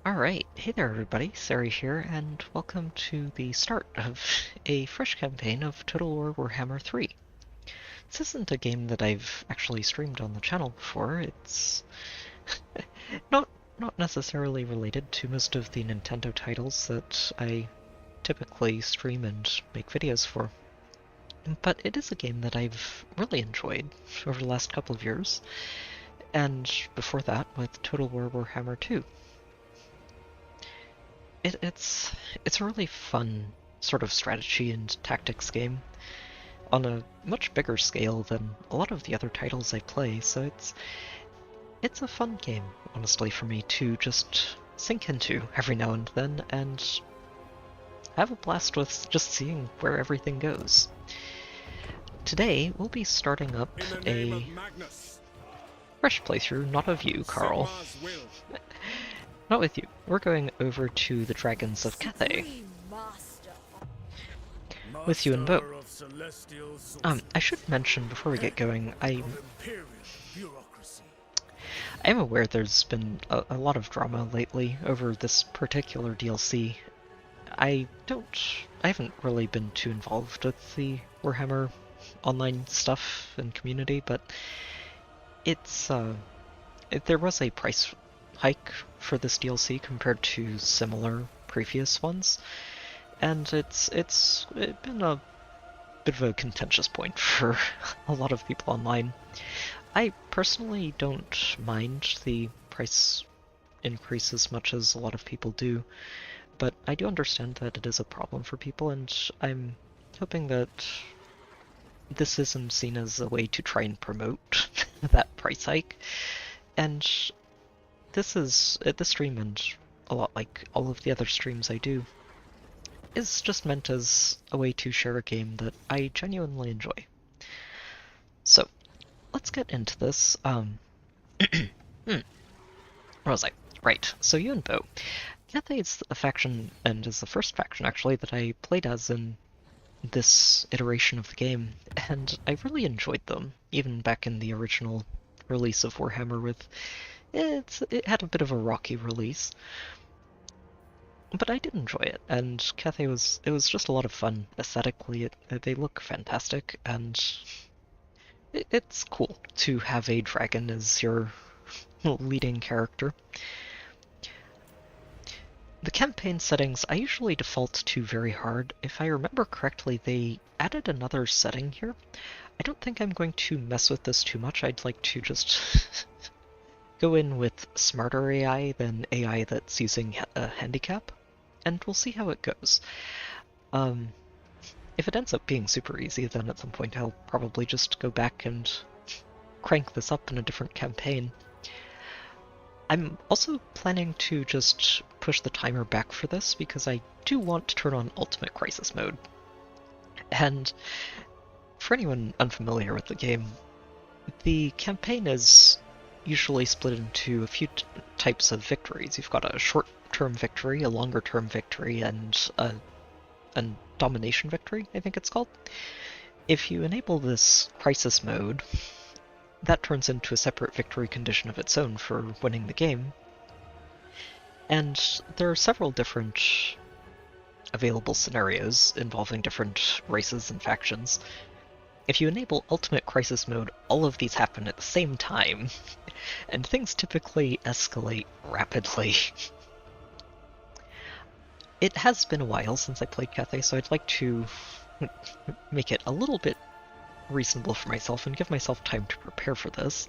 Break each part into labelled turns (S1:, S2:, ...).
S1: Alright, hey there everybody, Sari here, and welcome to the start of a fresh campaign of Total War Warhammer 3. This isn't a game that I've actually streamed on the channel before. It's not necessarily related to most of the Nintendo titles that I typically stream and make videos for. But it is a game that I've really enjoyed over the last couple of years, and before that with Total War Warhammer 2. It's a really fun sort of strategy and tactics game on a much bigger scale than a lot of the other titles I play, so it's a fun game, honestly, for me to just sink into every now and then and have a blast with just seeing where everything goes. Today, we'll be starting up a fresh playthrough, not of you, Carl. Not with you. We're going over to the Dragons of Cathay. With you and Bo. I should mention before we get going, I am aware there's been a lot of drama lately over this particular DLC. I haven't really been too involved with the Warhammer online stuff and community, but there was a price hike for this DLC compared to similar previous ones, and it's been a bit of a contentious point for a lot of people online. I personally don't mind the price increase as much as a lot of people do, but I do understand that it is a problem for people, and I'm hoping that this isn't seen as a way to try and promote that price hike. And this stream, and a lot like all of the other streams I do, is just meant as a way to share a game that I genuinely enjoy. So, let's get into this. Where was I? Right, so you and Bo. Cathay is a faction, and is the first faction actually, that I played as in this iteration of the game, and I really enjoyed them, even back in the original release of Warhammer with it had a bit of a rocky release, but I did enjoy it, and Cathay was just a lot of fun aesthetically. They look fantastic, and it's cool to have a dragon as your leading character. The campaign settings, I usually default to very hard. If I remember correctly, they added another setting here. I don't think I'm going to mess with this too much. I'd like to just go in with smarter AI than AI that's using a handicap, and we'll see how it goes. If it ends up being super easy, then at some point I'll probably just go back and crank this up in a different campaign. I'm also planning to just push the timer back for this because I do want to turn on Ultimate Crisis mode. And for anyone unfamiliar with the game, the campaign is usually split into a few types of victories. You've got a short-term victory, a longer-term victory, and a domination victory, I think it's called. If you enable this crisis mode, that turns into a separate victory condition of its own for winning the game. And there are several different available scenarios involving different races and factions. If you enable Ultimate Crisis mode, all of these happen at the same time, and things typically escalate rapidly. It has been a while since I played Cathay, so I'd like to make it a little bit reasonable for myself and give myself time to prepare for this.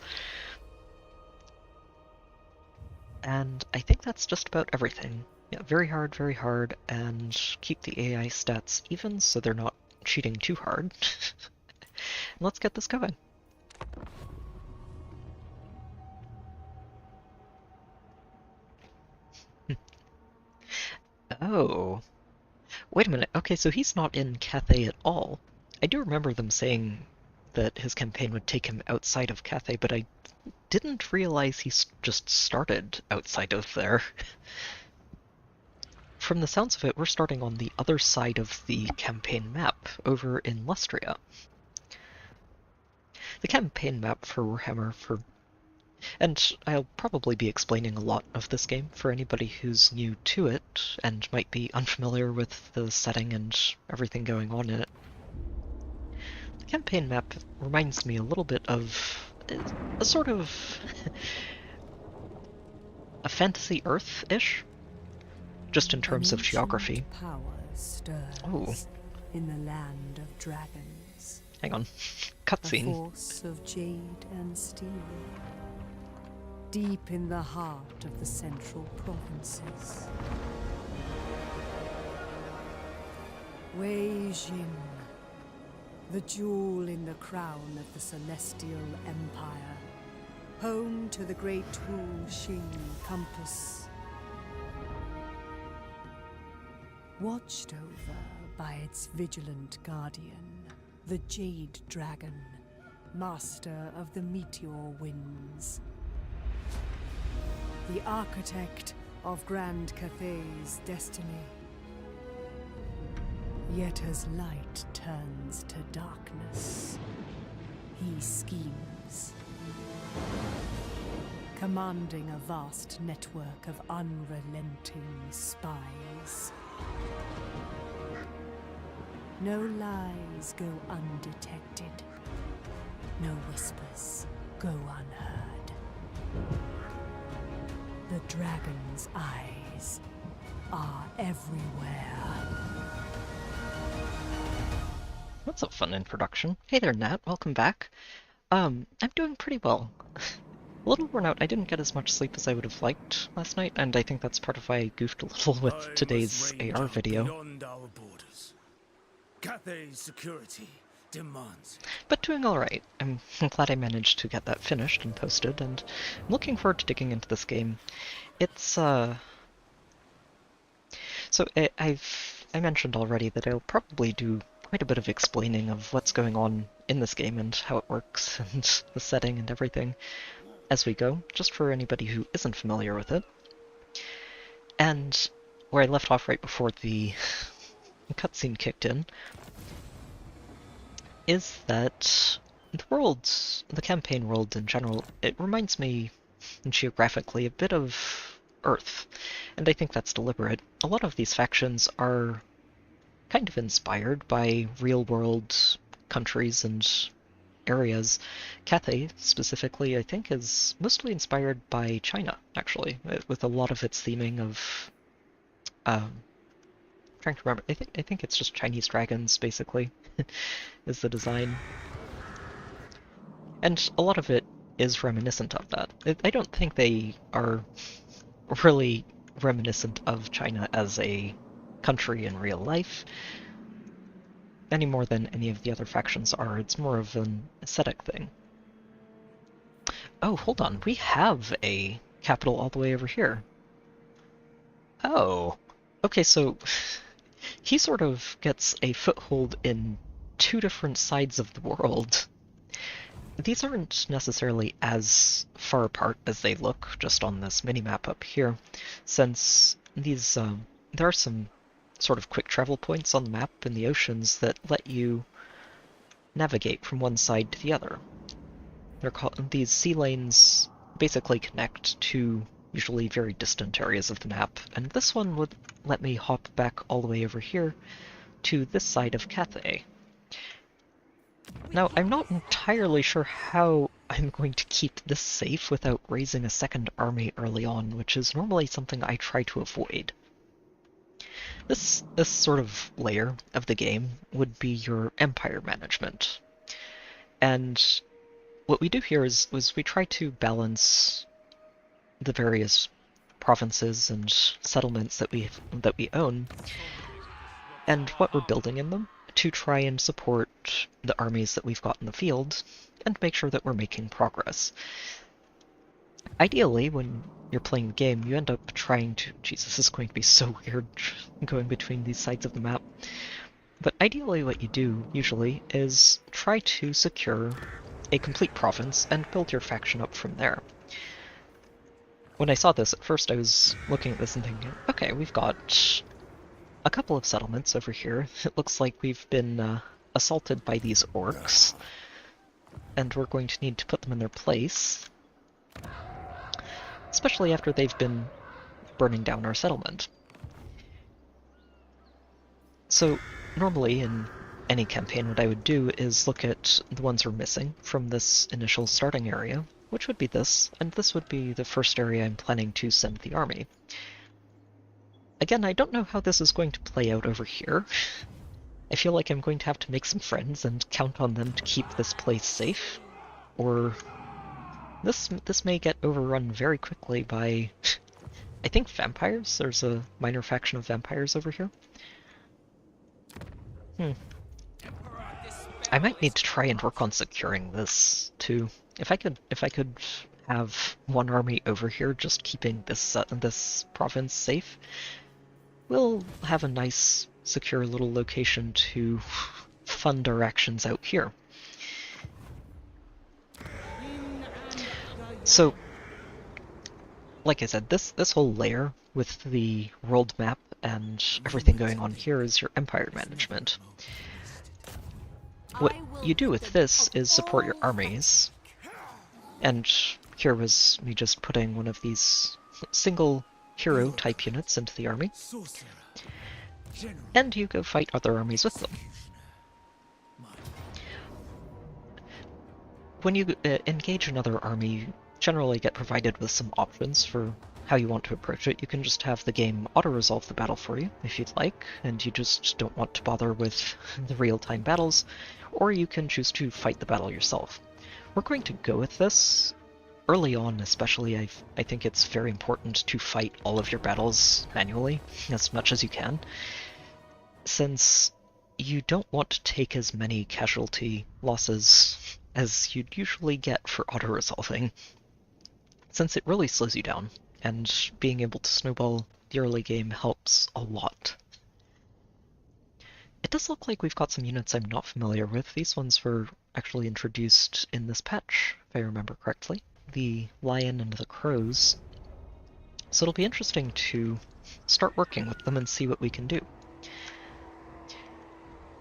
S1: And I think that's just about everything. Yeah, very hard, and keep the AI stats even so they're not cheating too hard. Let's get this going. Oh. Wait a minute. Okay, so he's not in Cathay at all. I do remember them saying that his campaign would take him outside of Cathay, but I didn't realize he just started outside of there. From the sounds of it, we're starting on the other side of the campaign map, over in Lustria. The campaign map for Warhammer, for And I'll probably be explaining a lot of this game for anybody who's new to it and might be unfamiliar with the setting and everything going on in it. The campaign map reminds me a little bit of a sort of a fantasy Earth-ish, just in terms of geography.
S2: Power stirs in the land of dragons.
S1: Hang on.
S2: A
S1: Cutscene.
S2: force of jade and steel. Deep in the heart of the central provinces. Wei Jin, the jewel in the crown of the Celestial Empire, home to the great Wu Xing compass. Watched over by its vigilant guardian, the Jade Dragon, master of the meteor winds. The architect of Grand Cathay's destiny. Yet as light turns to darkness, he schemes. Commanding a vast network of unrelenting spies. No lies go undetected. No whispers go unheard. The dragon's eyes are everywhere.
S1: That's a fun introduction. Hey there, Nat. Welcome back. I'm doing pretty well. A little worn out. I didn't get as much sleep as I would have liked last night, and I think that's part of why I goofed a little with today's AR video.
S3: Beyond our borders. Cathay's security demands.
S1: But doing alright. I'm glad I managed to get that finished and posted, and I'm looking forward to digging into this game. It's, So I mentioned already that I'll probably do quite a bit of explaining of what's going on in this game and how it works and the setting and everything as we go, just for anybody who isn't familiar with it. And where I left off right before the cutscene kicked in is that the campaign world in general, it reminds me geographically a bit of Earth, and I think that's deliberate. A lot of these factions are kind of inspired by real-world countries and areas. Cathay, specifically, I think is mostly inspired by China, actually, with a lot of its theming of... trying to remember, I think it's just Chinese dragons, basically, is the design. And a lot of it is reminiscent of that. I don't think they are really reminiscent of China as a country in real life, any more than any of the other factions are. It's more of an aesthetic thing. Oh, hold on. We have a capital all the way over here. Oh. Okay, so he sort of gets a foothold in two different sides of the world. These aren't necessarily as far apart as they look just on this mini-map up here, since these, there are some sort of quick travel points on the map in the oceans that let you navigate from one side to the other. They're called, these sea lanes basically connect to usually very distant areas of the map, and this one would let me hop back all the way over here to this side of Cathay. Now, I'm not entirely sure how I'm going to keep this safe without raising a second army early on, which is normally something I try to avoid. This sort of layer of the game would be your empire management. And what we do here is we try to balance the various provinces and settlements that we own and what we're building in them to try and support the armies that we've got in the field and make sure that we're making progress. Ideally, when you're playing the game, you end up trying to... Jesus, this is going to be so weird going between these sides of the map. But ideally what you do, usually, is try to secure a complete province and build your faction up from there. When I saw this, at first I was looking at this and thinking, okay, we've got a couple of settlements over here. It looks like we've been assaulted by these orcs, and we're going to need to put them in their place. especially after they've been burning down our settlement. So normally in any campaign what I would do is look at the ones we're missing from this initial starting area, which would be this, and this would be the first area I'm planning to send the army. Again, I don't know how this is going to play out over here. I feel like I'm going to have to make some friends and count on them to keep this place safe, or this may get overrun very quickly by, I think, vampires. There's a minor faction of vampires over here. I might need to try and work on securing this too. If I could have one army over here just keeping this province safe, we'll have a nice, secure little location to fund our actions out here. So, like I said, this whole layer with the world map and everything going on here is your empire management. What you do with this is support your armies, and here was me just putting one of these single hero type units into the army, and you go fight other armies with them. When you engage another army, you generally get provided with some options for how you want to approach it. You can just have the game auto-resolve the battle for you, if you'd like, and you just don't want to bother with the real-time battles, or you can choose to fight the battle yourself. We're going to go with this. Early on especially, I think it's very important to fight all of your battles manually, as much as you can, since you don't want to take as many casualty losses as you'd usually get for auto-resolving, since it really slows you down, and being able to snowball the early game helps a lot. It does look like we've got some units I'm not familiar with. These ones were actually introduced in this patch, if I remember correctly. The lion and the crows. So it'll be interesting to start working with them and see what we can do.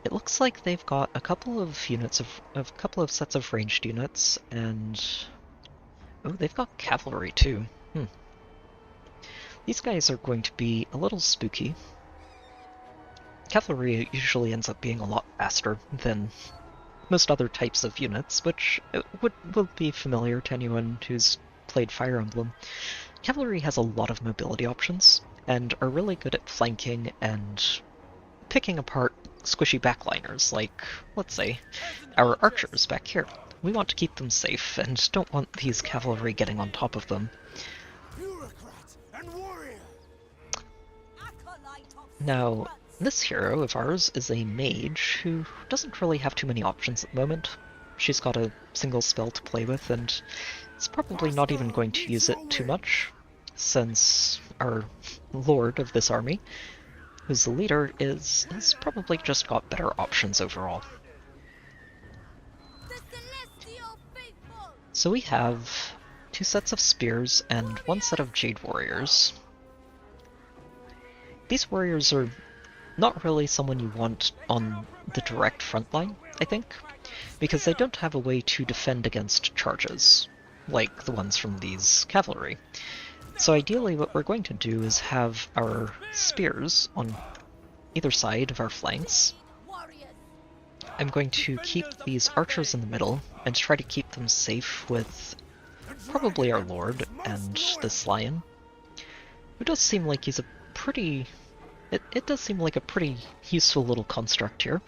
S1: It looks like they've got a couple of units a couple of sets of ranged units, and oh, they've got cavalry too. These guys are going to be a little spooky. Cavalry usually ends up being a lot faster than most other types of units, which will be familiar to anyone who's played Fire Emblem. Cavalry has a lot of mobility options, and are really good at flanking and picking apart squishy backliners, like, let's say, our archers back here. We want to keep them safe, and don't want these cavalry getting on top of them. Now, this hero of ours is a mage who doesn't really have too many options at the moment. She's got a single spell to play with, and is probably not even going to use it too much, since our lord of this army, who's the leader, has probably just got better options overall. So we have 2 sets of spears and 1 set of jade warriors. These warriors are not really someone you want on the direct front line, I think, because they don't have a way to defend against charges, like the ones from these cavalry. So ideally what we're going to do is have our spears on either side of our flanks. I'm going to keep these archers in the middle and try to keep them safe with probably our lord and this lion, who does seem like he's a pretty... It does seem like a pretty useful little construct here.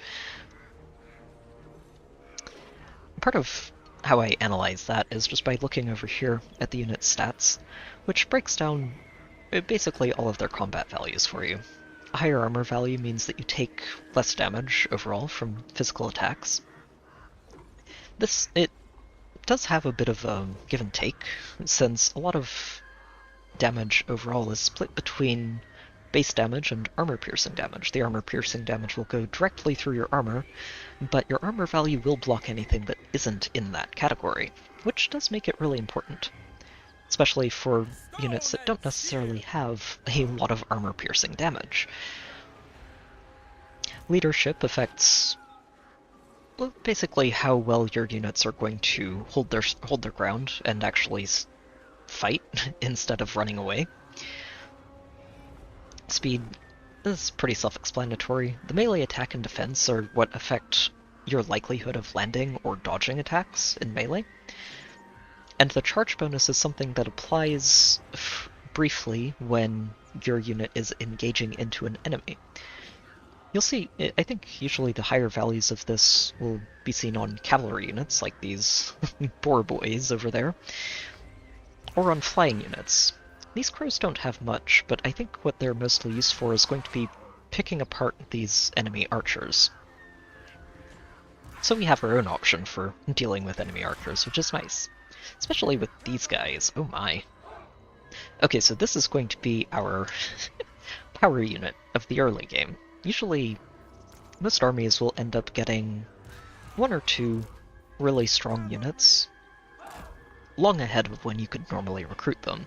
S1: Part of how I analyze that is just by looking over here at the unit stats, which breaks down basically all of their combat values for you. A higher armor value means that you take less damage overall from physical attacks. It does have a bit of a give and take, since a lot of damage overall is split between base damage and armor-piercing damage. The armor-piercing damage will go directly through your armor, but your armor value will block anything that isn't in that category, which does make it really important, especially for units that don't necessarily have a lot of armor-piercing damage. Leadership affects basically how well your units are going to hold their ground and actually fight instead of running away. Speed is pretty self-explanatory. The melee attack and defense are what affect your likelihood of landing or dodging attacks in melee. And the charge bonus is something that applies briefly when your unit is engaging into an enemy. You'll see, I think usually the higher values of this will be seen on cavalry units, like these boar boys over there, or on flying units. These crows don't have much, but I think what they're mostly used for is going to be picking apart these enemy archers. So we have our own option for dealing with enemy archers, which is nice. Especially with these guys, oh my. Okay, so this is going to be our power unit of the early game. Usually, most armies will end up getting 1 or 2 really strong units long ahead of when you could normally recruit them.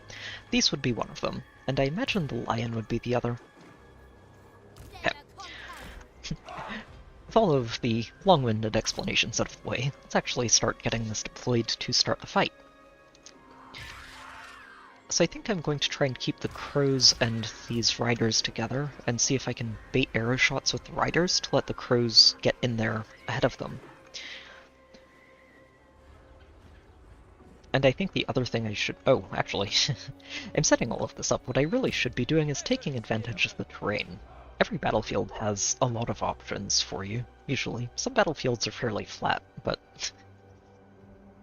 S1: These would be one of them, and I imagine the lion would be the other. Okay. With all of the long-winded explanations out of the way, let's actually start getting this deployed to start the fight. So I think I'm going to try and keep the crows and these riders together, and see if I can bait arrow shots with the riders to let the crows get in there ahead of them. And I think the other thing I should... Oh, actually, I'm setting all of this up. What I really should be doing is taking advantage of the terrain. Every battlefield has a lot of options for you, usually. Some battlefields are fairly flat, but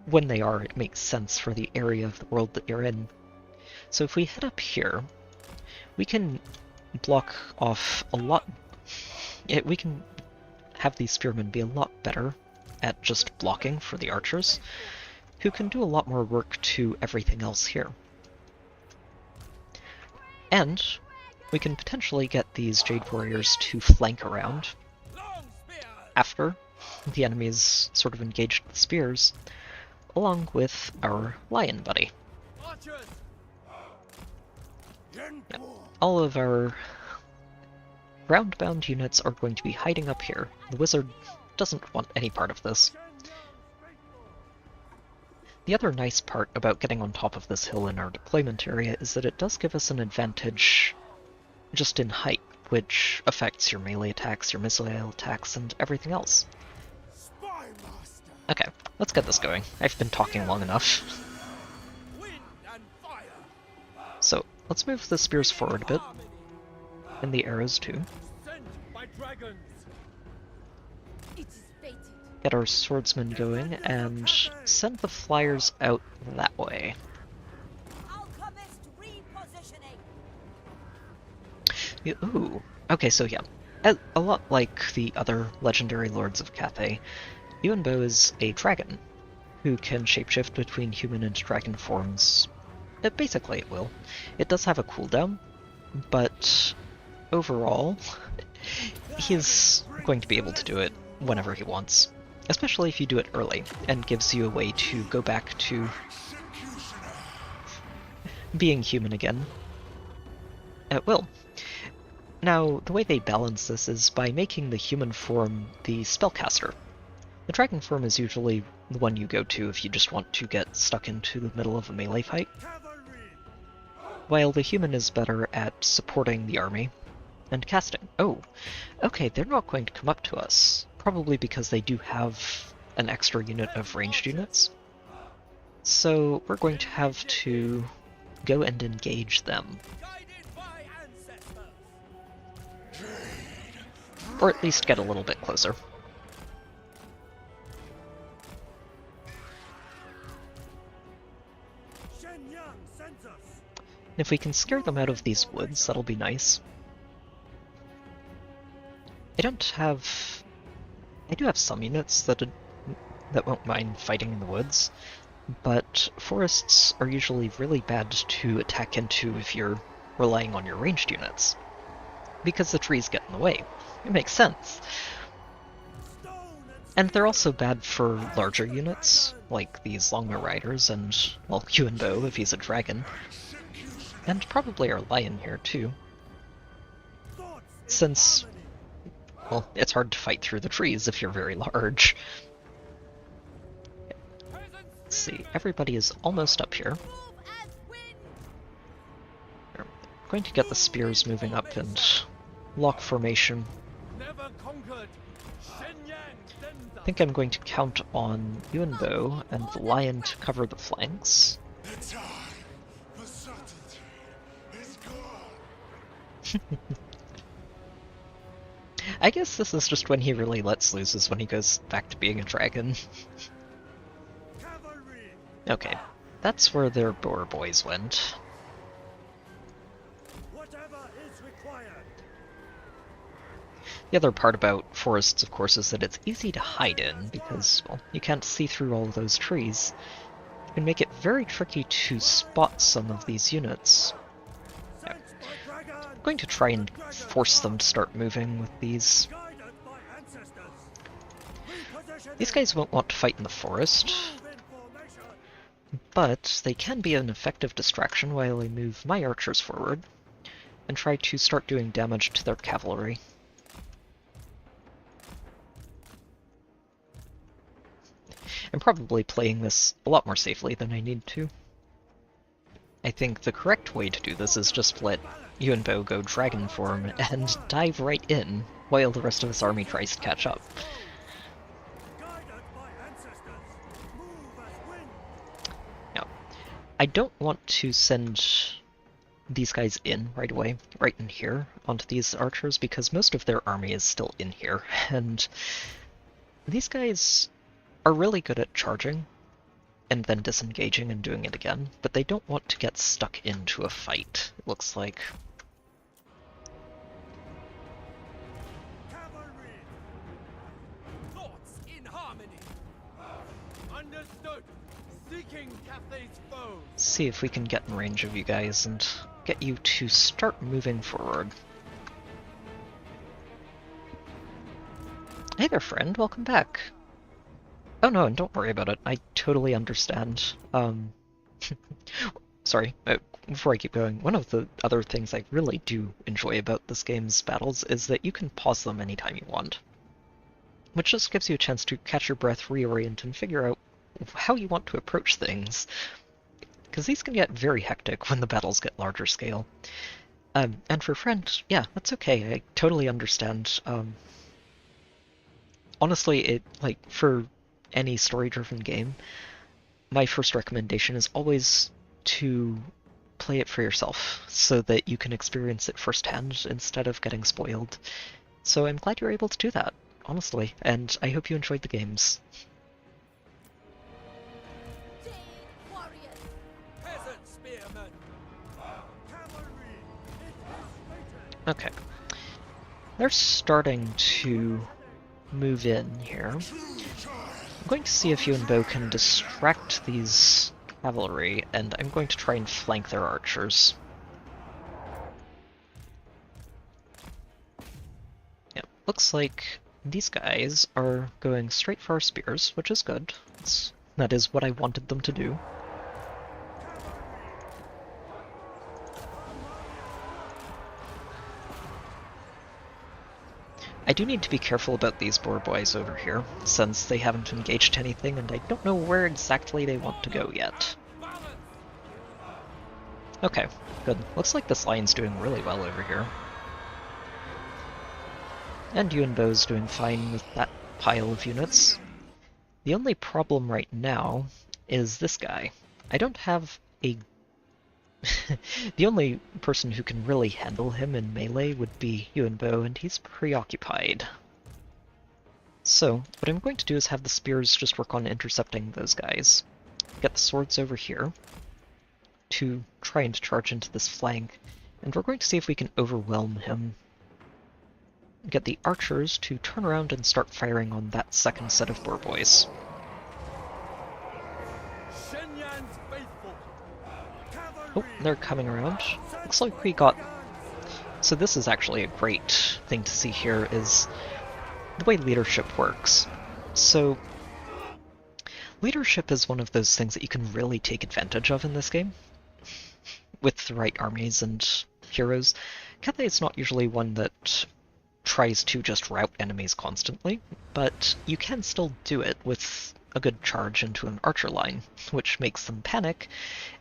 S1: when they are, it makes sense for the area of the world that you're in. So if we head up here, we can block off a lot... we can have these spearmen be a lot better at just blocking for the archers, who can do a lot more work to everything else here. And we can potentially get these Jade Warriors to flank around after the enemies sort of engaged the spears, along with our lion buddy. Yeah. All of our ground-bound units are going to be hiding up here. The wizard doesn't want any part of this. The other nice part about getting on top of this hill in our deployment area is that it does give us an advantage just in height, which affects your melee attacks, your missile attacks, and everything else. Okay, let's get this going. I've been talking long enough. So, let's move the spears forward a bit, and the arrows too. Get our swordsmen going, and send the flyers out that way. Yeah, ooh, okay, so yeah, a lot like the other legendary lords of Cathay, Yuan is a dragon, who can shapeshift between human and dragon forms. Basically it will. It does have a cooldown, but overall, he's going to be able to do it whenever he wants. Especially if you do it early, and gives you a way to go back to being human again at will. Now, the way they balance this is by making the human form the spellcaster. The dragon form is usually the one you go to if you just want to get stuck into the middle of a melee fight, while the human is better at supporting the army and casting. Oh, okay, they're not going to come up to us. Probably because they do have an extra unit of ranged units. So we're going to have to go and engage them. Or at least get a little bit closer. And if we can scare them out of these woods, that'll be nice. I do have some units that won't mind fighting in the woods, but forests are usually really bad to attack into if you're relying on your ranged units, because the trees get in the way. It makes sense. And they're also bad for larger units, like these Longbow Riders and, well, Yuan if he's a dragon, and probably our lion here too, since... well, it's hard to fight through the trees if you're very large. Let's see, everybody is almost up here. going to get the spears moving up and lock formation.
S3: Never conquered.
S1: I think I'm going to count on Yuan and the Lion to cover the flanks.
S4: The time for certainty is gone.
S1: I guess this is just when he really lets loose, is when he goes back to being a dragon.
S3: Cavalry.
S1: Okay, that's where their boar boys went.
S3: Whatever is required.
S1: The other part about forests, of course, is that it's easy to hide in, because, well, you can't see through all of those trees. It can make it very tricky to spot some of these units.
S3: Sent by dragon.
S1: I'm going to try and force them to start moving with these.
S3: Guided by ancestors. Reposition
S1: These guys won't want to fight in the forest,
S3: move in formation.
S1: but they can be an effective distraction while I move my archers forward and try to start doing damage to their cavalry. I'm probably playing this a lot more safely than I need to. I think the correct way to do this is just let Yuan go dragon form and dive right in while the rest of his army tries to catch up.
S3: Guided by ancestors. Move as wind.
S1: Now, I don't want to send these guys in right away, right in here, onto these archers, because most of their army is still in here, and these guys are really good at charging and then disengaging and doing it again, but they don't want to get stuck into a fight, it looks like.
S3: Cavalry. Thoughts in harmony. Understood. Seeking Cathay's foes.
S1: See if we can get in range of you guys and get you to start moving forward. Hey there, friend, welcome back. Oh no, and don't worry about it, I totally understand. Sorry, before I keep going, one of the other things I really do enjoy about this game's battles is that you can pause them anytime you want. Which just gives you a chance to catch your breath, reorient, and figure out how you want to approach things. Because these can get very hectic when the battles get larger scale. And for friend, yeah, that's okay, I totally understand. Honestly, for any story-driven game, my first recommendation is always to play it for yourself, so that you can experience it firsthand instead of getting spoiled. So I'm glad you're able to do that, honestly, and I hope you enjoyed the games.
S5: Jade warriors.
S3: Peasant spearmen. Cavalry. It is fated.
S1: Okay. They're starting to move in here. I'm going to see if Yuan can distract these cavalry, and I'm going to try and flank their archers. Yep, looks like these guys are going straight for our spears, which is good. That is what I wanted them to do. I do need to be careful about these boar boys over here, since they haven't engaged anything and I don't know where exactly they want to go yet. Okay, good. Looks like this lion's doing really well over here. And Yuanbo's doing fine with that pile of units. The only problem right now is this guy. I don't have a... The only person who can really handle him in melee would be Yuanbo, and he's preoccupied. So, what I'm going to do is have the spears just work on intercepting those guys. Get the swords over here to try and charge into this flank, and we're going to see if we can overwhelm him. Get the archers to turn around and start firing on that second set of boar boys.
S3: Shenyan's faithful.
S1: Oh, they're coming around. Looks like we got... So this is actually a great thing to see here, is the way leadership works. So, leadership is one of those things that you can really take advantage of in this game, with the right armies and heroes. Cathay is not usually one that tries to just rout enemies constantly, but you can still do it with a good charge into an archer line, which makes them panic,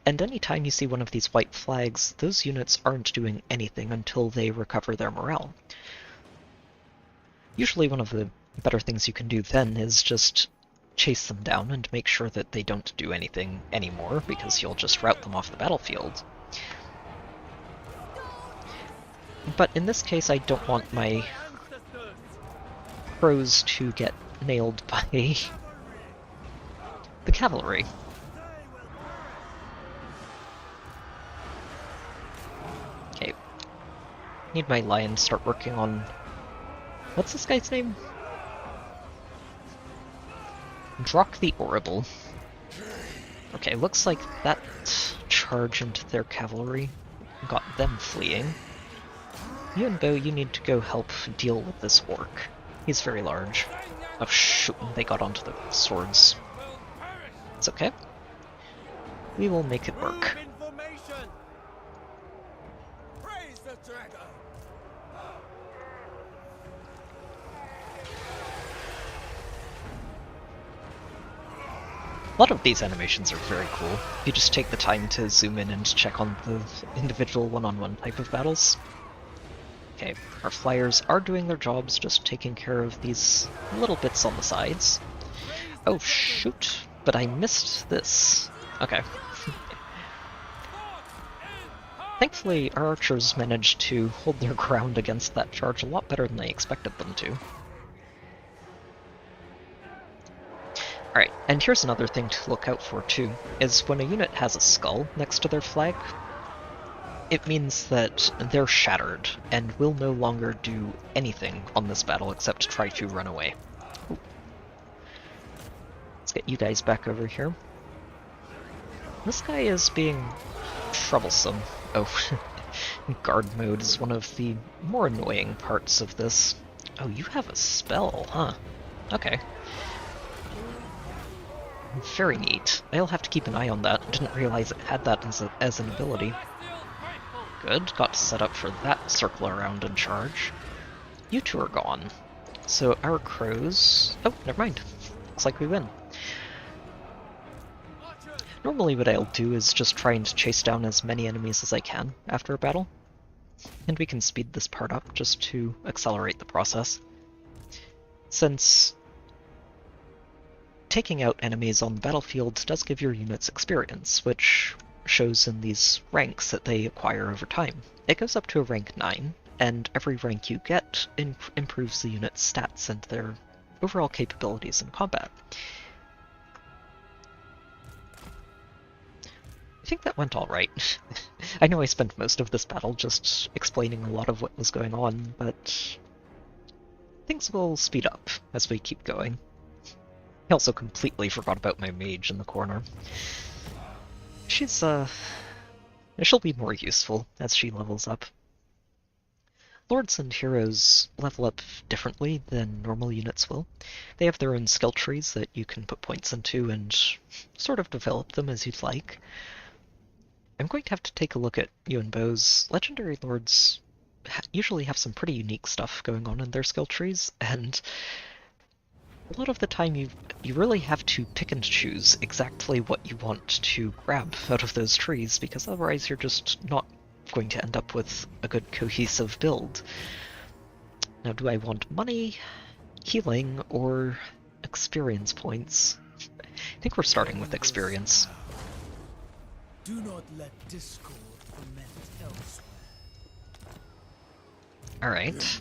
S1: and anytime you see one of these white flags, those units aren't doing anything until they recover their morale. Usually one of the better things you can do then is just chase them down and make sure that they don't do anything anymore, because you'll just rout them off the battlefield. But in this case, I don't want my crows to get nailed by the cavalry. Okay. Need my lion to start working on... What's this guy's name? Drock the Horrible. Okay, looks like that charge into their cavalry got them fleeing. Yuan, you need to go help deal with this orc. He's very large. Oh shoot, they got onto the swords. It's okay. We will make it work.
S3: Praise the dragon.
S1: A lot of these animations are very cool. You just take the time to zoom in and check on the individual one-on-one type of battles. Okay, our flyers are doing their jobs, just taking care of these little bits on the sides. Oh shoot, but I missed this. Okay. Thankfully, our archers managed to hold their ground against that charge a lot better than I expected them to. Alright, and here's another thing to look out for too, is when a unit has a skull next to their flag, it means that they're shattered and will no longer do anything on this battle except try to run away. Ooh. Let's get you guys back over here. This guy is being troublesome. Oh, guard mode is one of the more annoying parts of this. Oh, you have a spell, huh? Okay. Very neat. I'll have to keep an eye on that. Didn't realize it had that as an ability. Good, got set up for that circle around and charge. You two are gone. So our crows... Oh, never mind. Looks like we win. Normally what I'll do is just try and chase down as many enemies as I can after a battle. And we can speed this part up just to accelerate the process. Since taking out enemies on the battlefield does give your units experience, which shows in these ranks that they acquire over time. It goes up to a rank 9, and every rank you get improves the unit's stats and their overall capabilities in combat. I think that went alright. I know I spent most of this battle just explaining a lot of what was going on, but things will speed up as we keep going. I also completely forgot about my mage in the corner. She'll be more useful as she levels up. Lords and heroes level up differently than normal units will. They have their own skill trees that you can put points into and sort of develop them as you'd like. I'm going to have to take a look at Yuan. Legendary lords usually have some pretty unique stuff going on in their skill trees, and a lot of the time you really have to pick and choose exactly what you want to grab out of those trees, because otherwise you're just not going to end up with a good cohesive build. Now, do I want money, healing, or experience points? I think we're starting with experience.
S3: Do not let discord ferment elsewhere.
S1: Alright.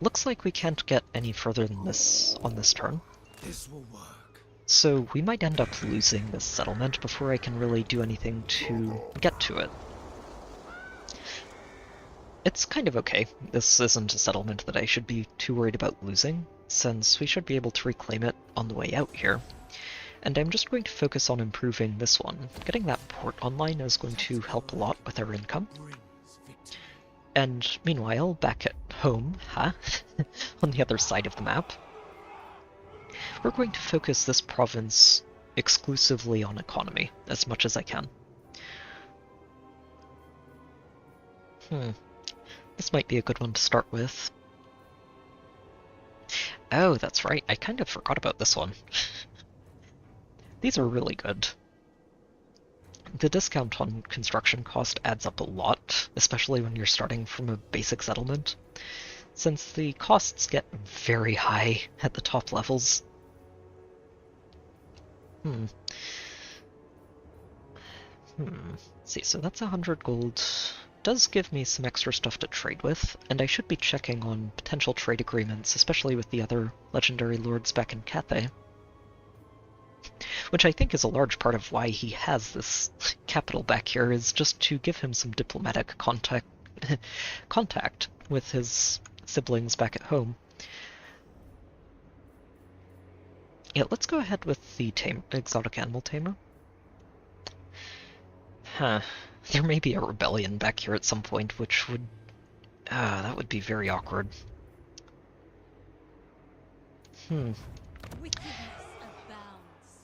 S1: Looks like we can't get any further than this on this turn.
S3: This will work.
S1: So we might end up losing this settlement before I can really do anything to get to it. It's kind of okay. This isn't a settlement that I should be too worried about losing, since we should be able to reclaim it on the way out here. And I'm just going to focus on improving this one. Getting that port online is going to help a lot with our income. And meanwhile, back at home, on the other side of the map, we're going to focus this province exclusively on economy, as much as I can. This might be a good one to start with. Oh, that's right. I kind of forgot about this one. These are really good. The discount on construction cost adds up a lot, especially when you're starting from a basic settlement, since the costs get very high at the top levels. Let's see, so that's 100 gold. Does give me some extra stuff to trade with, and I should be checking on potential trade agreements, especially with the other legendary lords back in Cathay. Which I think is a large part of why he has this capital back here, is just to give him some diplomatic contact with his siblings back at home. Yeah, let's go ahead with the exotic animal tamer. Huh. There may be a rebellion back here at some point, which would... that would be very awkward.
S5: Wickedness abounds.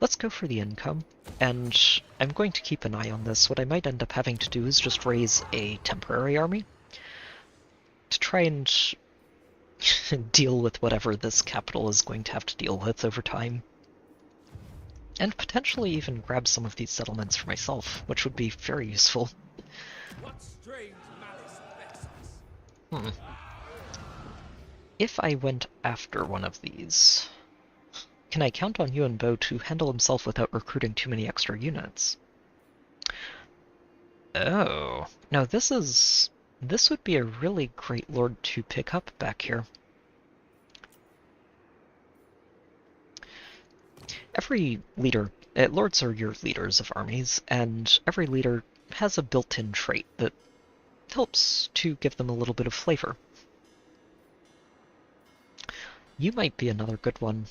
S1: Let's go for the income, and I'm going to keep an eye on this. What I might end up having to do is just raise a temporary army to try and deal with whatever this capital is going to have to deal with over time. And potentially even grab some of these settlements for myself, which would be very useful.
S3: What strange malice affects us?
S1: If I went after one of these, can I count on Yuan to handle himself without recruiting too many extra units? Oh, no, this would be a really great lord to pick up back here. Every leader, lords are your leaders of armies, and every leader has a built-in trait that helps to give them a little bit of flavor. You might be another good one.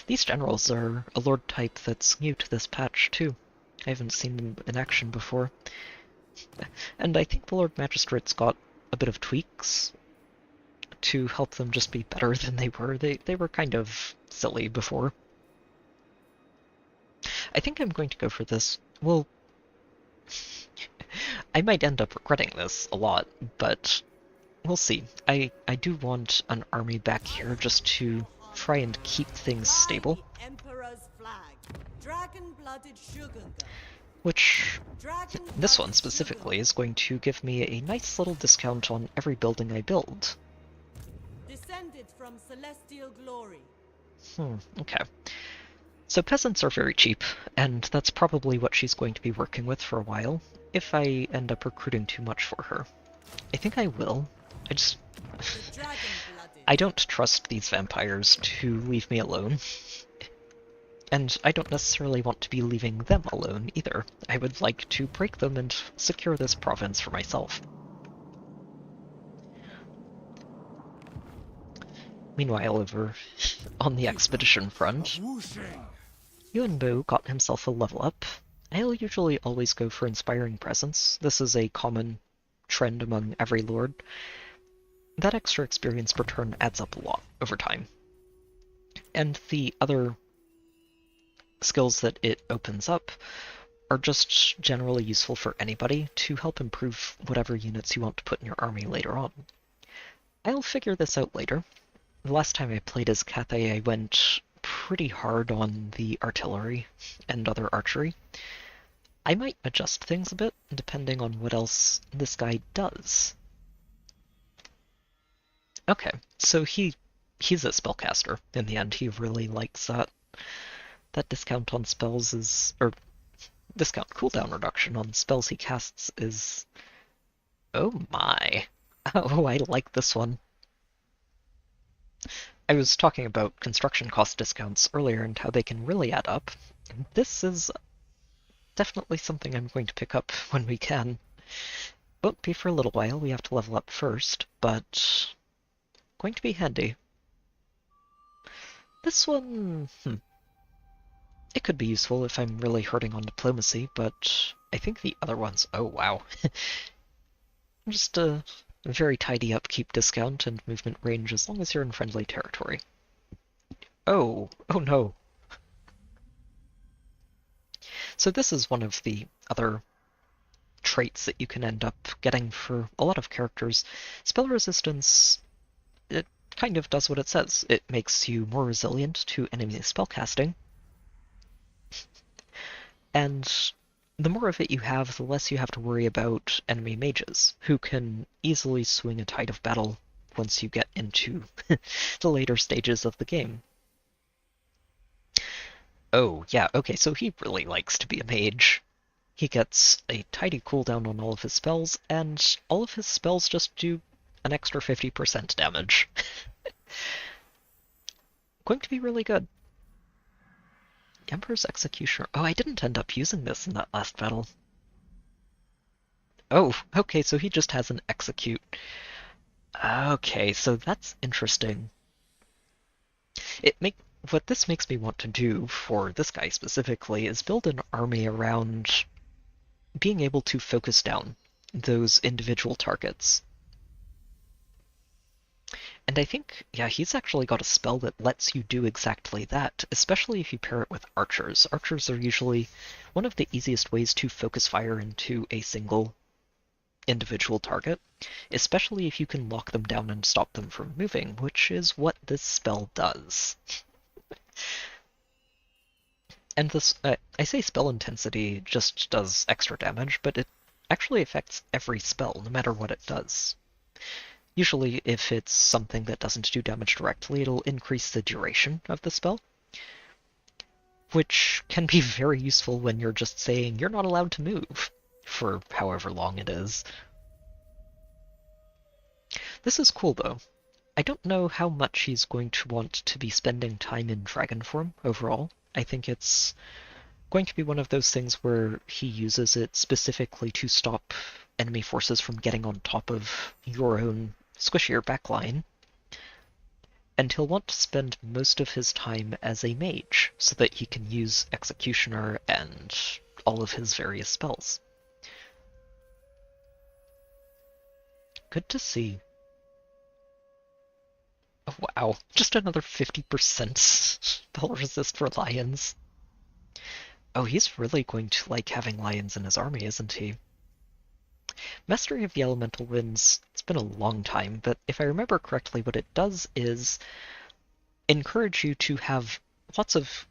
S1: These generals are a lord type that's new to this patch, too. I haven't seen them in action before. And I think the Lord Magistrate's got a bit of tweaks to help them just be better than they were. They were kind of silly before. I think I'm going to go for this. Well, I might end up regretting this a lot, but we'll see. I do want an army back here just to try and keep things stable.
S2: Emperor's flag. Dragon-blooded sugar.
S1: Which, this one specifically, is going to give me a nice little discount on every building I build.
S2: Descended from celestial glory.
S1: Okay. So peasants are very cheap, and that's probably what she's going to be working with for a while, if I end up recruiting too much for her. I think I will. I don't trust these vampires to leave me alone. And I don't necessarily want to be leaving them alone either. I would like to break them and secure this province for myself. Meanwhile, over on the expedition front, Yuan got himself a level up. I'll usually always go for Inspiring Presence. This is a common trend among every lord. That extra experience per turn adds up a lot over time. And the other skills that it opens up are just generally useful for anybody to help improve whatever units you want to put in your army later on. I'll figure this out later. The last time I played as Cathay, I went pretty hard on the artillery and other archery. I might adjust things a bit, depending on what else this guy does. Okay, so he's a spellcaster. In the end, he really likes that. That discount on spells is... or discount cooldown reduction on spells he casts is... oh my. Oh, I like this one. I was talking about construction cost discounts earlier and how they can really add up. This is definitely something I'm going to pick up when we can. Won't be for a little while, we have to level up first, but going to be handy. This one, it could be useful if I'm really hurting on diplomacy, but I think the other ones, oh wow. Just a very tidy upkeep discount and movement range as long as you're in friendly territory. Oh no. So this is one of the other traits that you can end up getting for a lot of characters. Spell resistance kind of does what it says. It makes you more resilient to enemy spellcasting. And the more of it you have, the less you have to worry about enemy mages, who can easily swing a tide of battle once you get into the later stages of the game. Oh, yeah, okay, so he really likes to be a mage. He gets a tidy cooldown on all of his spells, and all of his spells just do an extra 50% damage. Going to be really good. Emperor's Executioner. Oh, I didn't end up using this in that last battle. Oh, okay, so he just has an execute. Okay, so that's interesting. What this makes me want to do, for this guy specifically, is build an army around being able to focus down those individual targets. And I think, yeah, he's actually got a spell that lets you do exactly that, especially if you pair it with archers. Archers are usually one of the easiest ways to focus fire into a single individual target, especially if you can lock them down and stop them from moving, which is what this spell does. And this, I say spell intensity just does extra damage, but it actually affects every spell, no matter what it does. Usually, if it's something that doesn't do damage directly, it'll increase the duration of the spell, which can be very useful when you're just saying you're not allowed to move for however long it is. This is cool, though. I don't know how much he's going to want to be spending time in dragon form overall. I think it's going to be one of those things where he uses it specifically to stop enemy forces from getting on top of your own squishier backline, and he'll want to spend most of his time as a mage so that he can use Executioner and all of his various spells. Good to see. Oh, wow, just another 50% spell resist for lions. Oh, he's really going to like having lions in his army, isn't he? Mastery of the Elemental Winds, it's been a long time, but if I remember correctly, what it does is encourage you to have lots of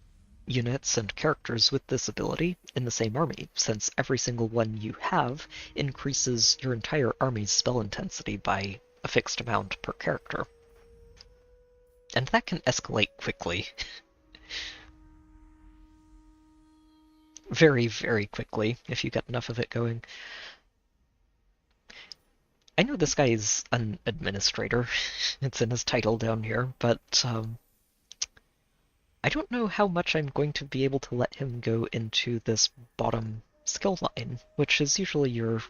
S1: units and characters with this ability in the same army, since every single one you have increases your entire army's spell intensity by a fixed amount per character. And that can escalate quickly. Very, very quickly, if you get enough of it going. I know this guy is an administrator, it's in his title down here, but I don't know how much I'm going to be able to let him go into this bottom skill line, which is usually your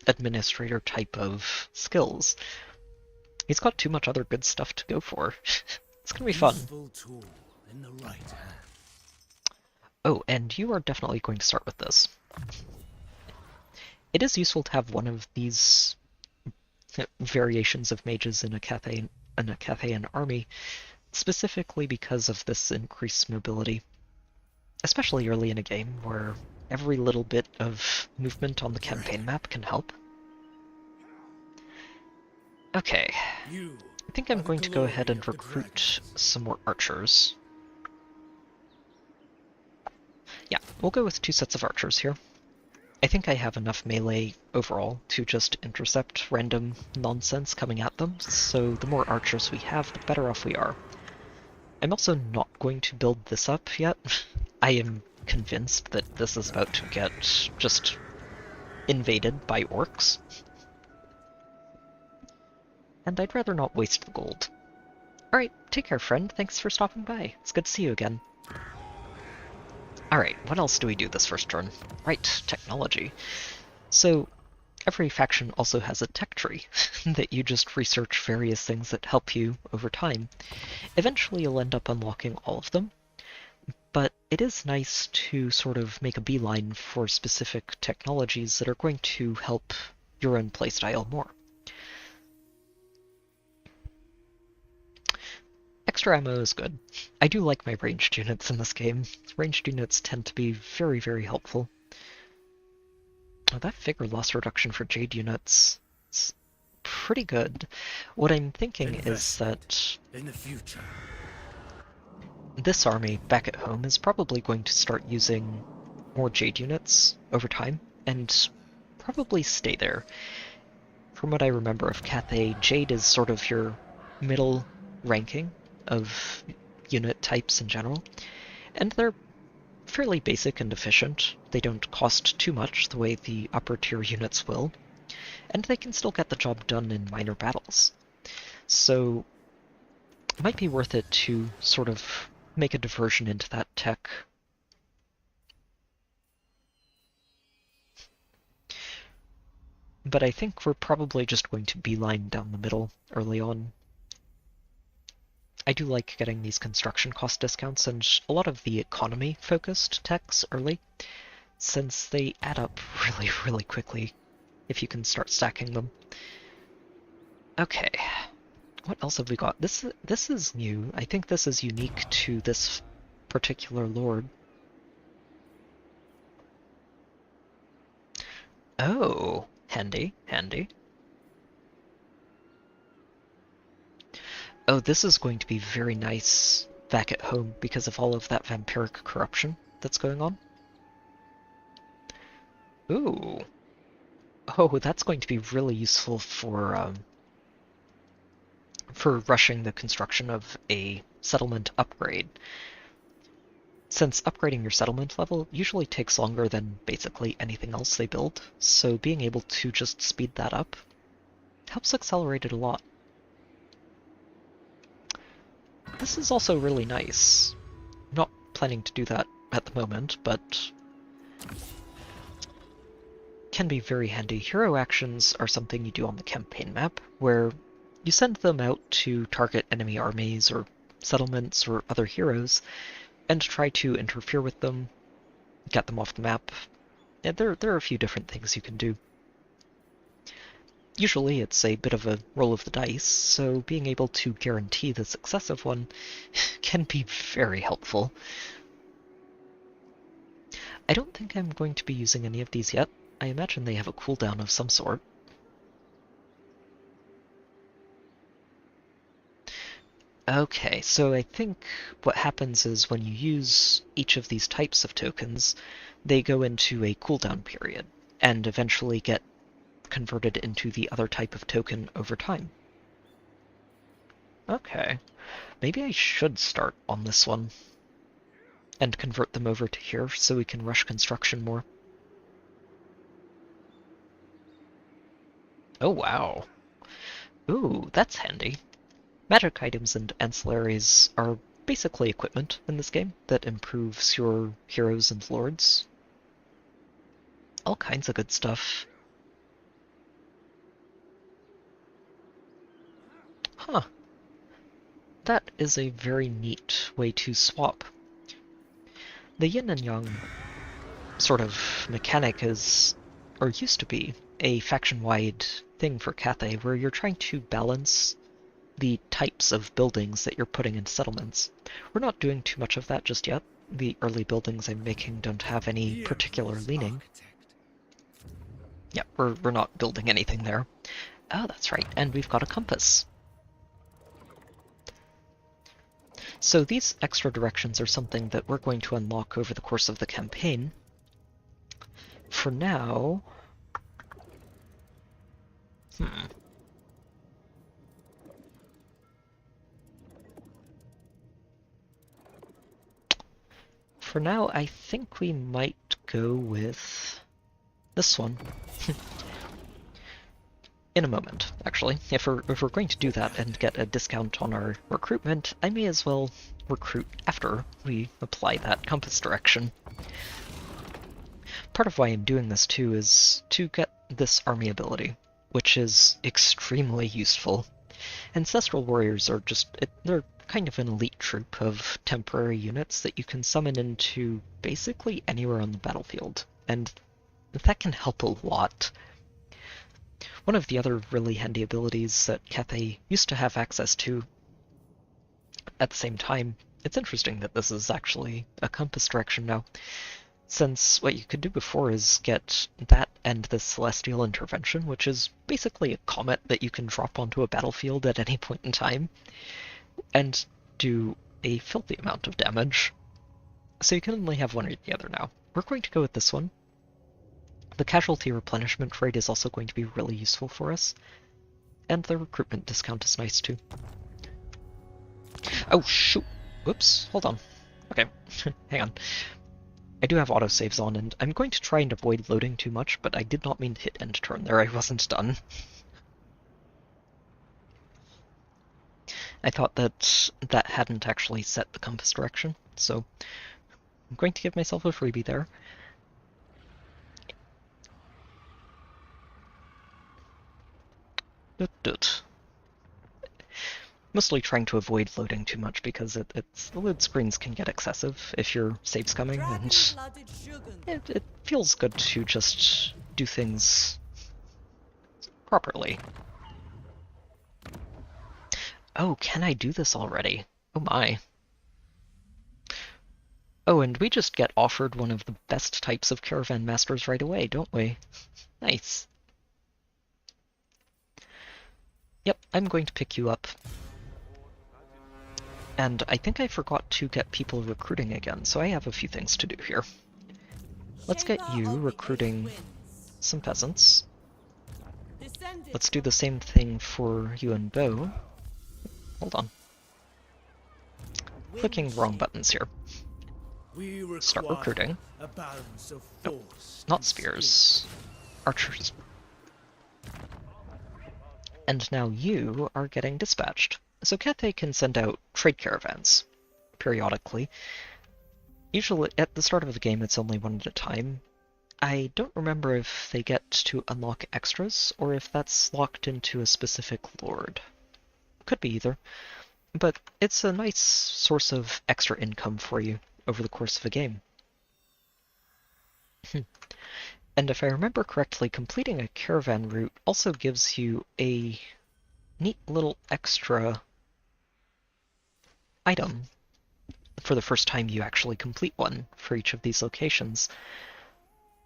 S1: administrator type of skills. He's got too much other good stuff to go for. It's gonna be fun.
S3: Tool in the right hand.
S1: Oh, and you are definitely going to start with this. It is useful to have one of these variations of mages in a Cathay army, specifically because of this increased mobility. Especially early in a game, where every little bit of movement on the campaign map can help. Okay, I think I'm going to go ahead and recruit some more archers. Yeah, we'll go with 2 sets of archers here. I think I have enough melee overall to just intercept random nonsense coming at them, so the more archers we have, the better off we are. I'm also not going to build this up yet. I am convinced that this is about to get just invaded by orcs. And I'd rather not waste the gold. Alright, take care, friend. Thanks for stopping by. It's good to see you again. Alright, what else do we do this first turn? Right, technology. So, every faction also has a tech tree that you just research various things that help you over time. Eventually you'll end up unlocking all of them, but it is nice to sort of make a beeline for specific technologies that are going to help your own playstyle more. Extra ammo is good. I do like my ranged units in this game. Ranged units tend to be very, very helpful. Oh, that figure loss reduction for Jade units is pretty good. What I'm thinking is
S3: Investment
S1: that
S3: in the future.
S1: this army back at home is probably going to start using more Jade units over time, and probably stay there. From what I remember of Cathay, Jade is sort of your middle ranking of unit types in general, and they're fairly basic and efficient. They don't cost too much the way the upper tier units will, and they can still get the job done in minor battles. So it might be worth it to sort of make a diversion into that tech. But I think we're probably just going to beeline down the middle early on. I do like getting these construction cost discounts and a lot of the economy-focused techs early, since they add up really, really quickly if you can start stacking them. Okay, what else have we got? This is new. I think this is unique to this particular lord. Oh, handy, handy. Oh, this is going to be very nice back at home because of all of that vampiric corruption that's going on. Ooh. Oh, that's going to be really useful for rushing the construction of a settlement upgrade. Since upgrading your settlement level usually takes longer than basically anything else they build, so being able to just speed that up helps accelerate it a lot. This is also really nice. I'm not planning to do that at the moment, but can be very handy. Hero actions are something you do on the campaign map, where you send them out to target enemy armies or settlements or other heroes, and try to interfere with them, get them off the map. And there are a few different things you can do. Usually it's a bit of a roll of the dice, so being able to guarantee the success of one can be very helpful. I don't think I'm going to be using any of these yet. I imagine they have a cooldown of some sort. Okay, so I think what happens is when you use each of these types of tokens, they go into a cooldown period, and eventually get converted into the other type of token over time. Okay, maybe I should start on this one, and convert them over to here so we can rush construction more. Oh wow. Ooh, that's handy. Magic items and ancillaries are basically equipment in this game that improves your heroes and lords. All kinds of good stuff. Huh. That is a very neat way to swap. The yin and yang sort of mechanic is, or used to be, a faction-wide thing for Cathay, where you're trying to balance the types of buildings that you're putting into settlements. We're not doing too much of that just yet. The early buildings I'm making don't have any particular leaning. Yeah, we're not building anything there. Oh, that's right, and we've got a compass. So these extra directions are something that we're going to unlock over the course of the campaign. For now... For now, I think we might go with this one. In a moment, actually. If we're going to do that and get a discount on our recruitment, I may as well recruit after we apply that compass direction. Part of why I'm doing this too is to get this army ability, which is extremely useful. Ancestral warriors are they're kind of an elite troop of temporary units that you can summon into basically anywhere on the battlefield, and that can help a lot. One of the other really handy abilities that Cathay used to have access to at the same time, it's interesting that this is actually a compass direction now, since what you could do before is get that and the Celestial Intervention, which is basically a comet that you can drop onto a battlefield at any point in time, and do a filthy amount of damage. So you can only have one or the other now. We're going to go with this one. The casualty replenishment rate is also going to be really useful for us, and the recruitment discount is nice too. Oh shoot! Whoops, hold on. Okay, hang on. I do have autosaves on, and I'm going to try and avoid loading too much, but I did not mean to hit end turn there. I wasn't done. I thought that that hadn't actually set the compass direction, so I'm going to give myself a freebie there. Mostly trying to avoid loading too much because the load screens can get excessive if your save's coming, and it feels good to just do things properly. Oh, can I do this already? Oh my. Oh, and we just get offered one of the best types of caravan masters right away, don't we? Nice. Yep, I'm going to pick you up. And I think I forgot to get people recruiting again, so I have a few things to do here. Let's get you recruiting some peasants. Let's do the same thing for you and Bo. Hold on. Clicking the wrong buttons here. Start recruiting. Nope, not spears. Archers. And now you are getting dispatched. So Cathay can send out trade caravans periodically. Usually at the start of the game it's only one at a time. I don't remember if they get to unlock extras or if that's locked into a specific lord. Could be either. But it's a nice source of extra income for you over the course of a game. And if I remember correctly, completing a caravan route also gives you a neat little extra item for the first time you actually complete one for each of these locations.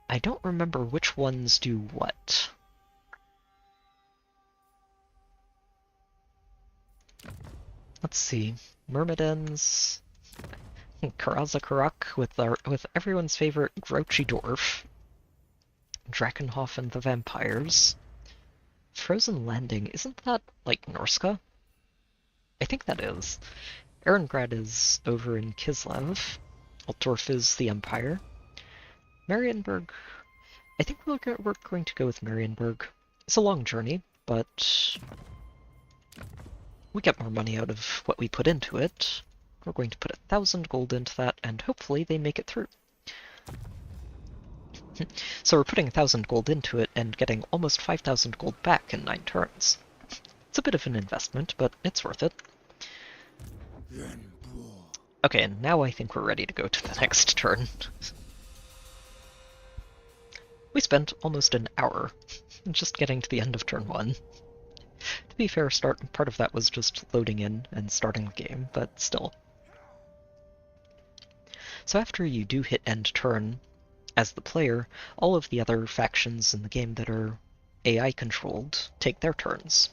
S1: I don't remember which ones do what. Let's see. Myrmidons, Karazakarak with everyone's favorite Grouchy Dwarf, Drakenhof and the Vampires, Frozen Landing, isn't that like Norska? I think that is. Erengrad is over in Kislev. Altdorf is the Empire. Marienburg, I think we're going to go with Marienburg. It's a long journey, but we get more money out of what we put into it. We're going to put 1,000 gold into that, and hopefully they make it through. So we're putting 1,000 gold into it and getting almost 5,000 gold back in 9 turns. It's a bit of an investment, but it's worth it. Okay, and now I think we're ready to go to the next turn. We spent almost an hour just getting to the end of turn 1. To be fair, part of that was just loading in and starting the game, but still. So after you do hit end turn, as the player, all of the other factions in the game that are AI controlled take their turns.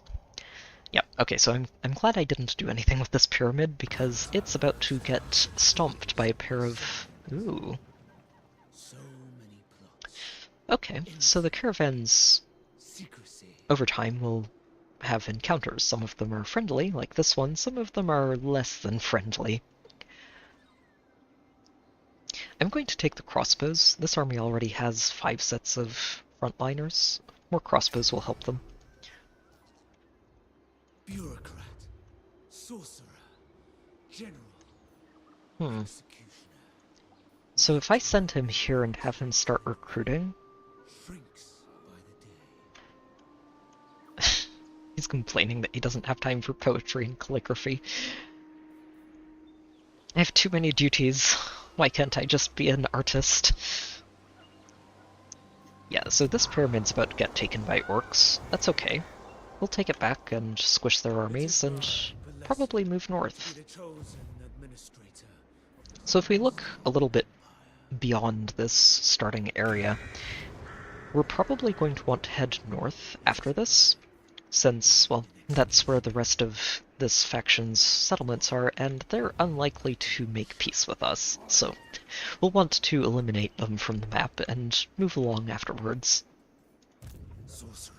S1: Yeah, okay, so I'm glad I didn't do anything with this pyramid because it's about to get stomped by a pair of... Ooh. Okay, so the caravans over time will have encounters. Some of them are friendly, like this one. Some of them are less than friendly. I'm going to take the crossbows. This army already has 5 sets of frontliners. More crossbows will help them.
S3: Bureaucrat, sorcerer, general, executioner.
S1: So if I send him here and have him start recruiting...
S3: Shrinks by the day.
S1: He's complaining that he doesn't have time for poetry and calligraphy. I have too many duties. Why can't I just be an artist? Yeah, so this pyramid's about to get taken by orcs. That's okay. We'll take it back and squish their armies and probably move north. So if we look a little bit beyond this starting area, we're probably going to want to head north after this, since, well, that's where the rest of this faction's settlements are, and they're unlikely to make peace with us, so we'll want to eliminate them from the map and move along afterwards.
S3: Sorcery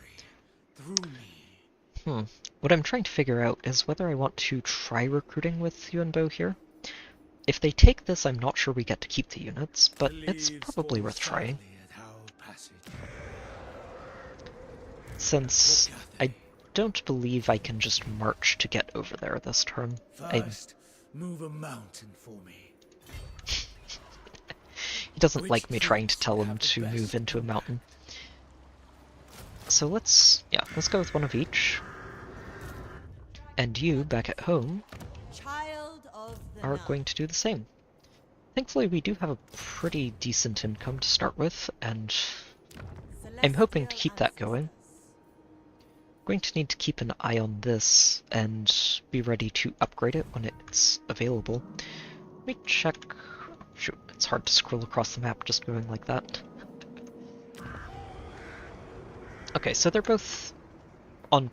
S3: through me.
S1: What I'm trying to figure out is whether I want to try recruiting with Yuan here. If they take this, I'm not sure we get to keep the units, but it's probably worth trying. Since I don't believe I can just march to get over there this turn.
S3: First, move a mountain for me.
S1: He doesn't like me trying to tell him to move into a mountain. So let's go with one of each. And you, back at home, are going to do the same. Thankfully, we do have a pretty decent income to start with, and I'm hoping to keep that going. Going to need to keep an eye on this and be ready to upgrade it when it's available. Let me check. Shoot, it's hard to scroll across the map just going like that. Okay, so they're both on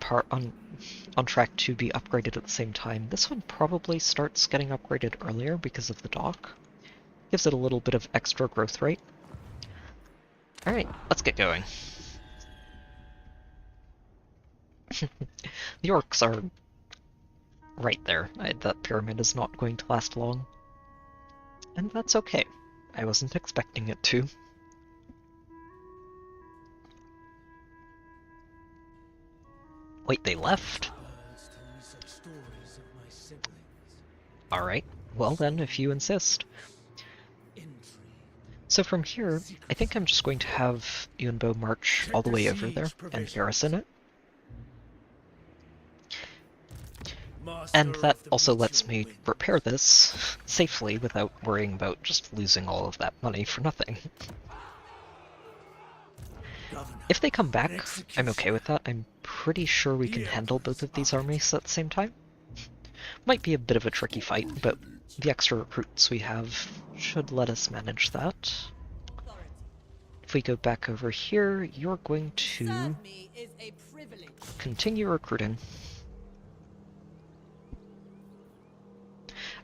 S1: track to be upgraded at the same time. This one probably starts getting upgraded earlier because of the dock. Gives it a little bit of extra growth rate. Alright, let's get going. The orcs are right there. That pyramid is not going to last long. And that's okay. I wasn't expecting it to. Wait, they left? Alright, well then, if you insist. So from here, I think I'm just going to have Yuan march all the way over there and garrison it. And that also lets me repair this safely without worrying about just losing all of that money for nothing. If they come back, I'm okay with that. I'm pretty sure we can handle both of these armies at the same time. Might be a bit of a tricky fight, but the extra recruits we have should let us manage that. If we go back over here, you're going to continue recruiting.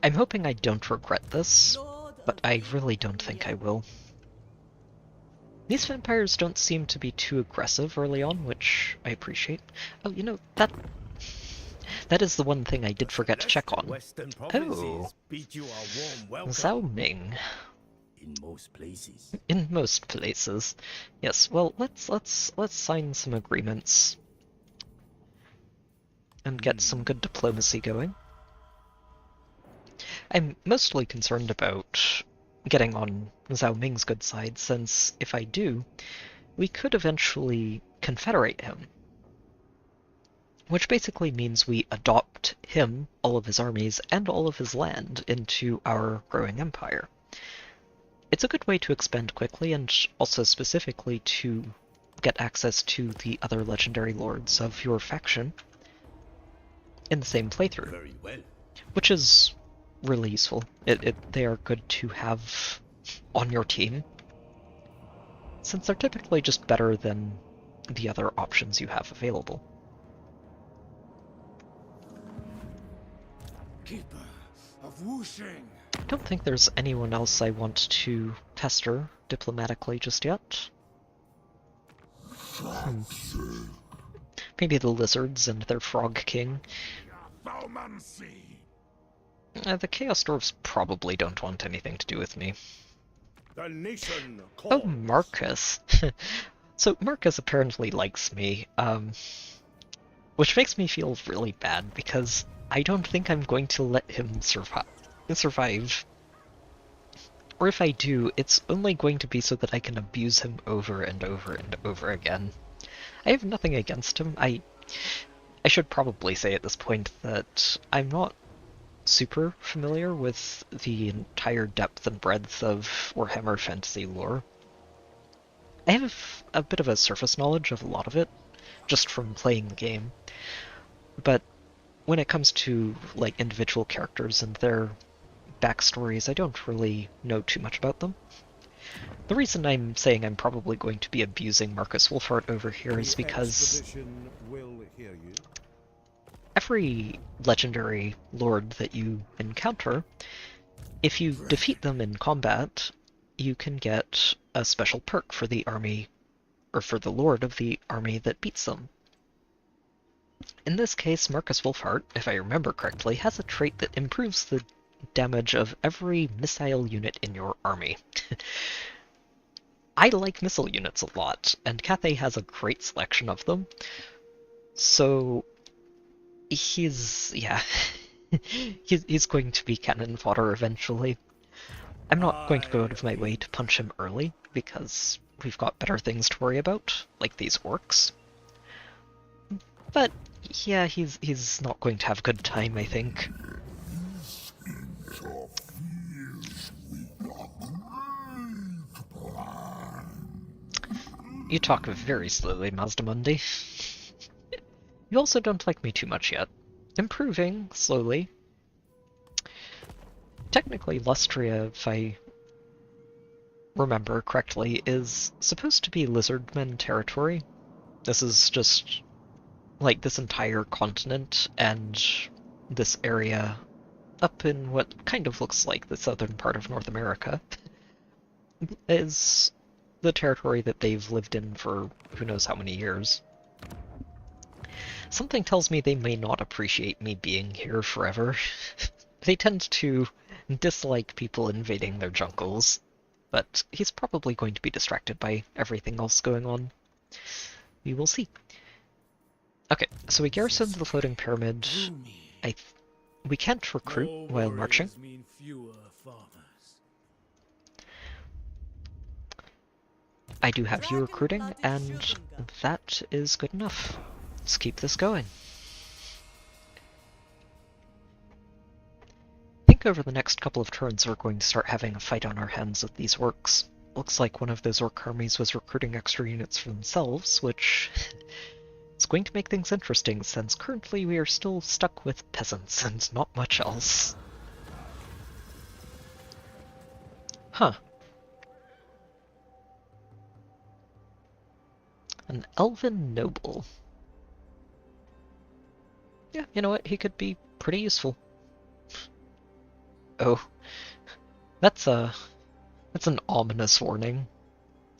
S1: I'm hoping I don't regret this, but I really don't think I will. These vampires don't seem to be too aggressive early on, which I appreciate. Oh, you know, that is the one thing I did forget to check on. Oh, Zhao Ming.
S3: In most places.
S1: In most places. Yes, well, let's sign some agreements and get some good diplomacy going. I'm mostly concerned about getting on Zhao Ming's good side, since if I do, we could eventually confederate him. Which basically means we adopt him, all of his armies, and all of his land into our growing empire. It's a good way to expand quickly, and also specifically to get access to the other legendary lords of your faction in the same playthrough.
S3: Very well.
S1: Which is really useful. They are good to have on your team, since they're typically just better than the other options you have available.
S3: Keeper of Wuxing.
S1: I don't think there's anyone else I want to pester diplomatically just yet. Maybe the lizards and their frog king. The Chaos Dwarves probably don't want anything to do with me.
S3: The nation
S1: Oh, Marcus. So Marcus apparently likes me, which makes me feel really bad because I don't think I'm going to let him survive. Or if I do, it's only going to be so that I can abuse him over and over and over again. I have nothing against him. I should probably say at this point that I'm not super familiar with the entire depth and breadth of Warhammer fantasy lore. I have a bit of a surface knowledge of a lot of it, just from playing the game. But when it comes to like individual characters and their backstories, I don't really know too much about them. The reason I'm saying I'm probably going to be abusing Marcus Wolfhart over here is
S3: The
S1: because
S3: expedition will hear you.
S1: every legendary lord that you encounter, if you defeat them in combat, you can get a special perk for the army, or for the lord of the army that beats them. In this case, Marcus Wolfhart, if I remember correctly, has a trait that improves the damage of every missile unit in your army. I like missile units a lot, and Cathay has a great selection of them. So he's going to be cannon fodder eventually. I'm not going to go out of my way to punch him early, because we've got better things to worry about, like these orcs. But yeah, he's not going to have a good time, I think. You talk very slowly, Mazdamundi. You also don't like me too much yet. Improving, slowly. Technically, Lustria, if I remember correctly, is supposed to be Lizardmen territory. This is just, like, this entire continent and this area up in what kind of looks like the southern part of North America is the territory that they've lived in for who knows how many years. Something tells me they may not appreciate me being here forever. They tend to dislike people invading their jungles, but he's probably going to be distracted by everything else going on. We will see. Okay, so we garrisoned the floating pyramid. We can't recruit while marching.
S3: Mean fewer farmers.
S1: I do have you recruiting, and that is good enough. Let's keep this going. I think over the next couple of turns we're going to start having a fight on our hands with these orcs. Looks like one of those orc armies was recruiting extra units for themselves, which is going to make things interesting, since currently we are still stuck with peasants and not much else. Huh. An elven noble. Yeah, you know what? He could be pretty useful. Oh. That's an ominous warning.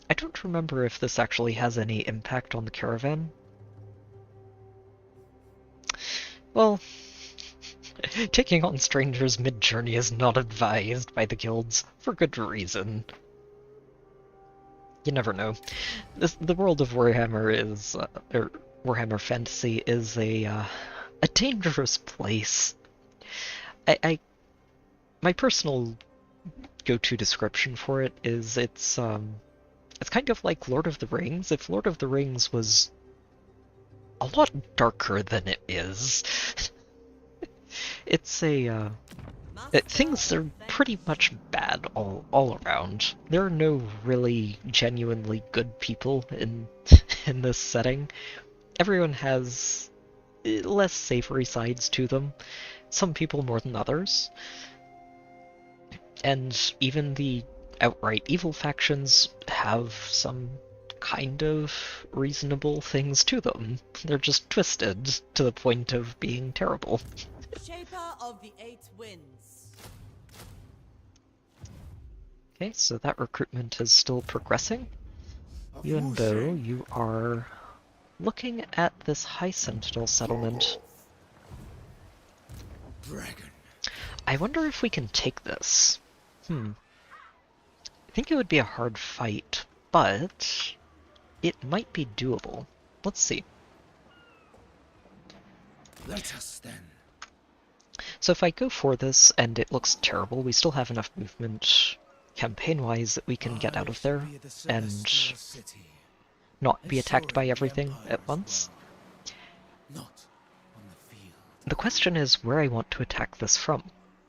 S1: I don't remember if this actually has any impact on the caravan. Well, taking on strangers mid-journey is not advised by the guilds, for good reason. You never know. The world of Warhammer is, or Warhammer Fantasy is a dangerous place. My personal go-to description for it is it's kind of like Lord of the Rings. If Lord of the Rings was a lot darker than it is, it's things are pretty much bad all around. There are no really genuinely good people in this setting. Everyone has less savory sides to them. Some people more than others. And even the outright evil factions have some kind of reasonable things to them. They're just twisted to the point of being terrible.
S5: Shaper of the Eight Winds.
S1: Okay, so that recruitment is still progressing. Yuan, you are looking at this High Sentinel settlement.
S3: Dragon.
S1: I wonder if we can take this. I think it would be a hard fight, but it might be doable. Let's see.
S3: Let us then.
S1: So if I go for this and it looks terrible, we still have enough movement campaign-wise that we can get out of there and not be attacked by everything at once.
S3: Not on the field.
S1: The question is where I want to attack this from.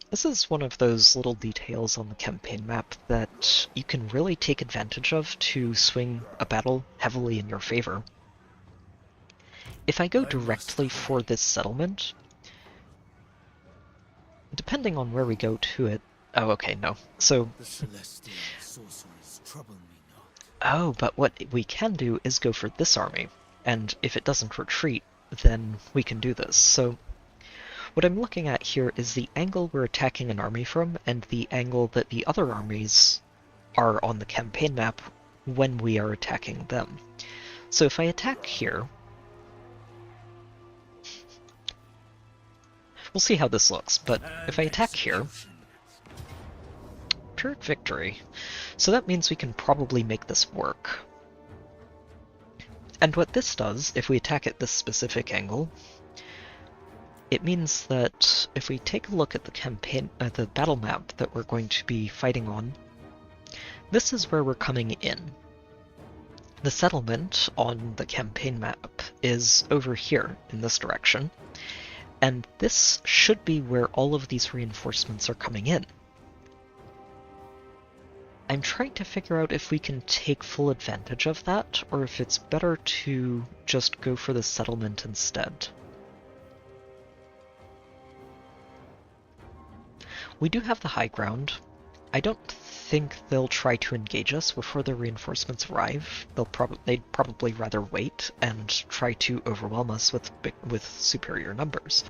S1: This is one of those little details on the campaign map that you can really take advantage of to swing a battle heavily in your favor. If I go directly for this settlement, depending on where we go to it... Oh, okay, no. So,
S3: trouble me not.
S1: Oh, but what we can do is go for this army, and if it doesn't retreat, then we can do this. So what I'm looking at here is the angle we're attacking an army from, and the angle that the other armies are on the campaign map when we are attacking them. So if I attack here, we'll see how this looks, but if I attack here, Pyrrhic victory. So that means we can probably make this work. And what this does, if we attack at this specific angle, it means that if we take a look at the campaign, the battle map that we're going to be fighting on, this is where we're coming in. The settlement on the campaign map is over here in this direction, and this should be where all of these reinforcements are coming in. I'm trying to figure out if we can take full advantage of that, or if it's better to just go for the settlement instead. We do have the high ground. I don't think they'll try to engage us before the reinforcements arrive. They'd probably rather wait and try to overwhelm us with superior numbers.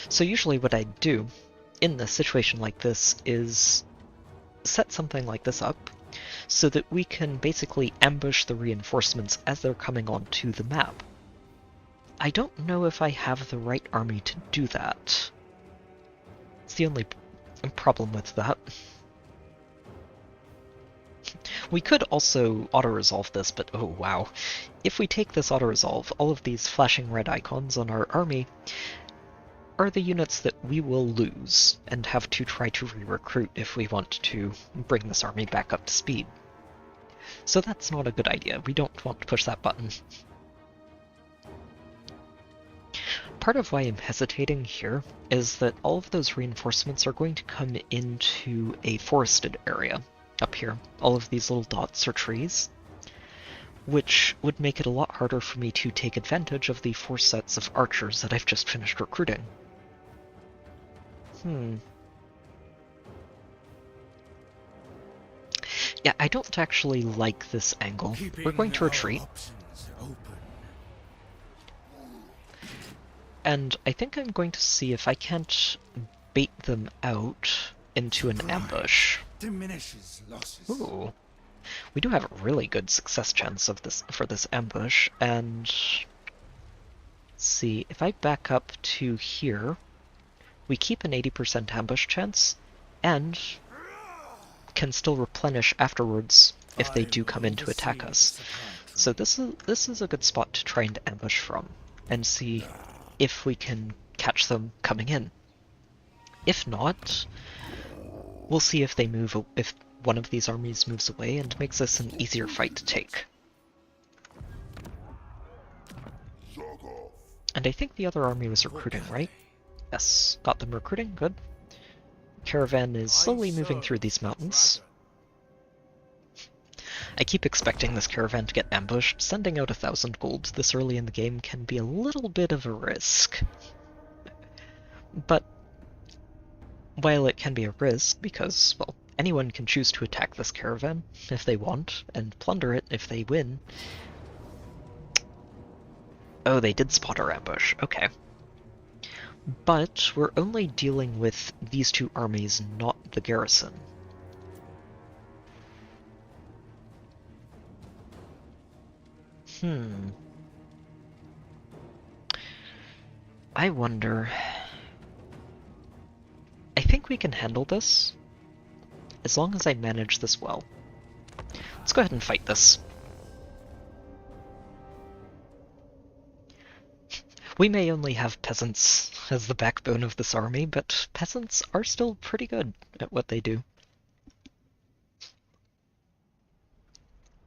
S1: So usually what I do in a situation like this is set something like this up so that we can basically ambush the reinforcements as they're coming onto the map. I don't know if I have the right army to do that. It's the only problem with that. We could also auto-resolve this, but oh wow. If we take this auto-resolve, all of these flashing red icons on our army are the units that we will lose and have to try to re-recruit if we want to bring this army back up to speed. So that's not a good idea. We don't want to push that button. Part of why I'm hesitating here is that all of those reinforcements are going to come into a forested area up here. All of these little dots are trees, which would make it a lot harder for me to take advantage of the 4 sets of archers that I've just finished recruiting. Yeah, I don't actually like this angle. We're going to retreat. And I think I'm going to see if I can't bait them out into an ambush.
S3: Diminishes losses.
S1: Ooh. We do have a really good success chance of this for this ambush, and let's see, if I back up to here, we keep an 80% ambush chance, and can still replenish afterwards if they do come in to attack us. So this is a good spot to try and ambush from, and see if we can catch them coming in. If not, we'll see if they move, if one of these armies moves away and makes this an easier fight to take. And I think the other army was recruiting, right? Yes, got them recruiting, good. Caravan is slowly moving through these mountains. I keep expecting this caravan to get ambushed. Sending out 1,000 gold this early in the game can be a little bit of a risk. But while it can be a risk, because, well, anyone can choose to attack this caravan if they want, and plunder it if they win. Oh, they did spot our ambush, okay. But we're only dealing with these 2 armies, not the garrison. I wonder... I think we can handle this, as long as I manage this well. Let's go ahead and fight this. We may only have peasants as the backbone of this army, but peasants are still pretty good at what they do.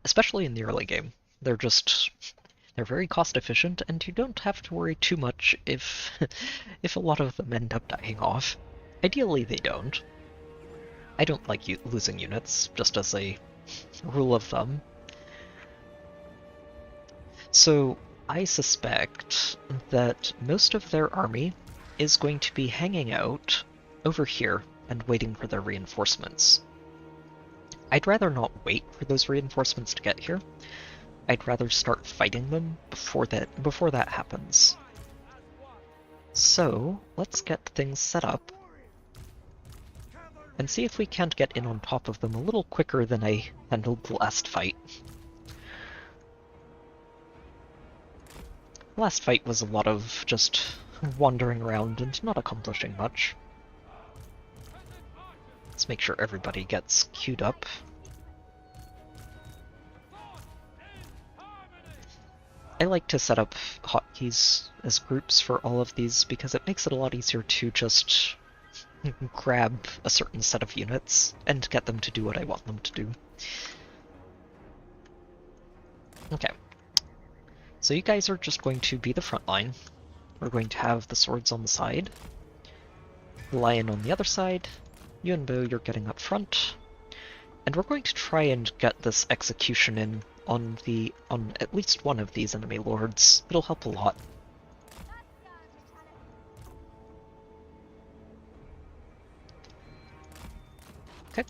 S1: Especially in the early game. They're very cost efficient, and you don't have to worry too much if a lot of them end up dying off. Ideally they don't. I don't like losing units, just as a rule of thumb. So I suspect that most of their army is going to be hanging out over here and waiting for their reinforcements. I'd rather not wait for those reinforcements to get here. I'd rather start fighting them before that happens. So, let's get things set up and see if we can't get in on top of them a little quicker than I handled the last fight. The last fight was a lot of just wandering around and not accomplishing much. Let's make sure everybody gets queued up. I like to set up hotkeys as groups for all of these because it makes it a lot easier to just grab a certain set of units and get them to do what I want them to do. Okay. So you guys are just going to be the front line. We're going to have the swords on the side, the lion on the other side, you and Bo, you're getting up front, and we're going to try and get this execution in on at least one of these enemy lords. It'll help a lot. Okay.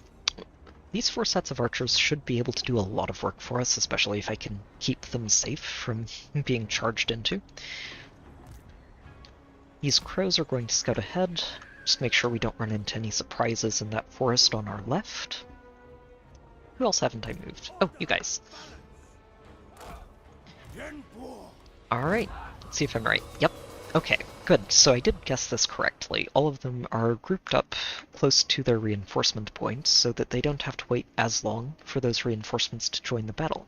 S1: These 4 sets of archers should be able to do a lot of work for us, especially if I can keep them safe from being charged into. These crows are going to scout ahead, just make sure we don't run into any surprises in that forest on our left. Who else haven't I moved? Oh, you guys. Alright, let's see if I'm right. Yep. Okay, good. So I did guess this correctly. All of them are grouped up close to their reinforcement points so that they don't have to wait as long for those reinforcements to join the battle.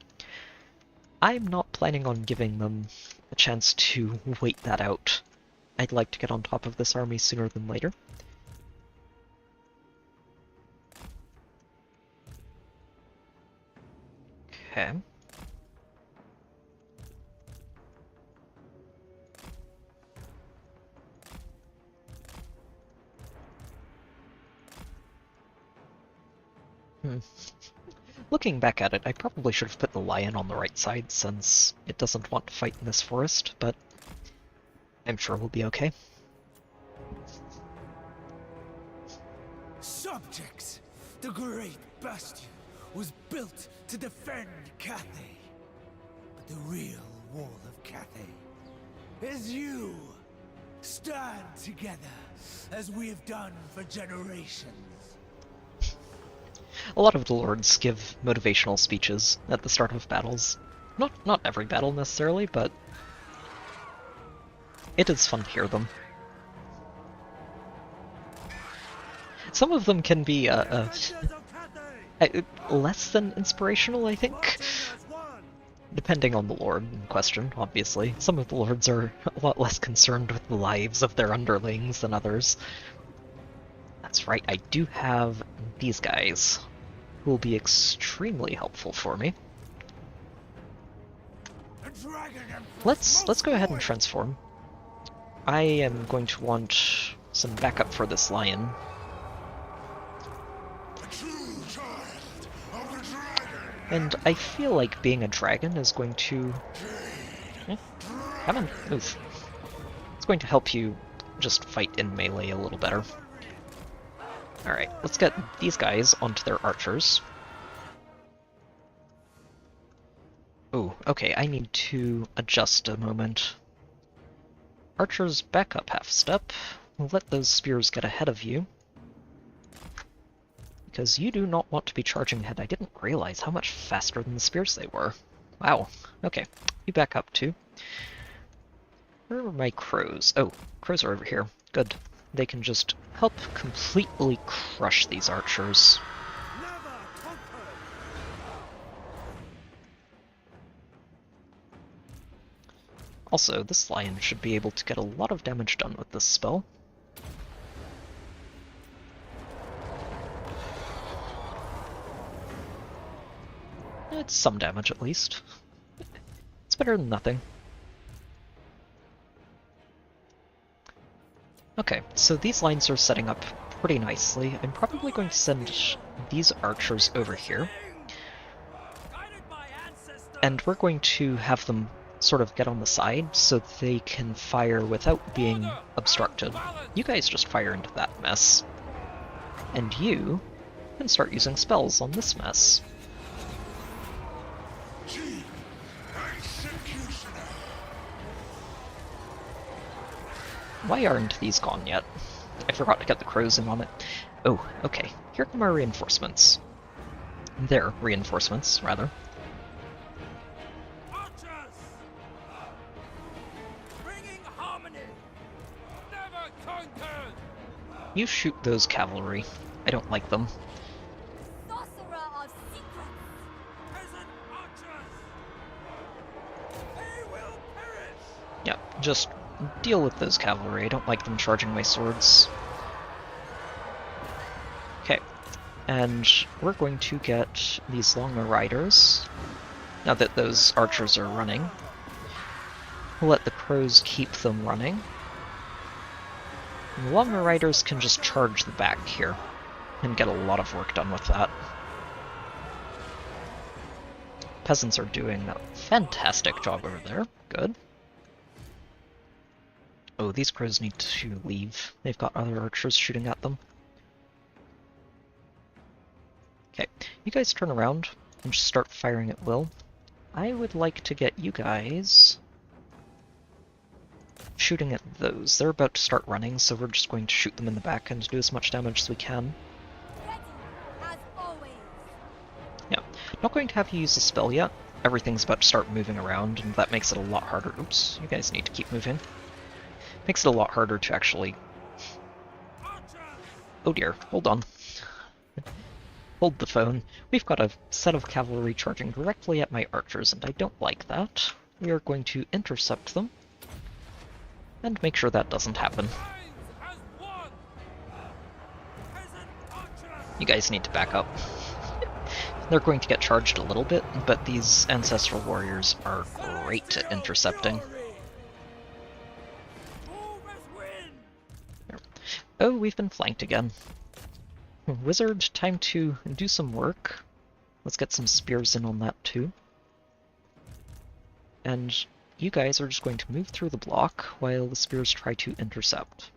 S1: I'm not planning on giving them a chance to wait that out. I'd like to get on top of this army sooner than later. Okay. Looking back at it, I probably should have put the lion on the right side since it doesn't want to fight in this forest, but I'm sure we'll be okay.
S3: Subjects, the great bastion was built to defend Cathay. But the real wall of Cathay is you. Stand together as we have done for generations.
S1: A lot of the lords give motivational speeches at the start of battles. Not every battle necessarily, but it is fun to hear them. Some of them can be less than inspirational, I think. Depending on the lord in question, obviously. Some of the lords are a lot less concerned with the lives of their underlings than others. That's right, I do have these guys, who will be extremely helpful for me. Let's go ahead and transform. I am going to want some backup for this lion. And I feel like being a dragon is going to... come on, move. It's going to help you just fight in melee a little better. Alright, let's get these guys onto their archers. Oh, okay, I need to adjust a moment. Archers, back up half step. We'll let those spears get ahead of you. Because you do not want to be charging ahead. I didn't realize how much faster than the spears they were. Wow. Okay, you back up too. Where are my crows? Oh, crows are over here. Good. They can just help completely crush these archers. Also, this lion should be able to get a lot of damage done with this spell. It's some damage at least. It's better than nothing. Okay, so these lines are setting up pretty nicely. I'm probably going to send these archers over here. And we're going to have them sort of get on the side so they can fire without being obstructed. You guys just fire into that mess. And you can start using spells on this mess.
S4: Chief Executioner.
S1: Why aren't these gone yet? I forgot to get the crows in on it. Oh, okay. Here come our reinforcements. Their reinforcements, rather.
S3: Archers! Bringing harmony! Never conquered!
S1: You shoot those cavalry. I don't like them.
S6: Sorcerer of secrets!
S3: Peasant archers! They will perish!
S1: Yeah, just deal with those cavalry. I don't like them charging my swords. Okay, and we're going to get these longer riders. Now that those archers are running, we'll let the crows keep them running. And the longer riders can just charge the back here and get a lot of work done with that. Peasants are doing a fantastic job over there. Good. Oh, these crows need to leave. They've got other archers shooting at them. Okay, you guys turn around and just start firing at will. I would like to get you guys shooting at those. They're about to start running, so we're just going to shoot them in the back and do as much damage as we can.
S6: Ready, as always.
S1: Yeah, not going to have you use the spell yet. Everything's about to start moving around, and that makes it a lot harder. Oops, you guys need to keep moving. Makes it a lot harder to actually... Oh dear, hold on. Hold the phone. We've got a set of cavalry charging directly at my archers, and I don't like that. We are going to intercept them and make sure that doesn't happen. You guys need to back up. They're going to get charged a little bit, but these ancestral warriors are great at intercepting. Oh, we've been flanked again. Wizard, time to do some work. Let's get some spears in on that too. And you guys are just going to move through the block while the spears try to intercept.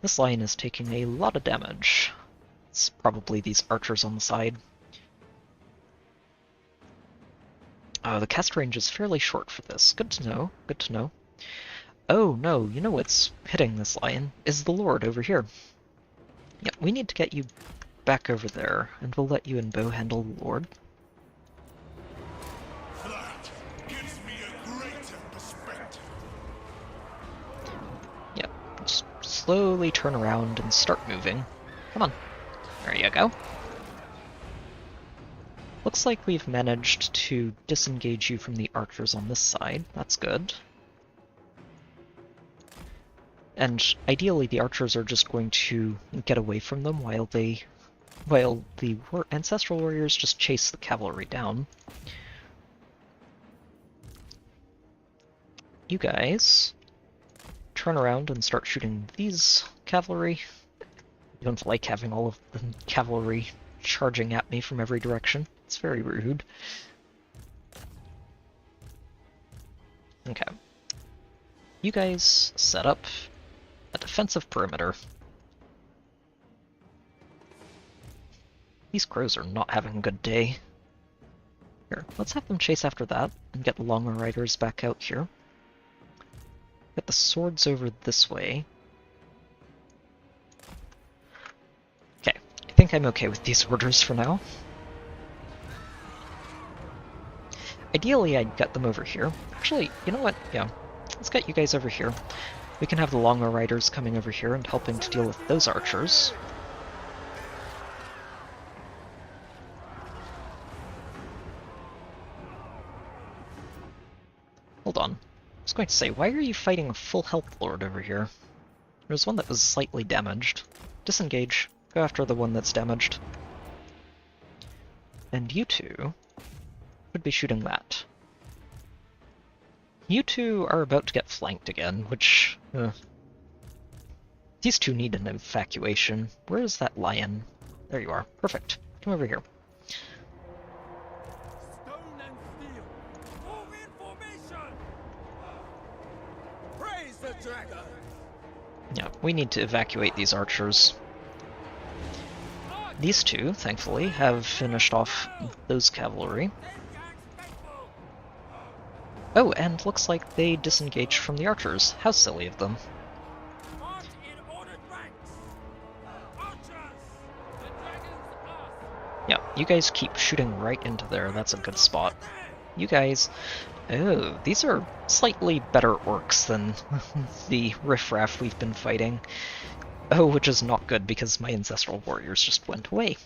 S1: This line is taking a lot of damage. It's probably these archers on the side. Oh, the cast range is fairly short for this. Good to know, good to know. Oh no, you know what's hitting this lion is the Lord over here. Yeah, we need to get you back over there, and we'll let you and Bo handle the Lord.
S4: That gives me a greater perspective.
S1: Yeah, just slowly turn around and start moving. Come on. There you go. Looks like we've managed to disengage you from the archers on this side. That's good. And ideally the archers are just going to get away from them while the ancestral warriors just chase the cavalry down. You guys turn around and start shooting these cavalry. I don't like having all of the cavalry charging at me from every direction. It's very rude. Okay. You guys set up a defensive perimeter. These crows are not having a good day. Here, let's have them chase after that and get the longer riders back out here. Get the swords over this way. Okay, I think I'm okay with these orders for now. Ideally, I'd get them over here. Actually, you know what? Yeah, let's get you guys over here. We can have the longer riders coming over here and helping to deal with those archers. Hold on. I was going to say, why are you fighting a full health lord over here? There's one that was slightly damaged. Disengage. Go after the one that's damaged. And you two should be shooting that. You two are about to get flanked again, which... These two need an evacuation. Where is that lion? There you are. Perfect. Come over here.
S3: Stone and steel! Move in formation! Praise the dragon!
S1: Yeah, we need to evacuate these archers. These two, thankfully, have finished off those cavalry. Oh, and looks like they disengaged from the archers. How silly of them. Yeah, you guys keep shooting right into there. That's a good spot. You guys... Oh, these are slightly better orcs than the riffraff we've been fighting. Oh, which is not good because my ancestral warriors just went away.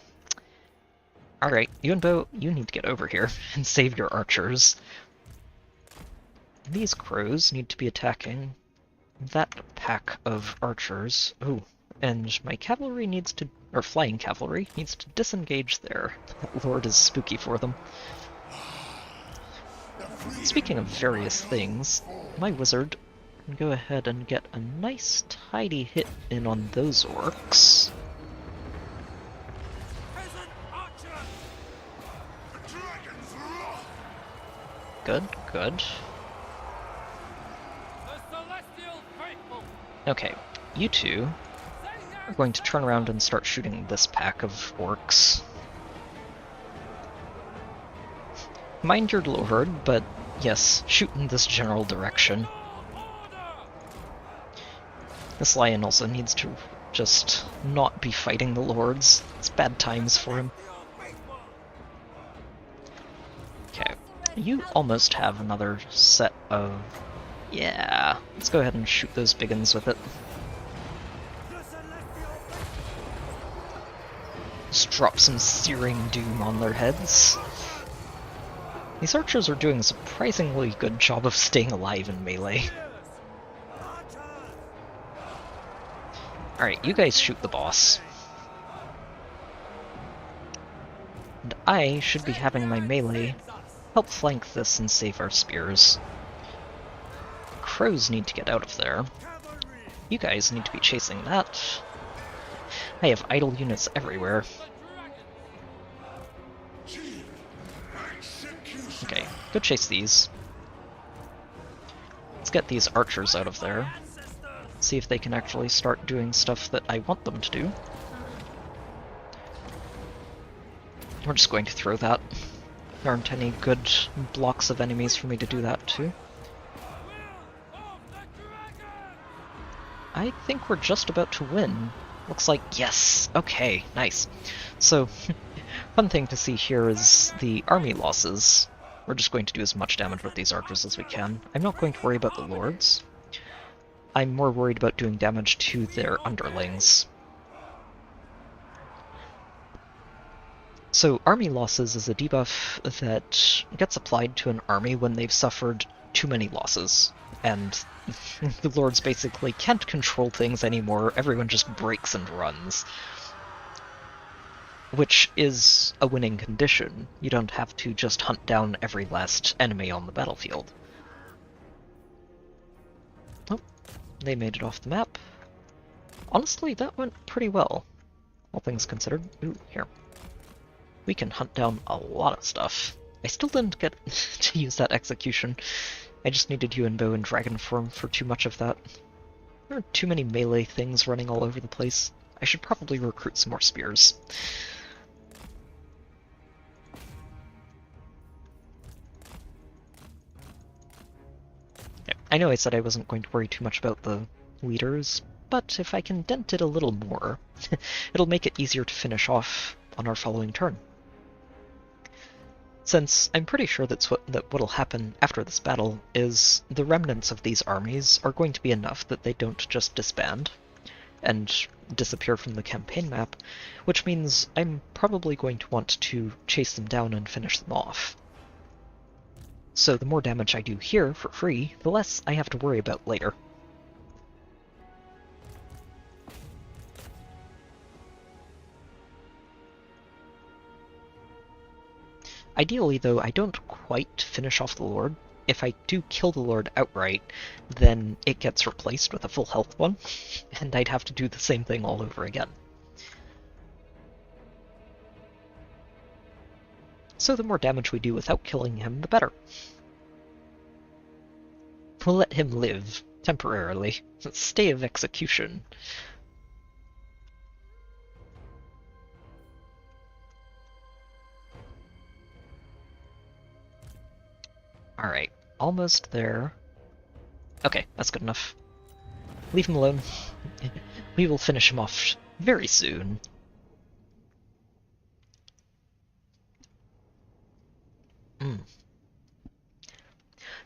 S1: Alright, Yuan, you need to get over here and save your archers. These crows need to be attacking that pack of archers. Ooh, and my cavalry needs to... or flying cavalry needs to disengage there. That lord is spooky for them. Speaking of various things, my wizard can go ahead and get a nice tidy hit in on those orcs. Good, good. Okay, you two are going to turn around and start shooting this pack of orcs. Mind your lord, but yes, shoot in this general direction. This lion also needs to just not be fighting the lords. It's bad times for him. Okay, you almost have another set of... Yeah, let's go ahead and shoot those big uns with it. Just drop some searing doom on their heads. These archers are doing a surprisingly good job of staying alive in melee. Alright, you guys shoot the boss. And I should be having my melee help flank this and save our spears. Crows need to get out of there. You guys need to be chasing that. I have idle units everywhere. Okay, go chase these. Let's get these archers out of there. See if they can actually start doing stuff that I want them to do. We're just going to throw that. There aren't any good blocks of enemies for me to do that to. I think we're just about to win. Looks like yes! Okay, nice. So, fun thing to see here is the army losses. We're just going to do as much damage with these archers as we can. I'm not going to worry about the lords. I'm more worried about doing damage to their underlings. So army losses is a debuff that gets applied to an army when they've suffered too many losses. And the lords basically can't control things anymore, everyone just breaks and runs. Which is a winning condition. You don't have to just hunt down every last enemy on the battlefield. Oh, they made it off the map. Honestly, that went pretty well, all things considered. Ooh, here. We can hunt down a lot of stuff. I still didn't get to use that execution. I just needed Yuan and dragon form for too much of that. There are too many melee things running all over the place. I should probably recruit some more spears. I know I said I wasn't going to worry too much about the leaders, but if I can dent it a little more, it'll make it easier to finish off on our following turn. Since I'm pretty sure that what'll happen after this battle is the remnants of these armies are going to be enough that they don't just disband and disappear from the campaign map, which means I'm probably going to want to chase them down and finish them off. So the more damage I do here for free, the less I have to worry about later. Ideally, though, I don't quite finish off the Lord. If I do kill the Lord outright, then it gets replaced with a full health one, and I'd have to do the same thing all over again. So the more damage we do without killing him, the better. We'll let him live, Temporarily. Stay of execution. Alright, almost there. Okay, that's good enough. Leave him alone. We will finish him off very soon.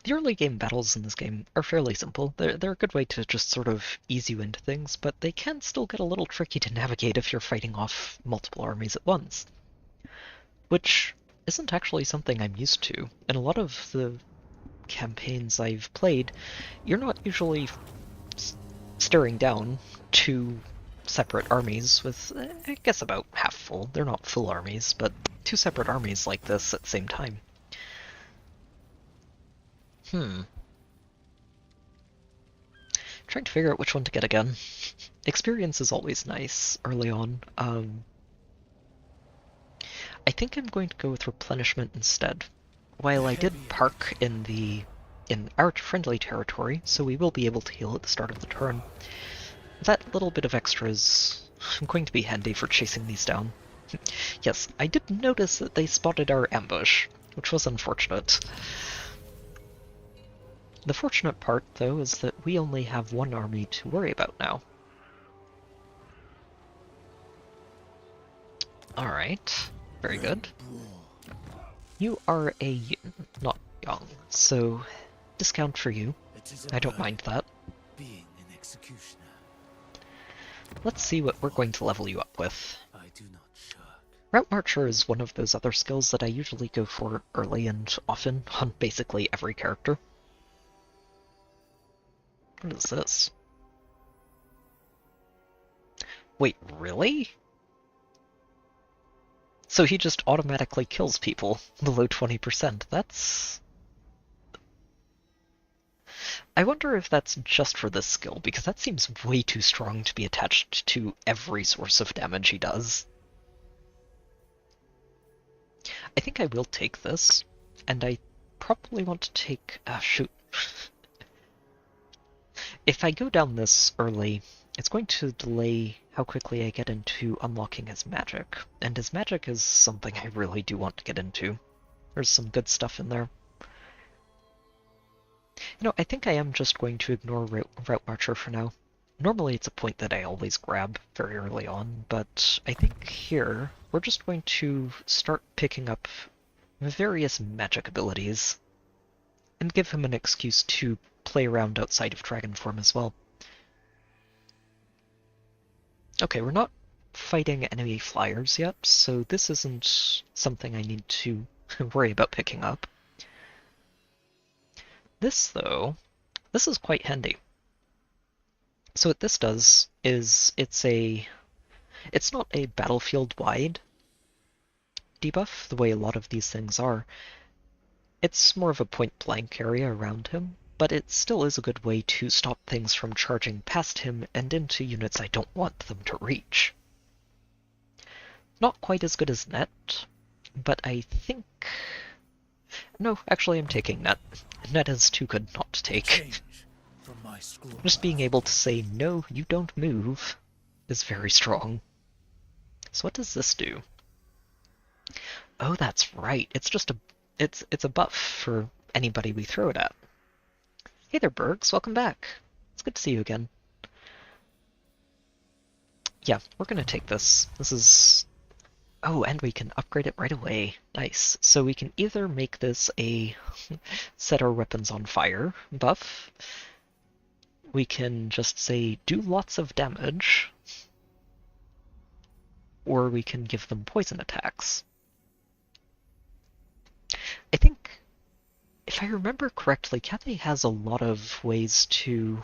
S1: The early game battles in this game are fairly simple. They're a good way to just sort of ease you into things, but they can still get a little tricky to navigate if you're fighting off multiple armies at once. Which isn't actually something I'm used to. In a lot of the campaigns I've played, you're not usually staring down two separate armies with, I guess, about half full. They're not full armies, but two separate armies like this at the same time. Trying to figure out which one to get again. Experience is always nice early on. I think I'm going to go with replenishment instead. While I did park in our friendly territory, so we will be able to heal at the start of the turn, that little bit of extra is going to be handy for chasing these down. Yes, I did notice that they spotted our ambush, which was unfortunate. The fortunate part, though, is that we only have one army to worry about now. Alright, very good. You are not young, so discount for you. I don't mind that.
S3: Being an executioner.
S1: Let's see what we're going to level you up with.
S3: I do not shirk.
S1: Route Marcher is one of those other skills that I usually go for early and often on basically every character. What is this? Wait, really? So he just automatically kills people below 20%. That's... I wonder if that's just for this skill, because that seems way too strong to be attached to every source of damage he does. I think I will take this, and I probably want to take... shoot. If I go down this early, it's going to delay how quickly I get into unlocking his magic, and his magic is something I really do want to get into. There's some good stuff in there. You know, I think I am just going to ignore Route Marcher for now. Normally it's a point that I always grab very early on, but I think here we're just going to start picking up various magic abilities and give him an excuse to play around outside of Dragon form as well. Okay, we're not fighting enemy flyers yet, so this isn't something I need to worry about picking up. This, though, this is quite handy. So what this does is it's not a battlefield-wide debuff, the way a lot of these things are. It's more of a point-blank area around him, but it still is a good way to stop things from charging past him and into units I don't want them to reach. Not quite as good as Net, but I think... No, actually I'm taking Net. Net is too good not to take. Just being able to say, no, you don't move, is very strong. So what does this do? Oh, that's right. It's just it's a buff for anybody we throw it at. Hey there, Bergs. Welcome back. It's good to see you again. Yeah, we're gonna take this. This is... Oh, and we can upgrade it right away. Nice. So we can either make this a set our weapons on fire buff. We can just say, do lots of damage. Or we can give them poison attacks. I think, if I remember correctly, Cathay has a lot of ways to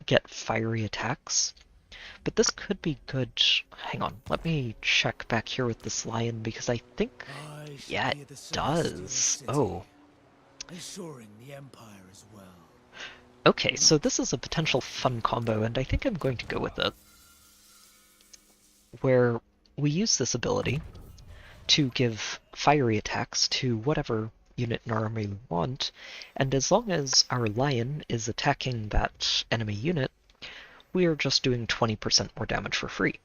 S1: get fiery attacks. But this could be good. Hang on, let me check back here with this lion, because I think... Yeah, it does. Oh.
S3: Assuring the Empire as well.
S1: Okay, so this is a potential fun combo, and I think I'm going to go with it. Where we use this ability to give fiery attacks to whatever unit in our army we want, and as long as our lion is attacking that enemy unit, we are just doing 20% more damage for free.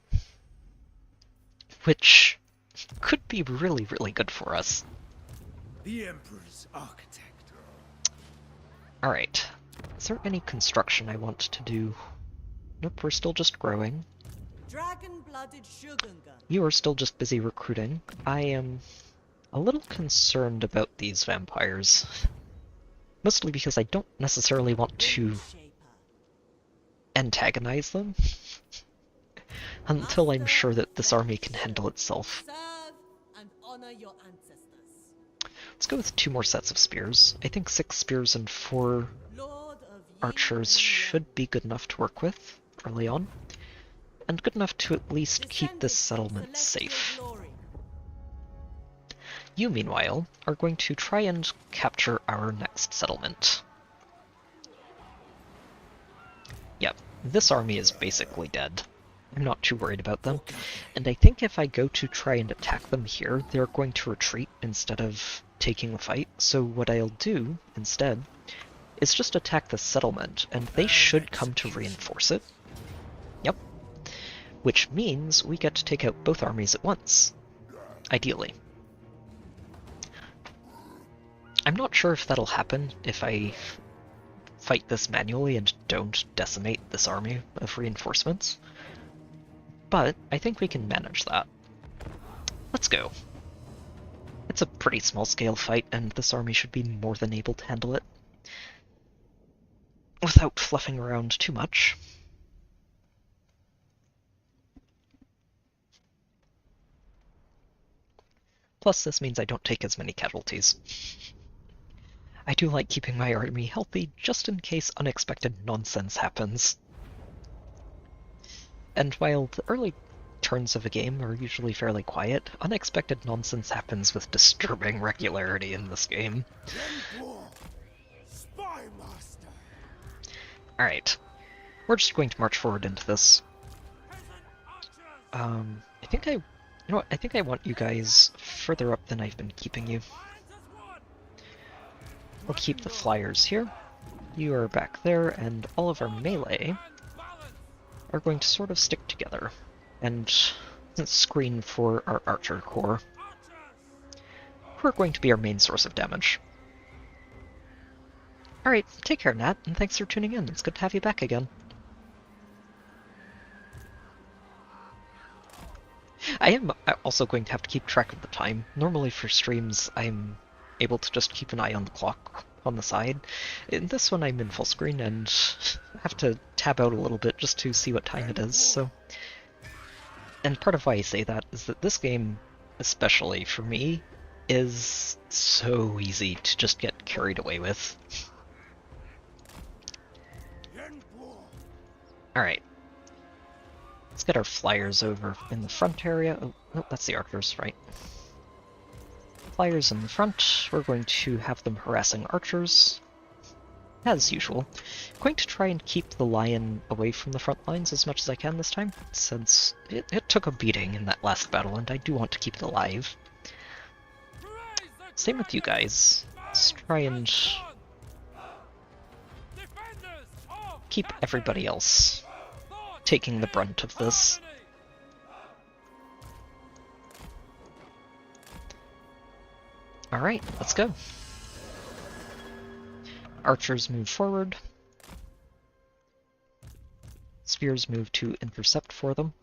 S1: Which could be really, really good for us.
S3: The Emperor's architect.
S1: Alright. Is there any construction I want to do? Nope, we're still just growing.
S5: Dragon-blooded Shogungan.
S1: You are still just busy recruiting. I am a little concerned about these vampires. Mostly because I don't necessarily want to antagonize them until I'm sure that this army can handle itself.
S5: Serve and honor your ancestors.
S1: Let's go with 2 more sets of spears. I think 6 spears and 4
S5: Lord of
S1: archers should be good enough to work with early on, and good enough to at least keep this settlement safe. You, meanwhile, are going to try and capture our next settlement. Yep, this army is basically dead. I'm not too worried about them, and I think if I go to try and attack them here, they're going to retreat instead of taking the fight, so what I'll do, instead, is just attack the settlement, and they should come to reinforce it. Yep. Which means we get to take out both armies at once. Ideally. I'm not sure if that'll happen if I fight this manually and don't decimate this army of reinforcements, but I think we can manage that. Let's go. It's a pretty small-scale fight, and this army should be more than able to handle it without fluffing around too much. Plus, this means I don't take as many casualties. I do like keeping my army healthy just in case unexpected nonsense happens. And while the early turns of a game are usually fairly quiet, unexpected nonsense happens with disturbing regularity in this game. Alright, we're just going to march forward into this. I think I want you guys further up than I've been keeping you. We'll keep the flyers here. You are back there, and all of our melee are going to sort of stick together and screen for our archer corps, who are going to be our main source of damage. Alright, take care, Nat, and thanks for tuning in. It's good to have you back again. I am also going to have to keep track of the time. Normally for streams, I'm able to just keep an eye on the clock on the side. In this one, I'm in full screen and have to tab out a little bit just to see what time it is, so... And part of why I say that is that this game, especially for me, is so easy to just get carried away with. Alright. Let's get our flyers over in the front area. Oh, no, that's the archers, right. Flyers in the front. We're going to have them harassing archers, as usual. I'm going to try and keep the lion away from the front lines as much as I can this time, since it took a beating in that last battle, and I do want to keep it alive. Same with you guys. Let's try and keep everybody else taking the brunt of this. Alright, let's go. Archers move forward. Spears move to intercept for them.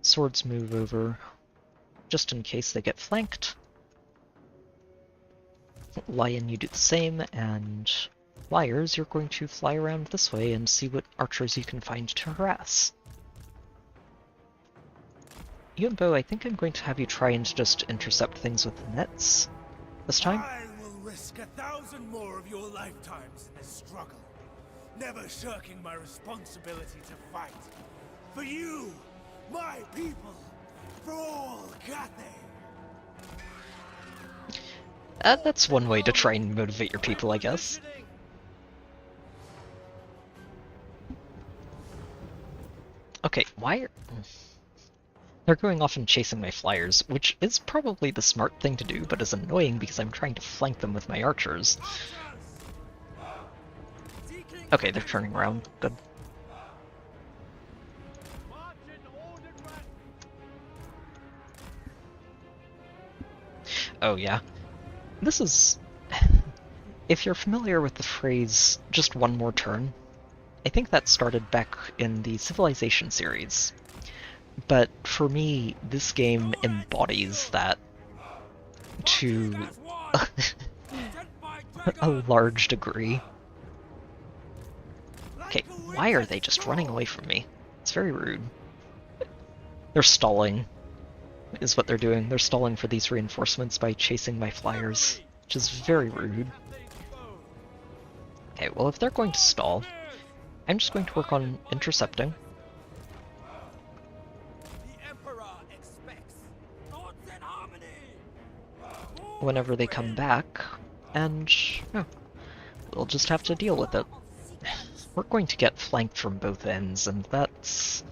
S1: Swords move over just in case they get flanked. Lion, you do the same, and flyers, you're going to fly around this way and see what archers you can find to harass. You and Bo, I think I'm going to have you try and just intercept things with the nets this time.
S3: I will risk 1,000 more of your lifetimes in this struggle, never shirking my responsibility to fight. For you, my people, for all Cathay.
S1: That's one way to try and motivate your people, I guess. Okay, why are... They're going off and chasing my flyers, which is probably the smart thing to do, but is annoying because I'm trying to flank them with my archers. Okay, they're turning around. Good. Oh yeah. This is... If you're familiar with the phrase, just one more turn, I think that started back in the Civilization series. But for me, this game embodies that to a large degree. Okay, why are they just running away from me? It's very rude. They're stalling, is what they're doing. They're stalling for these reinforcements by chasing my flyers, which is very rude. Okay, well if they're going to stall, I'm just going to work on intercepting. Whenever they come back, and we'll just have to deal with it. We're going to get flanked from both ends, and that's...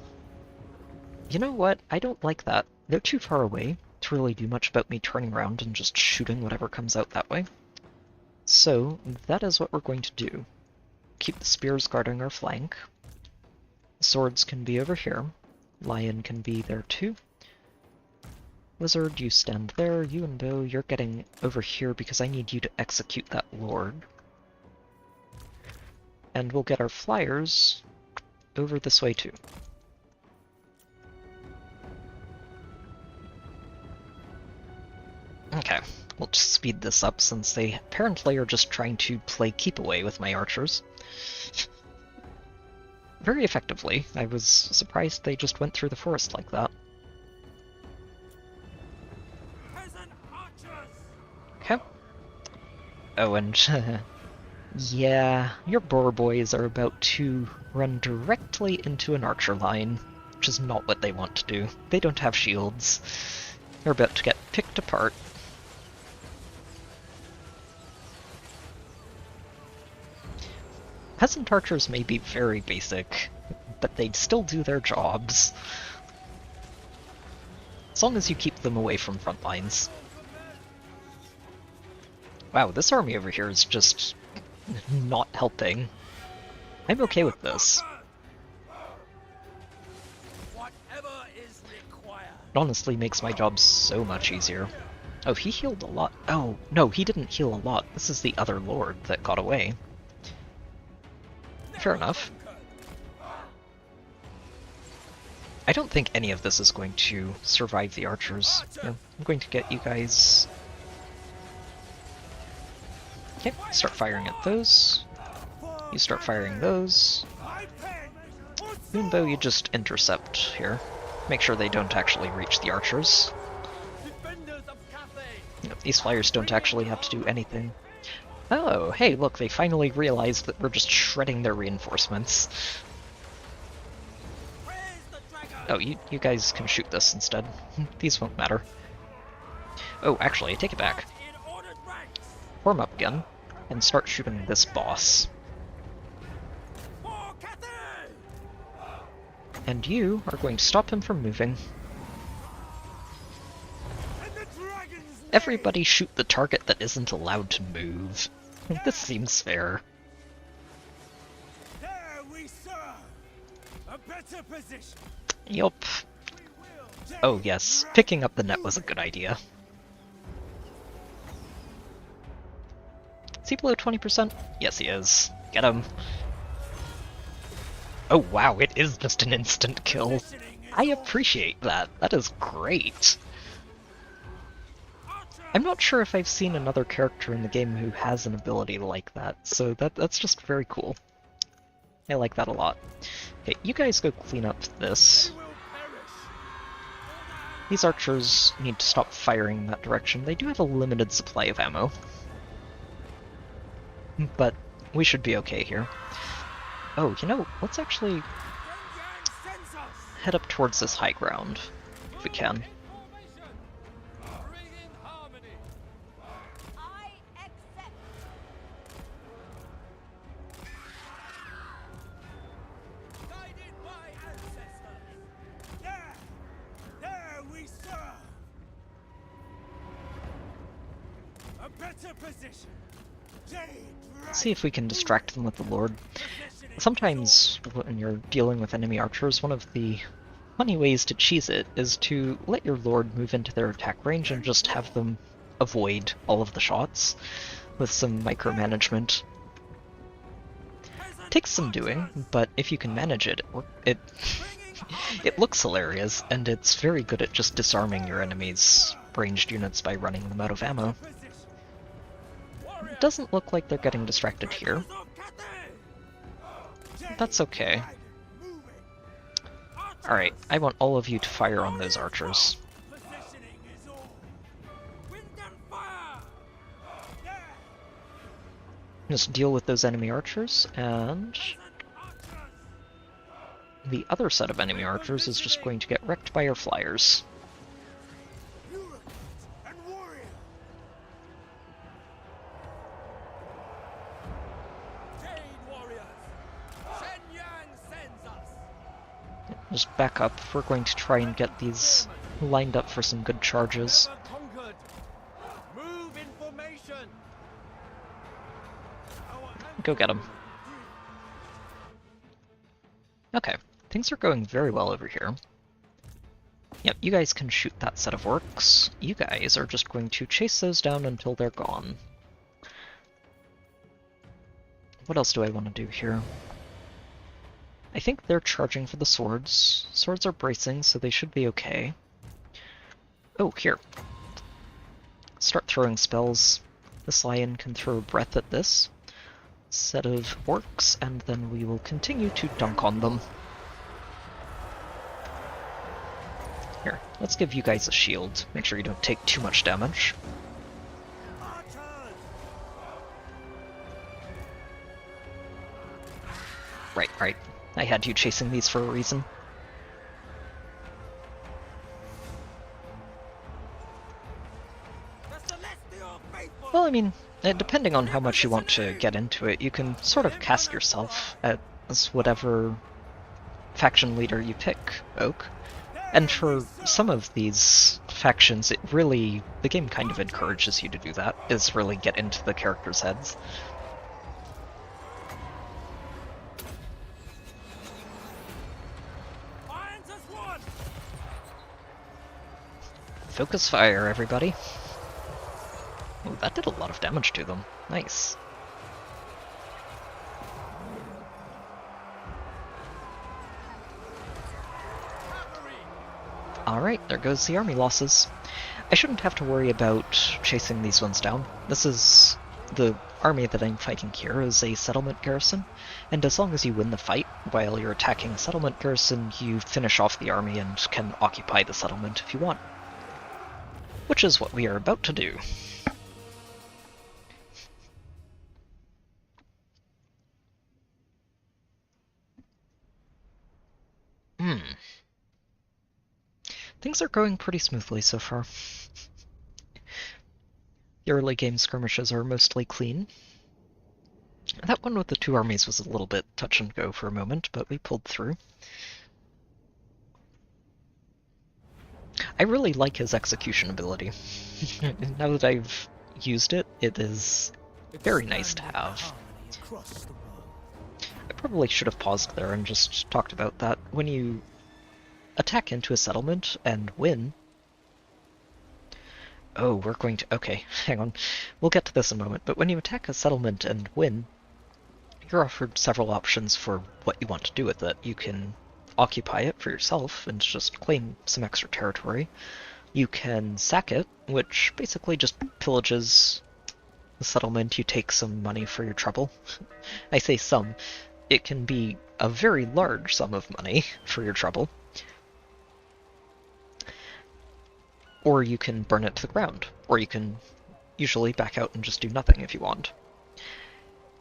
S1: You know what? I don't like that. They're too far away to really do much about me turning around and just shooting whatever comes out that way. So, that is what we're going to do. Keep the spears guarding our flank. The swords can be over here. Lion can be there too. Wizard, you stand there. You and Bow, you're getting over here because I need you to execute that lord. And we'll get our flyers over this way too. Okay, we'll just speed this up since they apparently are just trying to play keep away with my archers. Very effectively. I was surprised they just went through the forest like that. Okay. Oh, and yeah, your boar boys are about to run directly into an archer line, which is not what they want to do. They don't have shields. They're about to get picked apart. Peasant archers may be very basic, but they'd still do their jobs. As long as you keep them away from front lines. Wow, this army over here is just not helping. I'm okay with this. It honestly makes my job so much easier. Oh, he healed a lot. Oh, no, he didn't heal a lot. This is the other lord that got away. Fair enough. I don't think any of this is going to survive the archers. Yeah, I'm going to get you guys... Okay, start firing at those. You start firing those. Moonbow, you just intercept here. Make sure they don't actually reach the archers. Yep, these flyers don't actually have to do anything. Oh, hey, look, they finally realized that we're just shredding their reinforcements. Oh, you guys can shoot this instead. These won't matter. Oh, actually, I take it back. Form up again, and start shooting this boss. And you are going to stop him from moving. Everybody shoot the target that isn't allowed to move. This seems fair.
S3: There we serve. A better position.
S1: Yup. Oh yes, picking up the net was a good idea. Is he below 20%? Yes, he is. Get him. Oh wow, it is just an instant kill. I appreciate that. That is great. I'm not sure if I've seen another character in the game who has an ability like that, so that's just very cool. I like that a lot. Okay, you guys go clean up this. These archers need to stop firing in that direction. They do have a limited supply of ammo. But we should be okay here. Oh, you know, let's actually head up towards this high ground, if we can.
S3: To position.
S1: See if we can distract them with the Lord. Sometimes when you're dealing with enemy archers, one of the funny ways to cheese it is to let your Lord move into their attack range and just have them avoid all of the shots with some micromanagement. Takes some doing, but if you can manage it, it looks hilarious, and it's very good at just disarming your enemy's ranged units by running them out of ammo. It doesn't look like they're getting distracted here. That's okay. Alright, I want all of you to fire on those archers. Just deal with those enemy archers, and the other set of enemy archers is just going to get wrecked by our flyers. Just back up. We're going to try and get these lined up for some good charges. Go get them. Okay, things are going very well over here. Yep, you guys can shoot that set of orcs. You guys are just going to chase those down until they're gone. What else do I want to do here? I think they're charging for the swords. Swords are bracing, so they should be okay. Oh, here. Start throwing spells. This lion can throw breath at this set of orcs, and then we will continue to dunk on them. Here, let's give you guys a shield. Make sure you don't take too much damage. Right. I had you chasing these for a reason. Well, I mean, depending on how much you want to get into it, you can sort of cast yourself as whatever faction leader you pick, Oak. And for some of these factions, the game kind of encourages you to do that, is really get into the characters' heads. Focus fire, everybody. Ooh, that did a lot of damage to them. Nice. Alright, there goes the army losses. I shouldn't have to worry about chasing these ones down. This is... the army that I'm fighting here is a settlement garrison, and as long as you win the fight while you're attacking a settlement garrison, you finish off the army and can occupy the settlement if you want. Which is what we are about to do. Things are going pretty smoothly so far. The early game skirmishes are mostly clean. That one with the two armies was a little bit touch and go for a moment, but we pulled through. I really like his execution ability. Now that I've used it, it is very nice to have. I probably should have paused there and just talked about that. When you attack into a settlement and win... Oh, we're going to... Okay, hang on. We'll get to this in a moment, but when you attack a settlement and win, you're offered several options for what you want to do with it. You can occupy it for yourself and just claim some extra territory. You can sack it, which basically just pillages the settlement. You take some money for your trouble. I say some. It can be a very large sum of money for your trouble. Or you can burn it to the ground. Or you can usually back out and just do nothing if you want.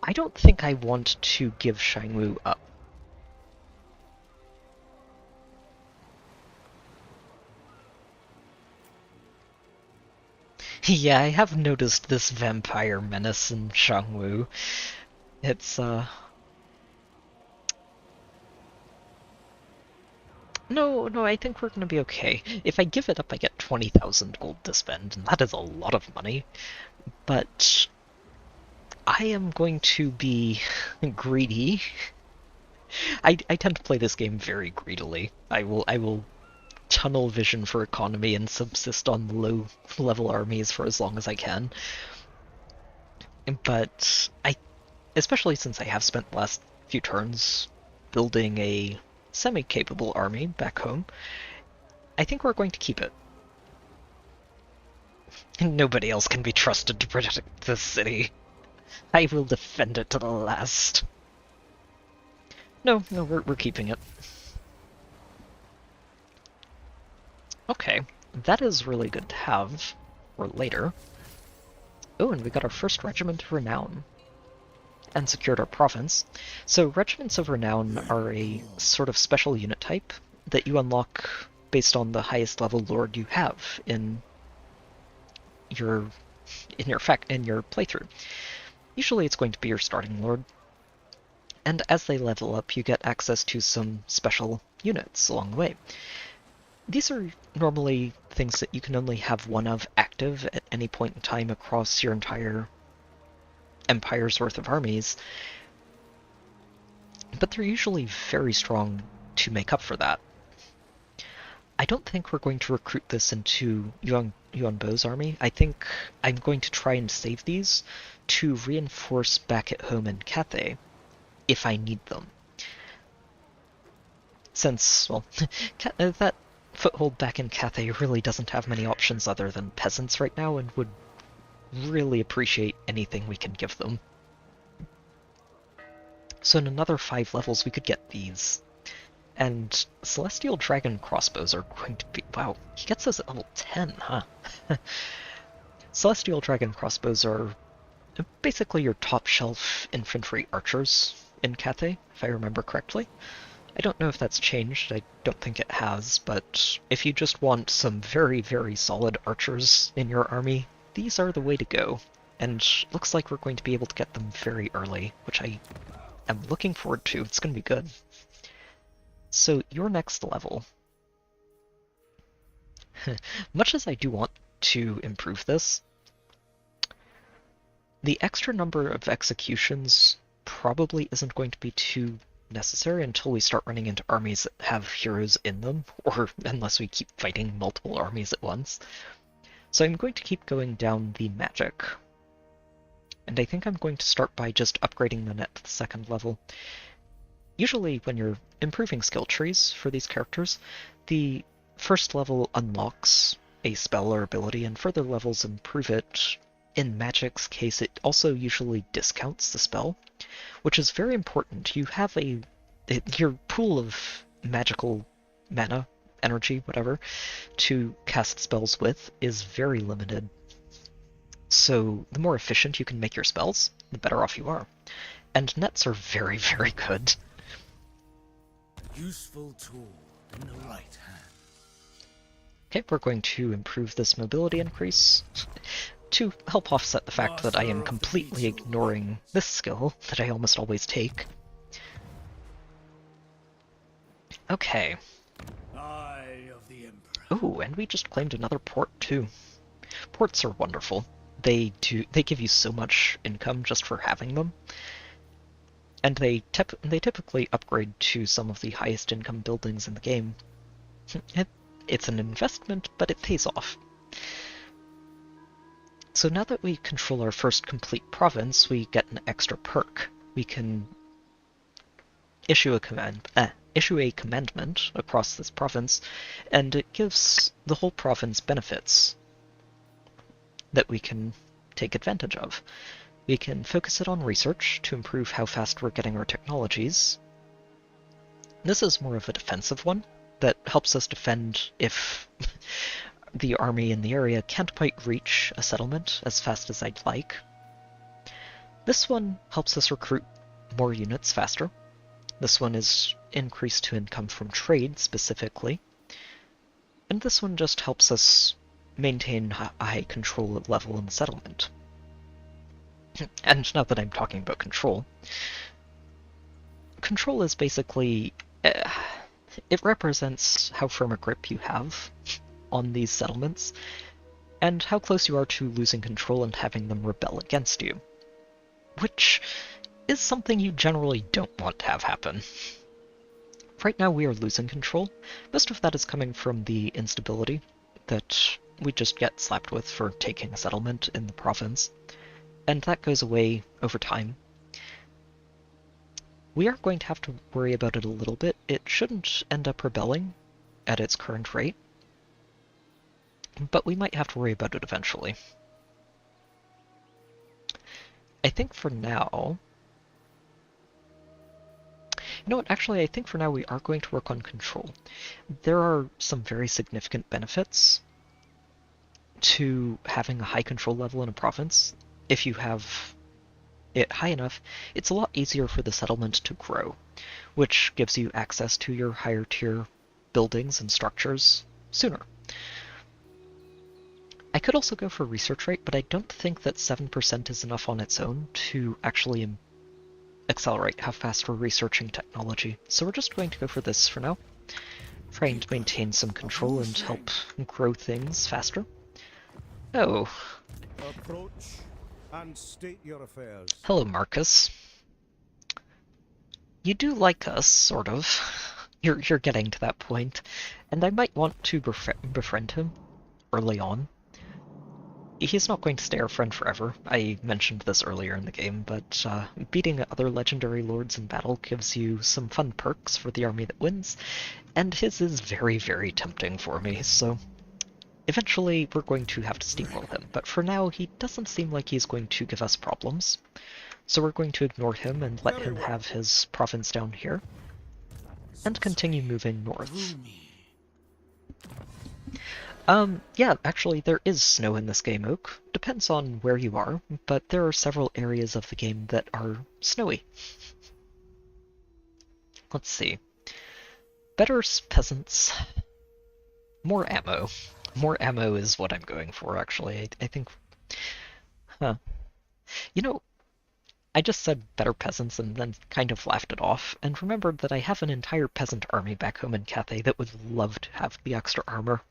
S1: I don't think I want to give Shangwu up. Yeah, I have noticed this vampire menace in Shangwu. It's, No, no, I think we're gonna be okay. If I give it up, I get 20,000 gold to spend, and that is a lot of money. But I am going to be greedy. I tend to play this game very greedily. I will tunnel vision for economy and subsist on low level armies for as long as I can. But especially since I have spent the last few turns building a semi-capable army back home, I think we're going to keep it. Nobody else can be trusted to protect this city. I will defend it to the last. No, we're keeping it. Okay, that is really good to have for later. Oh, and we got our first Regiment of Renown. And secured our province. So Regiments of Renown are a sort of special unit type that you unlock based on the highest level lord you have in your playthrough. Usually it's going to be your starting lord. And as they level up, you get access to some special units along the way. These are normally things that you can only have one of active at any point in time across your entire empire's worth of armies, but they're usually very strong to make up for that. I don't think we're going to recruit this into Yuan Bo's army. I think I'm going to try and save these to reinforce back at home in Cathay if I need them. Since, well, that foothold back in Cathay really doesn't have many options other than peasants right now and would really appreciate anything we can give them. So in another 5 levels we could get these. And Celestial Dragon crossbows are going to be... Wow, he gets those at level 10, huh? Celestial Dragon crossbows are basically your top-shelf infantry archers in Cathay, if I remember correctly. I don't know if that's changed, I don't think it has, but if you just want some very, very solid archers in your army, these are the way to go. And looks like we're going to be able to get them very early, which I am looking forward to. It's going to be good. So, your next level. Much as I do want to improve this, the extra number of executions probably isn't going to be too necessary until we start running into armies that have heroes in them, or unless we keep fighting multiple armies at once. So I'm going to keep going down the magic. And I think I'm going to start by just upgrading the net to the 2nd level. Usually when you're improving skill trees for these characters, the 1st level unlocks a spell or ability, and further levels improve it. In magic's case, it also usually discounts the spell, which is very important. You have your pool of magical mana, energy, whatever, to cast spells with is very limited. So the more efficient you can make your spells, the better off you are. And nets are very, very good.
S3: A useful tool in the right hand.
S1: Okay, we're going to improve this mobility increase to help offset the fact that I am completely ignoring this skill that I almost always take. Okay.
S3: Eye of the Emperor.
S1: Ooh, and we just claimed another port too. Ports are wonderful. They give you so much income just for having them. And they typically upgrade to some of the highest income buildings in the game. It's an investment, but it pays off. So now that we control our first complete province, we get an extra perk. We can issue a commandment across this province, and it gives the whole province benefits that we can take advantage of. We can focus it on research to improve how fast we're getting our technologies. This is more of a defensive one that helps us defend if the army in the area can't quite reach a settlement as fast as I'd like. This one helps us recruit more units faster. This one is increased to income from trade specifically. And this one just helps us maintain a high control level in the settlement. And now that I'm talking about control, control is basically it represents how firm a grip you have on these settlements, and how close you are to losing control and having them rebel against you, which is something you generally don't want to have happen. Right now we are losing control. Most of that is coming from the instability that we just get slapped with for taking a settlement in the province, and that goes away over time. We are going to have to worry about it a little bit. It shouldn't end up rebelling at its current rate, but we might have to worry about it eventually. I think for now... You know what, actually I think for now we are going to work on control. There are some very significant benefits to having a high control level in a province. If you have it high enough, it's a lot easier for the settlement to grow, which gives you access to your higher tier buildings and structures sooner. I could also go for research rate, but I don't think that 7% is enough on its own to actually accelerate how fast we're researching technology. So we're just going to go for this for now, trying to maintain some control and help grow things faster. Oh.
S7: Approach and state your affairs.
S1: Hello, Marcus. You do like us, sort of. You're getting to that point, and I might want to befriend him early on. He's not going to stay our friend forever. I mentioned this earlier in the game, but beating other legendary lords in battle gives you some fun perks for the army that wins, and his is very, very tempting for me, so eventually we're going to have to steamroll him. But for now, he doesn't seem like he's going to give us problems, so we're going to ignore him and let him have his province down here, and continue moving north. Yeah, actually there is snow in this game, Oak. Depends on where you are, but there are several areas of the game that are snowy. Let's see. Better peasants. More ammo. More ammo is what I'm going for, actually. I think... Huh. You know, I just said better peasants and then kind of laughed it off, and remembered that I have an entire peasant army back home in Cathay that would love to have the extra armor.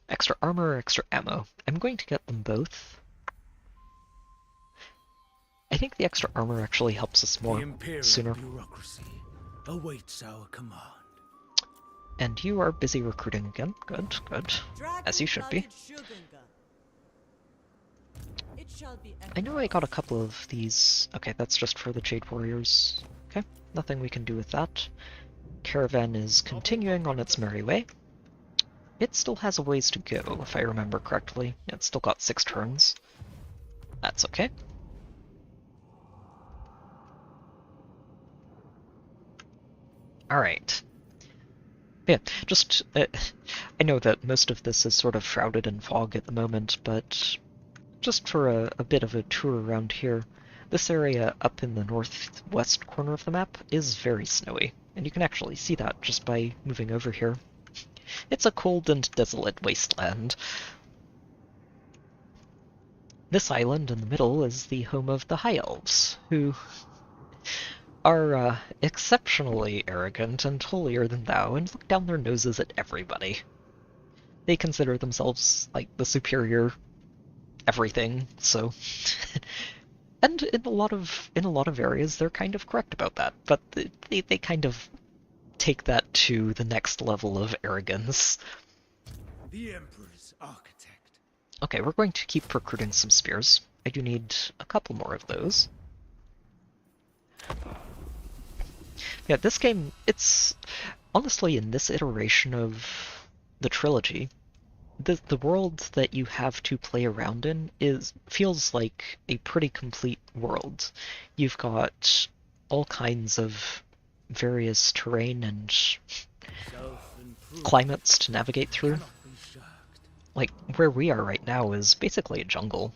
S1: Extra armor or extra ammo? I'm going to get them both. I think the extra armor actually helps us more sooner.
S3: Bureaucracy awaits our command.
S1: And you are busy recruiting again. Good, good. As you should be. I know I got a couple of these. Okay, that's just for the Jade Warriors. Okay, nothing we can do with that. Caravan is continuing on its merry way. It still has a ways to go, if I remember correctly. It's still got 6 turns. That's okay. Alright. Yeah, just... I know that most of this is sort of shrouded in fog at the moment, but just for a bit of a tour around here, this area up in the northwest corner of the map is very snowy, and you can actually see that just by moving over here. It's a cold and desolate wasteland. This island in the middle is the home of the High Elves, who are exceptionally arrogant and holier than thou, and look down their noses at everybody. They consider themselves like the superior everything, so and in a lot of areas they're kind of correct about that, but they kind of take that to the next level of arrogance.
S3: The Emperor's architect.
S1: Okay, we're going to keep recruiting some spears. I do need a couple more of those. Yeah, this game, it's honestly in this iteration of the trilogy, the world that you have to play around in feels like a pretty complete world. You've got all kinds of various terrain and climates to navigate through. Like, where we are right now is basically a jungle.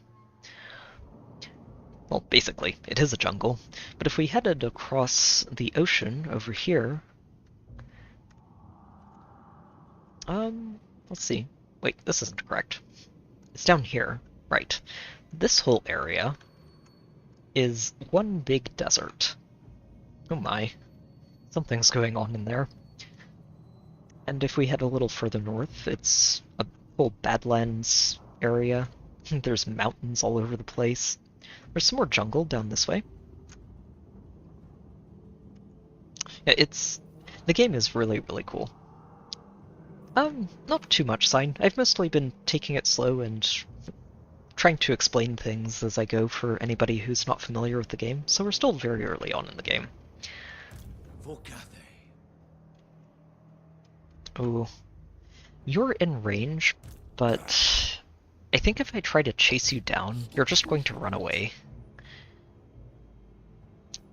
S1: Well, basically, it is a jungle. But if we headed across the ocean over here... let's see. Wait, this isn't correct. It's down here. Right. This whole area is one big desert. Oh my. Something's going on in there. And if we head a little further north, it's a whole Badlands area. There's mountains all over the place. There's some more jungle down this way. Yeah, the game is really, really cool. Not too much sign. I've mostly been taking it slow and trying to explain things as I go for anybody who's not familiar with the game, so we're still very early on in the game.
S3: For Cathay.
S1: Oh, you're in range, but I think if I try to chase you down, you're just going to run away.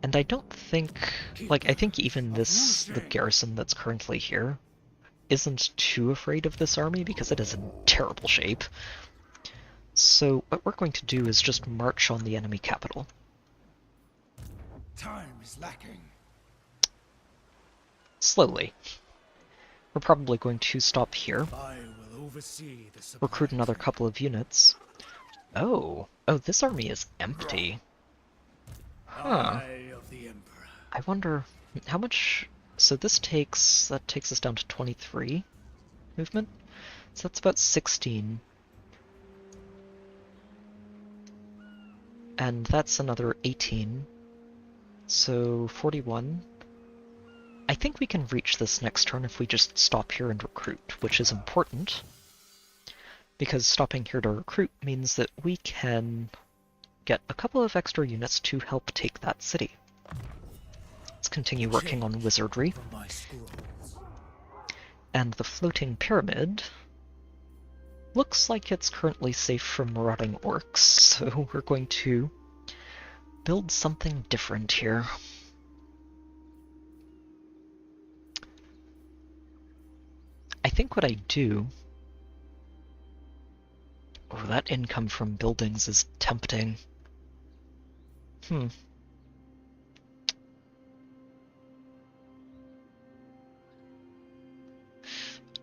S1: And I don't think, like, I think even the garrison that's currently here isn't too afraid of this army because it is in terrible shape. So what we're going to do is just march on the enemy capital.
S3: Time is lacking.
S1: Slowly. We're probably going to stop here,
S3: I will oversee the supply
S1: recruit another
S3: chain.
S1: couple of units. Oh, this army is empty. Huh.
S3: Eye of the Emperor.
S1: I wonder how much. So that takes us down to 23 movement. So that's about 16. And that's another 18. So 41. I think we can reach this next turn if we just stop here and recruit, which is important. Because stopping here to recruit means that we can get a couple of extra units to help take that city. Let's continue working on wizardry.
S3: From my scrolls.
S1: And the floating pyramid looks like it's currently safe from marauding orcs, so we're going to build something different here. I think what I do... Oh, that income from buildings is tempting.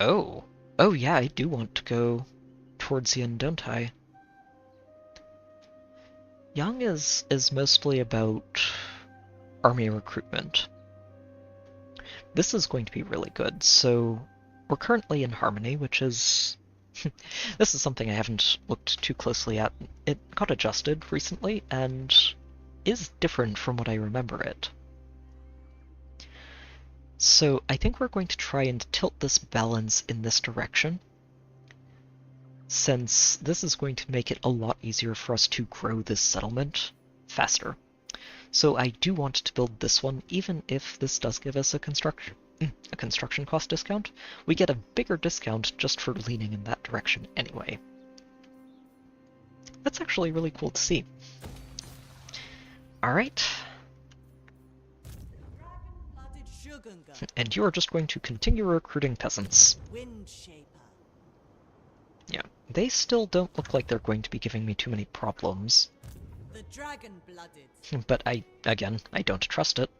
S1: Oh. Oh yeah, I do want to go towards the end, don't I? Young is mostly about army recruitment. This is going to be really good, so we're currently in Harmony, which is... This is something I haven't looked too closely at. It got adjusted recently, and is different from what I remember it. So I think we're going to try and tilt this balance in this direction, since this is going to make it a lot easier for us to grow this settlement faster. So I do want to build this one, even if this does give us a construction cost discount. We get a bigger discount just for leaning in that direction anyway. That's actually really cool to see. Alright.
S5: Blooded Shogunga,
S1: And you are just going to continue recruiting peasants.
S5: Windshaper.
S1: Yeah, they still don't look like they're going to be giving me too many problems.
S5: The Dragon-Blooded.
S1: But I don't trust it.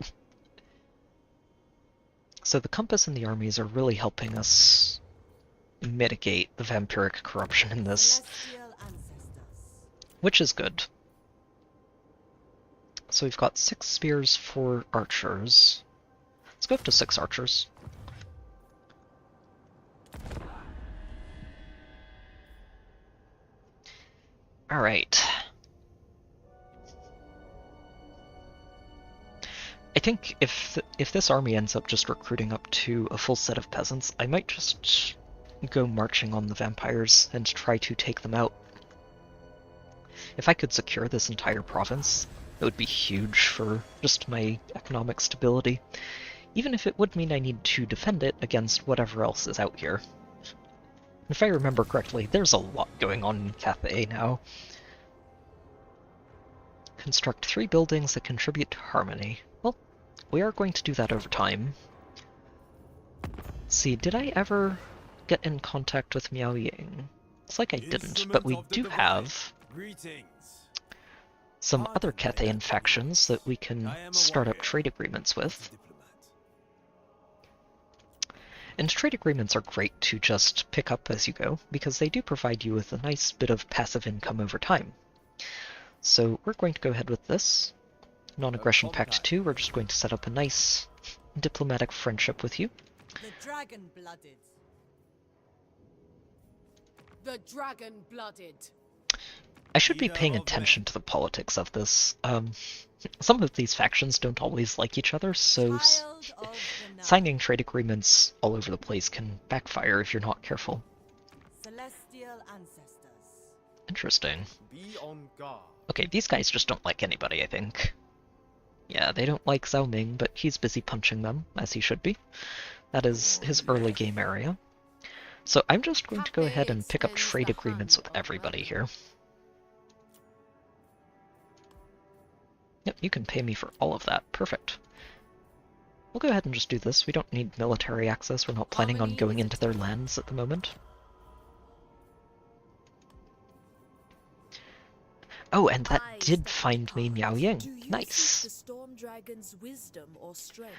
S1: So the compass and the armies are really helping us mitigate the vampiric corruption in this,
S5: Celestial Ancestors.
S1: which is good. So we've got 6 spears for archers. Let's go up to 6 archers. Alright. I think if this army ends up just recruiting up to a full set of peasants, I might just go marching on the vampires and try to take them out. If I could secure this entire province, it would be huge for just my economic stability, even if it would mean I need to defend it against whatever else is out here. If I remember correctly, there's a lot going on in Cathay now. Construct 3 buildings that contribute to harmony. Well, we are going to do that over time. Let's see, did I ever get in contact with Miao Ying? It's like I didn't, but we do have some other Cathayan factions that we can start up trade agreements with. And trade agreements are great to just pick up as you go, because they do provide you with a nice bit of passive income over time. So we're going to go ahead with this. Non-Aggression Pact 2, we're just going to set up a nice diplomatic friendship with you.
S5: The dragon-blooded.
S8: The dragon-blooded.
S1: I should be paying attention to the politics of this. Some of these factions don't always like each other, so
S5: Child of the night.
S1: signing trade agreements all over the place can backfire if you're not careful.
S5: Celestial ancestors.
S1: Interesting.
S9: Be on guard.
S1: Okay, these guys just don't like anybody, I think. Yeah, they don't like Zhao Ming, but he's busy punching them, as he should be. That is his early game area. So I'm just going to go ahead and pick up trade agreements with everybody here. Yep, you can pay me for all of that. Perfect. We'll go ahead and just do this. We don't need military access. We're not planning on going into their lands at the moment. Oh, and that did find me Miao Ying. Nice.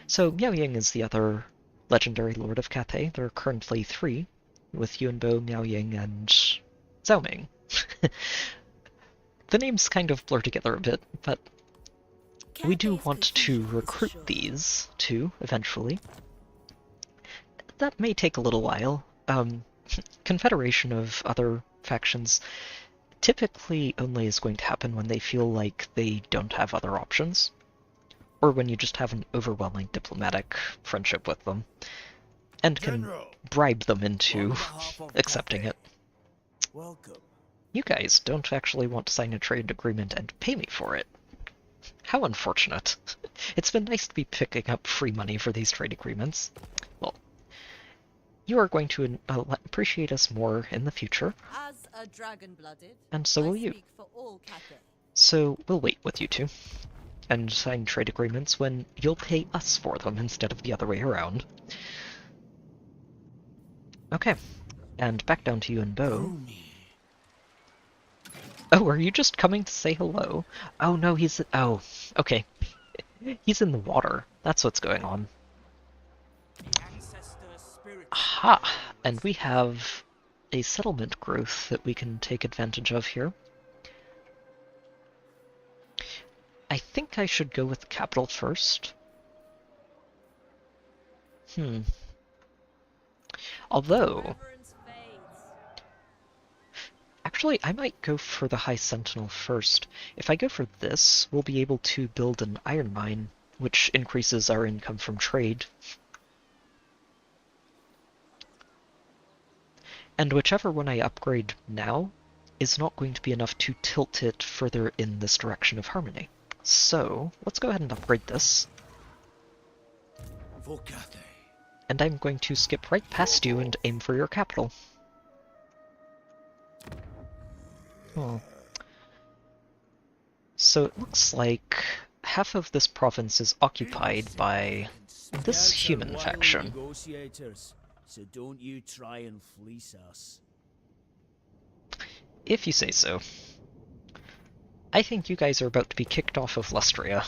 S1: So Miao Ying is the other legendary lord of Cathay. There are currently 3, with Yuan, Miao Ying, and Zhao Ming. The names kind of blur together a bit, but we do want to recruit these 2 eventually. That may take a little while. Confederation of other factions typically only is going to happen when they feel like they don't have other options, or when you just have an overwhelming diplomatic friendship with them, and can
S3: General,
S1: bribe them into
S3: on behalf of
S1: accepting
S3: Cathay,
S1: it.
S3: welcome.
S1: You guys don't actually want to sign a trade agreement and pay me for it. How unfortunate. It's been nice to be picking up free money for these trade agreements. Well, you are going to appreciate us more in the future,
S5: As a dragon-blooded,
S1: and so will
S5: I
S1: you.
S5: speak for all Cathay.
S1: So we'll wait with you 2, and sign trade agreements when you'll pay us for them instead of the other way around. Okay, and back down to you and Bo. Oh, are you just coming to say hello? Oh no, he's... oh, okay. He's in the water. That's what's going on. Aha! And we have a settlement growth that we can take advantage of here. I think I should go with the capital first. Although...
S5: Reverence fades.
S1: actually, I might go for the High Sentinel first. If I go for this, we'll be able to build an iron mine, which increases our income from trade. And whichever one I upgrade now is not going to be enough to tilt it further in this direction of harmony. So, let's go ahead and upgrade this.
S3: For Cathay.
S1: And I'm going to skip right past you and aim for your capital. Oh. So it looks like half of this province is occupied by this human faction.
S10: So don't you try and fleece us.
S1: If you say so. I think you guys are about to be kicked off of Lustria.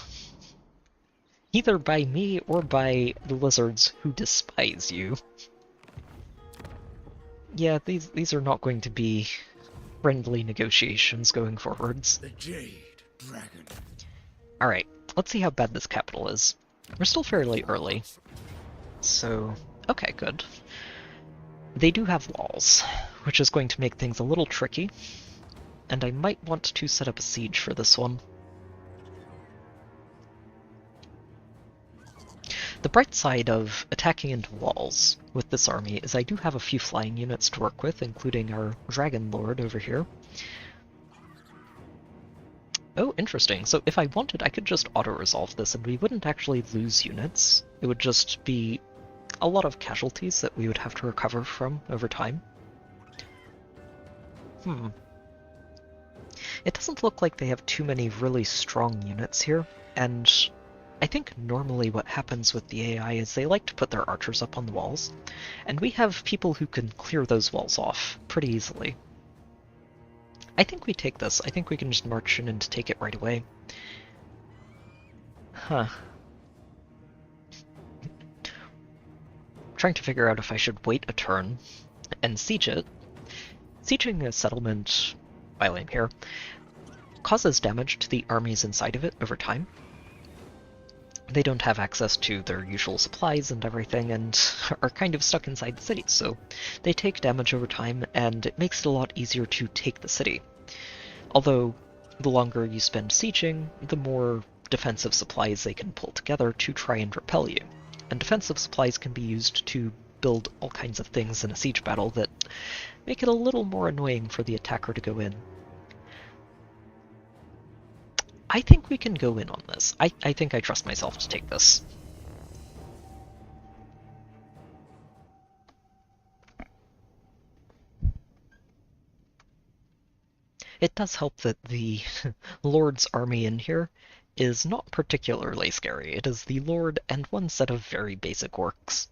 S1: Either by me or by the lizards who despise you. Yeah, these are not going to be friendly negotiations going forwards.
S3: The Jade Dragon.
S1: Alright, let's see how bad this capital is. We're still fairly early. So, okay, good. They do have walls, which is going to make things a little tricky. And I might want to set up a siege for this one. The bright side of attacking into walls with this army is I do have a few flying units to work with, including our Dragon Lord over here. Oh, interesting. So if I wanted, I could just auto-resolve this and we wouldn't actually lose units. It would just be a lot of casualties that we would have to recover from over time. It doesn't look like they have too many really strong units here, and I think normally what happens with the AI is they like to put their archers up on the walls, and we have people who can clear those walls off pretty easily. I think we take this. I think we can just march in and take it right away. Huh. Trying to figure out if I should wait a turn and siege it. Sieging a settlement, while I'm here, causes damage to the armies inside of it over time, they don't have access to their usual supplies and everything, and are kind of stuck inside the city, so they take damage over time, and it makes it a lot easier to take the city. Although, the longer you spend sieging, the more defensive supplies they can pull together to try and repel you. And defensive supplies can be used to build all kinds of things in a siege battle that make it a little more annoying for the attacker to go in. I think we can go in on this. I think I trust myself to take this. It does help that the Lord's army in here is not particularly scary. It is the Lord and one set of very basic orcs.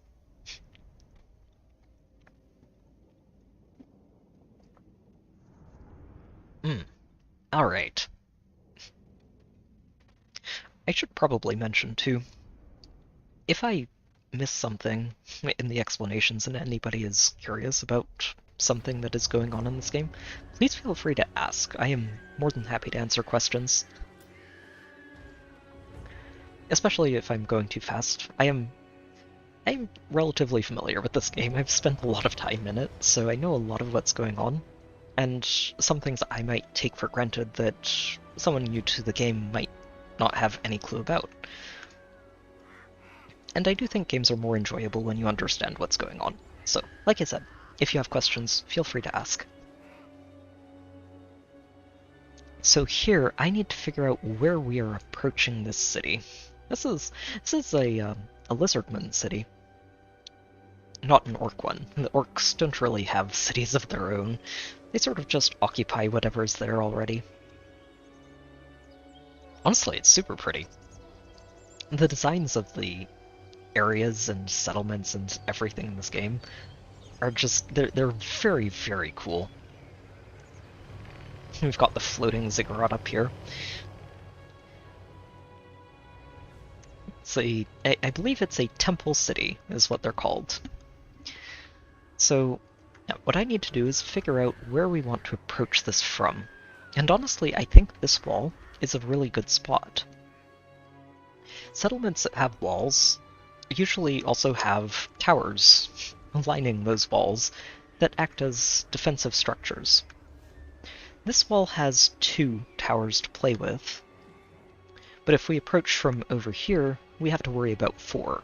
S1: Alright. I should probably mention, too, if I miss something in the explanations and anybody is curious about something that is going on in this game, please feel free to ask. I am more than happy to answer questions. Especially if I'm going too fast. I'm relatively familiar with this game. I've spent a lot of time in it, so I know a lot of what's going on. And some things I might take for granted that someone new to the game might not have any clue about. And I do think games are more enjoyable when you understand what's going on. So, like I said, if you have questions, feel free to ask. So here, I need to figure out where we are approaching this city. This is a lizardman city. Not an orc one. The orcs don't really have cities of their own. They sort of just occupy whatever's there already. Honestly, it's super pretty. The designs of the areas and settlements and everything in this game are just, they're very, very cool. We've got the floating ziggurat up here. I believe it's a temple city, is what they're called. So, now, what I need to do is figure out where we want to approach this from. And honestly, I think this wall is a really good spot. Settlements that have walls usually also have towers lining those walls that act as defensive structures. This wall has 2 towers to play with, but if we approach from over here, we have to worry about 4.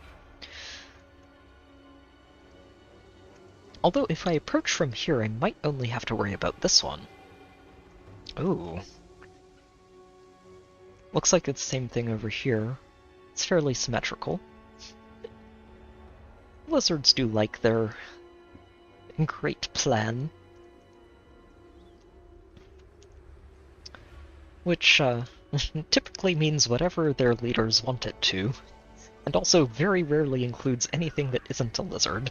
S1: Although if I approach from here, I might only have to worry about this one. Ooh. Looks like it's the same thing over here. It's fairly symmetrical. Lizards do like their great plan. Which, typically means whatever their leaders want it to, and also very rarely includes anything that isn't a lizard.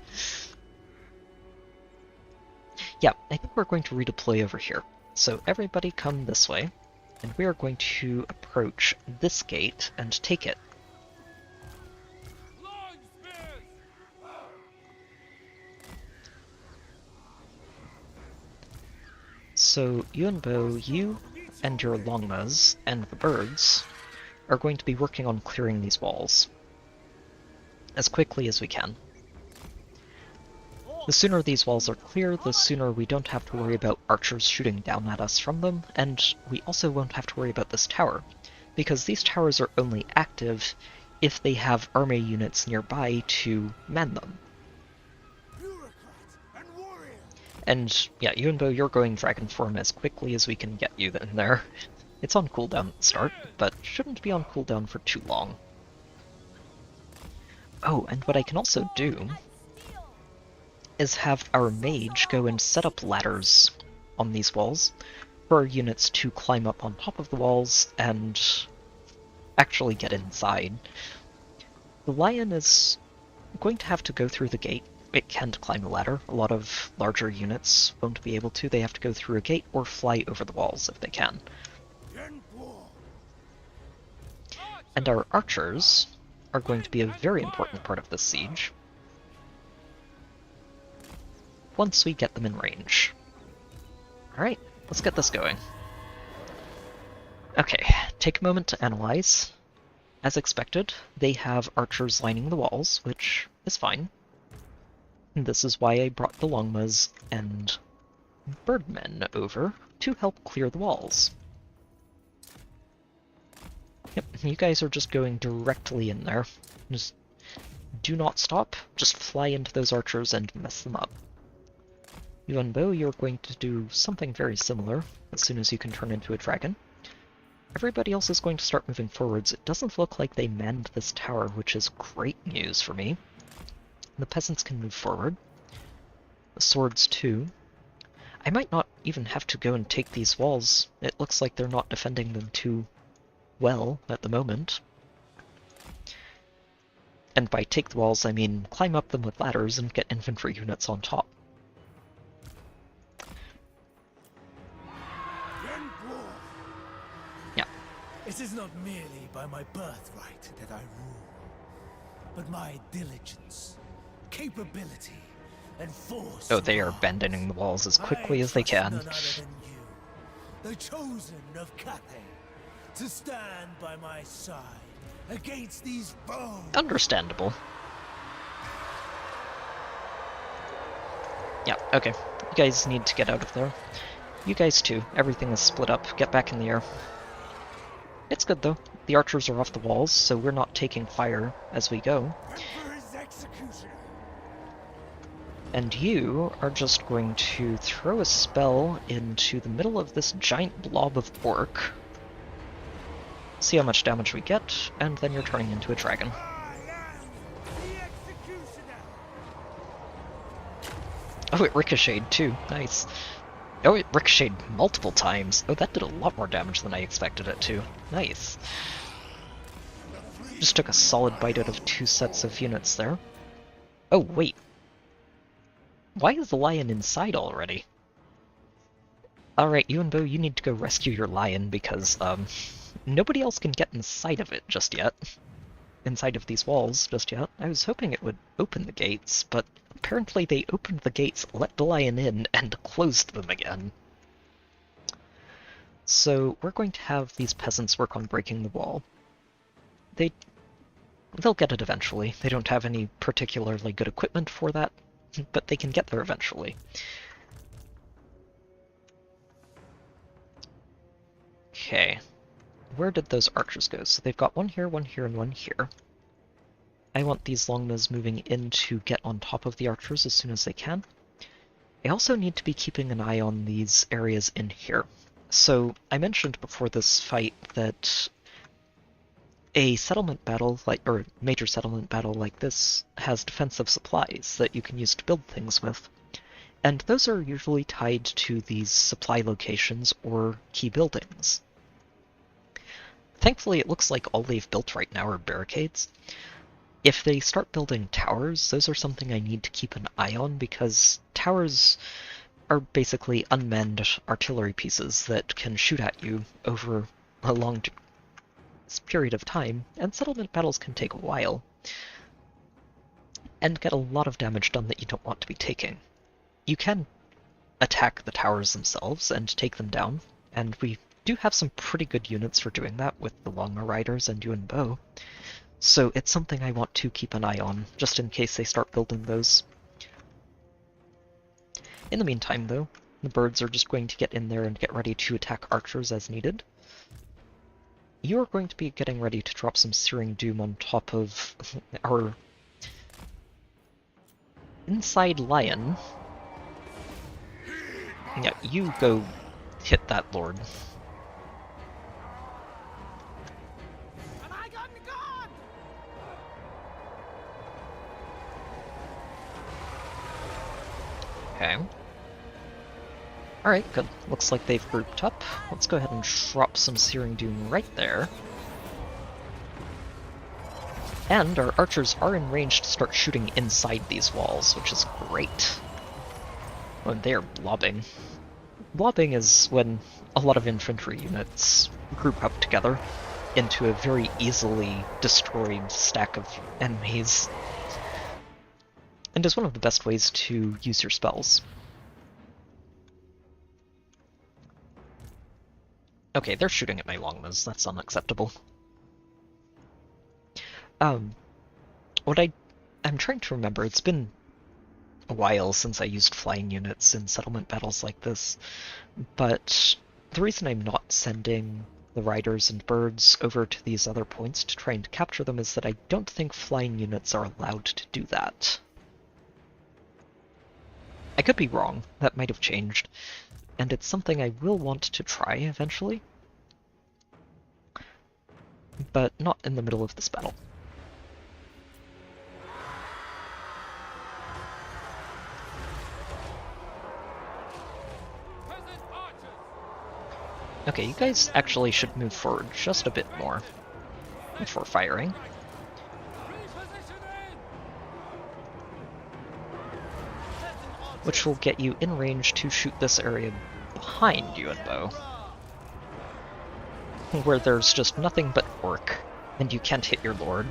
S1: Yeah, I think we're going to redeploy over here. So everybody come this way, and we are going to approach this gate and take it. So Yuan, you and your longmas and the birds are going to be working on clearing these walls as quickly as we can. The sooner these walls are clear, the sooner we don't have to worry about archers shooting down at us from them, and we also won't have to worry about this tower, because these towers are only active if they have army units nearby to man them. And yeah, Yuan, you're going dragon form as quickly as we can get you in there. It's on cooldown at the start, but shouldn't be on cooldown for too long. Oh, and what I can also do is have our mage go and set up ladders on these walls for our units to climb up on top of the walls and actually get inside. The lion is going to have to go through the gate. It can't climb a ladder. A lot of larger units won't be able to. They have to go through a gate or fly over the walls if they can. And our archers are going to be a very important part of this siege once we get them in range. Alright, let's get this going. Okay, take a moment to analyze. as expected, they have archers lining the walls, which is fine. And this is why I brought the longmas and birdmen over to help clear the walls. Yep, you guys are just going directly in there. Just do not stop, just fly into those archers and mess them up. Yuan, you're going to do something very similar as soon as you can turn into a dragon. Everybody else is going to start moving forwards. It doesn't look like they manned this tower, which is great news for me. The peasants can move forward. The swords too. I might not even have to go and take these walls. It looks like they're not defending them too well at the moment. And by take the walls, I mean climb up them with ladders and get infantry units on top. Yeah.
S3: It is not merely by my birthright that I rule, but my diligence, capability, and force.
S1: Oh, they are abandoning the walls as quickly as they can.
S3: None other than you, the chosen of Cathay, to stand by my side against these foes.
S1: Understandable. Yeah, okay. You guys need to get out of there. You guys too. Everything is split up. Get back in the air. It's good though. The archers are off the walls, so we're not taking fire as we go. And you are just going to throw a spell into the middle of this giant blob of orc. See how much damage we get, and then you're turning into a dragon. Oh, it ricocheted too. Nice. Oh, it ricocheted multiple times. Oh, that did a lot more damage than I expected it to. Nice. Just took a solid bite out of 2 sets of units there. Oh, wait. Why is the lion inside already? Alright, Yuan, you need to go rescue your lion because, nobody else can get inside of it just yet. Inside of these walls just yet. I was hoping it would open the gates, but apparently they opened the gates, let the lion in, and closed them again. So we're going to have these peasants work on breaking the wall. They'll get it eventually. They don't have any particularly good equipment for that, but they can get there eventually. Okay. Where did those archers go? So they've got one here, and one here. I want these longmas moving in to get on top of the archers as soon as they can. I also need to be keeping an eye on these areas in here. So I mentioned before this fight that a settlement battle, or major settlement battle like this, has defensive supplies that you can use to build things with. And those are usually tied to these supply locations or key buildings. Thankfully, it looks like all they've built right now are barricades. If they start building towers, those are something I need to keep an eye on, because towers are basically unmanned artillery pieces that can shoot at you over a long period of time, and settlement battles can take a while, and get a lot of damage done that you don't want to be taking. You can attack the towers themselves and take them down, and we do have some pretty good units for doing that with the Longma Riders and Yuan, so it's something I want to keep an eye on, just in case they start building those. In the meantime, though, the birds are just going to get in there and get ready to attack archers as needed. You are going to be getting ready to drop some Searing Doom on top of our inside lion. Yeah, you go hit that lord. Okay. Alright, good. Looks like they've grouped up. Let's go ahead and drop some Searing Doom right there. And our archers are in range to start shooting inside these walls, which is great. Oh, they're blobbing. Blobbing is when a lot of infantry units group up together into a very easily destroyed stack of enemies, and is one of the best ways to use your spells. Okay, they're shooting at my longmas. That's unacceptable. What I'm trying to remember, it's been a while since I used flying units in settlement battles like this, but the reason I'm not sending the riders and birds over to these other points to try and capture them is that I don't think flying units are allowed to do that. I could be wrong, that might have changed, and it's something I will want to try eventually, but not in the middle of this battle. Okay, you guys actually should move forward just a bit more before firing. Which will get you in range to shoot this area behind Yuan, where there's just nothing but orc, and you can't hit your lord.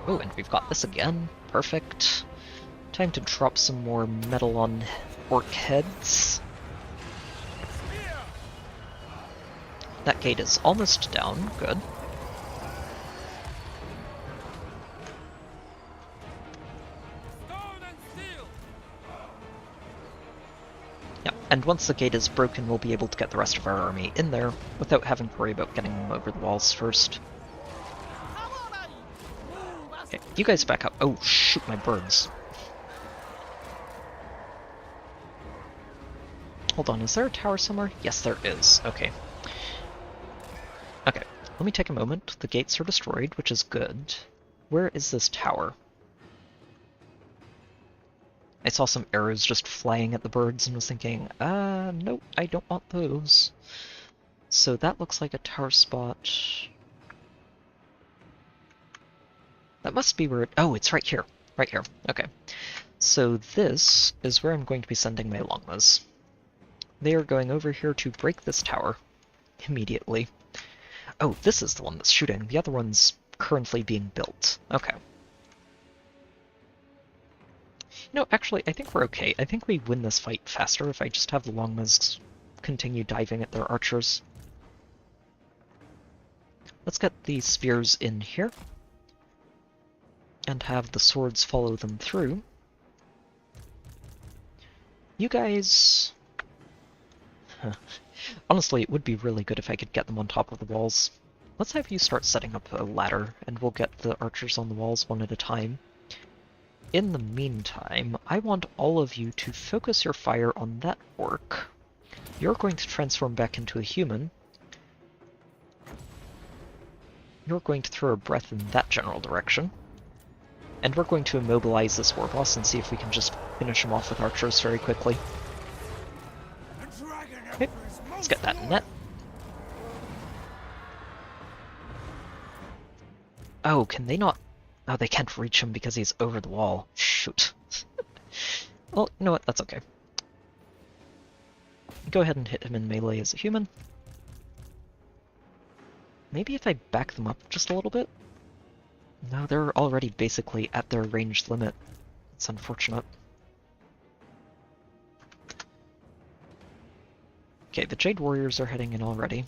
S1: Oh, and we've got this again. Perfect. Time to drop some more metal on orc heads. That gate is almost down. Good. Yeah, and once the gate is broken, we'll be able to get the rest of our army in there without having to worry about getting them over the walls first. Okay, you guys back up. Oh, shoot, my birds. Hold on, is there a tower somewhere? Yes, there is. Okay. Okay, let me take a moment. The gates are destroyed, which is good. Where is this tower? I saw some arrows just flying at the birds and was thinking, nope, I don't want those. So that looks like a tower spot. That must be where it... Oh, it's right here. Right here. Okay. So this is where I'm going to be sending my longmas. They are going over here to break this tower immediately. Oh, this is the one that's shooting. The other one's currently being built. Okay. No, actually, I think we're okay. I think we win this fight faster if I just have the longmas continue diving at their archers. Let's get these spears in here. And have the swords follow them through. You guys... Honestly, it would be really good if I could get them on top of the walls. Let's have you start setting up a ladder, and we'll get the archers on the walls one at a time. In the meantime, I want all of you to focus your fire on that orc. You're going to transform back into a human. You're going to throw a breath in that general direction. And we're going to immobilize this war boss and see if we can just finish him off with archers very quickly. Okay, let's get that net. Oh, can they not... Oh, they can't reach him because he's over the wall. Shoot. Well, you know what? That's okay. Go ahead and hit him in melee as a human. Maybe if I back them up just a little bit? No, they're already basically at their ranged limit. It's unfortunate. Okay, the Jade Warriors are heading in already.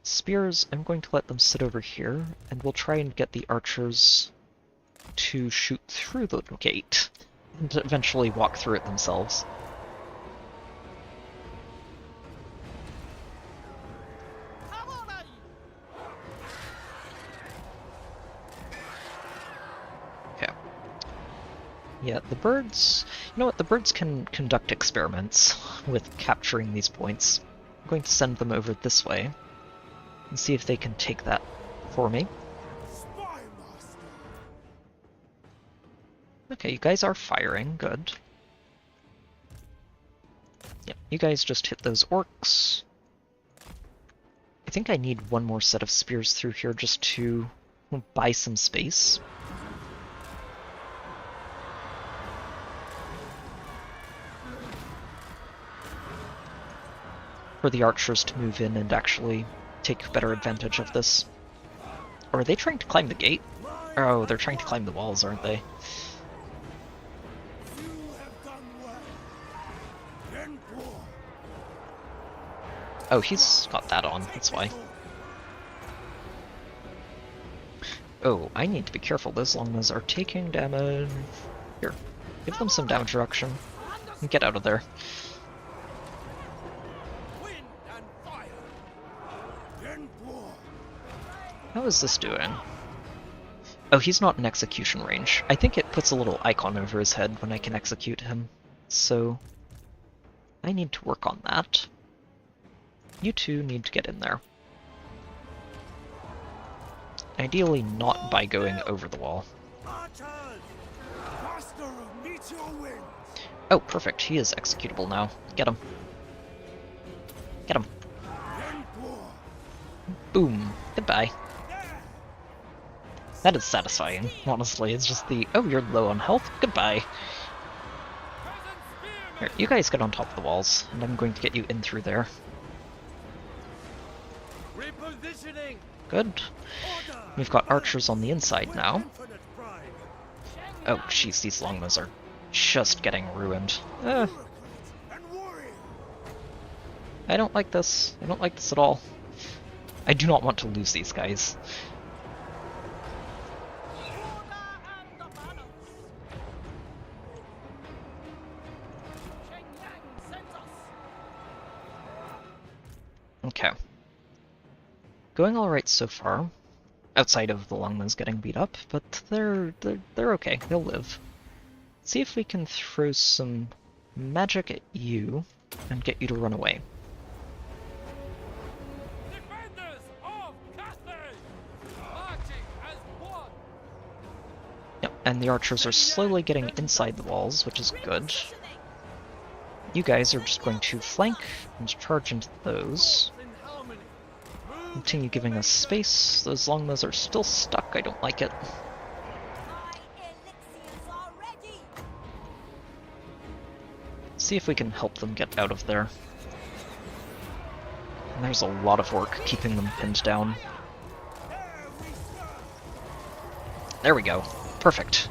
S1: Spears, I'm going to let them sit over here, and we'll try and get the archers to shoot through the gate, and eventually walk through it themselves. Okay. Yeah, the birds... You know what, the birds can conduct experiments with capturing these points. I'm going to send them over this way. And see if they can take that for me. Okay, you guys are firing, good. Yep, you guys just hit those orcs. I think I need one more set of spears through here just to buy some space. For the archers to move in and actually take better advantage of this. Or are they trying to climb the gate? Oh, they're trying to climb the walls, aren't they? Oh, he's got that on, that's why. Oh, I need to be careful. Those longbows are taking damage. Here, give them some damage reduction. And get out of there.
S3: Wind and fire. In war.
S1: How is this doing? Oh, he's not in execution range. I think it puts a little icon over his head when I can execute him. So, I need to work on that. You two need to get in there. Ideally not by going over the wall.
S3: Archers! Master of meteor wind.
S1: Oh, perfect. He is executable now. Get him. Get him.
S3: In war.
S1: Boom. Goodbye. That is satisfying, honestly. It's just the, oh, you're low on health? Goodbye. Here, you guys get on top of the walls, and I'm going to get you in through there.
S3: Repositioning.
S1: Good. We've got archers on the inside now.
S3: Infinite pride.
S1: Oh, jeez, these longbows are just getting ruined.
S3: And warrior.
S1: I don't like this. I don't like this at all. I do not want to lose these guys. Okay. Going alright so far, outside of the longbows getting beat up, but they're okay, they'll live. See if we can throw some magic at you and get you to run away.
S3: Defenders of Cathay. Marching as one.
S1: Yep, and the archers are slowly getting inside the walls, which is good. You guys are just going to flank and charge into those.
S3: In harmony.
S1: Continue giving us space. Those longbows are still stuck, I don't like it.
S6: My elixirs are ready.
S1: See if we can help them get out of there. And there's a lot of work keeping them pinned down. There we go. Perfect.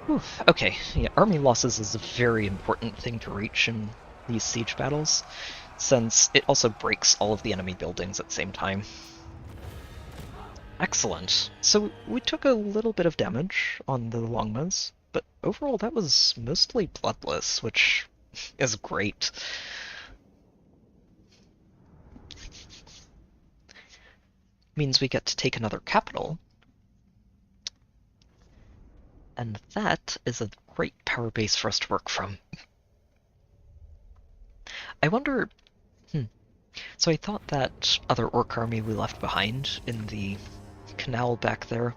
S1: Whew. Okay, yeah, army losses is a very important thing to reach in these siege battles, since it also breaks all of the enemy buildings at the same time. Excellent. So we took a little bit of damage on the longbows, but overall that was mostly bloodless, which is great. Means we get to take another capital. And that is a great power base for us to work from. I wonder... So I thought that other orc army we left behind in the canal back there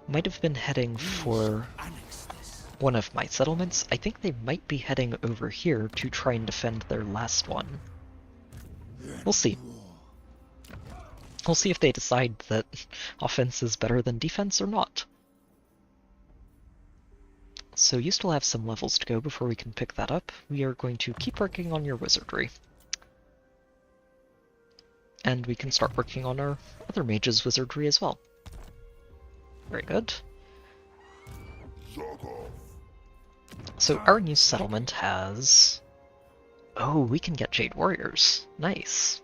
S1: might have been heading for one of my settlements. I think they might be heading over here to try and defend their last one. We'll see. We'll see if they decide that offense is better than defense or not. So you still have some levels to go before we can pick that up. We are going to keep working on your wizardry. And we can start working on our other mage's wizardry as well. Very good. So our new settlement has... Oh, we can get Jade Warriors. Nice.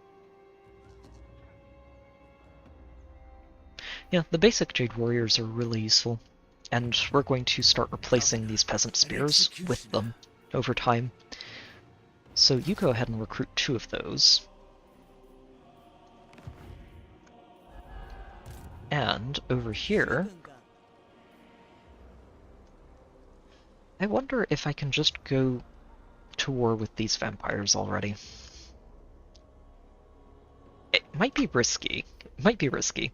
S1: Yeah, the basic Jade Warriors are really useful. And we're going to start replacing these peasant spears with them over time. So you go ahead and recruit 2 of those. And over here, I wonder if I can just go to war with these vampires already. It might be risky. It might be risky.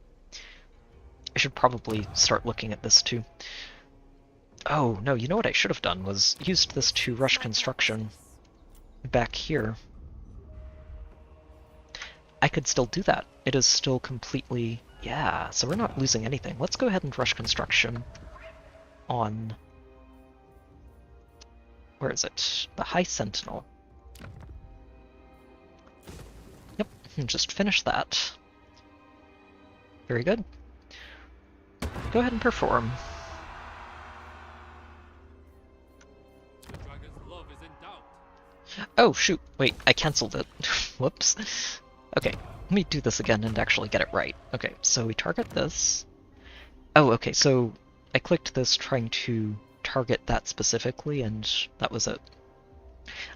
S1: I should probably start looking at this too. Oh, no, you know what I should have done was used this to rush construction back here. I could still do that. It is still completely... Yeah, so we're not losing anything. Let's go ahead and rush construction on... Where is it? The High Sentinel. Yep, and just finish that. Very good. Go ahead and perform.
S3: The dragon's love is in doubt.
S1: Oh, shoot. Wait, I cancelled it. Whoops. Okay, let me do this again and actually get it right. Okay, so we target this. Oh, okay, so I clicked this trying to target that specifically, and that was it.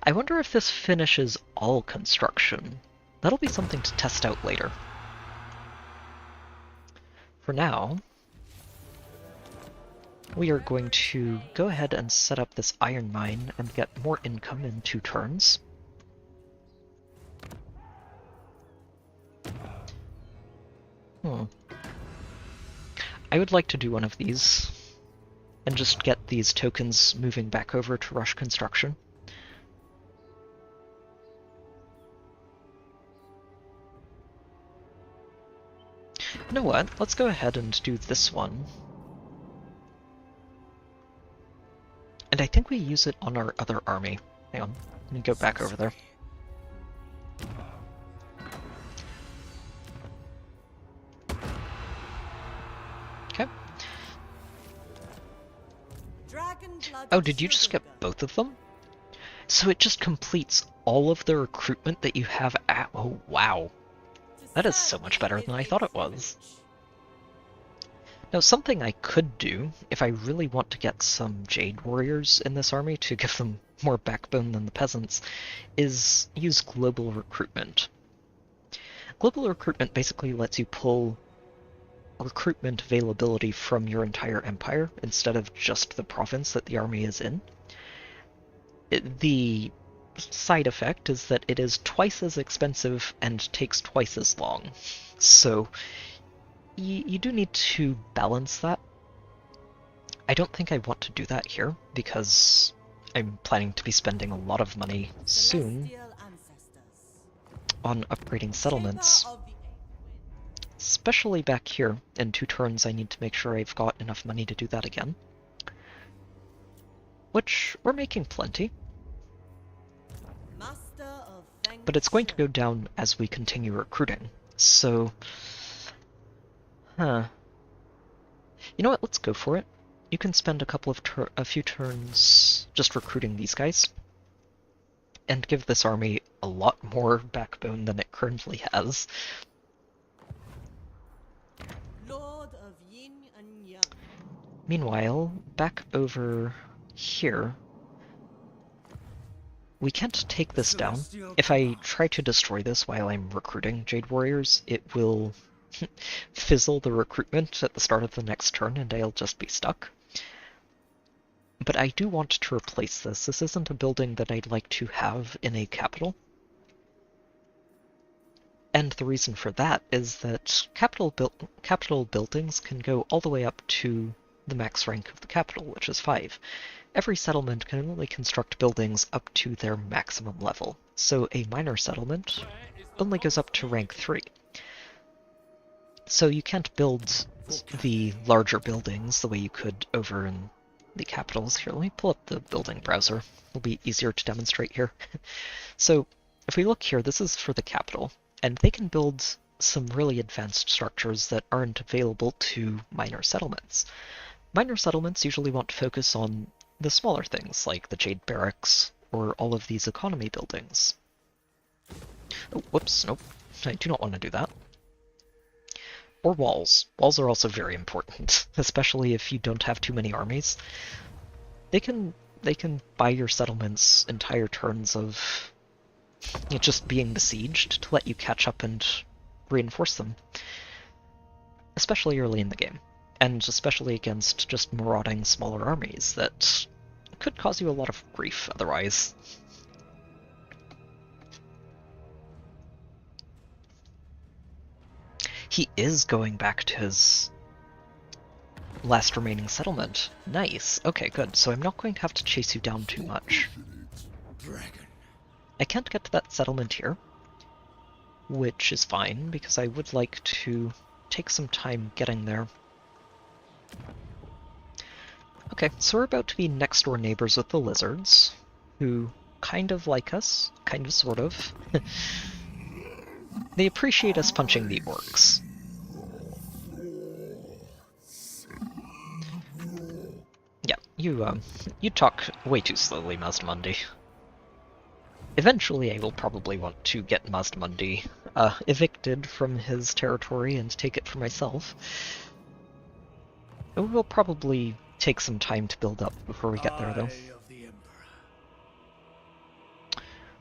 S1: I wonder if this finishes all construction. That'll be something to test out later. For now, we are going to go ahead and set up this iron mine and get more income in 2 turns. I would like to do one of these and just get these tokens moving back over to rush construction. You know what? Let's go ahead and do this one. And I think we use it on our other army. Hang on, let me go back over there. Okay. Oh, did you just get both of them? So it just completes all of the recruitment that you have at... Oh, wow. That is so much better than I thought it was. Now, something I could do, if I really want to get some Jade Warriors in this army to give them more backbone than the peasants, is use global recruitment. Global recruitment basically lets you pull recruitment availability from your entire empire instead of just the province that the army is in. The side effect is that it is twice as expensive and takes twice as long. So you do need to balance that. I don't think I want to do that here because I'm planning to be spending a lot of money soon on upgrading settlements. Especially back here, in 2 turns I need to make sure I've got enough money to do that again. Which, we're making plenty. But it's going to go down as we continue recruiting, so... You know what, let's go for it. You can spend a few turns just recruiting these guys, and give this army a lot more backbone than it currently has.
S5: Lord of Yin and Yang.
S1: Meanwhile, back over here, we can't take this down. If I try to destroy this while I'm recruiting Jade Warriors, it will fizzle the recruitment at the start of the next turn and I'll just be stuck. But I do want to replace this. This isn't a building that I'd like to have in a capital. And the reason for that is that capital buildings can go all the way up to the max rank of the capital, which is 5. Every settlement can only construct buildings up to their maximum level, so a minor settlement only goes up to rank 3. So you can't build the larger buildings the way you could over in the capitals. Here, let me pull up the building browser. It'll be easier to demonstrate here. So if we look here, this is for the capital, and they can build some really advanced structures that aren't available to minor settlements. Minor settlements usually want to focus on the smaller things, like the Jade Barracks, or all of these economy buildings. Oh, whoops, nope, I do not want to do that. Or walls. Walls are also very important, especially if you don't have too many armies. They can buy your settlements entire turns of just being besieged to let you catch up and reinforce them. Especially early in the game. And especially against just marauding smaller armies that could cause you a lot of grief otherwise. He is going back to his last remaining settlement. Nice. Okay, good. So I'm not going to have to chase you down too much. I can't get to that settlement here, which is fine, because I would like to take some time getting there. Okay, so we're about to be next door neighbors with the lizards, who kind of like us, kind of sort of. They appreciate us punching the orcs. Yeah, you talk way too slowly, Mazdamundi. Eventually I will probably want to get Mazdamundi evicted from his territory and take it for myself. It will probably take some time to build up before we get there, though.
S3: Eye of the Emperor.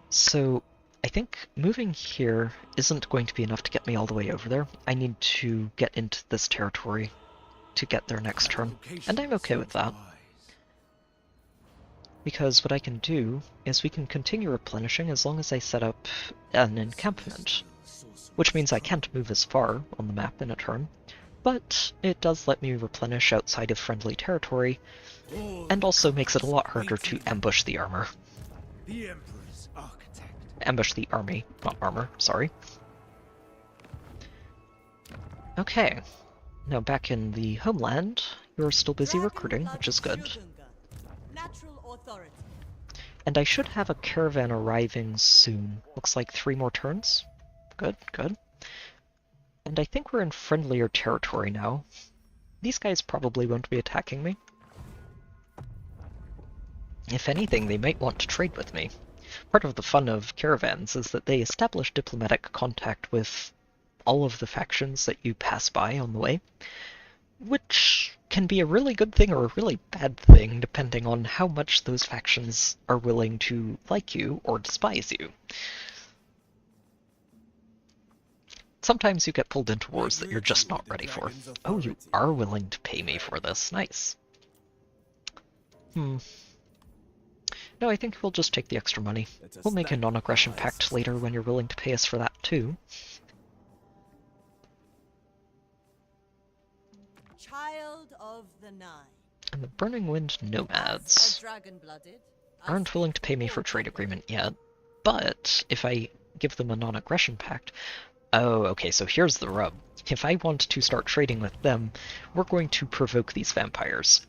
S1: So I think moving here isn't going to be enough to get me all the way over there. I need to get into this territory to get there next turn, and I'm okay with that. Because what I can do is we can continue replenishing as long as I set up an encampment, which means I can't move as far on the map in a turn, but it does let me replenish outside of friendly territory, and also makes it a lot harder to ambush the armor.
S3: The Emperor's architect.
S1: Ambush the army, not armor, sorry. Okay, now back in the homeland, you're still busy recruiting, which is good.
S5: Natural authority.
S1: And I should have a caravan arriving soon. Looks like 3 more turns. Good, good. And I think we're in friendlier territory now. These guys probably won't be attacking me. If anything, they might want to trade with me. Part of the fun of caravans is that they establish diplomatic contact with all of the factions that you pass by on the way, which can be a really good thing or a really bad thing depending on how much those factions are willing to like you or despise you. Sometimes you get pulled into wars that you're just not ready for. Oh, you are willing to pay me for this. Nice. No, I think we'll just take the extra money. We'll make a non-aggression pact later when you're willing to pay us for that too.
S5: Child of the Nine.
S1: And the Burning Wind Nomads aren't willing to pay me for trade agreement yet, but if I give them a non-aggression pact... Oh, okay, so here's the rub. If I want to start trading with them, we're going to provoke these vampires.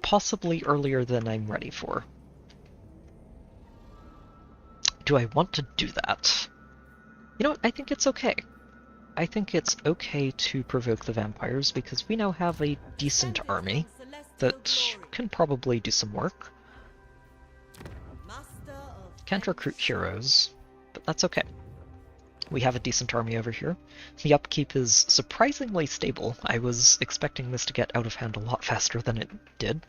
S1: Possibly earlier than I'm ready for. Do I want to do that? You know what, I think it's okay. I think it's okay to provoke the vampires because we now have a decent army that can probably do some work. Can't recruit heroes, but that's okay. We have a decent army over here. The upkeep is surprisingly stable. I was expecting this to get out of hand a lot faster than it did.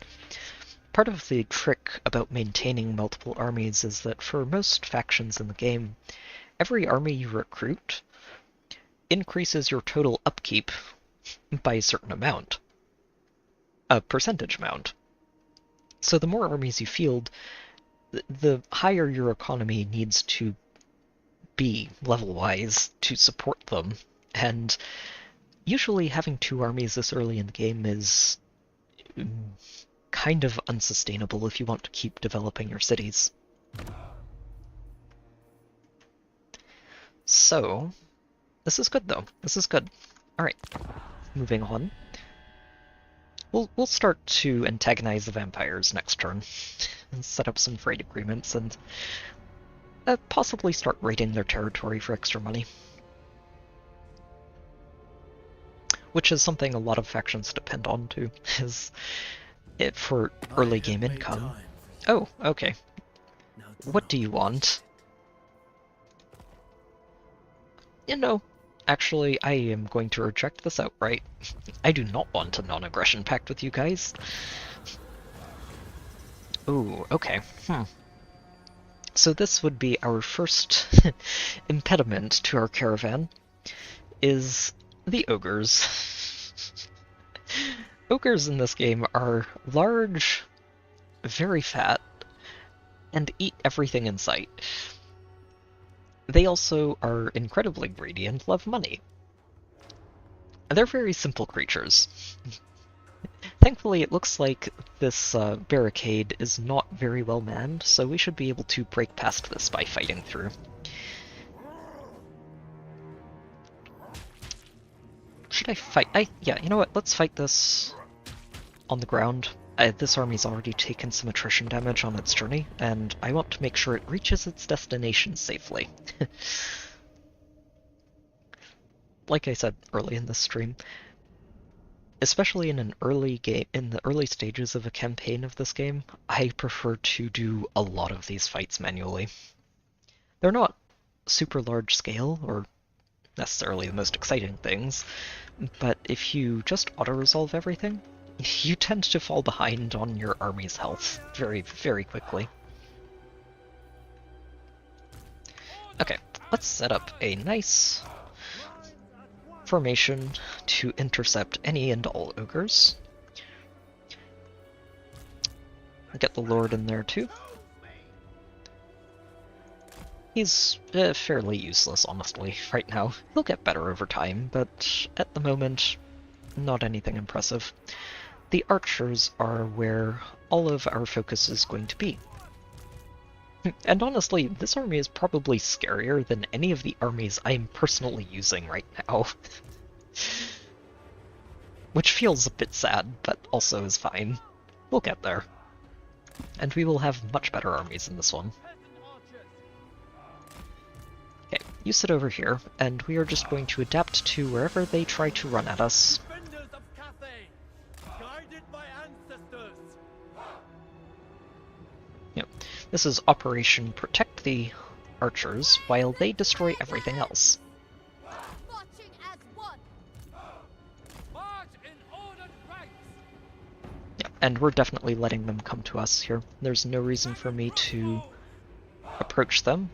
S1: Part of the trick about maintaining multiple armies is that for most factions in the game, every army you recruit increases your total upkeep by a certain amount. A percentage amount. So the more armies you field, the higher your economy needs to be level-wise to support them, and usually having 2 armies this early in the game is kind of unsustainable if you want to keep developing your cities. So, this is good though. This is good. Alright, moving on. We'll start to antagonize the vampires next turn, and set up some trade agreements, and possibly start raiding their territory for extra money. Which is something a lot of factions depend on too, is it for early game income. Oh, okay. What do you want? You know, actually, I am going to reject this outright. I do not want a non-aggression pact with you guys. Ooh, okay. So this would be our first impediment to our caravan, is the ogres. Ogres in this game are large, very fat, and eat everything in sight. They also are incredibly greedy and love money. They're very simple creatures. Thankfully, it looks like this barricade is not very well manned, so we should be able to break past this by fighting through. Should I fight? Yeah, you know what? Let's fight this on the ground. This army's already taken some attrition damage on its journey, and I want to make sure it reaches its destination safely. Like I said early in this stream, especially in an early game, in the early stages of a campaign of this game, I prefer to do a lot of these fights manually. They're not super large scale or necessarily the most exciting things, but if you just auto-resolve everything, you tend to fall behind on your army's health very, very quickly. Okay, let's set up a nice formation to intercept any and all ogres. Get the Lord in there too. He's fairly useless, honestly, right now. He'll get better over time, but at the moment, not anything impressive. The archers are where all of our focus is going to be. And honestly, this army is probably scarier than any of the armies I'm personally using right now. Which feels a bit sad, but also is fine. We'll get there. And we will have much better armies in this one. Okay, you sit over here, and we are just going to adapt to wherever they try to run at us.
S3: Defenders of Cathay, guided by ancestors.
S1: Yep. This is Operation Protect the Archers while they destroy everything else.
S6: Marching as one.
S3: March in ordered ranks.
S1: Yeah, and we're definitely letting them come to us here. There's no reason for me to approach them.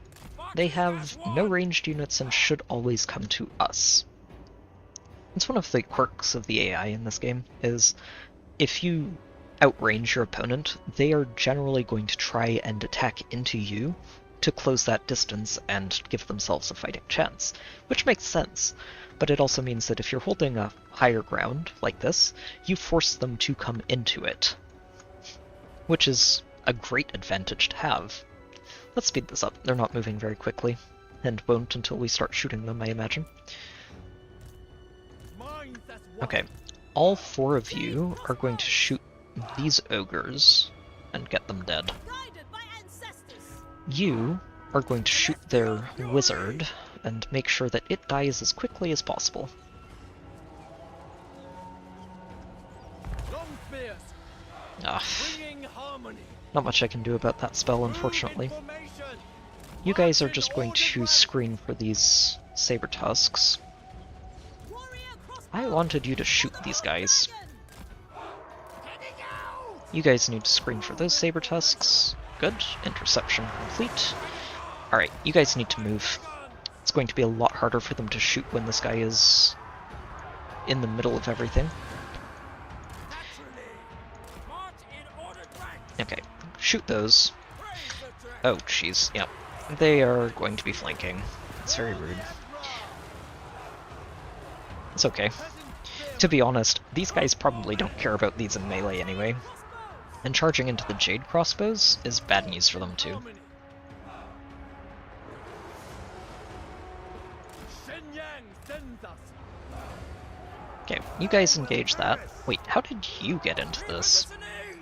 S1: They have no ranged units and should always come to us. It's one of the quirks of the AI in this game, is if you outrange your opponent, they are generally going to try and attack into you to close that distance and give themselves a fighting chance, which makes sense. But it also means that if you're holding a higher ground, like this, you force them to come into it, which is a great advantage to have. Let's speed this up. They're not moving very quickly, and won't until we start shooting them, I imagine. Okay, all four of you are going to shoot these ogres and get them dead.
S6: Guided by ancestors.
S1: You are going to shoot their wizard and make sure that it dies as quickly as possible.
S3: Long spears,
S1: Ah,
S3: bringing harmony.
S1: not much I can do about that spell, unfortunately.
S3: Formation.
S1: You guys are just going to screen for these saber tusks.
S6: Warrior crossbow.
S1: I wanted you to shoot these guys.
S6: Heading out.
S1: You guys need to screen for those saber tusks. Good. Interception complete. Alright, you guys need to move. It's going to be a lot harder for them to shoot when this guy is in the middle of everything.
S3: March in ordered ranks.
S1: Okay, shoot those. Oh, jeez, yep. They are going to be flanking. It's very rude. It's okay. To be honest, these guys probably don't care about these in melee anyway. And charging into the Jade crossbows is bad news for them too.
S3: Harmony. Shenyang sends us.
S1: Okay, you guys engage that. Wait, how did you get into this?
S3: Listening.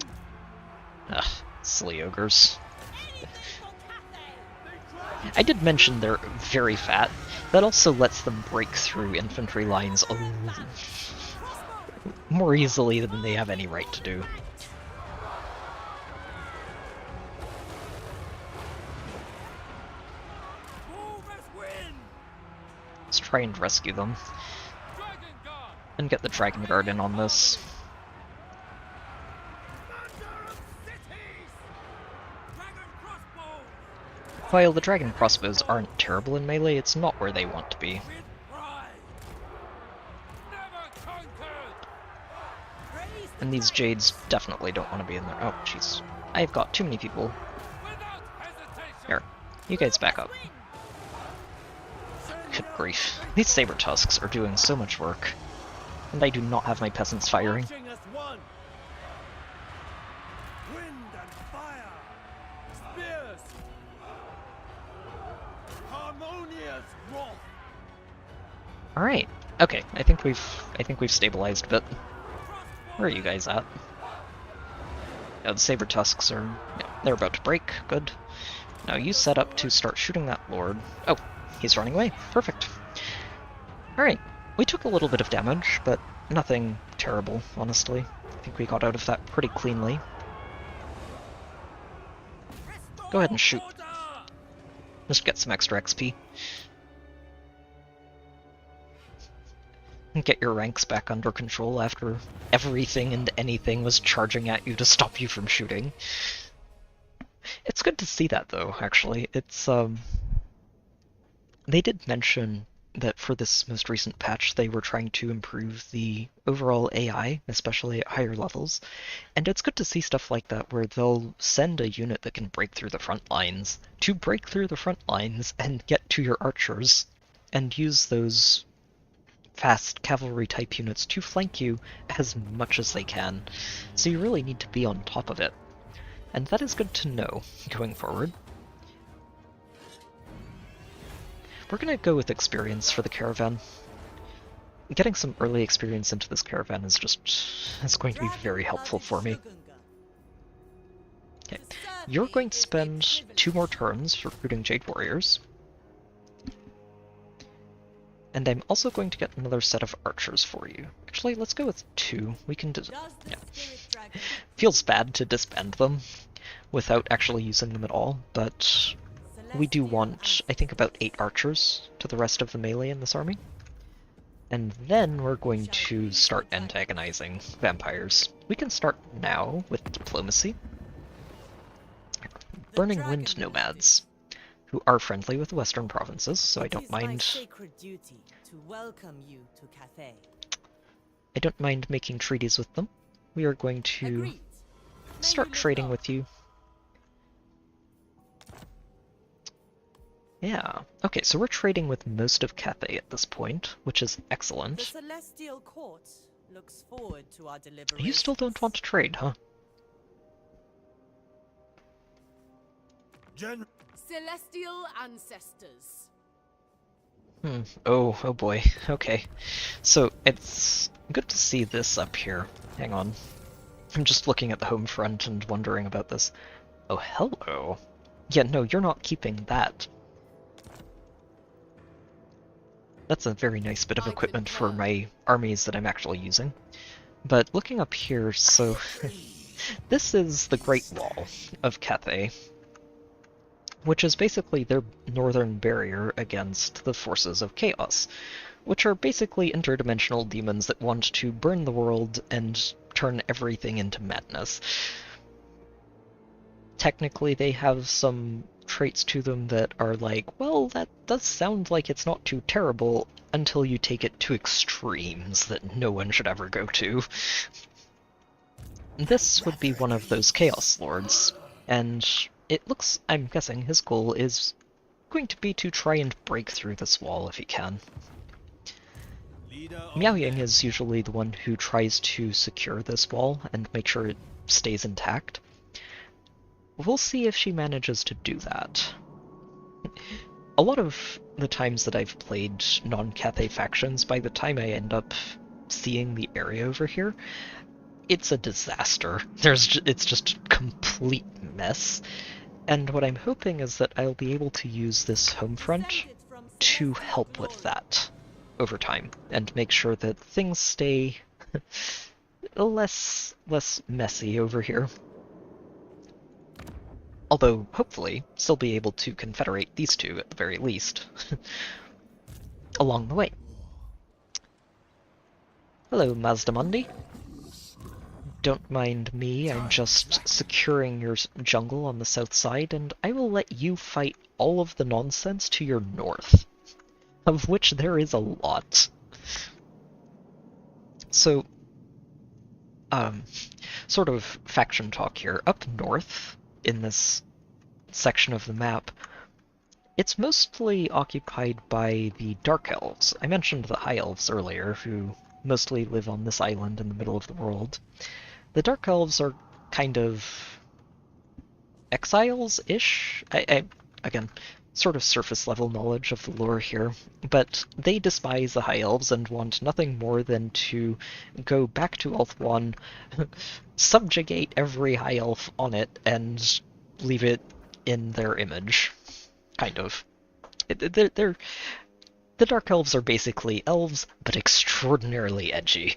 S1: Ugh, silly ogres.
S6: Anything for Cathay.
S1: I did mention they're very fat. That also lets them break through infantry lines more easily than they have any right to do.
S3: Who must win?
S1: Let's try and rescue them
S3: Dragon Guard.
S1: and get the Dragon Guard in on this.
S3: Commander of cities. Dragon crossbow.
S1: While the Dragon crossbows aren't terrible in melee, it's not where they want to be.
S3: With pride. Never conquered.
S6: Praise the
S1: And these Jades definitely don't want to be in there. Oh, jeez. I've got too many people.
S3: Without hesitation.
S1: Here, you guys back up. Good grief. These saber tusks are doing so much work. And I do not have my peasants firing.
S3: Marching as one. Wind and fire. Spears. Harmonious wrath.
S1: Alright. Okay, I think we've stabilized a bit. Where are you guys at? Oh, the saber tusks are they're about to break. Good. Now you set up to start shooting that lord. Oh, he's running away. Perfect. Alright. We took a little bit of damage, but nothing terrible, honestly. I think we got out of that pretty cleanly. Go ahead and shoot.
S3: Order.
S1: Just get some extra XP. And get your ranks back under control after everything and anything was charging at you to stop you from shooting. It's good to see that, though, actually. It's, they did mention that for this most recent patch, they were trying to improve the overall AI, especially at higher levels. And it's good to see stuff like that, where they'll send a unit that can break through the front lines to break through the front lines and get to your archers, and use those fast cavalry-type units to flank you as much as they can. So you really need to be on top of it. And that is good to know going forward. We're gonna go with experience for the caravan. Getting some early experience into this caravan is going to be very helpful for me. Okay, you're going to spend 2 more turns recruiting Jade Warriors. And I'm also going to get another set of archers for you. Actually, let's go with 2. We can yeah. Feels bad to disband them without actually using them at all, but we do want, I think, about 8 archers to the rest of the melee in this army. And then we're going to start antagonizing vampires. We can start now with diplomacy. Burning Wind Nomads, who are friendly with the western provinces, so I don't mind.
S5: Sacred duty to welcome you to Cathay.
S1: I don't mind making treaties with them. We are going to start trading with you. Yeah. Okay, so we're trading with most of Cathay at this point, which is excellent.
S5: The Celestial Court looks forward to our deliberations.
S1: You still don't want to trade, huh?
S8: Celestial ancestors.
S1: Oh boy. Okay. So, it's good to see this up here. Hang on. I'm just looking at the home front and wondering about this. Oh, hello. Yeah, no, you're not keeping that. That's a very nice bit of equipment for my armies that I'm actually using. But looking up here, so this is the Great Wall of Cathay, which is basically their northern barrier against the forces of chaos, which are basically interdimensional demons that want to burn the world and turn everything into madness. Technically, they have some traits to them that are like, well, that does sound like it's not too terrible until you take it to extremes that no one should ever go to. This would be one of those Chaos Lords, and it looks, I'm guessing, his goal is going to be to try and break through this wall if he can. Miao Ying is usually the one who tries to secure this wall and make sure it stays intact. We'll see if she manages to do that. A lot of the times that I've played non-Cathay factions, by the time I end up seeing the area over here, it's a disaster. It's just a complete mess. And what I'm hoping is that I'll be able to use this home front to help with that over time, and make sure that things stay less messy over here. Although, hopefully, still be able to confederate these two at the very least along the way. Hello, Mazdamundi. Don't mind me, I'm just securing your jungle on the south side, and I will let you fight all of the nonsense to your north, of which there is a lot. So, sort of faction talk here. Up north, in this section of the map, it's mostly occupied by the Dark Elves. I mentioned the High Elves earlier, who mostly live on this island in the middle of the world. The Dark Elves are kind of exiles-ish? Again, sort of surface-level knowledge of the lore here, but they despise the High Elves and want nothing more than to go back to Ulthuan, subjugate every High Elf on it, and leave it in their image. Kind of. The Dark Elves are basically elves, but extraordinarily edgy.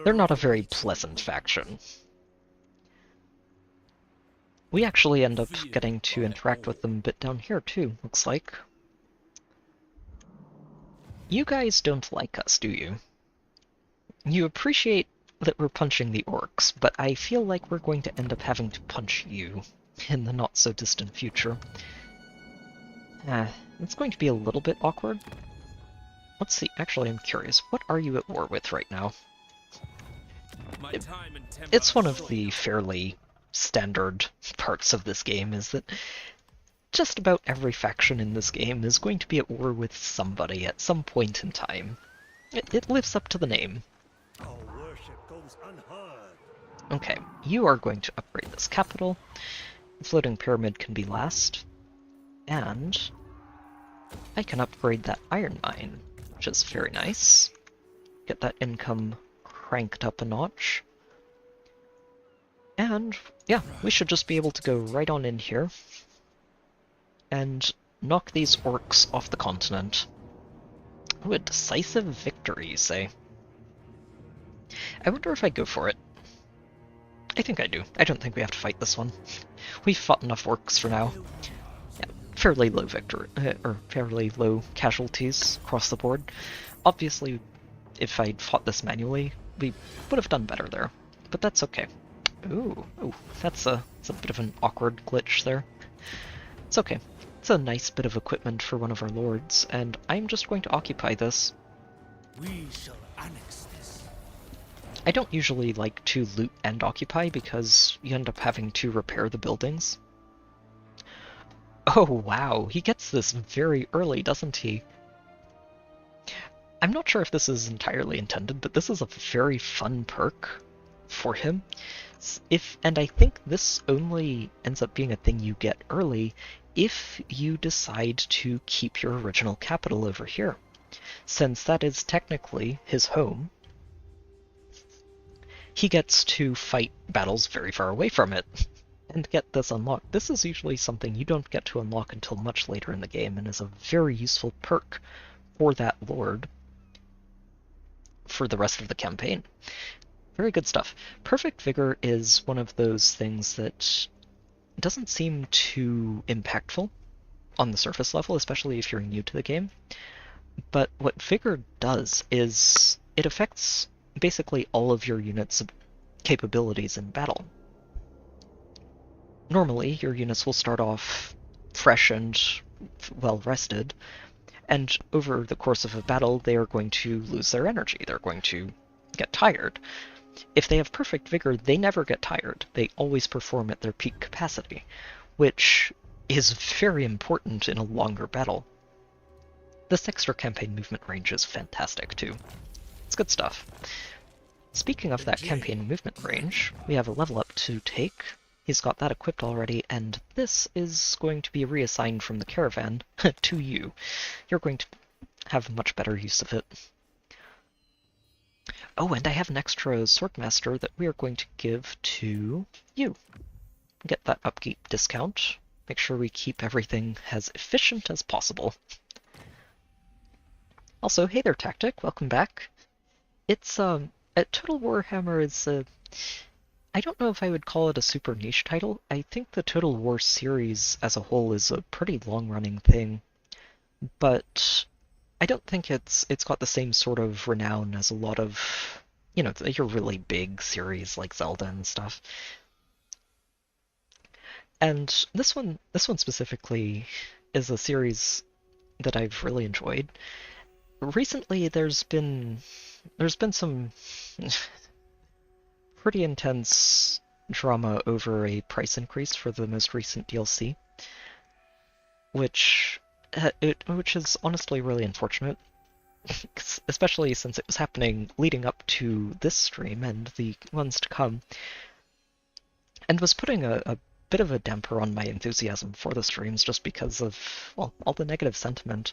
S1: They're not a very pleasant faction. We actually end up getting to interact with them a bit down here too, looks like. You guys don't like us, do you? You appreciate that we're punching the orcs, but I feel like we're going to end up having to punch you in the not-so-distant future. It's going to be a little bit awkward. Let's see, actually I'm curious, what are you at war with right now? It's one of the fairly standard parts of this game, is that just about every faction in this game is going to be at war with somebody at some point in time. It lives up to the name.
S7: Our worship goes unheard.
S1: Okay, you are going to upgrade this capital. The floating pyramid can be last. And I can upgrade that iron mine, which is very nice. Get that income cranked up a notch. And yeah, we should just be able to go right on in here and knock these orcs off the continent. Ooh, a decisive victory, you say? I wonder if I go for it. I think I do. I don't think we have to fight this one. We've fought enough orcs for now. Yeah, fairly low victory, or fairly low casualties across the board. Obviously, if I'd fought this manually, we would have done better there. But that's okay. Ooh, that's a bit of an awkward glitch there. It's okay. It's a nice bit of equipment for one of our lords, and I'm just going to occupy this.
S3: We shall annex this.
S1: I don't usually like to loot and occupy because you end up having to repair the buildings. Oh wow, he gets this very early, doesn't he? I'm not sure if this is entirely intended, but this is a very fun perk for him. And I think this only ends up being a thing you get early if you decide to keep your original capital over here. Since that is technically his home, he gets to fight battles very far away from it and get this unlocked. This is usually something you don't get to unlock until much later in the game and is a very useful perk for that lord for the rest of the campaign. Very good stuff. Perfect Vigor is one of those things that doesn't seem too impactful on the surface level, especially if you're new to the game. But what Vigor does is it affects basically all of your units' capabilities in battle. Normally, your units will start off fresh and well rested, and over the course of a battle, they are going to lose their energy. They're going to get tired. If they have perfect vigor, they never get tired. They always perform at their peak capacity, which is very important in a longer battle. This extra campaign movement range is fantastic too. It's good stuff. Speaking of that campaign movement range, we have a level up to take. He's got that equipped already, and this is going to be reassigned from the caravan to you. You're going to have much better use of it. Oh, and I have an extra Swordmaster that we are going to give to you. Get that upkeep discount. Make sure we keep everything as efficient as possible. Also, hey there, Tactic. Welcome back. It's, Total Warhammer is, I don't know if I would call it a super niche title. I think the Total War series as a whole is a pretty long-running thing. But I don't think it's got the same sort of renown as a lot of, you know, your really big series like Zelda and stuff. And this one specifically is a series that I've really enjoyed. Recently, there's been some pretty intense drama over a price increase for the most recent DLC, which is honestly really unfortunate, especially since it was happening leading up to this stream and the ones to come, and was putting a bit of a damper on my enthusiasm for the streams just because of, well, all the negative sentiment.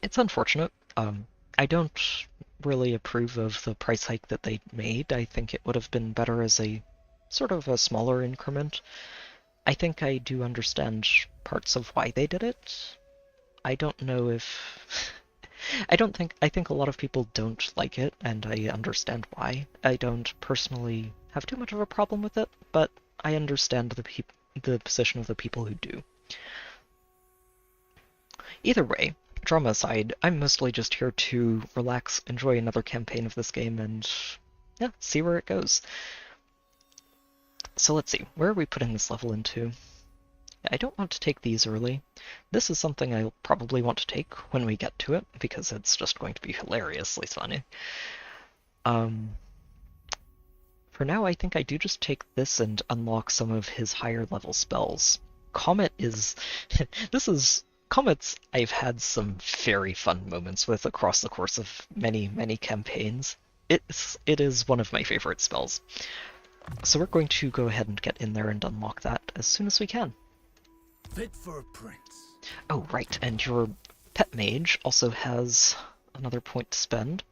S1: It's unfortunate. I don't really approve of the price hike that they made. I think it would have been better as a sort of a smaller increment. I think I do understand parts of why they did it. I don't know if I think a lot of people don't like it, and I understand why. I don't personally have too much of a problem with it, but I understand the position of the people who do. Either way, drama aside, I'm mostly just here to relax, enjoy another campaign of this game, and yeah, see where it goes. So let's see, where are we putting this level into? I don't want to take these early. This is something I'll probably want to take when we get to it, because it's just going to be hilariously funny. For now, I think I do just take this and unlock some of his higher level spells. Comet is... Comets I've had some very fun moments with across the course of many, many campaigns. It is one of my favorite spells. So we're going to go ahead and get in there and unlock that as soon as we can.
S3: Fit for a prince.
S1: Oh, right, and your pet mage also has another point to spend.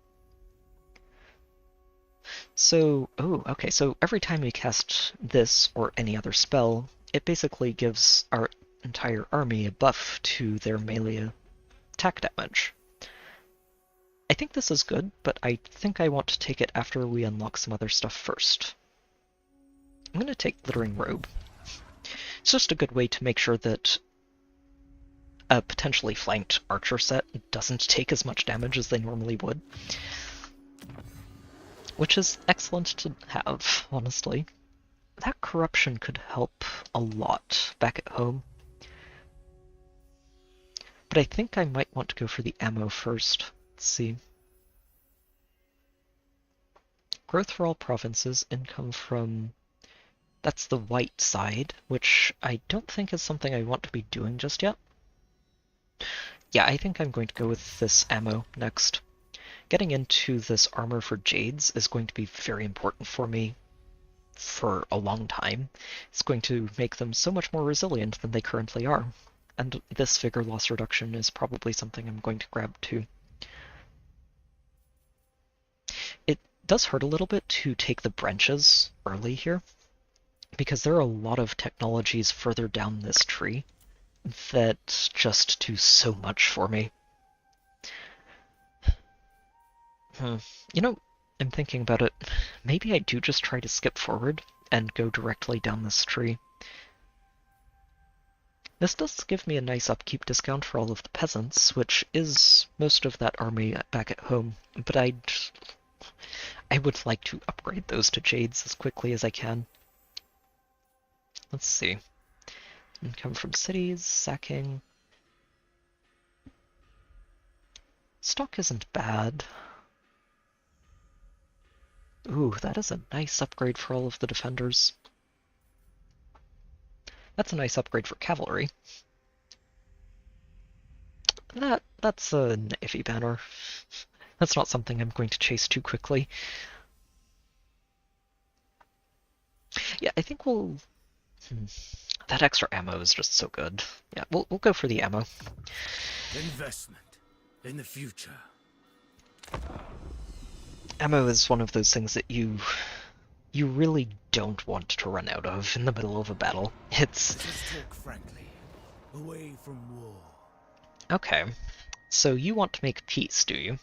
S1: So, oh, okay, so every time we cast this or any other spell, it basically gives our entire army a buff to their melee attack damage. I think this is good, but I think I want to take it after we unlock some other stuff first. I'm going to take Glittering Robe. It's just a good way to make sure that a potentially flanked archer set doesn't take as much damage as they normally would. Which is excellent to have, honestly. That corruption could help a lot back at home. But I think I might want to go for the ammo first. Let's see. Growth for all provinces, income from... That's the white side, which I don't think is something I want to be doing just yet. Yeah, I think I'm going to go with this ammo next. Getting into this armor for Jades is going to be very important for me for a long time. It's going to make them so much more resilient than they currently are. And this vigor loss reduction is probably something I'm going to grab too. It does hurt a little bit to take the branches early here, because there are a lot of technologies further down this tree that just do so much for me. You know, I'm thinking about it. Maybe I do just try to skip forward and go directly down this tree. This does give me a nice upkeep discount for all of the peasants, which is most of that army back at home, but I would like to upgrade those to Jades as quickly as I can. Let's see. Income from cities, sacking. Stock isn't bad. Ooh, that is a nice upgrade for all of the defenders. That's a nice upgrade for cavalry. That's an iffy banner. That's not something I'm going to chase too quickly. Yeah, I think we'll... That extra ammo is just so good. Yeah, we'll go for the ammo.
S3: Investment in the future.
S1: Ammo is one of those things that you really don't want to run out of in the middle of a battle. It's...
S3: Let's talk frankly. Away from war.
S1: Okay. So you want to make peace, do you?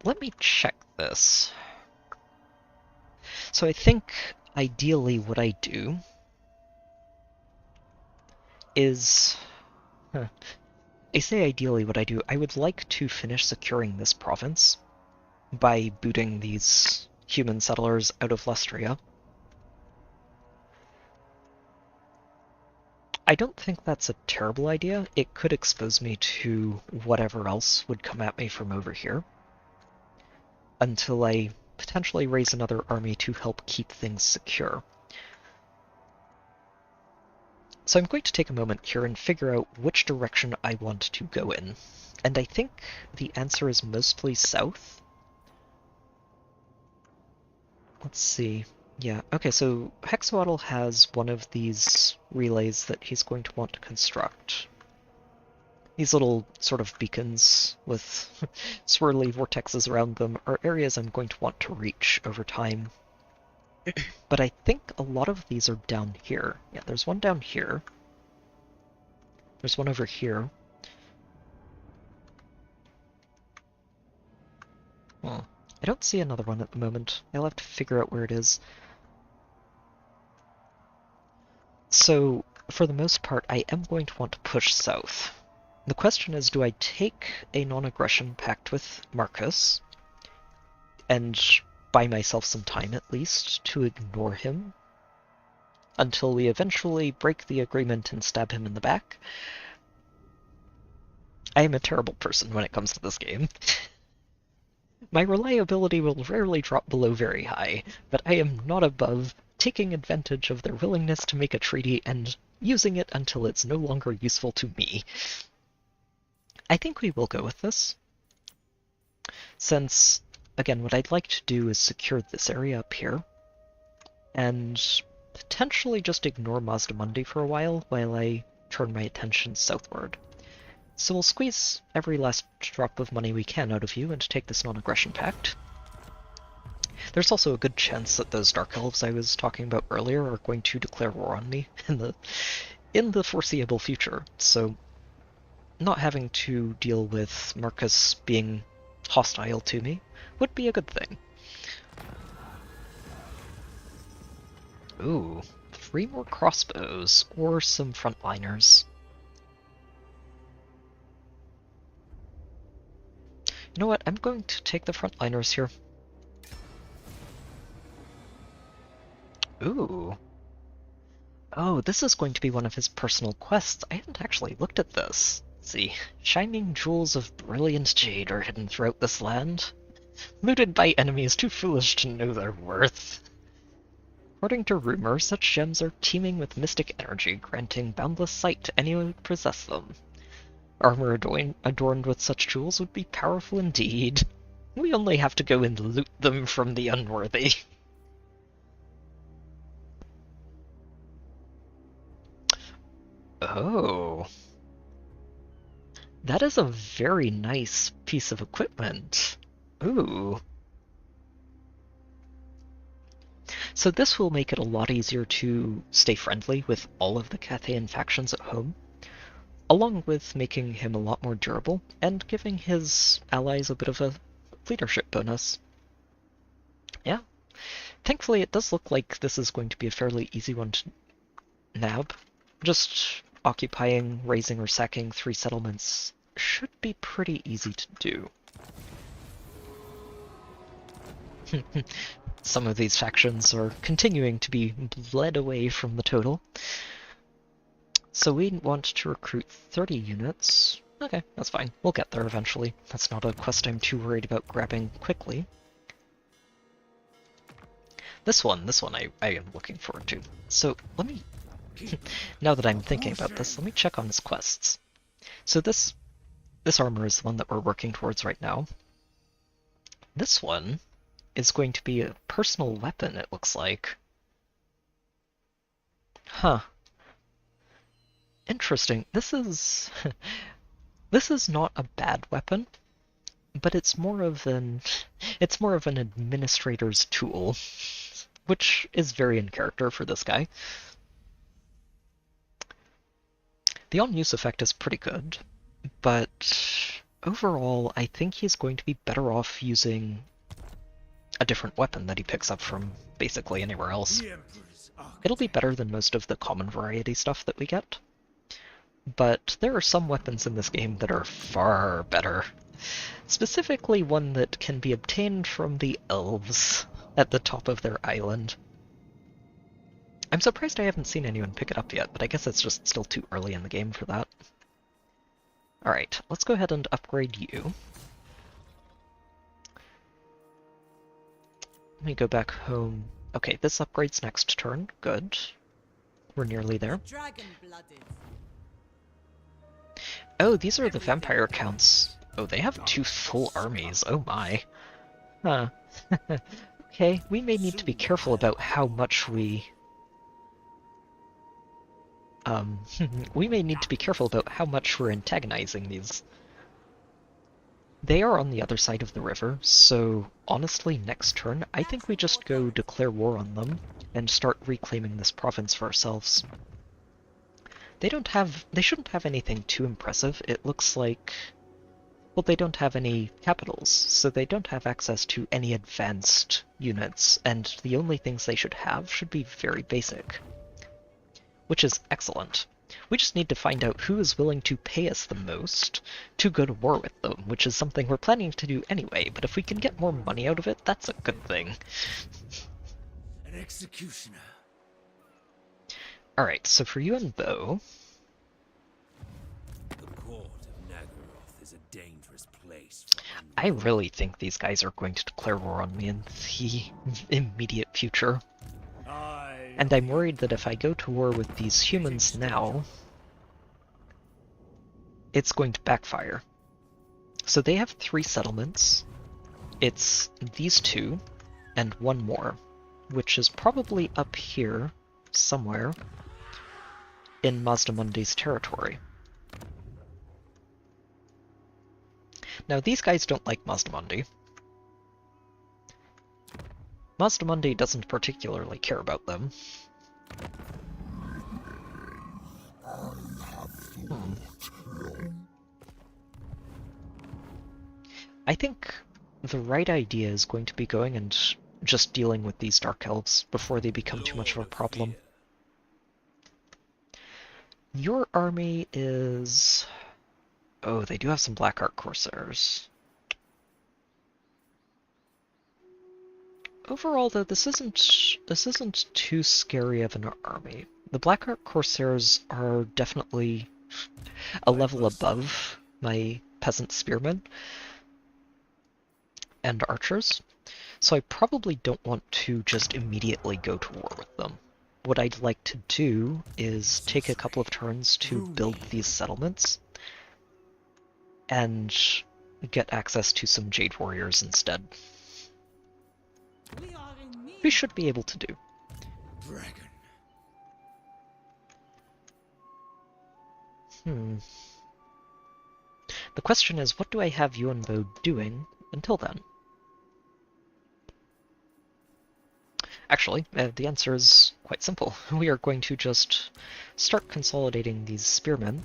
S1: Let me check this. So I think ideally what I do is... I say ideally what I do. I would like to finish securing this province by booting these human settlers out of Lustria. I don't think that's a terrible idea. It could expose me to whatever else would come at me from over here, until I potentially raise another army to help keep things secure. So I'm going to take a moment here and figure out which direction I want to go in. And I think the answer is mostly south. Let's see. Yeah, okay, so Hexawaddle has one of these relays that he's going to want to construct. These little sort of beacons with swirly vortexes around them are areas I'm going to want to reach over time. But I think a lot of these are down here. Yeah, there's one down here. There's one over here. don't see another one at the moment. I'll have to figure out where it is. So, for the most part, I am going to want to push south. The question is, do I take a non-aggression pact with Marcus, and buy myself some time at least to ignore him until we eventually break the agreement and stab him in the back? I am a terrible person when it comes to this game. My reliability will rarely drop below very high, but I am not above taking advantage of their willingness to make a treaty and using it until it's no longer useful to me. I think we will go with this, since, again, what I'd like to do is secure this area up here, and potentially just ignore Mazdamundi for a while I turn my attention southward. So we'll squeeze every last drop of money we can out of you and take this non-aggression pact. There's also a good chance that those Dark Elves I was talking about earlier are going to declare war on me in the foreseeable future, so not having to deal with Marcus being hostile to me would be a good thing. Ooh, 3 more crossbows, or some frontliners. You know what, I'm going to take the frontliners here. Ooh. Oh, this is going to be one of his personal quests. I hadn't actually looked at this. Let's see. Shining jewels of brilliant jade are hidden throughout this land, looted by enemies too foolish to know their worth. According to rumor, such gems are teeming with mystic energy, granting boundless sight to anyone who possess them. Armor adorned with such jewels would be powerful indeed. We only have to go and loot them from the unworthy. Oh. That is a very nice piece of equipment. Ooh. So this will make it a lot easier to stay friendly with all of the Cathayan factions at home, along with making him a lot more durable and giving his allies a bit of a leadership bonus. Yeah. Thankfully, it does look like this is going to be a fairly easy one to nab. Just occupying, raising, or sacking 3 settlements should be pretty easy to do. Some of these factions are continuing to be bled away from the total. So we want to recruit 30 units. Okay, that's fine. We'll get there eventually. That's not a quest I'm too worried about grabbing quickly. This one I am looking forward to. So let me, now that I'm thinking about this, let me check on his quests. So this armor is the one that we're working towards right now. This one is going to be a personal weapon, it looks like. Huh. Interesting. This is not a bad weapon, but it's more of an administrator's tool, which is very in character for this guy. The on-use effect is pretty good, but overall I think he's going to be better off using a different weapon that he picks up from basically anywhere else. It'll be better than most of the common variety stuff that we get, but there are some weapons in this game that are far better. Specifically one that can be obtained from the elves at the top of their island. I'm surprised I haven't seen anyone pick it up yet, but I guess it's just still too early in the game for that. Alright, let's go ahead and upgrade you. Let me go back home. Okay, this upgrades next turn. Good. We're nearly there.
S5: Dragon-blooded.
S1: Oh, these are the vampire counts. Oh, they have 2 full armies. Oh my. Huh. Okay, we may need to be careful about how much we may need to be careful about how much we're antagonizing these. They are on the other side of the river, so honestly, next turn, I think we just go declare war on them and start reclaiming this province for ourselves. They shouldn't have anything too impressive. It looks like Well, they don't have any capitals, so they don't have access to any advanced units, and the only things they should have should be very basic. Which is excellent. We just need to find out who is willing to pay us the most to go to war with them, which is something we're planning to do anyway, but if we can get more money out of it, that's a good thing.
S3: An executioner.
S1: Alright, so for Yuan though...
S7: The court of Nagaroth is a dangerous place.
S1: I really think these guys are going to declare war on me in the immediate future. And I'm worried that if I go to war with these humans now, it's going to backfire. So they have 3 settlements. It's these 2, and 1 more, which is probably up here, somewhere, in Mazdamundi's territory. Now these guys don't like Mazdamundi. Mazdamundi doesn't particularly care about them. I think the right idea is going to be going and just dealing with these Dark Elves before they become too much of a problem. Your army is... Oh, they do have some Blackheart Corsairs. Overall, though, this isn't too scary of an army. The Blackheart Corsairs are definitely a level above my Peasant Spearmen and Archers, so I probably don't want to just immediately go to war with them. What I'd like to do is take a couple of turns to build these settlements and get access to some Jade Warriors instead. We should be able to do. The question is, what do I have Yuan doing until then? Actually, the answer is quite simple. We are going to just start consolidating these spearmen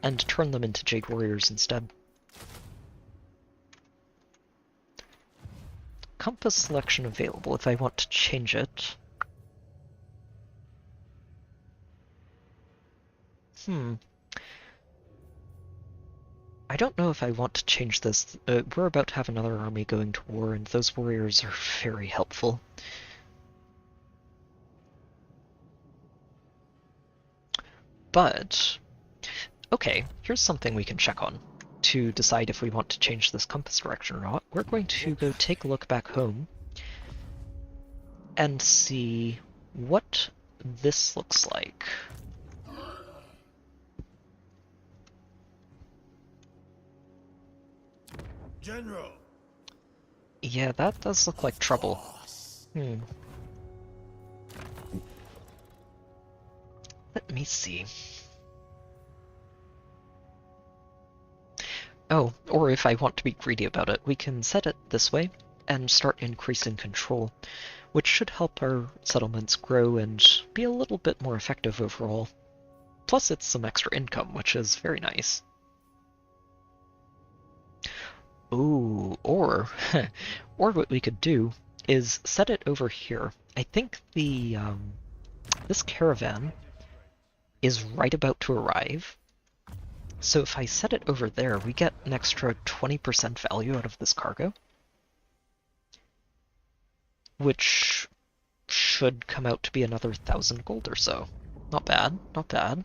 S1: and turn them into Jade Warriors instead. Compass selection available if I want to change it. I don't know if I want to change this. We're about to have another army going to war, and those warriors are very helpful. But, okay, here's something we can check on to decide if we want to change this compass direction or not. We're going to go take a look back home and see what this looks like.
S3: General.
S1: Yeah, that does look like trouble. Let me see. Oh, or if I want to be greedy about it, we can set it this way and start increasing control, which should help our settlements grow and be a little bit more effective overall. Plus it's some extra income, which is very nice. Ooh, or what we could do is set it over here. I think the this caravan is right about to arrive. So if I set it over there, we get an extra 20% value out of this cargo, which should come out to be another 1,000 gold or so. Not bad, not bad.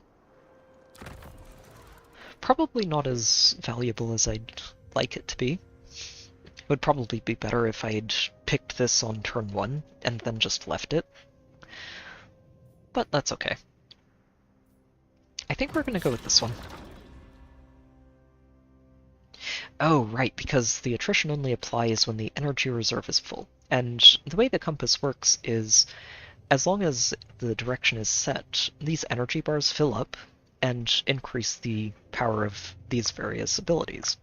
S1: Probably not as valuable as I'd like it to be. It would probably be better if I'd picked this on turn 1 and then just left it. But that's okay. I think we're gonna go with this one. Oh, right, because the attrition only applies when the energy reserve is full. And the way the compass works is, as long as the direction is set, these energy bars fill up and increase the power of these various abilities.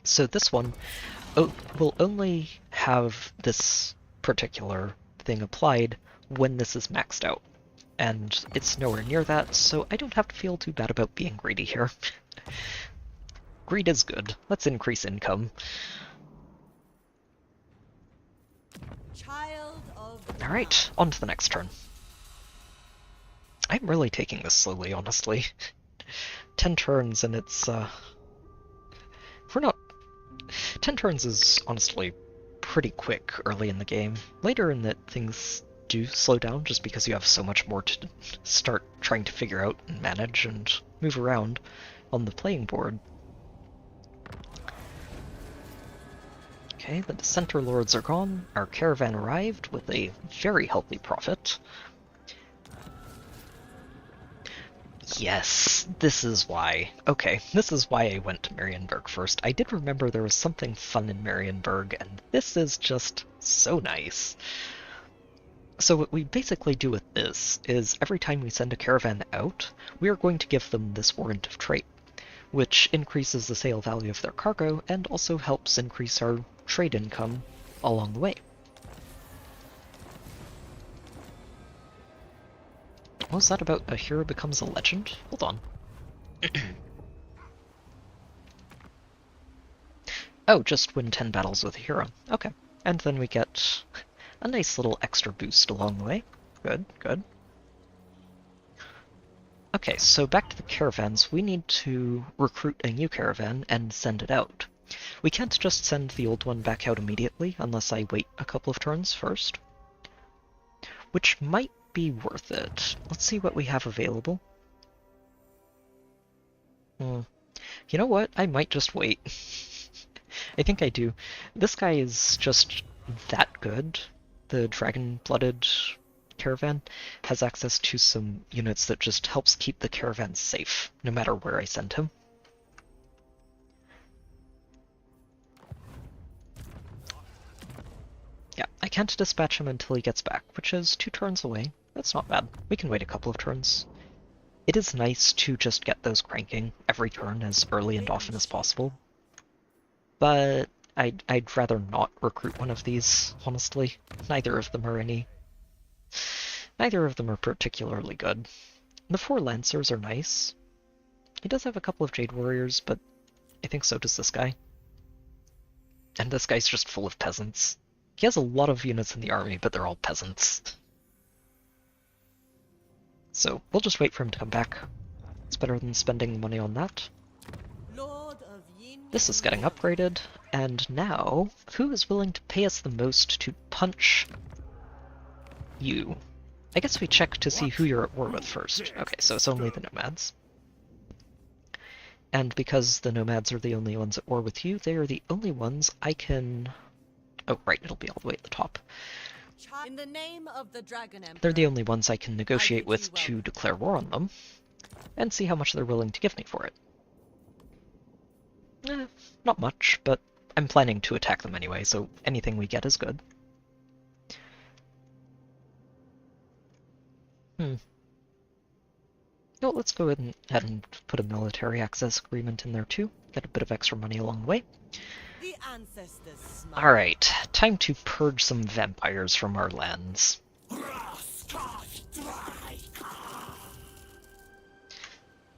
S1: So this one will only have this particular thing applied when this is maxed out. And it's nowhere near that, so I don't have to feel too bad about being greedy here. greed is good. Let's increase income.
S5: Child of
S1: Alright, on to the next turn. I'm really taking this slowly, honestly. 10 turns and it's, we're not... 10 turns is honestly pretty quick early in the game. Later in it, things do slow down just because you have so much more to start trying to figure out and manage and move around on the playing board. Okay, the Dissenter Lords are gone. Our caravan arrived with a very healthy profit. Yes, this is why. Okay, this is why I went to Marienburg first. I did remember there was something fun in Marienburg, and this is just so nice. So what we basically do with this is every time we send a caravan out, we are going to give them this warrant of trade, which increases the sale value of their cargo and also helps increase our trade income along the way. What was that about a hero becomes a legend? Hold on. Oh, just win 10 battles with a hero. Okay. And then we get a nice little extra boost along the way. Good, good. Okay, so back to the caravans. We need to recruit a new caravan and send it out. We can't just send the old one back out immediately unless I wait a couple of turns first, which might be worth it. Let's see what we have available. You know what? I might just wait. I think I do. This guy is just that good. The dragon-blooded caravan has access to some units that just helps keep the caravan safe, no matter where I send him. Yeah, I can't dispatch him until he gets back, which is 2 turns away. That's not bad. We can wait a couple of turns. It is nice to just get those cranking every turn as early and often as possible. But I'd rather not recruit one of these, honestly. Neither of them are particularly good. The 4 Lancers are nice. He does have a couple of Jade Warriors, but I think so does this guy. And this guy's just full of peasants. He has a lot of units in the army, but they're all peasants. So we'll just wait for him to come back. It's better than spending money on that.
S5: Lord of Yin.
S1: This is getting upgraded, and now, who is willing to pay us the most to punch you? I guess we check to see who you're at war with first. Okay, so it's only the nomads. And because the nomads are the only ones at war with you, they are the only ones I can... Oh, right, it'll be all the way at the top.
S5: In the name of the Dragon Emperor.
S1: They're the only ones I can negotiate with to declare war on them, and see how much they're willing to give me for it. Not much, but I'm planning to attack them anyway, so anything we get is good. No, let's go ahead and put a military access agreement in there too. Get a bit of extra money along the way.
S5: The ancestors smile.
S1: Alright, time to purge some vampires from our lands.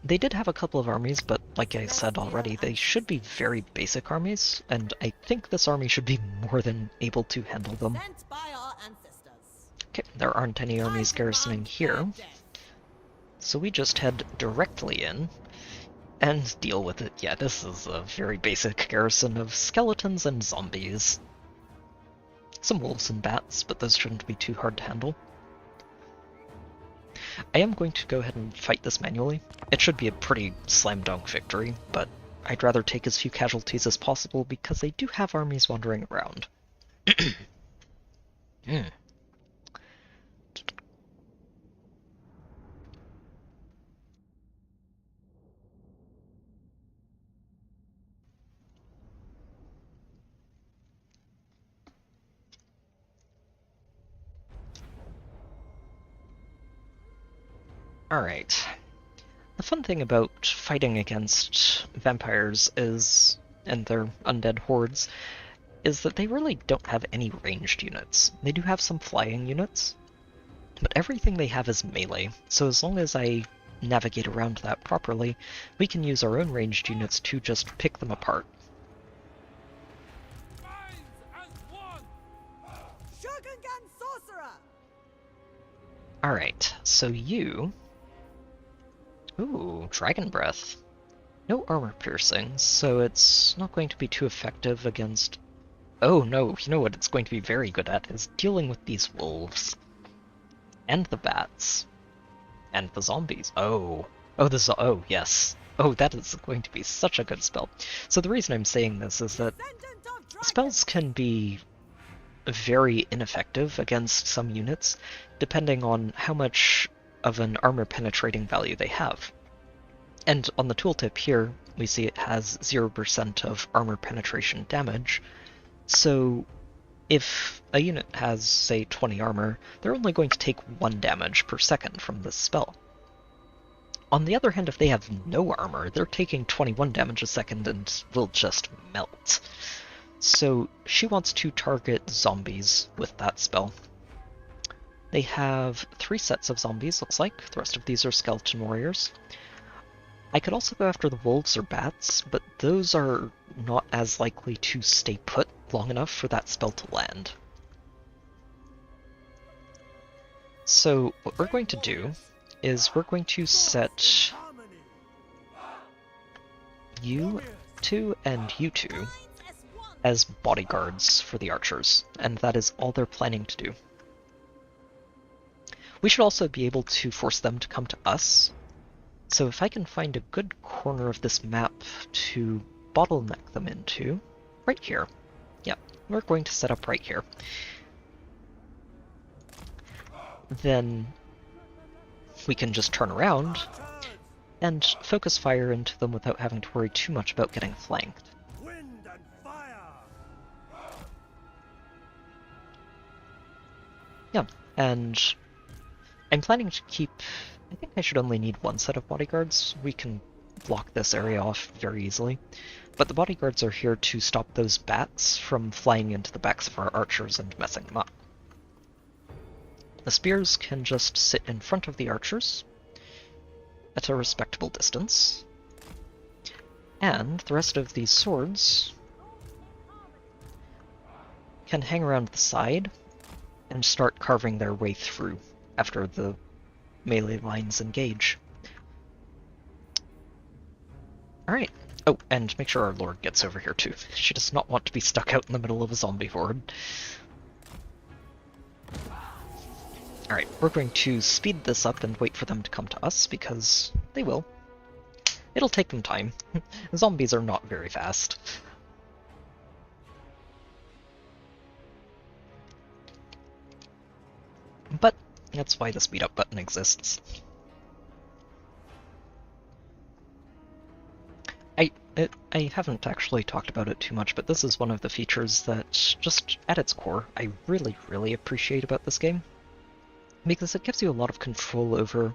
S1: They did have a couple of armies, but like I said already, they should be very basic armies, and I think this army should be more than able to handle them.
S5: Sent by our ancestors.
S1: Okay, there aren't any armies garrisoning here, so we just head directly in and deal with it. Yeah, this is a very basic garrison of skeletons and zombies. Some wolves and bats, but those shouldn't be too hard to handle. I am going to go ahead and fight this manually. It should be a pretty slam-dunk victory, but I'd rather take as few casualties as possible because they do have armies wandering around. Alright. The fun thing about fighting against vampires is, and their undead hordes, is that they really don't have any ranged units. They do have some flying units, but everything they have is melee, so as long as I navigate around that properly, we can use our own ranged units to just pick them apart.
S5: Shogungan sorcerer!
S1: Alright, so you... Ooh, Dragon Breath. No armor piercing, so it's not going to be too effective against... Oh no, you know what it's going to be very good at is dealing with these wolves. And the bats. And the zombies. Oh, yes. Oh, that is going to be such a good spell. So the reason I'm saying this is that spells can be very ineffective against some units, depending on how much of an armor penetrating value they have. And on the tooltip here, we see it has 0% of armor penetration damage, so if a unit has, say, 20 armor, they're only going to take 1 damage per second from this spell. On the other hand, if they have no armor, they're taking 21 damage a second and will just melt. So she wants to target zombies with that spell. They have 3 sets of zombies, looks like. The rest of these are skeleton warriors. I could also go after the wolves or bats, but those are not as likely to stay put long enough for that spell to land. So what we're going to do is we're going to set you 2 and you 2 as bodyguards for the archers, and that is all they're planning to do. We should also be able to force them to come to us. So if I can find a good corner of this map to bottleneck them into, right here. Yep, we're going to set up right here. Then we can just turn around and focus fire into them without having to worry too much about getting flanked. Yeah, and I'm planning to keep... I think I should only need 1 set of bodyguards. We can block this area off very easily. But the bodyguards are here to stop those bats from flying into the backs of our archers and messing them up. The spears can just sit in front of the archers at a respectable distance. And the rest of these swords can hang around the side and start carving their way through after the melee lines engage. Alright. Oh, and make sure our Lord gets over here too. She does not want to be stuck out in the middle of a zombie horde. Alright, we're going to speed this up and wait for them to come to us, because they will. It'll take them time. Zombies are not very fast. But that's why the speed up button exists. I haven't actually talked about it too much, but this is one of the features that, just at its core, I really, really appreciate about this game. Because it gives you a lot of control over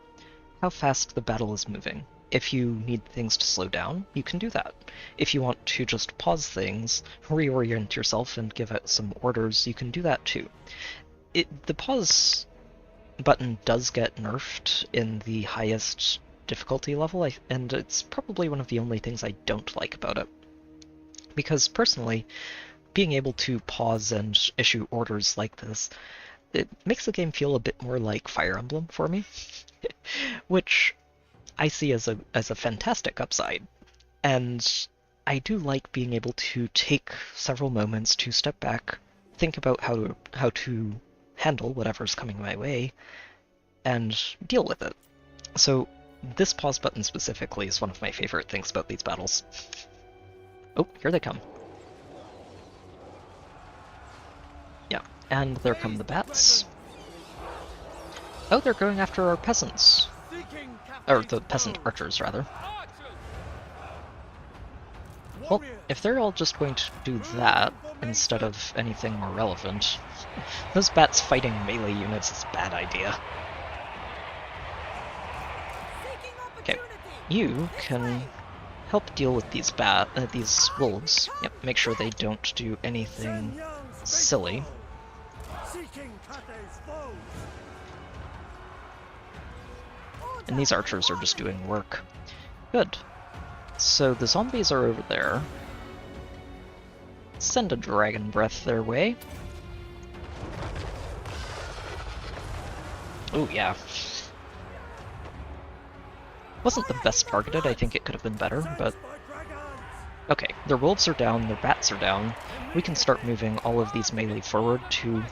S1: how fast the battle is moving. If you need things to slow down, you can do that. If you want to just pause things, reorient yourself, and give out some orders, you can do that too. The pause button does get nerfed in the highest difficulty level, and it's probably one of the only things I don't like about it. Because personally, being able to pause and issue orders like this, it makes the game feel a bit more like Fire Emblem for me, which I see as a fantastic upside. And I do like being able to take several moments to step back, think about how to handle whatever's coming my way, and deal with it. So this pause button specifically is one of my favorite things about these battles. Oh, here they come. Yeah, and there come the bats. Oh, they're going after our peasants. Or the peasant archers, rather. Well, if they're all just going to do that, instead of anything more relevant, those bats fighting melee units is a bad idea. Okay, you can help deal with these these wolves. Yep, make sure they don't do anything silly. And these archers are just doing work. Good. So the zombies are over there. Send a dragon breath their way. Oh yeah. Wasn't the best targeted, I think it could have been better, but... Okay, their wolves are down, their bats are down. We can start moving all of these melee forward to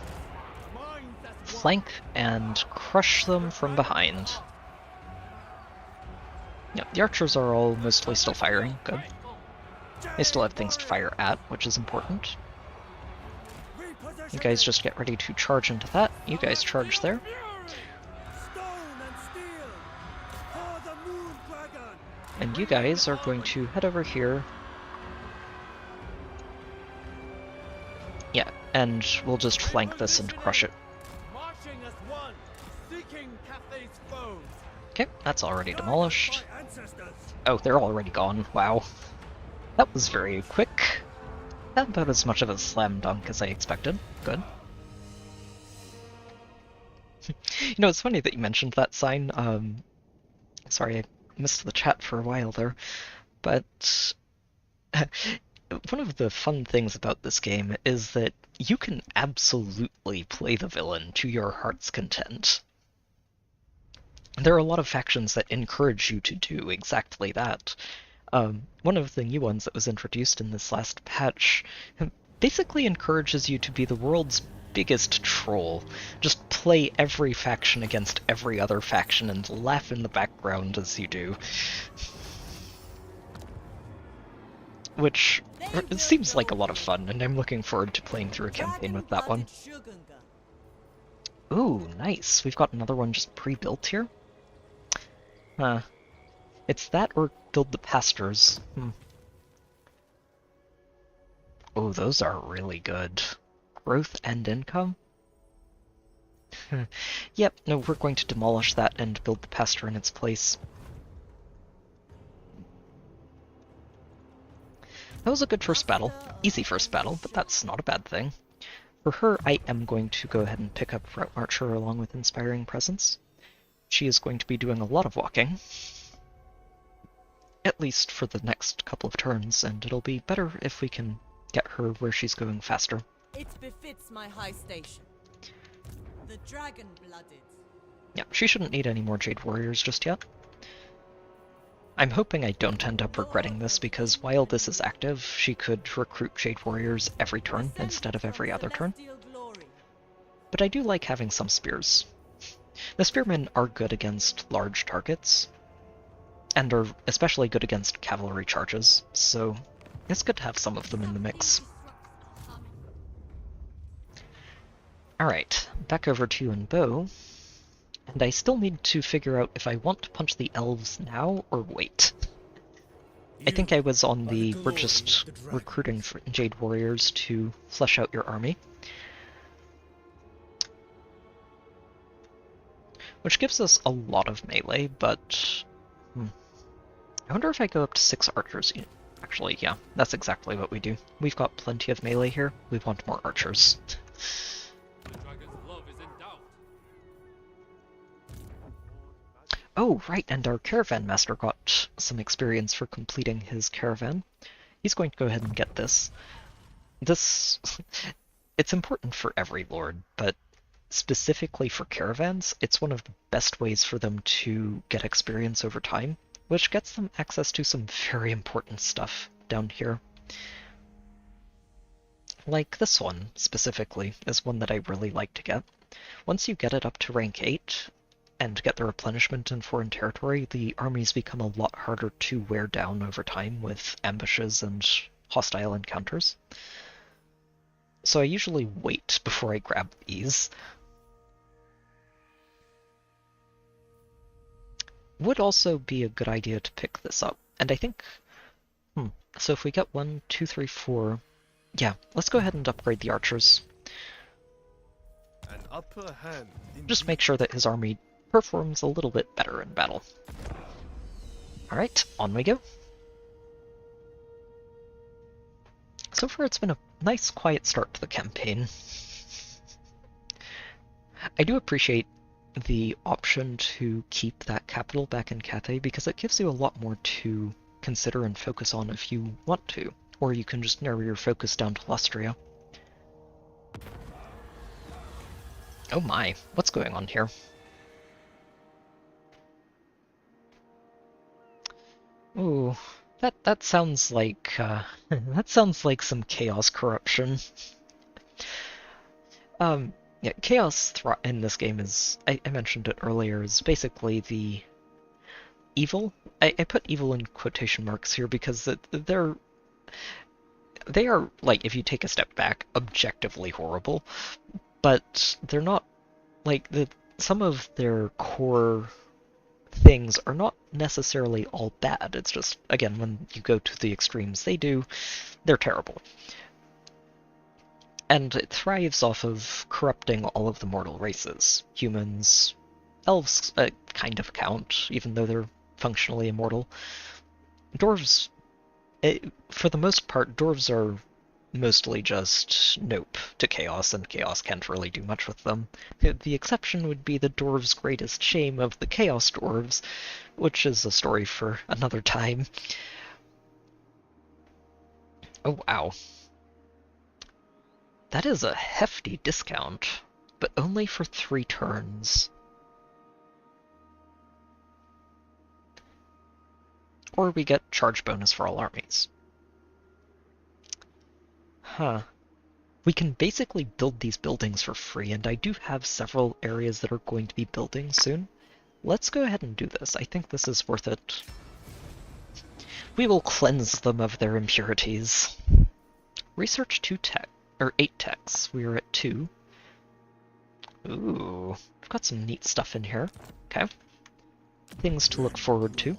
S1: flank and crush them from behind. Yeah, the archers are all mostly still firing, good. They still have things to fire at, which is important. You guys just get ready to charge into that. You guys charge there. And you guys are going to head over here. Yeah, and we'll just flank this and crush it.
S3: Marching as one, seeking Cathay's foes.
S1: Okay, that's already demolished. Oh, they're already gone. Wow. That was very quick. Not about as much of a slam dunk as I expected. Good. You know, it's funny that you mentioned that sign. Sorry, I missed the chat for a while there. But one of the fun things about this game is that you can absolutely play the villain to your heart's content. There are a lot of factions that encourage you to do exactly that. One of the new ones that was introduced in this last patch basically encourages you to be the world's biggest troll. Just play every faction against every other faction and laugh in the background as you do. Which it seems like a lot of fun, and I'm looking forward to playing through a campaign with that one. Ooh, nice. We've got another one just pre-built here. It's that or build the pastures. Oh, those are really good. Growth and income? Yep, no, we're going to demolish that and build the pasture in its place. That was a good first battle. Easy first battle, but that's not a bad thing. For her, I am going to go ahead and pick up Route Marcher along with Inspiring Presence. She is going to be doing a lot of walking. At least for the next couple of turns, and it'll be better if we can get her where she's going faster.
S5: It befits my high station. The dragon-blooded.
S1: Yeah, she shouldn't need any more Jade Warriors just yet. I'm hoping I don't end up regretting this, because while this is active, she could recruit Jade Warriors every turn instead of every other turn. But I do like having some spears. The spearmen are good against large targets, and are especially good against cavalry charges, so it's good to have some of them in the mix. Alright, back over to you and Bo. And I still need to figure out if I want to punch the elves now or wait. I think I was on the we're just recruiting for Jade Warriors to flesh out your army. Which gives us a lot of melee, but... I wonder if I go up to 6 archers. Actually, yeah, that's exactly what we do. We've got plenty of melee here. We want more archers. Oh, right, and our caravan master got some experience for completing his caravan. He's going to go ahead and get this. It's important for every lord, but specifically for caravans, it's one of the best ways for them to get experience over time, which gets them access to some very important stuff down here. Like this one, specifically, is one that I really like to get. Once you get it up to rank 8, and get the replenishment in foreign territory, the armies become a lot harder to wear down over time with ambushes and hostile encounters. So I usually wait before I grab these. Would also be a good idea to pick this up. And I think... So if we get 1, 2, 3, 4... Yeah, let's go ahead and upgrade the archers.
S3: An upper hand.
S1: Just make sure that his army performs a little bit better in battle. Alright, on we go. So far it's been a nice quiet start to the campaign. I do appreciate the option to keep that capital back in Cathay because it gives you a lot more to consider and focus on if you want to. Or you can just narrow your focus down to Lustria. Oh my, what's going on here? Ooh, that sounds like that sounds like some chaos corruption. Yeah, chaos in this game is, I mentioned it earlier, is basically the evil. I put evil in quotation marks here because they are, like, if you take a step back, objectively horrible, but they're not, like, some of their core things are not necessarily all bad. It's just, again, when you go to the extremes they're terrible. And it thrives off of corrupting all of the mortal races. Humans, elves kind of count, even though they're functionally immortal. Dwarves, for the most part, dwarves are mostly just nope to chaos, and chaos can't really do much with them. The exception would be the dwarves' greatest shame of the chaos dwarves, which is a story for another time. Oh wow. That is a hefty discount, but only for 3 turns. Or we get charge bonus for all armies. Huh. We can basically build these buildings for free, and I do have several areas that are going to be building soon. Let's go ahead and do this. I think this is worth it. We will cleanse them of their impurities. Research 8 techs. We are at 2. Ooh, we've got some neat stuff in here. Okay. Things to look forward to.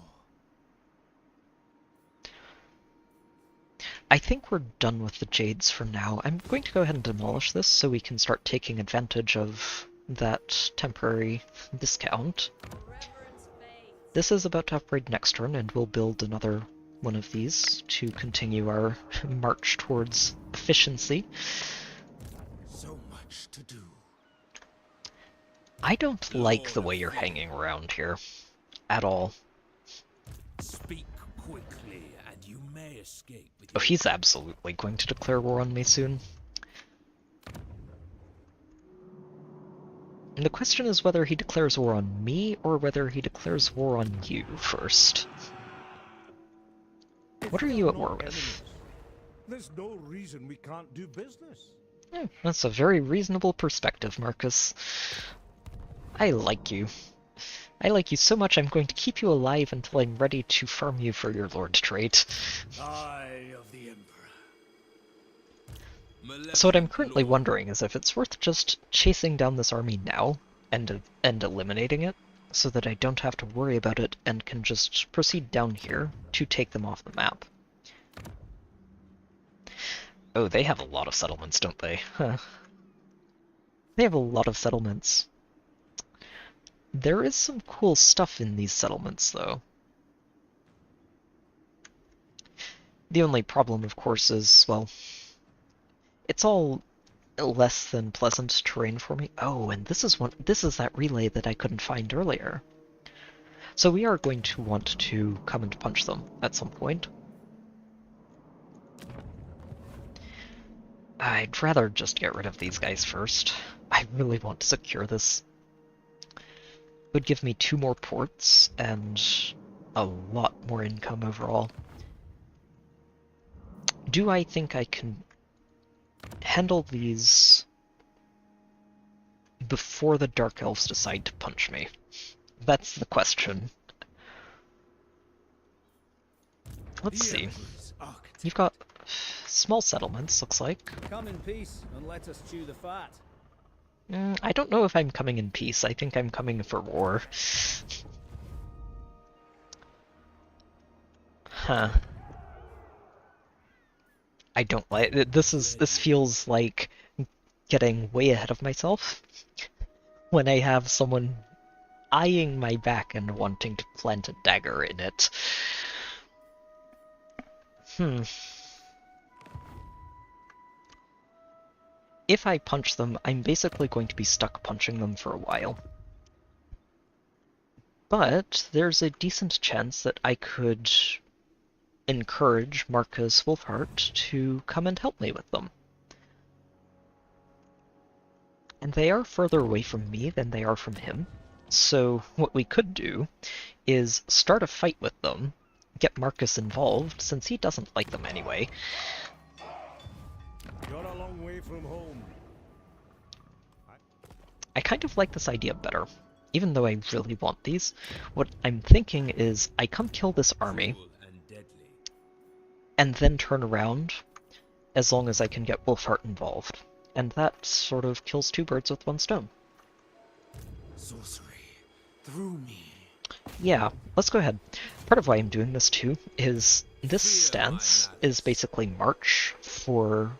S1: I think we're done with the Jades for now. I'm going to go ahead and demolish this so we can start taking advantage of that temporary discount. This is about to upgrade next turn, and we'll build another one of these to continue our march towards efficiency.
S3: So much to do.
S1: I don't like the way you're hanging around here at all.
S7: Speak quickly, and you may escape with
S1: Oh, he's absolutely going to declare war on me soon. And the question is whether he declares war on me or whether he declares war on you first. What are you at war with?
S9: There's no reason we can't do business.
S1: That's a very reasonable perspective, Marcus. I like you. I like you so much I'm going to keep you alive until I'm ready to farm you for your lord trait.
S3: Eye of the Emperor.
S1: So what I'm currently wondering is if it's worth just chasing down this army now and eliminating it, so that I don't have to worry about it and can just proceed down here to take them off the map. Oh, they have a lot of settlements, don't they? Huh. They have a lot of settlements. There is some cool stuff in these settlements, though. The only problem, of course, is, well, it's all less than pleasant terrain for me. Oh, and this is that relay that I couldn't find earlier. So we are going to want to come and punch them at some point. I'd rather just get rid of these guys first. I really want to secure this. It would give me 2 more ports and a lot more income overall. Do I think I can handle these before the Dark Elves decide to punch me? That's the question. Let's see. You've got small settlements, looks like.
S10: Come in peace and let us chew the fat.
S1: I don't know if I'm coming in peace. I think I'm coming for war. Huh. I don't like this. This feels like getting way ahead of myself when I have someone eyeing my back and wanting to plant a dagger in it. If I punch them, I'm basically going to be stuck punching them for a while. But there's a decent chance that I could encourage Marcus Wolfhart to come and help me with them. And they are further away from me than they are from him, so what we could do is start a fight with them, get Marcus involved, since he doesn't like them anyway.
S9: You're a long way from home.
S1: I kind of like this idea better, even though I really want these. What I'm thinking is I come kill this army, and then turn around, as long as I can get Wolfhart involved. And that sort of kills two birds with one stone.
S3: Sorcery through me.
S1: Yeah, let's go ahead. Part of why I'm doing this too is this stance is basically march for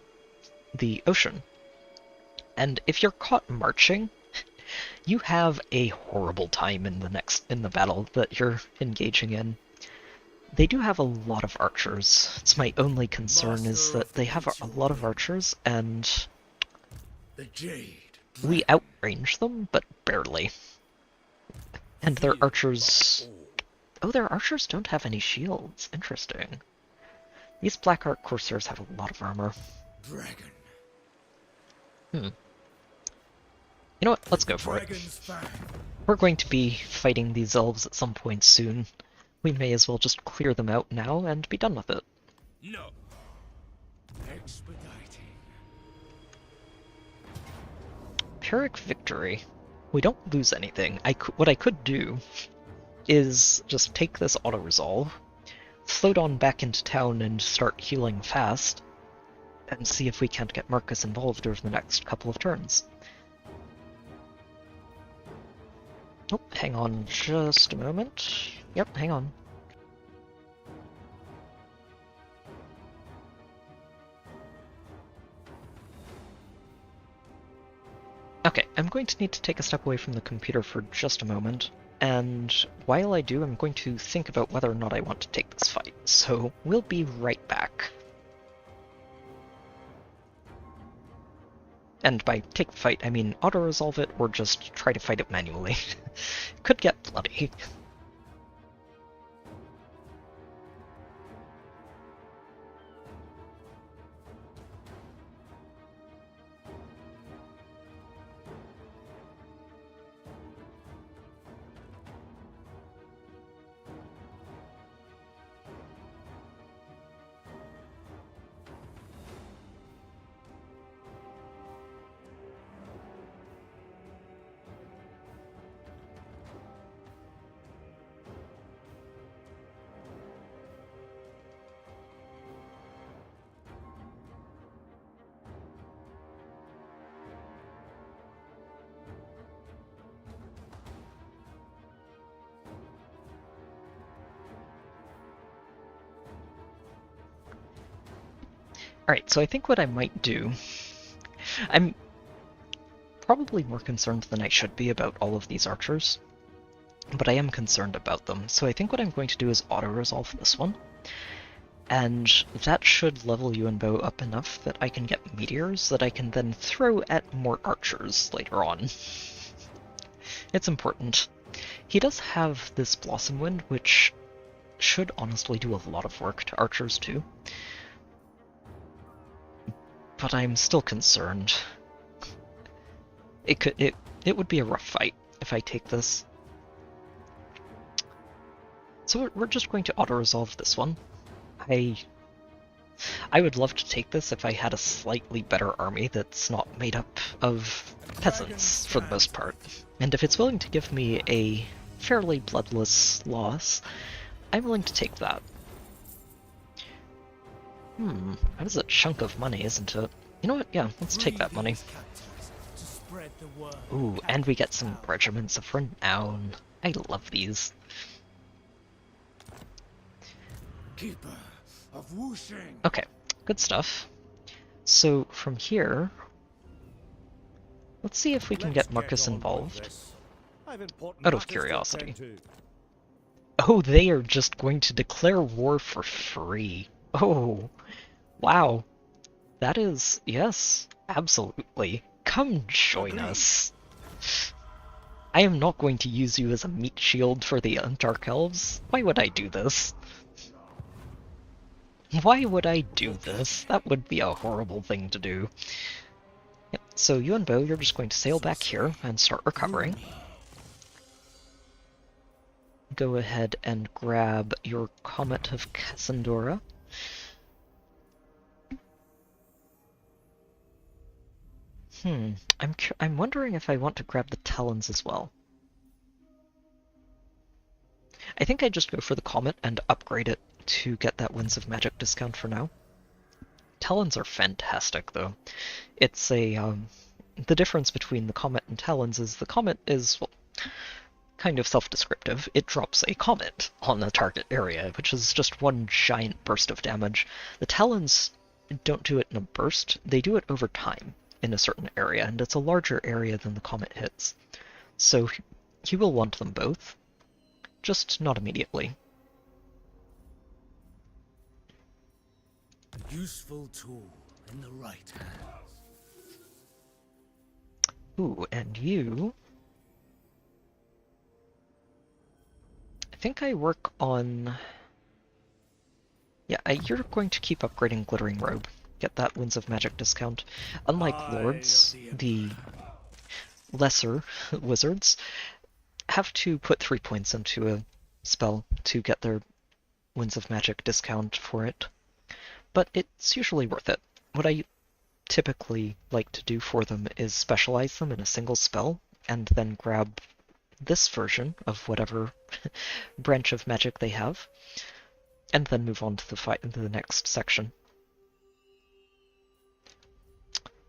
S1: the ocean. And if you're caught marching, you have a horrible time in the battle that you're engaging in. They do have a lot of archers. It's my only concern is that they have a lot of archers, and we outrange them, but barely. And their archers... Oh, their archers don't have any shields. Interesting. These Black Ark Corsairs have a lot of armor. You know what? Let's go for it. We're going to be fighting these elves at some point soon. We may as well just clear them out now and be done with it.
S7: No.
S3: Expediting.
S1: Pyrrhic victory. We don't lose anything. What I could do is just take this auto-resolve, float on back into town and start healing fast, and see if we can't get Marcus involved over the next couple of turns. Oh, hang on just a moment. Yep, hang on. Okay, I'm going to need to take a step away from the computer for just a moment, and while I do, I'm going to think about whether or not I want to take this fight, so we'll be right back. And by take the fight, I mean auto-resolve it or just try to fight it manually. Could get bloody. Alright, so I think what I might do... I'm probably more concerned than I should be about all of these archers, but I am concerned about them, so I think what I'm going to do is auto-resolve this one, and that should level Yuan up enough that I can get meteors that I can then throw at more archers later on. It's important. He does have this Blossom Wind, which should honestly do a lot of work to archers too. But I'm still concerned. It would be a rough fight if I take this. So we're just going to auto-resolve this one. I would love to take this if I had a slightly better army that's not made up of peasants, for the most part. And if it's willing to give me a fairly bloodless loss, I'm willing to take that. That is a chunk of money, isn't it? You know what? Yeah, let's take that money. Ooh, and we get some regiments of renown. I love these.
S3: Keeper of Wuxing.
S1: Okay, good stuff. So from here, let's see if we can get Marcus involved. Out of curiosity. Oh, they are just going to declare war for free. Oh, wow. That is, yes, absolutely. Come join us. I am not going to use you as a meat shield for the Dark Elves. Why would I do this? Why would I do this? That would be a horrible thing to do. Yep, so Yuan Bo, you're just going to sail back here and start recovering. Go ahead and grab your Comet of Cassandora. I'm wondering if I want to grab the Talons as well. I think I just go for the Comet and upgrade it to get that Winds of Magic discount for now. Talons are fantastic, though. It's a, the difference between the Comet and Talons is the Comet is, well, kind of self-descriptive. It drops a comet on the target area, which is just one giant burst of damage. The Talons don't do it in a burst, they do it over time in a certain area, and it's a larger area than the comet hits. So he will want them both, just not immediately.
S10: A useful tool in the right hands.
S1: Ooh, and you... I think I work on... Yeah, you're going to keep upgrading Glittering Robe. Get that Winds of Magic discount. Unlike Lords, the lesser wizards have to put 3 points into a spell to get their Winds of Magic discount for it. But it's usually worth it. What I typically like to do for them is specialize them in a single spell, and then grab this version of whatever branch of magic they have, and then move on to the next section.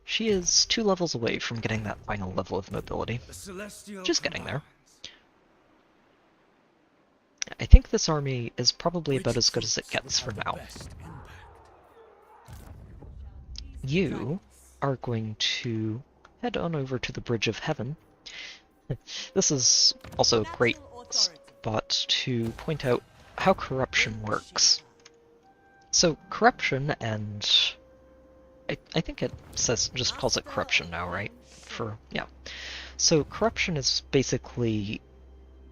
S1: She is 2 levels away from getting that final level of mobility. Just getting there. I think this army is probably about as good as it gets for now. You are going to head on over to the Bridge of Heaven. This is also a great spot to point out how corruption works. So corruption and... I think it just calls it corruption now, right? Yeah. So corruption is basically...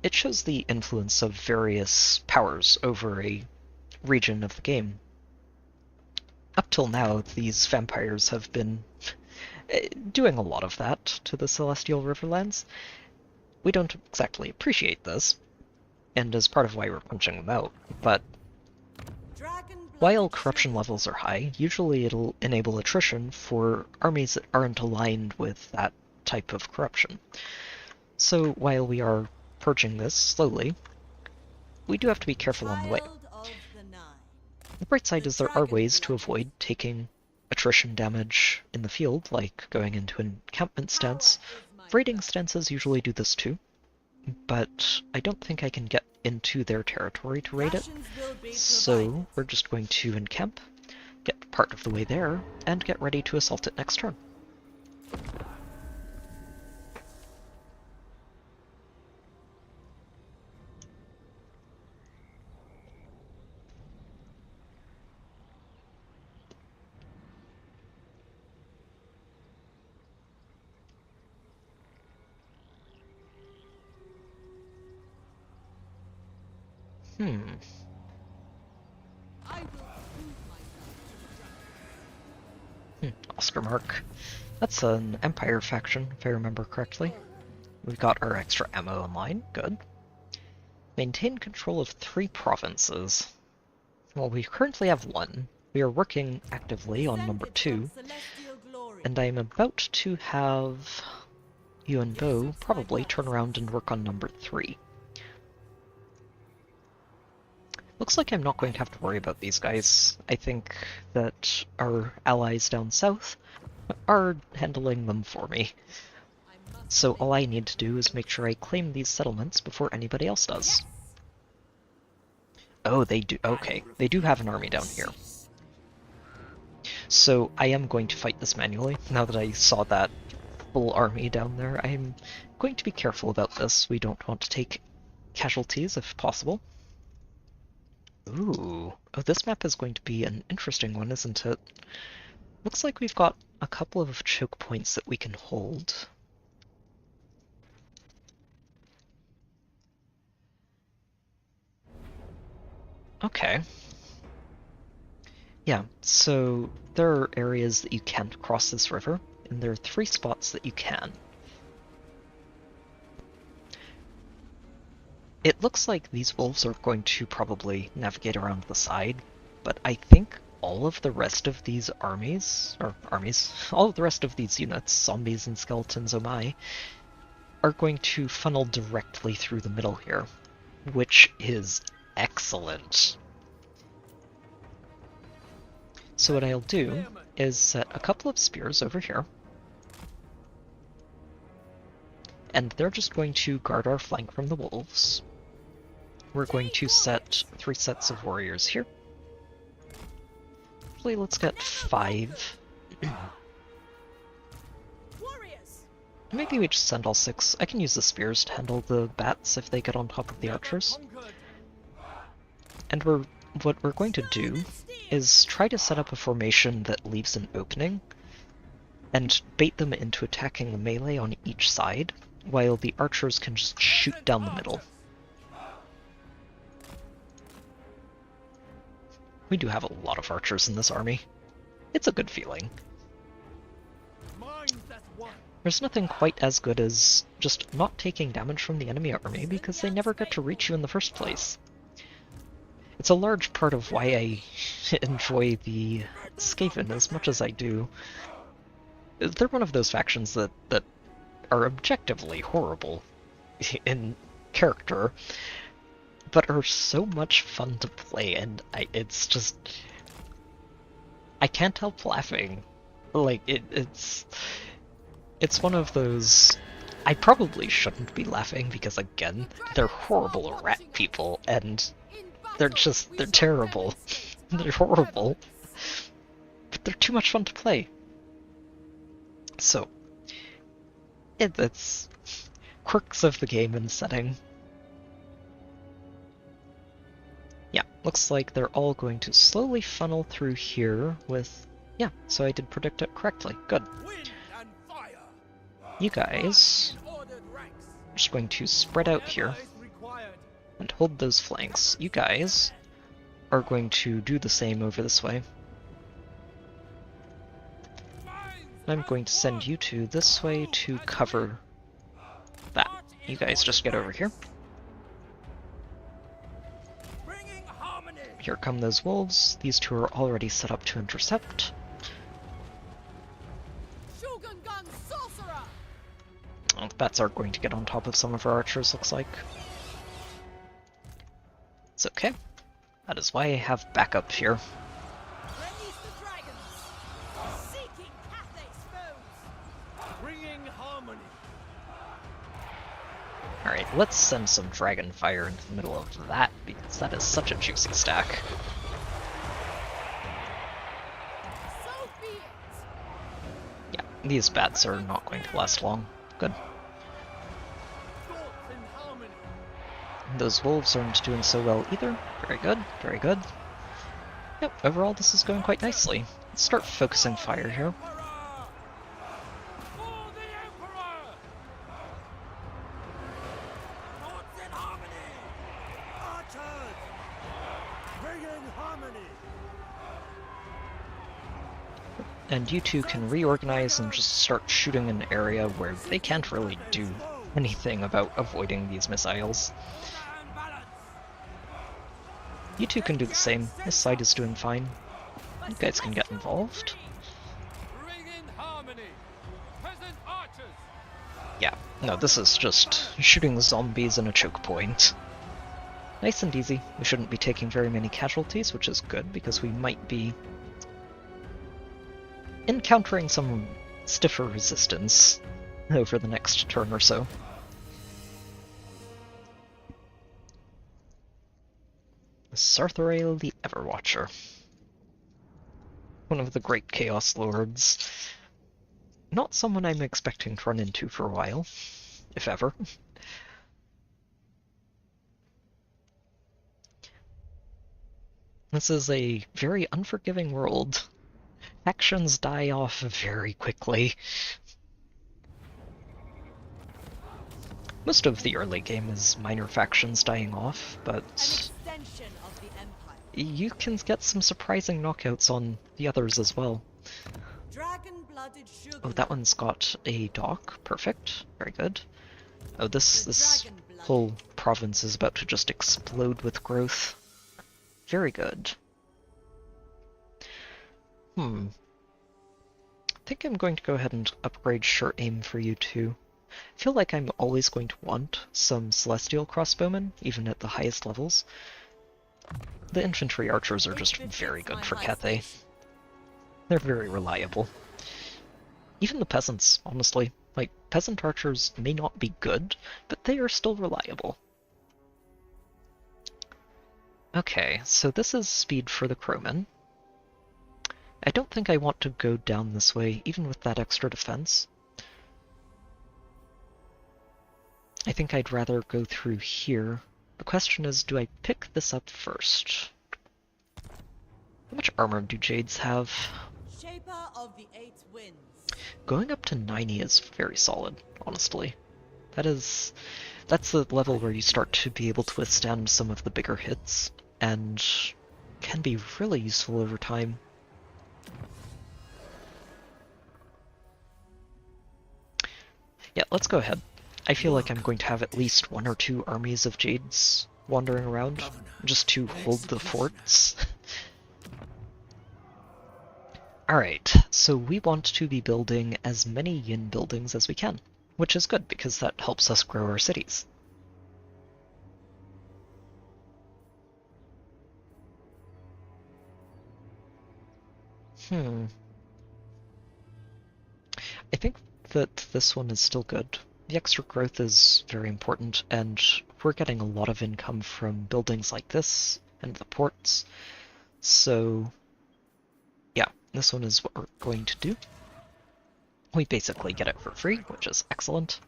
S1: It shows the influence of various powers over a region of the game. Up till now, these vampires have been doing a lot of that to the Celestial Riverlands. We don't exactly appreciate this, and is part of why we're punching them out, but while corruption levels are high, usually it'll enable attrition for armies that aren't aligned with that type of corruption. So while we are purging this slowly, we do have to be careful on the way. The bright side is there are ways to avoid taking attrition damage in the field, like going into an encampment stance. Raiding stances usually do this too, but I don't think I can get into their territory to raid it, so we're just going to encamp, get part of the way there, and get ready to assault it next turn. Oscar Mark. That's an Empire faction, if I remember correctly. We've got our extra ammo online, good. Maintain control of 3 provinces. Well, we currently have 1. We are working actively on number 2. And I'm about to have Yuan Bo probably turn around and work on number 3. Looks like I'm not going to have to worry about these guys. I think that our allies down south are handling them for me. So all I need to do is make sure I claim these settlements before anybody else does. Oh, they do. Okay, they do have an army down here. So I am going to fight this manually. Now that I saw that full army down there, I'm going to be careful about this. We don't want to take casualties if possible. Ooh, oh, this map is going to be an interesting one, isn't it? Looks like we've got a couple of choke points that we can hold. Okay. Yeah, so there are areas that you can't cross this river, and there are 3 spots that you can. It looks like these wolves are going to probably navigate around the side, but I think all of the rest of these all of the rest of these units, zombies and skeletons, oh my, are going to funnel directly through the middle here, which is excellent. So what I'll do is set a couple of spears over here, and they're just going to guard our flank from the wolves. We're going to set 3 sets of warriors here. Actually, let's get 5. Maybe we just send all 6. I can use the spears to handle the bats if they get on top of the archers. And what we're going to do is try to set up a formation that leaves an opening and bait them into attacking the melee on each side, while the archers can just shoot down the middle. We do have a lot of archers in this army. It's a good feeling. There's nothing quite as good as just not taking damage from the enemy army because they never get to reach you in the first place. It's a large part of why I enjoy the Skaven as much as I do. They're one of those factions that are objectively horrible in character, but are so much fun to play, and it's just... I can't help laughing. Like, it's one of those... I probably shouldn't be laughing because, again, they're horrible rat people, and they're terrible. They're horrible. But they're too much fun to play. So, it's quirks of the game and setting. Yeah, looks like they're all going to slowly funnel through here with... Yeah, so I did predict it correctly. Good. You guys are just going to spread out here and hold those flanks. You guys are going to do the same over this way. I'm going to send you two this way to cover that. You guys just get over here. Here come those wolves. These two are already set up to intercept. Oh, the bats are going to get on top of some of our archers, looks like. It's okay. That is why I have backup here. Alright, let's send some dragon fire into the middle of that, because that is such a juicy stack. Yeah, these bats are not going to last long. Good. Those wolves aren't doing so well either. Very good, very good. Yep, overall this is going quite nicely. Let's start focusing fire here. And you two can reorganize and just start shooting an area where they can't really do anything about avoiding these missiles. You two can do the same. This side is doing fine. You guys can get involved. Yeah, no, this is just shooting the zombies in a choke point. Nice and easy. We shouldn't be taking very many casualties, which is good, because we might be encountering some stiffer resistance over the next turn or so. Sartharael the Everwatcher. One of the great Chaos Lords. Not someone I'm expecting to run into for a while, if ever. This is a very unforgiving world. Factions die off very quickly. Most of the early game is minor factions dying off, but you can get some surprising knockouts on the others as well.
S5: Dragon-blooded sugar.
S1: Oh, that one's got a dock. Perfect. Very good. Oh, this whole province is about to just explode with growth. Very good. I think I'm going to go ahead and upgrade Sure Aim for you too. I feel like I'm always going to want some Celestial Crossbowmen, even at the highest levels. The infantry archers are just very good for Cathay. They're very reliable. Even the peasants, honestly. Like, peasant archers may not be good, but they are still reliable. Okay, so this is speed for the crowmen. I don't think I want to go down this way, even with that extra defense. I think I'd rather go through here. The question is, do I pick this up first? How much armor do Jades have?
S5: Shaper of the Eight Winds.
S1: Going up to 90 is very solid, honestly. That's the level where you start to be able to withstand some of the bigger hits, and can be really useful over time. Yeah, let's go ahead. I feel like I'm going to have at least 1 or 2 armies of Jades wandering around, just to hold the forts. Alright, so we want to be building as many yin buildings as we can, which is good because that helps us grow our cities. I think that this one is still good. The extra growth is very important, and we're getting a lot of income from buildings like this and the ports. So yeah, this one is what we're going to do. We basically get it for free, which is excellent.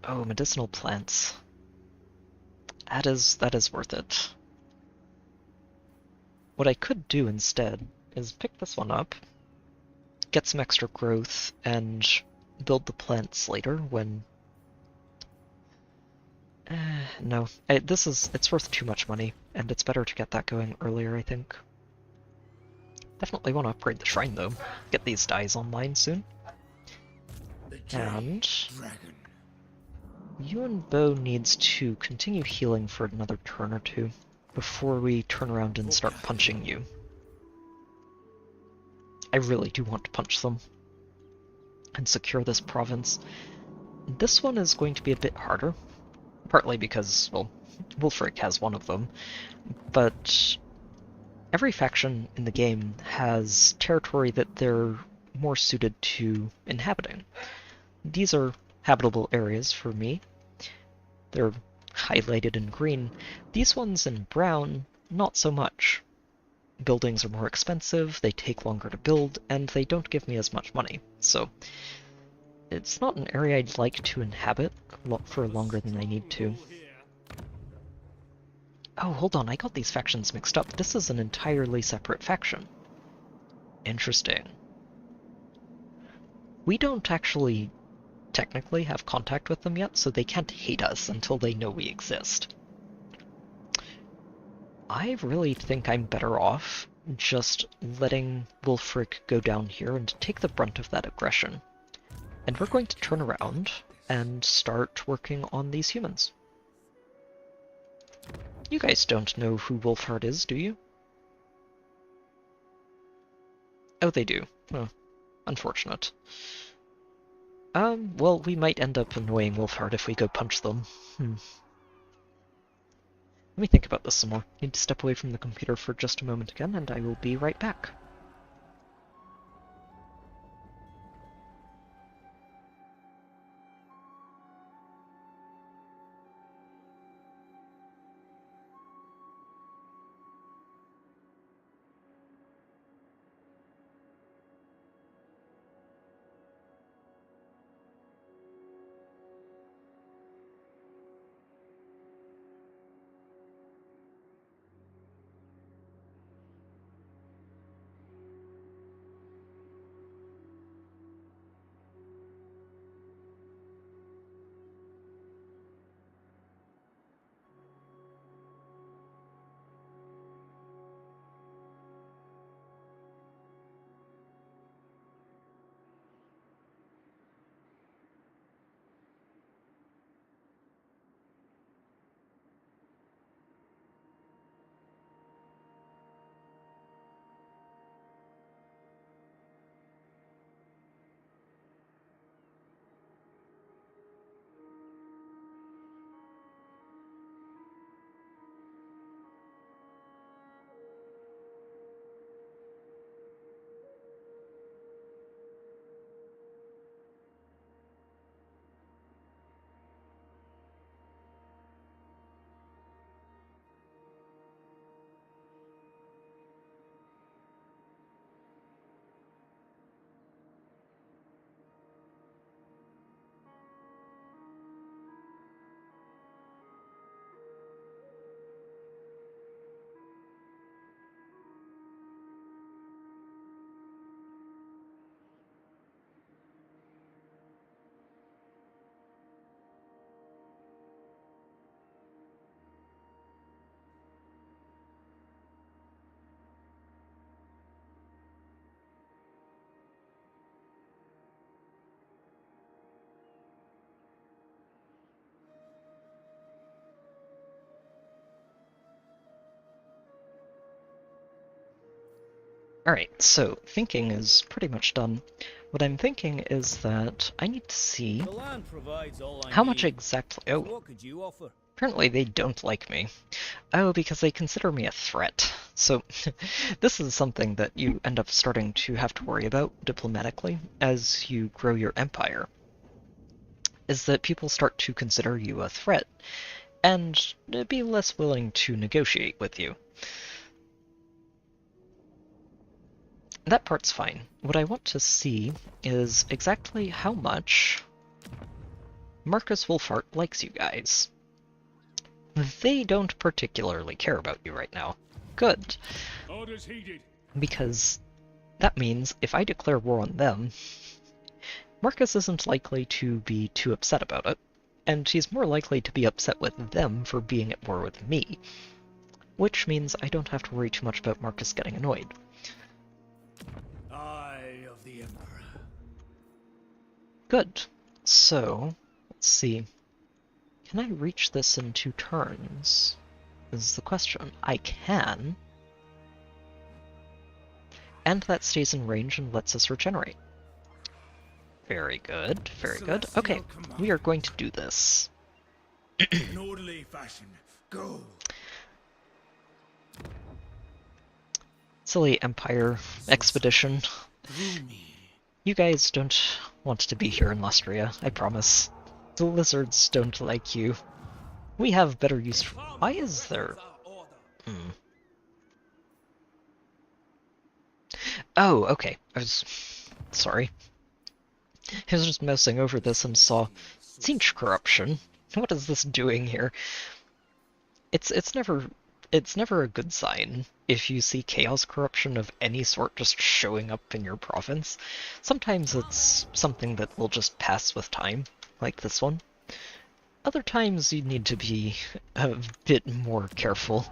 S1: Oh, medicinal plants. That is worth it. What I could do instead is pick this one up, get some extra growth, and build the plants later when... no, it's worth too much money, and it's better to get that going earlier, I think. Definitely want to upgrade the shrine though, get these dyes online soon. And... Yuan Bo needs to continue healing for another turn or two before we turn around and start punching you. I really do want to punch them and secure this province. This one is going to be a bit harder, partly because, well, Wulfric has one of them, but every faction in the game has territory that they're more suited to inhabiting. These are habitable areas for me. They're highlighted in green. These ones in brown, not so much. Buildings are more expensive, they take longer to build, and they don't give me as much money. So it's not an area I'd like to inhabit for longer than I need to. Oh, hold on, I got these factions mixed up. This is an entirely separate faction. Interesting. We don't actually technically have contact with them yet, so they can't hate us until they know we exist. I really think I'm better off just letting Wulfric go down here and take the brunt of that aggression. And we're going to turn around and start working on these humans. You guys don't know who Wulfhart is, do you? Oh, they do. Oh, unfortunate. Well, we might end up annoying Wulfhart if we go punch them. Let me think about this some more. Need to step away from the computer for just a moment again, and I will be right back. Alright, so thinking is pretty much done. What I'm thinking is that I need to see
S10: The land provides all I
S1: how much
S10: need.
S1: exactly...
S10: So
S1: Oh,
S10: what could you offer?
S1: apparently they don't like me. Oh, because they consider me a threat. So this is something that you end up starting to have to worry about diplomatically as you grow your empire, is that people start to consider you a threat and be less willing to negotiate with you. That part's fine. What I want to see is exactly how much Marcus Wolfhart likes you guys. They don't particularly care about you right now. Good.
S4: Orders heeded.
S1: Because that means if I declare war on them, Marcus isn't likely to be too upset about it, and he's more likely to be upset with them for being at war with me, which means I don't have to worry too much about Marcus getting annoyed.
S3: Eye of the Emperor.
S1: Good. So, let's see. Can I reach this in 2 turns? Is the question. I can. And that stays in range and lets us regenerate. Very good, very good. Okay, we are going to do this.
S3: In orderly fashion. Go.
S1: Silly Empire expedition.
S3: Through me.
S1: You guys don't want to be here in Lustria, I promise. The lizards don't like you. We have better use for... Why is there... Oh, okay. I was... Sorry. I was just mousing over this and saw... Siege corruption. What is this doing here? It's never a good sign if you see chaos corruption of any sort just showing up in your province. Sometimes it's something that will just pass with time, like this one. Other times you need to be a bit more careful.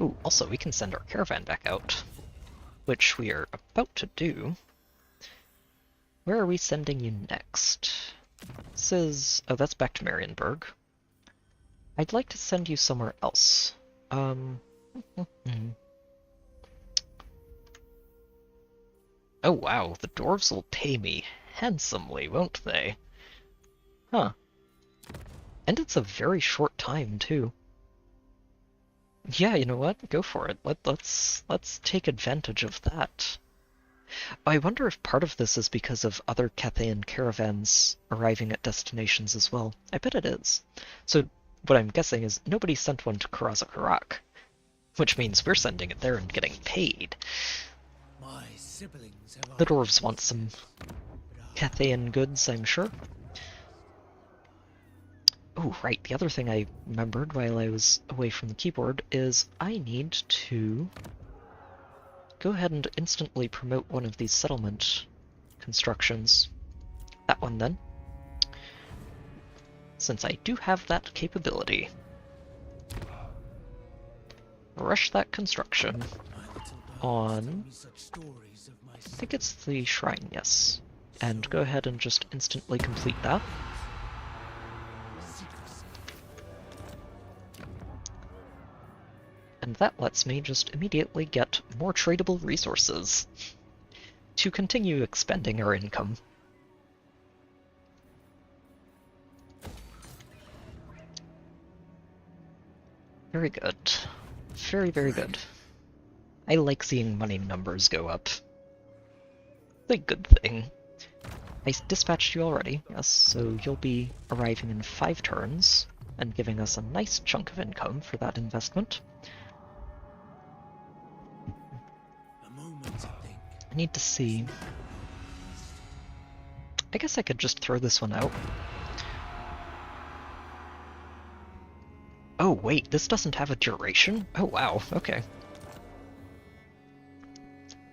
S1: Ooh, also we can send our caravan back out, which we are about to do. Where are we sending you next? This is... oh, that's back to Marienburg. I'd like to send you somewhere else. Oh wow, the dwarves will pay me handsomely, won't they? Huh. And it's a very short time, too. Yeah, you know what? Go for it. Let's take advantage of that. I wonder if part of this is because of other Cathayan caravans arriving at destinations as well. I bet it is. So what I'm guessing is nobody sent one to Karazakarak, which means we're sending it there and getting paid.
S3: My siblings have
S1: The dwarves want some Cathayan goods, I'm sure. Oh, right, the other thing I remembered while I was away from the keyboard is I need to go ahead and instantly promote one of these settlement constructions. That one, then. Since I do have that capability. Rush that construction on... I think it's the shrine, yes. And go ahead and just instantly complete that. And that lets me just immediately get more tradable resources to continue expending our income. Very good. Very, very good. I like seeing money numbers go up. It's a good thing. I dispatched you already, yes, so you'll be arriving in 5 turns and giving us a nice chunk of income for that investment. I need to see... I guess I could just throw this one out. Oh wait, this doesn't have a duration? Oh wow, okay.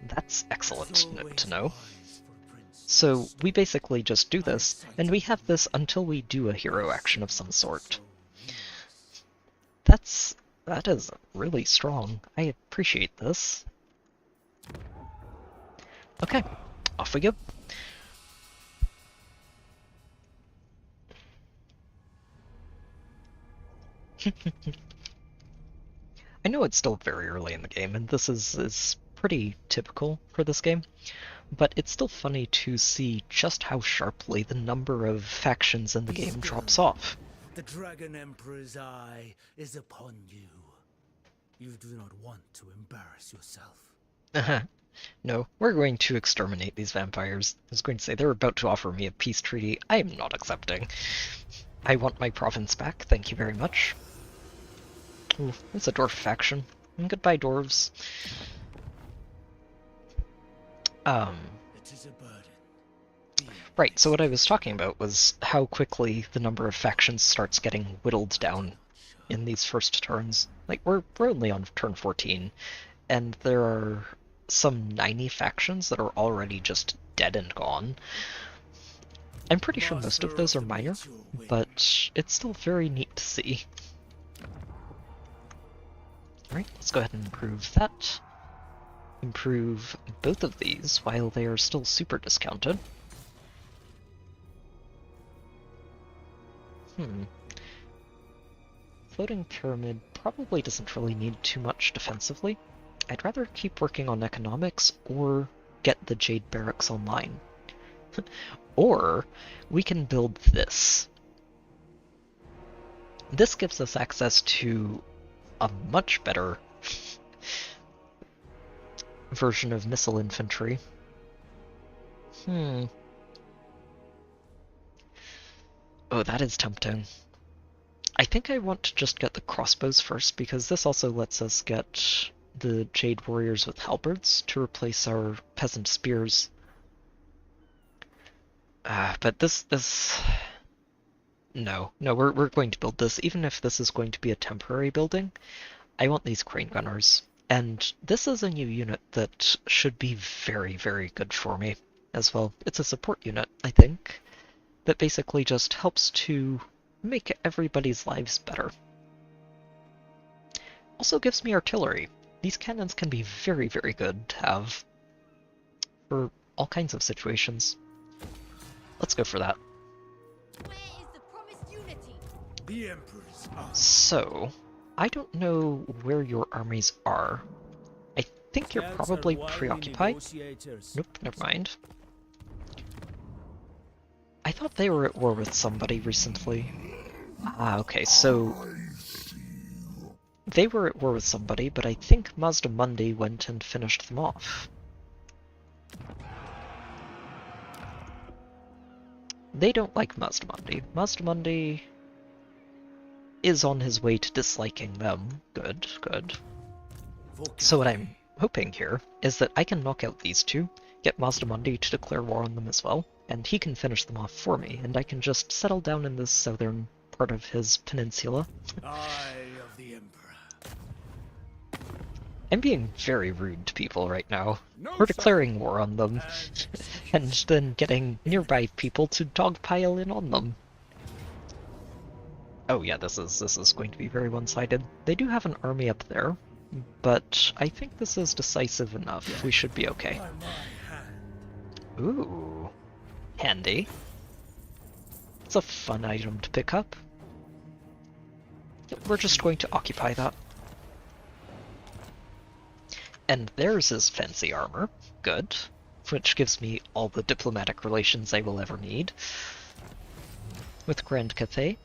S1: That's excellent to know. So we basically just do this, and we have this until we do a hero action of some sort. That is really strong. I appreciate this. Okay, off we go. I know it's still very early in the game, and this is pretty typical for this game, but it's still funny to see just how sharply the number of factions in the
S3: Be
S1: game
S3: still.
S1: drops off.
S3: The Dragon Emperor's eye is upon you. You do not want to embarrass yourself.
S1: No, we're going to exterminate these vampires. I was going to say, they're about to offer me a peace treaty. I am not accepting. I want my province back, thank you very much. Ooh, it's a dwarf faction. Goodbye, dwarves.
S3: It is a burden.
S1: Right, so what I was talking about was how quickly the number of factions starts getting whittled down in these first turns. Like, we're only on turn 14, and there are some 90 factions that are already just dead and gone. I'm pretty sure most of those are minor, but it's still very neat to see. Alright, let's go ahead and improve that. Improve both of these while they are still super discounted. Floating pyramid probably doesn't really need too much defensively. I'd rather keep working on economics or get the Jade Barracks online. Or we can build this. This gives us access to a much better version of missile infantry. Oh, that is tempting. I think I want to just get the crossbows first, because this also lets us get the Jade Warriors with halberds to replace our peasant spears. But this... No, we're going to build this. Even if this is going to be a temporary building, I want these crane gunners. And this is a new unit that should be very, very good for me as well. It's a support unit, I think, that basically just helps to make everybody's lives better. Also gives me artillery. These cannons can be very, very good to have for all kinds of situations. Let's go for that.
S6: Where is the promised unity?
S3: The Emperor's eye.
S1: So, I don't know where your armies are. I think you're probably preoccupied. Nope, never mind. I thought they were at war with somebody recently. Okay, so... They were at war with somebody, but I think Mazdamundi went and finished them off. They don't like Mazdamundi. Mazdamundi is on his way to disliking them. Good, good. So what I'm hoping here is that I can knock out these two, get Mazdamundi to declare war on them as well, and he can finish them off for me, and I can just settle down in this southern part of his peninsula.
S3: Eye of the Emperor.
S1: I'm being very rude to people right now. We're declaring war on them, and then getting nearby people to dogpile in on them. Oh yeah, this is going to be very one-sided. They do have an army up there, but I think this is decisive enough. We should be okay. Ooh, handy. It's a fun item to pick up. We're just going to occupy that. And theirs is fancy armor. Good. Which gives me all the diplomatic relations I will ever need. With Grand Cathay.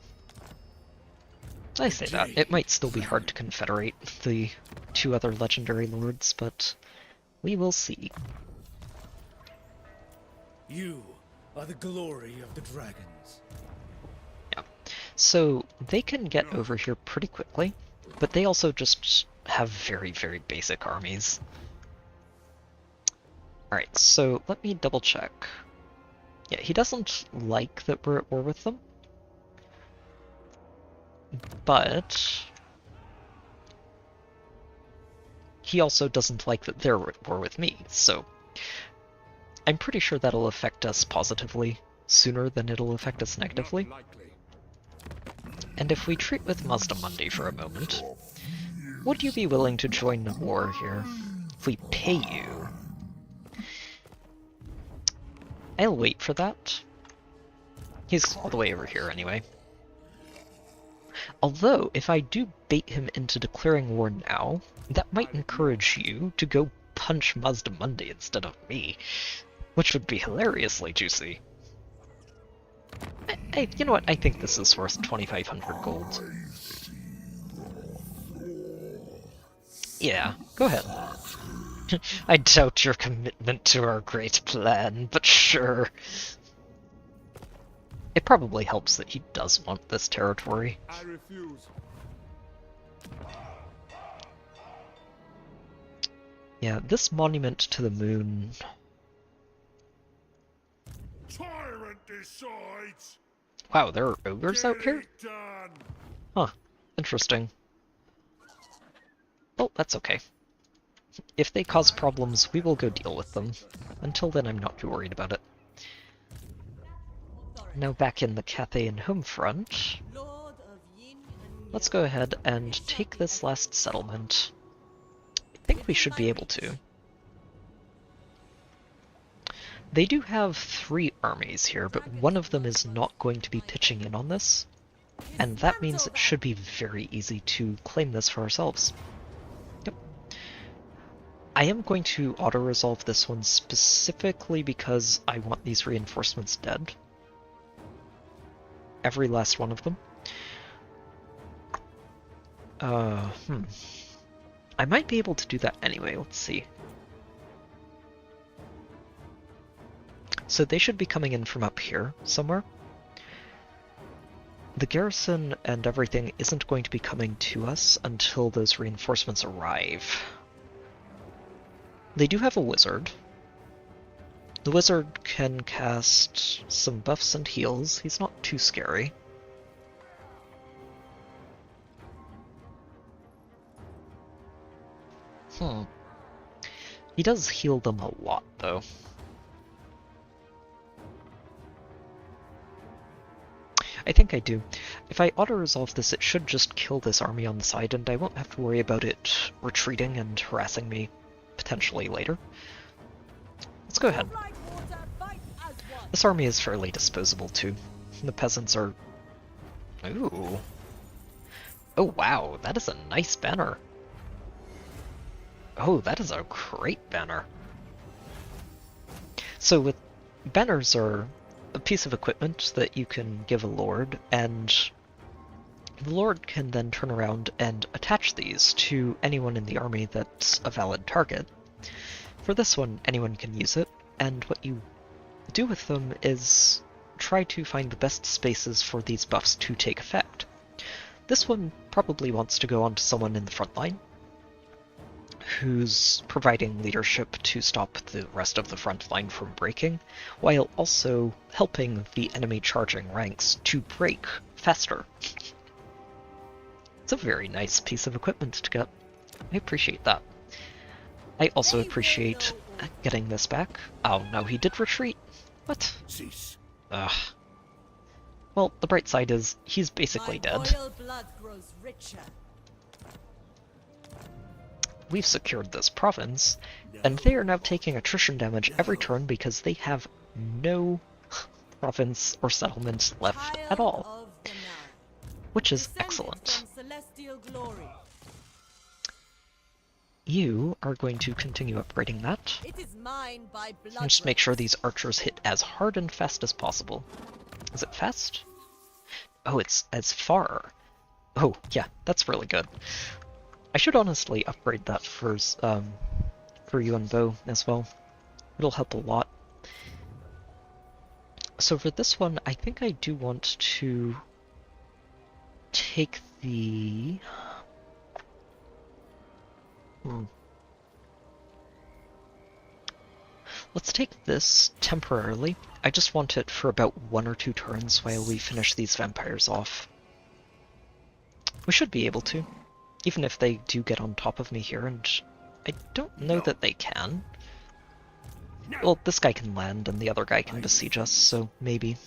S1: I say that. It might still be hard to confederate the two other legendary lords, but we will see.
S3: You are the glory of the dragons.
S1: Yeah. So they can get over here pretty quickly, but they also just have very, very basic armies. Alright, so let me double check. Yeah, he doesn't like that we're at war with them. But he also doesn't like that they're at war with me, so I'm pretty sure that'll affect us positively sooner than it'll affect us negatively. And if we treat with Mazdamundi for a moment, would you be willing to join the war here? If we pay you. I'll wait for that. He's all the way over here anyway. Although, if I do bait him into declaring war now, that might encourage you to go punch Mazdamundi instead of me, which would be hilariously juicy. You know what? I think this is worth 2,500 gold. Yeah, go ahead. I doubt your commitment to our great plan, but sure. It probably helps that he does want this territory.
S4: I refuse.
S1: Yeah, this monument to the moon...
S4: Tyrant decides.
S1: Wow, there are ogres out here?
S4: Done.
S1: Huh, interesting. Well, that's okay. If they cause problems, we will go deal with them. Until then, I'm not too worried about it. Now back in the Cathay and home front, let's go ahead and take this last settlement. I think we should be able to. They do have 3 armies here, but one of them is not going to be pitching in on this, and that means it should be very easy to claim this for ourselves. Yep. I am going to auto-resolve this one specifically because I want these reinforcements dead. Every last one of them. I might be able to do that anyway, let's see. So they should be coming in from up here somewhere. The garrison and everything isn't going to be coming to us until those reinforcements arrive. They do have a wizard. The wizard can cast some buffs and heals. He's not too scary. He does heal them a lot, though. I think I do. If I auto-resolve this, it should just kill this army on the side, and I won't have to worry about it retreating and harassing me potentially later. Let's go ahead. This army is fairly disposable, too. The peasants are... Ooh. Oh, wow, that is a nice banner. Oh, that is a great banner. So with banners are a piece of equipment that you can give a lord, and the lord can then turn around and attach these to anyone in the army that's a valid target. For this one, anyone can use it, and what you do with them is try to find the best spaces for these buffs to take effect. This one probably wants to go onto someone in the front line, who's providing leadership to stop the rest of the front line from breaking, while also helping the enemy charging ranks to break faster. It's a very nice piece of equipment to get. I appreciate that. I also appreciate getting this back. Oh no, he did retreat. What?
S7: Cease.
S1: Ugh. Well, the bright side is he's basically dead.
S5: Blood grows richer.
S1: We've secured this province, and they are now taking attrition damage every turn because they have no province or settlement left at all, which is excellent. You are going to continue upgrading that. Just make sure these archers hit as hard and fast as possible. Is it fast? Oh, it's as far. Oh, yeah, that's really good. I should honestly upgrade that for Yuan bow as well. It'll help a lot. So for this one, I think I do want to take the... Let's take this temporarily. I just want it for about 1 or 2 turns while we finish these vampires off. We should be able to. Even if they do get on top of me here, and I don't know that they can. Well, this guy can land and the other guy can besiege us, so maybe.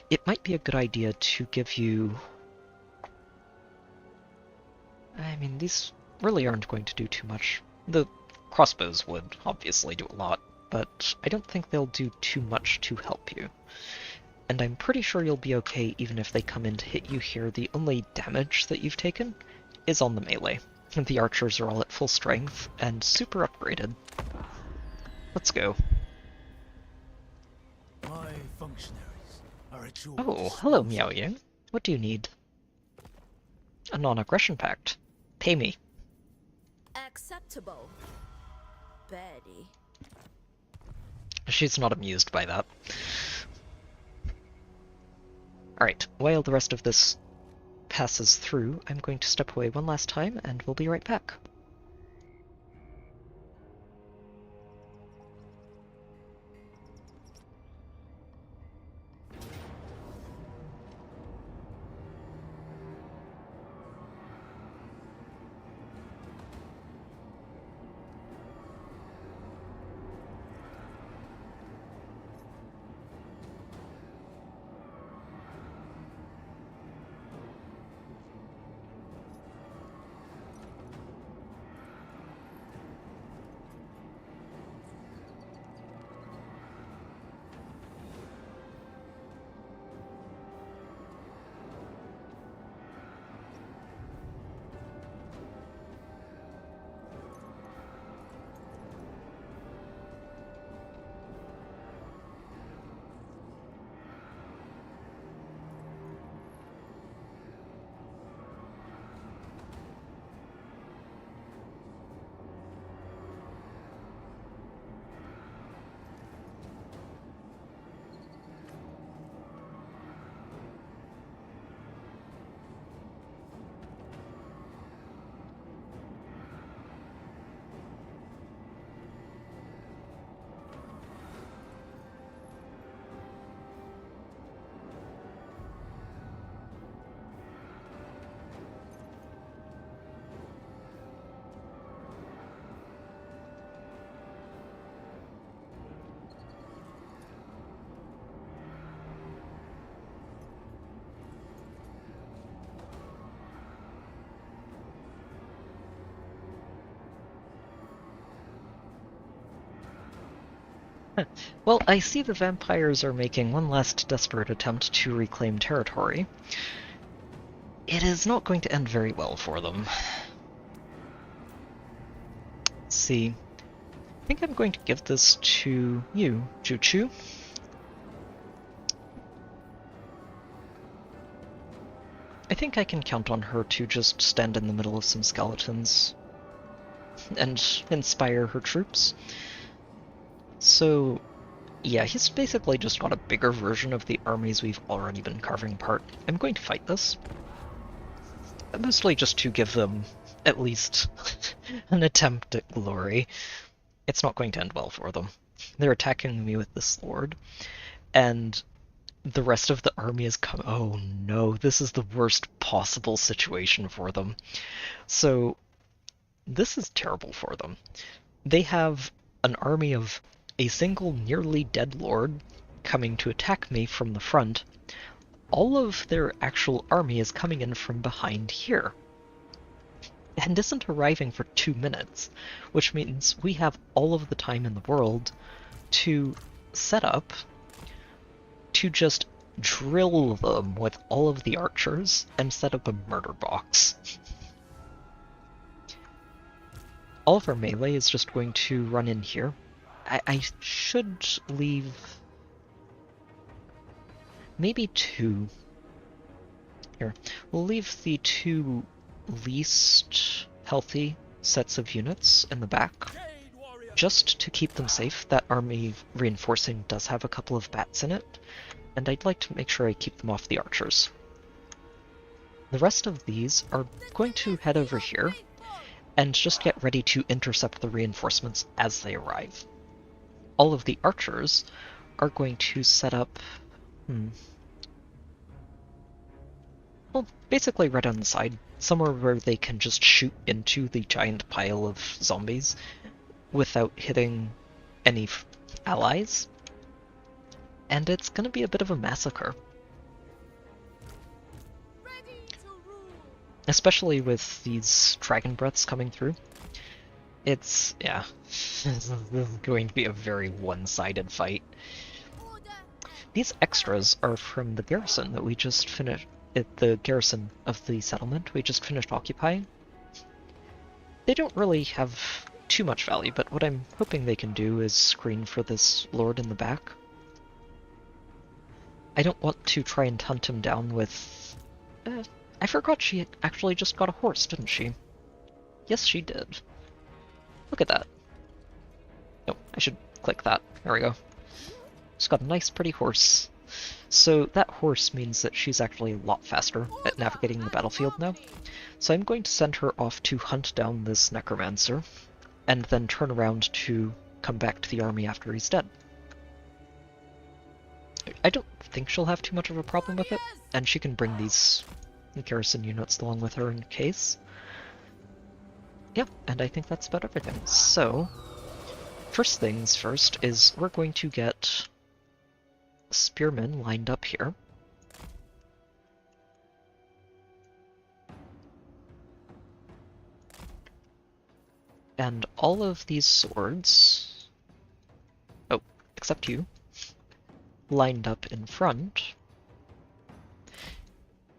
S1: It might be a good idea to give you... I mean, these really aren't going to do too much. The crossbows would obviously do a lot, but I don't think they'll do too much to help you. and I'm pretty sure you'll be okay even if they come in to hit you here. The only damage that you've taken is on the melee. The archers are all at full strength and super upgraded. Let's go.
S3: My functionaries are at your
S1: Oh, hello
S3: disposal.
S1: Miao Ying. What do you need? A non-aggression pact. Pay me.
S6: Acceptable. Betty.
S1: She's not amused by that. Alright, while the rest of this passes through, I'm going to step away one last time, and we'll be right back. Well, I see the vampires are making one last desperate attempt to reclaim territory. It is not going to end very well for them. Let's see. I think I'm going to give this to you, Juchu. I think I can count on her to just stand in the middle of some skeletons and inspire her troops. So, yeah, he's basically just got a bigger version of the armies we've already been carving apart. I'm going to fight this. Mostly just to give them at least an attempt at glory. It's not going to end well for them. They're attacking me with this sword, and the rest of the army is coming. Oh no, this is the worst possible situation for them. So, this is terrible for them. They have an army of a single nearly dead lord coming to attack me from the front. All of their actual army is coming in from behind here, and isn't arriving for 2 minutes, which means we have all of the time in the world to set up to just drill them with all of the archers and set up a murder box. All of our melee is just going to run in here. I should leave maybe 2. Here, we'll leave the 2 least healthy sets of units in the back, just to keep them safe. That army reinforcing does have a couple of bats in it, and I'd like to make sure I keep them off the archers. The rest of these are going to head over here and just get ready to intercept the reinforcements as they arrive. All of the archers are going to set up, well, basically right on the side, somewhere where they can just shoot into the giant pile of zombies without hitting any allies. And it's gonna be a bit of a massacre. Especially with these dragon breaths coming through. It's, yeah, this is going to be a very one-sided fight. these extras are from the garrison that we just finished, the garrison of the settlement we just finished occupying. They don't really have too much value, but what I'm hoping they can do is screen for this lord in the back. I don't want to try and hunt him down with... I forgot she actually just got a horse, didn't she? Yes, she did. Look at that. Oh, I should click that. There we go. She's got a nice, pretty horse. So that horse means that she's actually a lot faster at navigating the battlefield now. So I'm going to send her off to hunt down this necromancer, and then turn around to come back to the army after he's dead. I don't think she'll have too much of a problem with it, and she can bring these garrison units along with her in case. Yep, and I think that's about everything. So, first things first is we're going to get spearmen lined up here. And all of these swords, oh, except you, lined up in front.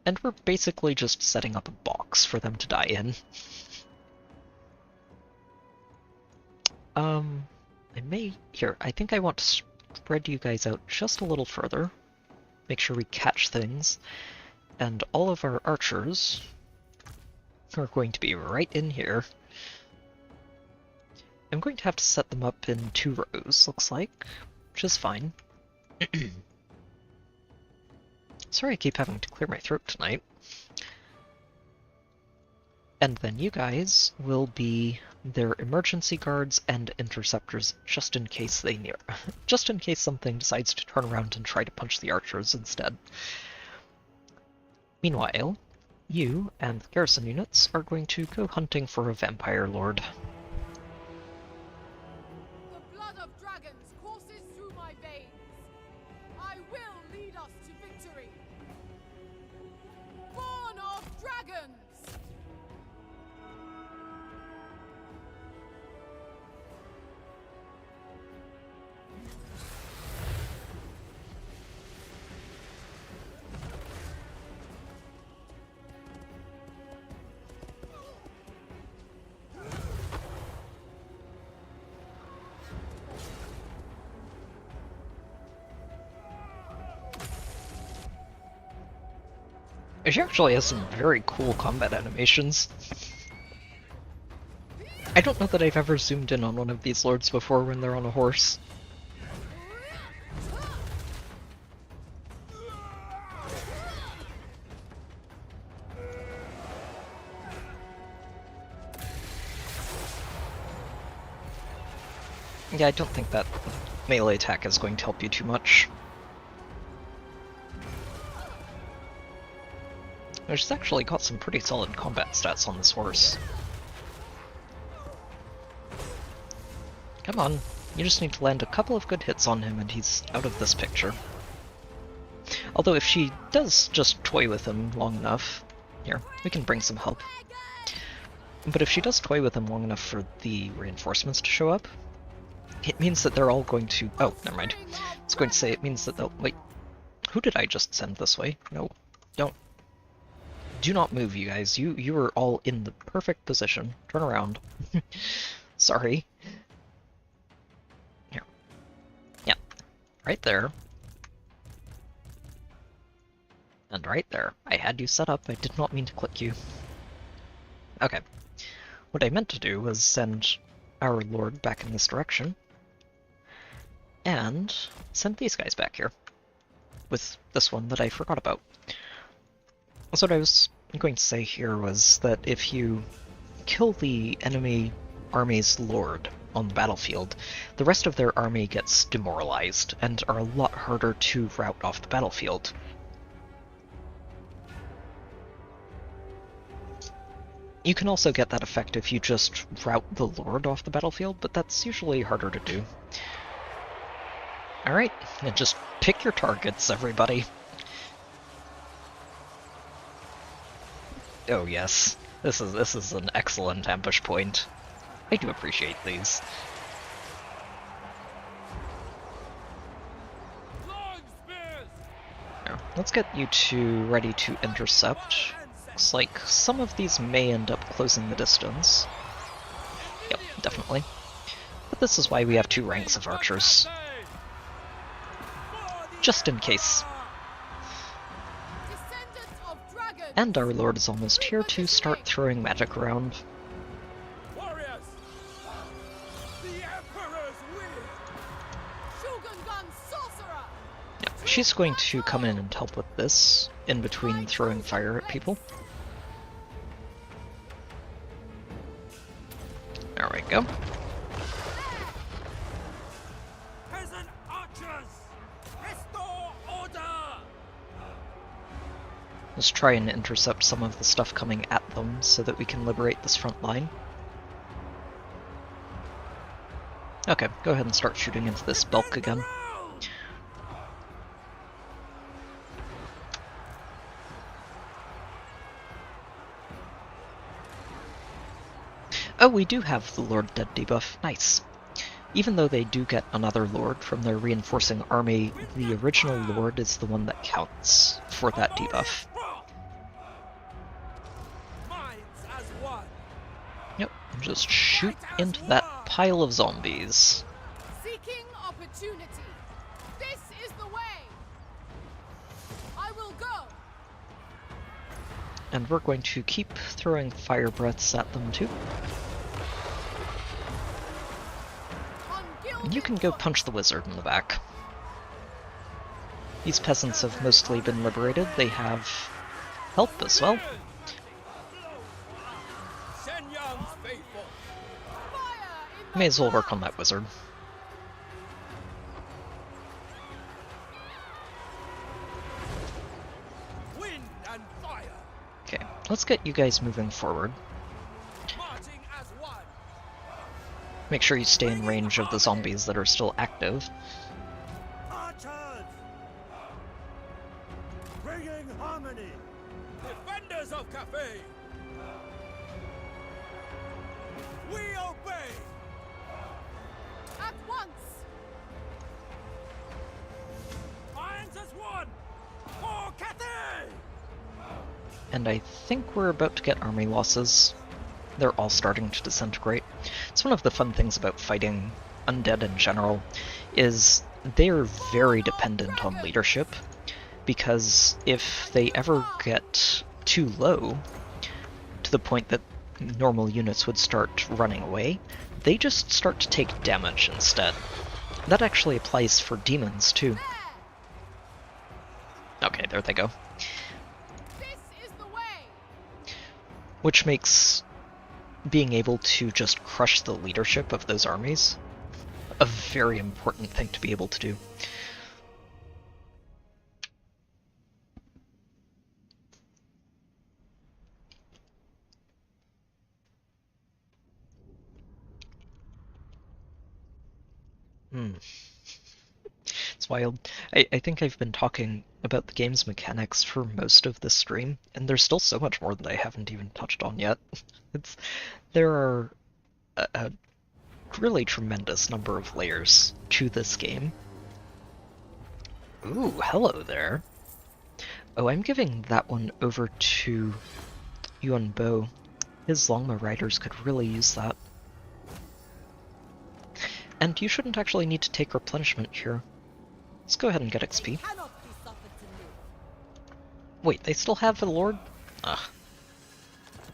S1: And we're basically just setting up a box for them to die in. I think I want to spread you guys out just a little further. Make sure we catch things. And all of our archers are going to be right in here. I'm going to have to set them up in 2 rows, looks like, which is fine. Sorry I keep having to clear my throat tonight. And then you guys will be their emergency guards and interceptors, just in case just in case something decides to turn around and try to punch the archers instead. Meanwhile, you and the garrison units are going to go hunting for a vampire lord.
S8: The blood of dragons courses through my veins. I will lead us to victory. Born of dragons!
S1: She actually has some very cool combat animations. I don't know that I've ever zoomed in on one of these lords before when they're on a horse. Yeah, I don't think that melee attack is going to help you too much. She's actually got some pretty solid combat stats on this horse. Come on, you just need to land a couple of good hits on him and he's out of this picture. Although if she does just toy with him long enough... Here, we can bring some help. But if she does toy with him long enough for the reinforcements to show up, it means that they're all going to... Oh, never mind. I was going to say it means that they'll... Wait, who did I just send this way? No, don't. Do not move, you guys. You are all in the perfect position. Turn around. Sorry. Here. Yeah. Right there. And right there. I had you set up. I did not mean to click you. Okay. What I meant to do was send our lord back in this direction. And send these guys back here. With this one that I forgot about. So what I was going to say here was that if you kill the enemy army's lord on the battlefield, the rest of their army gets demoralized and are a lot harder to rout off the battlefield. You can also get that effect if you just rout the lord off the battlefield, but that's usually harder to do. Alright, and just pick your targets, everybody. Oh yes, this is an excellent ambush point. I do appreciate these.
S7: Long spear!
S1: let's get you two ready to intercept. Looks like some of these may end up closing the distance. Yep, definitely. But this is why we have 2 ranks of archers. Just in case.
S8: Descendants of dragons.
S1: And our lord is almost here to start throwing magic around.
S3: Warriors! The Emperor's will!
S8: Shogun gun sorcerer.
S1: Yep, she's going to come in and help with this, in between throwing fire at people. There we go.
S3: Peasant archers! Restore order!
S1: Let's try and intercept some of the stuff coming at them so that we can liberate this front line. Okay, go ahead and start shooting into this bulk again. Oh, we do have the Lord Dead debuff. Nice. Even though they do get another Lord from their reinforcing army, the original Lord is the one that counts for that debuff. Yep, just shoot into that pile of zombies.
S8: Seeking opportunity. This is the way. I will go.
S1: And we're going to keep throwing fire breaths at them too. You can go punch the wizard in the back. These peasants have mostly been liberated. They have help as well. May as well work on that wizard.
S3: Wind and fire!
S1: Okay, let's get you guys moving forward.
S3: Marching as one!
S1: Make sure you stay in range of the zombies that are still active.
S3: Archers! Bringing harmony! Defenders of Cathay! We obey!
S8: At once.
S3: Irons as one! For Cathay!
S1: And I think we're about to get army losses. They're all starting to disintegrate. It's one of the fun things about fighting undead in general, is they're very dependent on leadership, because if they ever get too low, to the point that normal units would start running away, they just start to take damage instead. That actually applies for demons too. Okay, there they go.
S8: This is the way.
S1: Which makes being able to just crush the leadership of those armies a very important thing to be able to do. It's wild. I think I've been talking about the game's mechanics for most of this stream, and there's still so much more that I haven't even touched on yet. There are a really tremendous number of layers to this game. Ooh, hello there. Oh, I'm giving that one over to Yuan. His Longma riders could really use that. And you shouldn't actually need to take replenishment here. Let's go ahead and get XP. Wait, they still have a lord? Ugh.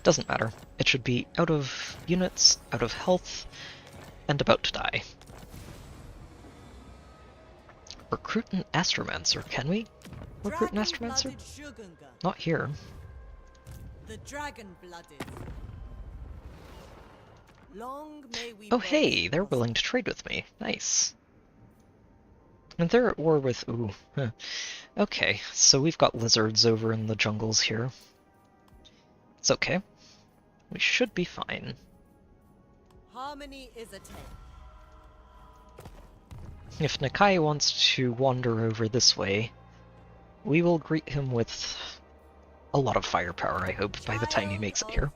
S1: Doesn't matter. It should be out of units, out of health, and about to die. Recruit an Astromancer, can we? Recruit an Astromancer? Not here.
S5: The dragon-blooded. Long may we
S1: Oh hey, they're willing to trade with me. Nice. And they're at war with... ooh. Huh. Okay, so we've got lizards over in the jungles here. It's okay. We should be fine.
S5: Harmony is attained.
S1: If Nakai wants to wander over this way, we will greet him with a lot of firepower, I hope, by the time he makes it here.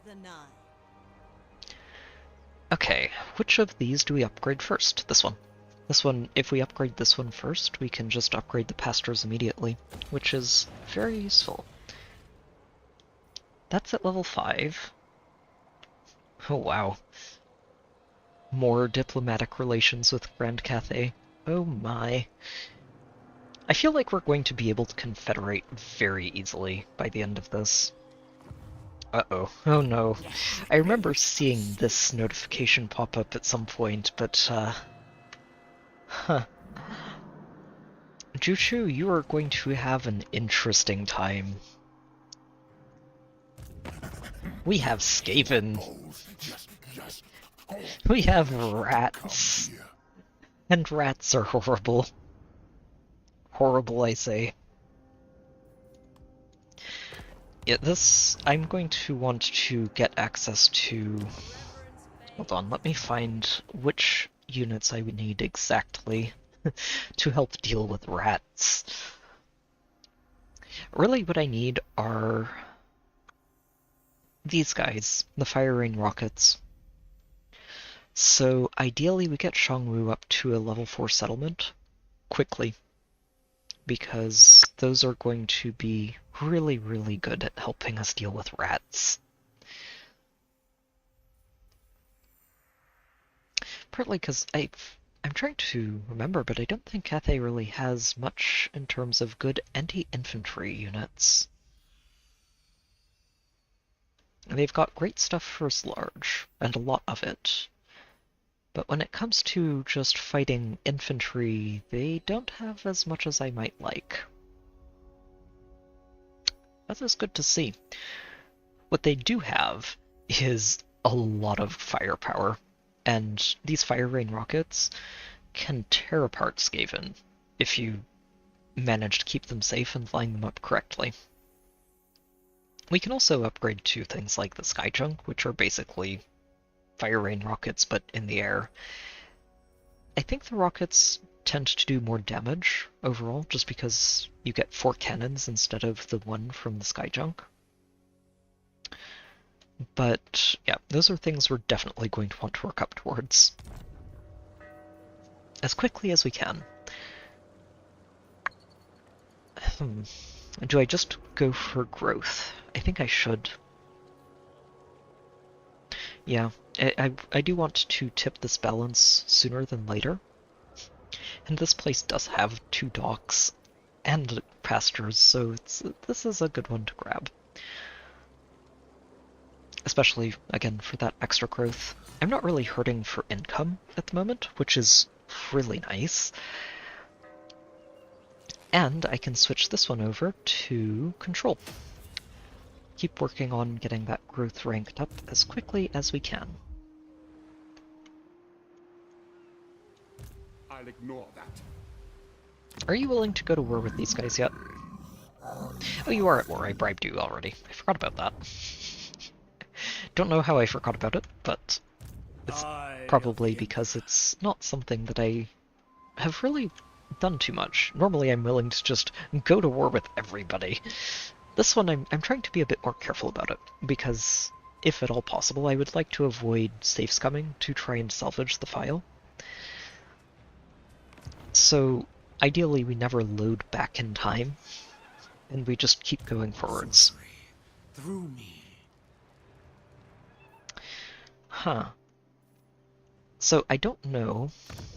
S1: Okay, which of these do we upgrade first? This one. This one, if we upgrade this one first, we can just upgrade the pastors immediately, which is very useful. That's at level 5. Oh wow. More diplomatic relations with Grand Cathay. Oh my. I feel like we're going to be able to confederate very easily by the end of this. Uh-oh. Oh no. I remember seeing this notification pop up at some point, but, huh. Juchu, you are going to have an interesting time. We have Skaven. We have rats. And rats are horrible. Horrible, I say. Yeah, this... I'm going to want to get access to... Hold on, let me find which units I would need exactly to help deal with rats. Really, what I need are these guys, the fire rain rockets. So ideally we get Shangwu up to a level 4 settlement quickly, because those are going to be really, really good at helping us deal with rats. Partly because I'm trying to remember, but I don't think Cathay really has much in terms of good anti-infantry units. They've got great stuff for Slarge, and a lot of it. But when it comes to just fighting infantry, they don't have as much as I might like. That is good to see. What they do have is a lot of firepower, and these fire rain rockets can tear apart Skaven if you manage to keep them safe and line them up correctly. We can also upgrade to things like the Sky Junk, which are basically fire rain rockets, but in the air. I think the rockets tend to do more damage overall, just because you get 4 cannons instead of the 1 from the Sky Junk. But yeah, those are things we're definitely going to want to work up towards as quickly as we can. Do I just go for growth? I think I should. Yeah, I do want to tip this balance sooner than later. And this place does have 2 docks and pastures, so this is a good one to grab. Especially, again, for that extra growth. I'm not really hurting for income at the moment, which is really nice. And I can switch this one over to control. Keep working on getting that growth ranked up as quickly as we can.
S4: I'll ignore that.
S1: Are you willing to go to war with these guys yet? Oh, you are at war. I bribed you already. I forgot about that. Don't know how I forgot about it, but it's probably because it's not something that I have really done too much. Normally I'm willing to just go to war with everybody. This one I'm trying to be a bit more careful about it, because if at all possible I would like to avoid safe scumming to try and salvage the file. So ideally we never load back in time, and we just keep going forwards.
S3: Through me.
S1: Huh. So I don't know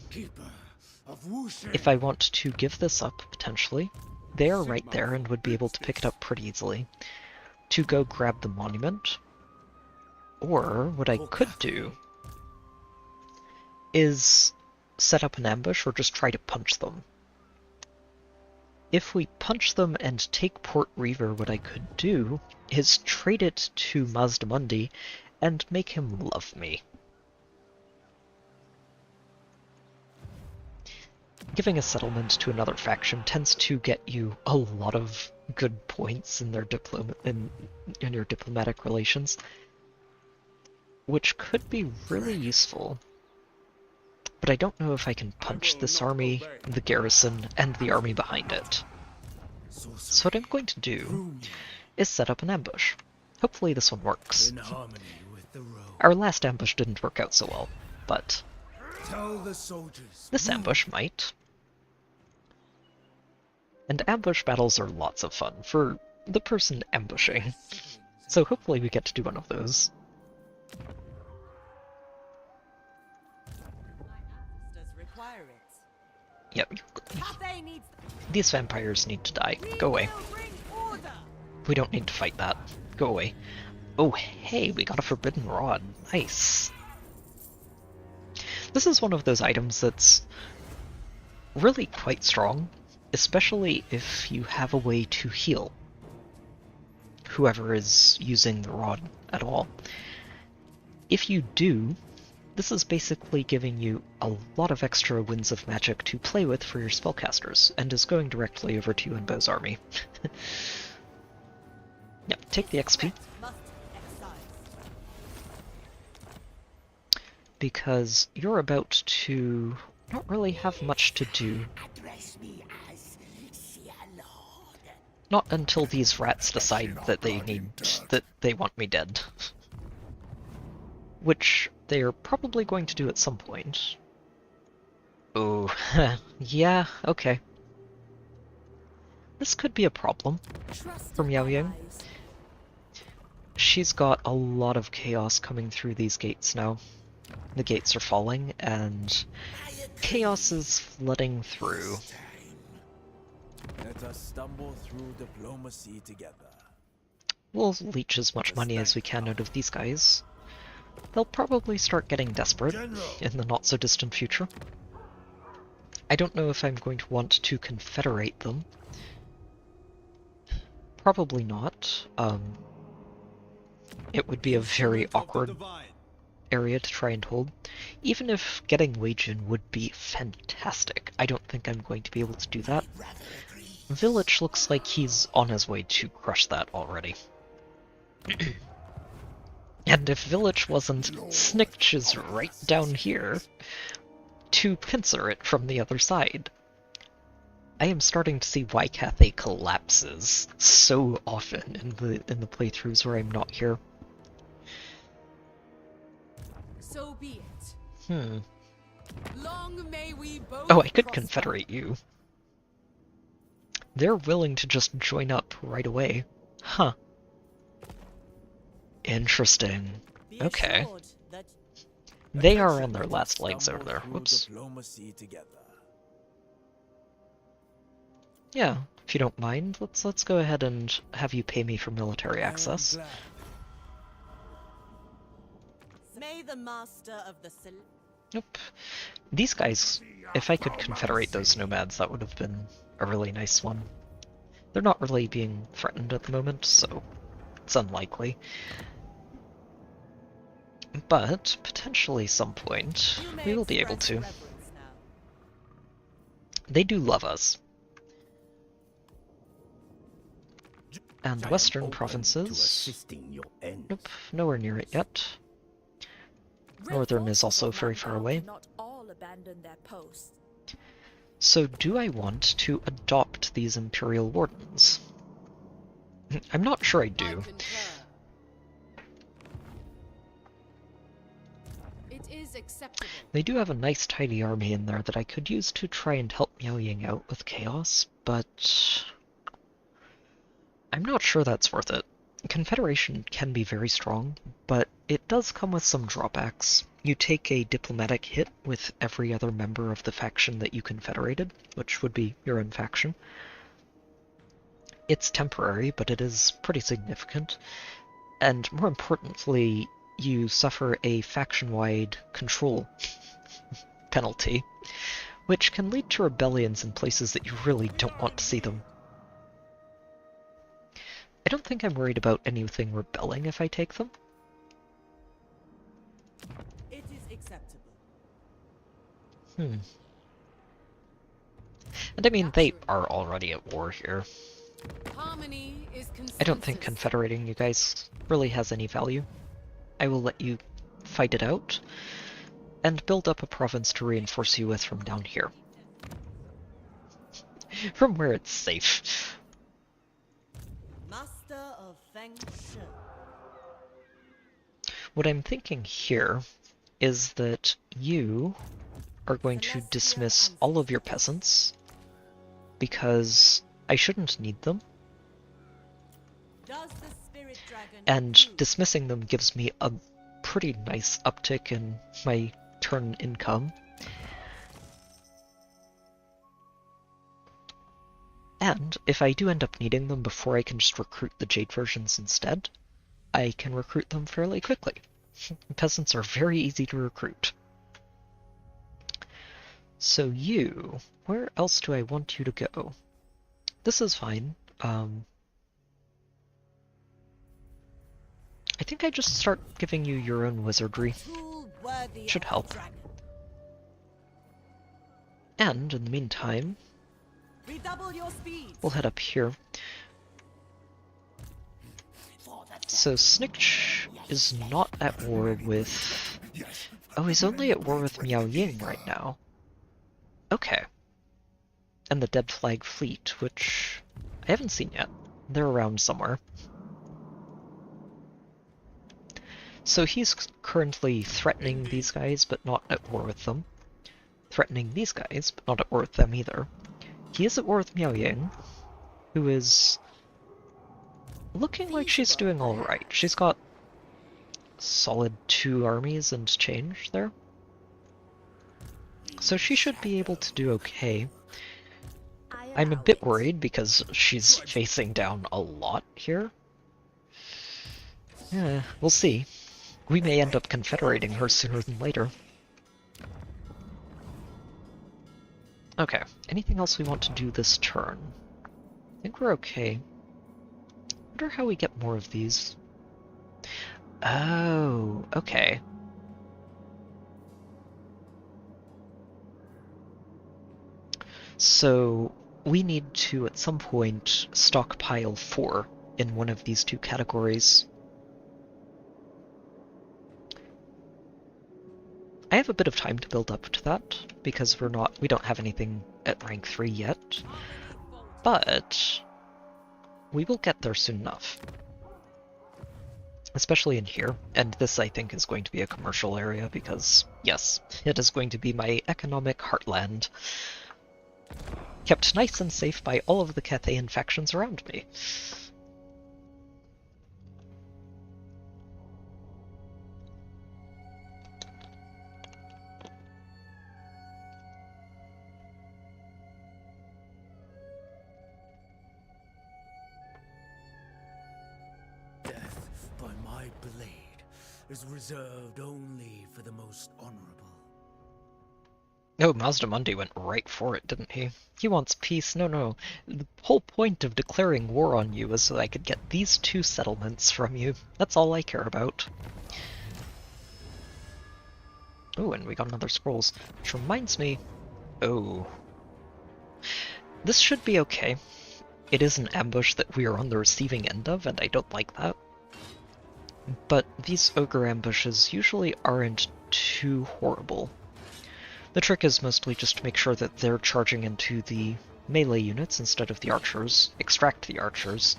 S3: Keeper of Wuxi.
S1: if I want to give this up, potentially. They are right there and would be able to pick it up pretty easily. To go grab the monument. Or what I could do is set up an ambush or just try to punch them. If we punch them and take Port Reaver, what I could do is trade it to Mazdamundi and make him love me. Giving a settlement to another faction tends to get you a lot of good points in their in your diplomatic relations, which could be really useful. But I don't know if I can punch this army, the garrison, and the army behind it. So what I'm going to do is set up an ambush. Hopefully this one works.
S3: In harmony with the road.
S1: Our last ambush didn't work out so well, but
S3: Tell the soldiers.
S1: This ambush might. And ambush battles are lots of fun for the person ambushing. So hopefully we get to do one of those.
S5: Does require it.
S1: Yep,
S5: Cathay needs.
S1: these vampires need to die. Go away.
S5: will bring order.
S1: We don't need to fight that. Go away. Oh, hey, we got a forbidden rod. Nice. This is one of those items that's really quite strong, especially if you have a way to heal whoever is using the rod at all. If you do, this is basically giving you a lot of extra winds of magic to play with for your spellcasters, and is going directly over to Yuan Bo's army. Yep, take the XP.
S5: Must be excised.
S1: Because you're about to not really have much to do. Not until these rats decide that they want me dead. Which they're probably going to do at some point. Oh, yeah, okay. This could be a problem for Miao Ying. She's got a lot of chaos coming through these gates now. The gates are falling, and chaos is flooding through.
S10: Let us stumble through diplomacy together.
S1: We'll leech as much money as we can out of these guys. They'll probably start getting desperate in the not-so-distant future. I don't know if I'm going to want to confederate them. Probably not. It would be a very awkward area to try and hold. Even if getting Wage In would be fantastic, I don't think I'm going to be able to do that. Village looks like he's on his way to crush that already. And if Village wasn't, Snitch is right down here to pincer it from the other side. I am starting to see why Cathay collapses so often in the playthroughs where I'm not here.
S8: So be it. Long may we both
S1: Oh, I could
S8: prosper.
S1: confederate you. They're willing to just join up right away. Huh. Interesting.
S5: Be
S1: Okay.
S5: assured that
S1: They are on their last legs over there. Whoops.
S10: Diplomacy together.
S1: Yeah, if you don't mind, let's go ahead and have you pay me for military access.
S5: may the master of the
S1: Nope. These guys, if I could confederate those nomads, that would have been a really nice one. They're not really being threatened at the moment, so it's unlikely. But, potentially some point, we will be able to. They do love us. And western provinces... Nope, nowhere near it yet. Northern is also very far away.
S6: Not all abandon their posts.
S1: So do I want to adopt these Imperial Wardens? I'm not sure I do.
S8: It is acceptable.
S1: They do have a nice tidy army in there that I could use to try and help Miao Ying out with chaos, but I'm not sure that's worth it. Confederation can be very strong, but it does come with some drawbacks. You take a diplomatic hit with every other member of the faction that you confederated, which would be your own faction. It's temporary, but it is pretty significant. And more importantly, you suffer a faction-wide control penalty, which can lead to rebellions in places that you really don't want to see them. I don't think I'm worried about anything rebelling if I take them.
S5: It is acceptable.
S1: And I mean, they are already at war here.
S8: Harmony is
S1: I don't think
S8: consensus.
S1: confederating you guys really has any value. I will let you fight it out, and build up a province to reinforce you with from down here. From where it's safe.
S5: Master of Feng Shui.
S1: What I'm thinking here is that you are going to dismiss all of your peasants, because I shouldn't need them,
S5: Does the spirit dragon
S1: and
S5: approve?
S1: dismissing them gives me a pretty nice uptick in my turn income. And if I do end up needing them before I can just recruit the Jade versions instead, I can recruit them fairly quickly. Peasants are very easy to recruit. So you, where else do I want you to go? This is fine. I think I just start giving you your own wizardry.
S5: Tool worthy
S1: Should
S5: of
S1: help.
S5: the dragon.
S1: And in the meantime,
S5: Redouble your speed.
S1: we'll head up here. So Snitch is not at war with... Oh, he's only at war with Miao Ying right now. Okay. And the Dead Flag Fleet, which I haven't seen yet. They're around somewhere. So he's currently threatening these guys, but not at war with them. Threatening these guys, but not at war with them either. He is at war with Miao Ying, who is looking like she's doing alright. She's got solid 2 armies and change there. So she should be able to do okay. I'm a bit worried because she's facing down a lot here. Yeah, we'll see. We may end up confederating her sooner than later. Okay, anything else we want to do this turn? I think we're okay. Wonder how we get more of these. Oh, okay. So we need to, at some point, stockpile 4 in one of these 2 categories. I have a bit of time to build up to that, because we don't have anything at rank 3 yet, but we will get there soon enough. Especially in here, and this I think is going to be a commercial area because, yes, it is going to be my economic heartland. Kept nice and safe by all of the Cathay factions around me.
S3: Death by my blade is reserved only for the most honorable.
S1: Oh, Mazdamundi went right for it, didn't he? He wants peace. No. The whole point of declaring war on you is so that I could get these 2 settlements from you. That's all I care about. Oh, and we got another scrolls. Which reminds me... Oh. This should be okay. It is an ambush that we are on the receiving end of, and I don't like that. But these ogre ambushes usually aren't too horrible. The trick is mostly just to make sure that they're charging into the melee units instead of the archers, extract the archers,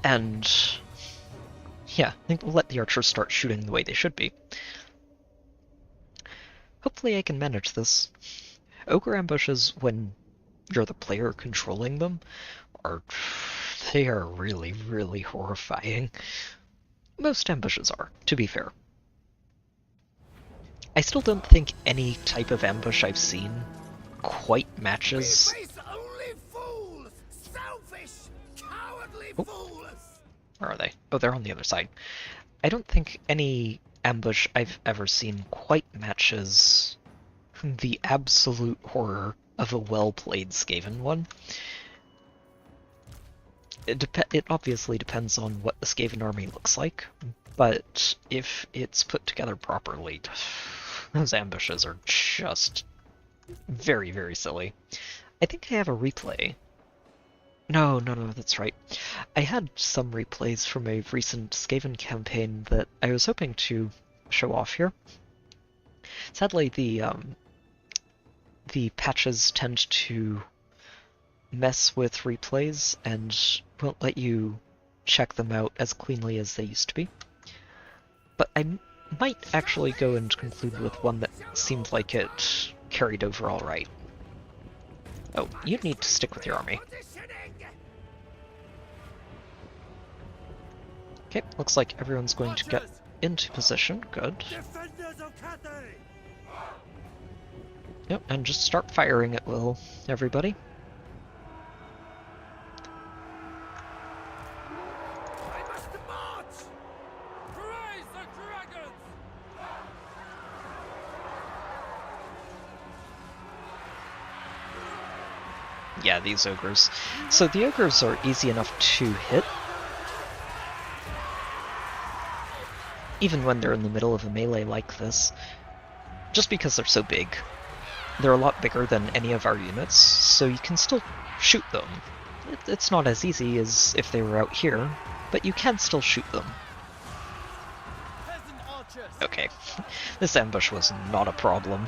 S1: and yeah, let the archers start shooting the way they should be. Hopefully I can manage this. Ogre ambushes, when you're the player controlling them, they are really, really horrifying. Most ambushes are, to be fair. I still don't think any type of ambush I've seen quite matches...
S3: We face only fools! Selfish, cowardly fools!
S1: Where are they? Oh, they're on the other side. I don't think any ambush I've ever seen quite matches the absolute horror of a well-played Skaven one. It obviously depends on what the Skaven army looks like, but if it's put together properly, those ambushes are just very, very silly. I think I have a replay. No, that's right. I had some replays from a recent Skaven campaign that I was hoping to show off here. Sadly, the patches tend to mess with replays and won't let you check them out as cleanly as they used to be. But I might actually go and conclude with one that seemed like it carried over alright. Oh, you need to stick with your army. Okay, looks like everyone's going to get into position. Good.
S3: Defenders of Cathay!
S1: Yep, and just start firing at will, everybody.
S3: I must march!
S8: Praise the dragons!
S1: Yeah, these ogres. So the ogres are easy enough to hit, even when they're in the middle of a melee like this, just because they're so big. They're a lot bigger than any of our units, so you can still shoot them. It's not as easy as if they were out here, but you can still shoot them. Okay, this ambush was not a problem.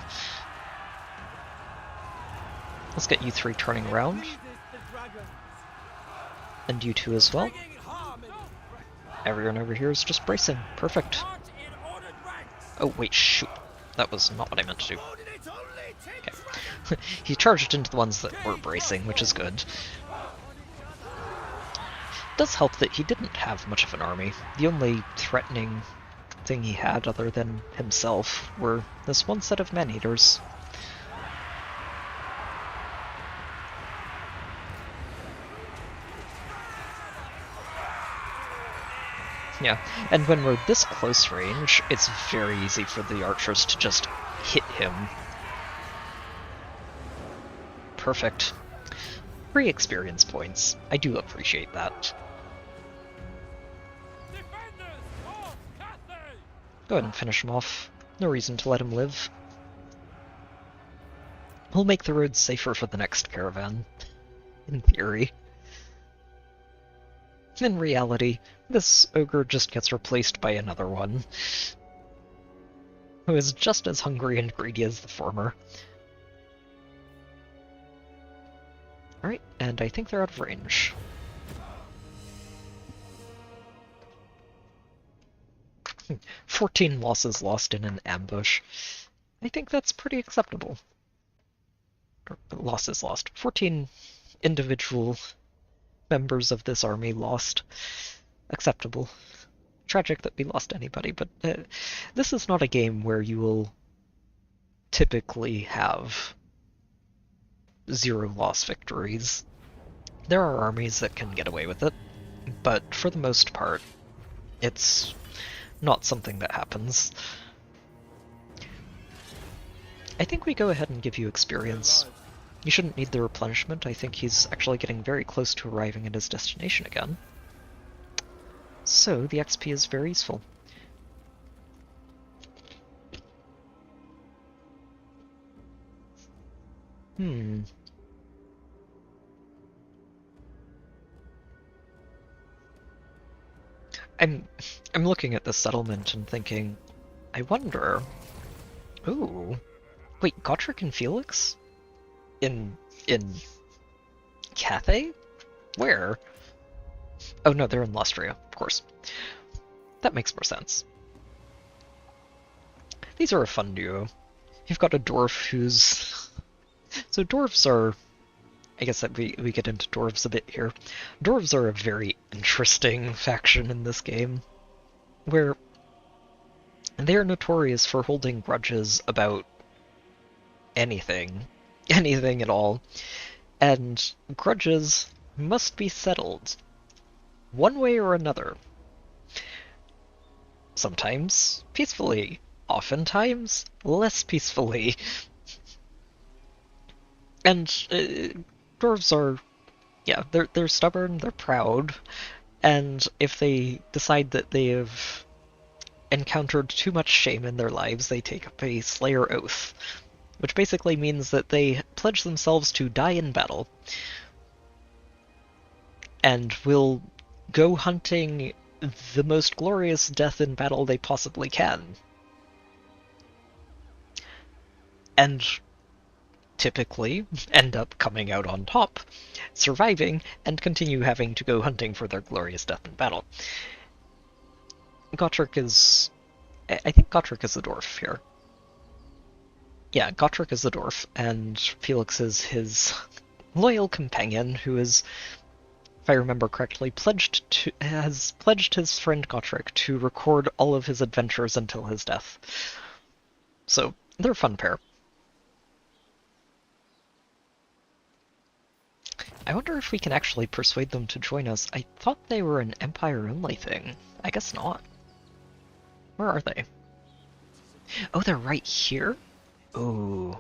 S1: Let's get you three turning around. And you two as well. Everyone over here is just bracing. Perfect. Oh wait, shoot. That was not what I meant to do. Okay. He charged into the ones that were bracing, which is good. It does help that he didn't have much of an army. The only threatening thing he had, other than himself, were this one set of man-eaters. Yeah, and when we're this close range, it's very easy for the archers to just hit him. Perfect. 3 experience points. I do appreciate that. Go ahead and finish him off. No reason to let him live. We'll make the roads safer for the next caravan. In theory. In reality, this ogre just gets replaced by another one, who is just as hungry and greedy as the former. Alright, and I think they're out of range. Hmm, 14 losses lost in an ambush. I think that's pretty acceptable. Or, losses lost. 14 individual members of this army lost. Acceptable. Tragic that we lost anybody, but this is not a game where you will typically have 0 loss victories. There are armies that can get away with it, but for the most part, it's not something that happens. I think we go ahead and give you experience. You shouldn't need the replenishment. I think he's actually getting very close to arriving at his destination again. So the XP is very useful. I'm looking at this settlement and thinking, I wonder. Ooh. Wait, Gotrek and Felix? In Cathay? Where? Oh no, they're in Lustria, of course. That makes more sense. These are a fun duo. You've got a dwarf who's... So dwarves are... I guess that we get into dwarves a bit here. Dwarves are a very interesting faction in this game, where they are notorious for holding grudges about anything. Anything at all. And grudges must be settled one way or another. Sometimes peacefully, oftentimes less peacefully. And dwarves are, yeah, they're stubborn, they're proud, and if they decide that they have encountered too much shame in their lives, they take up a Slayer Oath, which basically means that they pledge themselves to die in battle, and will go hunting the most glorious death in battle they possibly can. And typically end up coming out on top, surviving, and continue having to go hunting for their glorious death in battle. Gotrek is I think Gotrek is the dwarf here. Yeah, Gotrek is the dwarf, and Felix is his loyal companion who is, if I remember correctly, has pledged his friend Gotrek to record all of his adventures until his death. So, they're a fun pair. I wonder if we can actually persuade them to join us. I thought they were an Empire-only thing. I guess not. Where are they? Oh, they're right here? Ooh.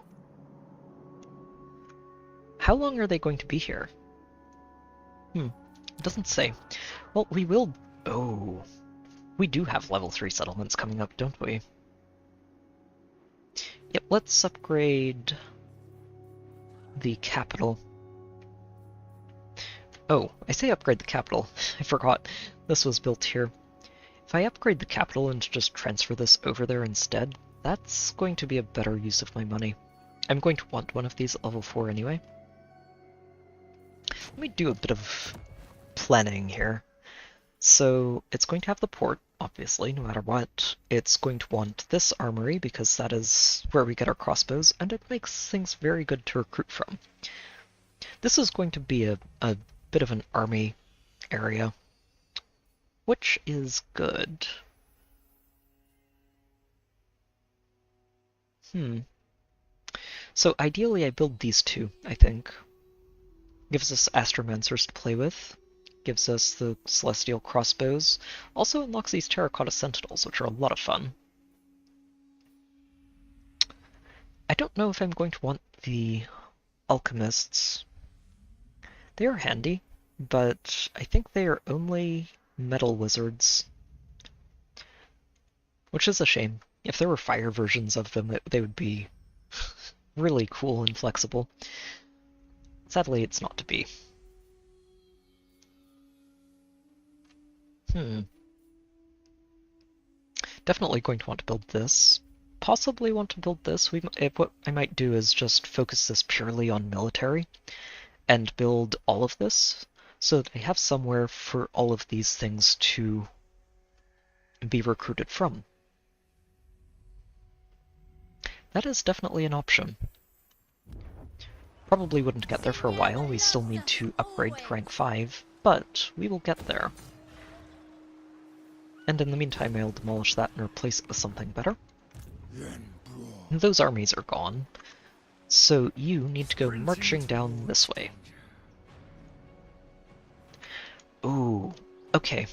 S1: How long are they going to be here? It doesn't say. Well, we will... Oh. We do have level 3 settlements coming up, don't we? Yep, let's upgrade the capital. Oh, I say upgrade the capital. I forgot this was built here. If I upgrade the capital and just transfer this over there instead, that's going to be a better use of my money. I'm going to want one of these at level 4 anyway. Let me do a bit of planning here. So it's going to have the port, obviously, no matter what. It's going to want this armory because that is where we get our crossbows, and it makes things very good to recruit from. This is going to be a bit of an army area, which is good. So ideally I build these two, I think. Gives us astromancers to play with. Gives us the celestial crossbows. Also unlocks these terracotta sentinels, which are a lot of fun. I don't know if I'm going to want the alchemists. They are handy, but I think they are only metal wizards. Which is a shame. If there were fire versions of them, they would be really cool and flexible. Sadly, it's not to be. Definitely going to want to build this. Possibly want to build this. What I might do is just focus this purely on military and build all of this so that I have somewhere for all of these things to be recruited from. That is definitely an option. Probably wouldn't get there for a while. We still need to upgrade to rank 5, but we will get there. And in the meantime, I'll demolish that and replace it with something better. Those armies are gone, so you need to go marching down this way. Ooh, okay.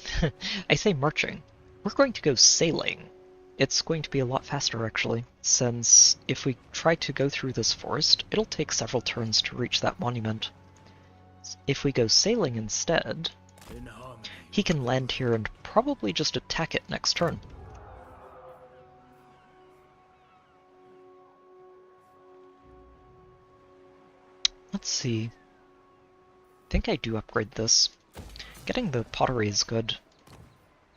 S1: I say marching. We're going to go sailing. It's going to be a lot faster, actually, since if we try to go through this forest, it'll take several turns to reach that monument. If we go sailing instead, he can land here and probably just attack it next turn. Let's see. I think I do upgrade this. Getting the pottery is good.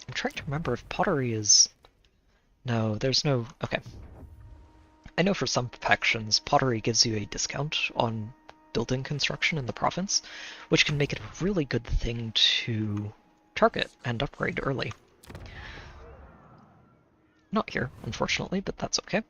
S1: I'm trying to remember if pottery is... No, there's no... Okay. I know for some factions, pottery gives you a discount on building construction in the province, which can make it a really good thing to target and upgrade early. Not here, unfortunately, but that's okay.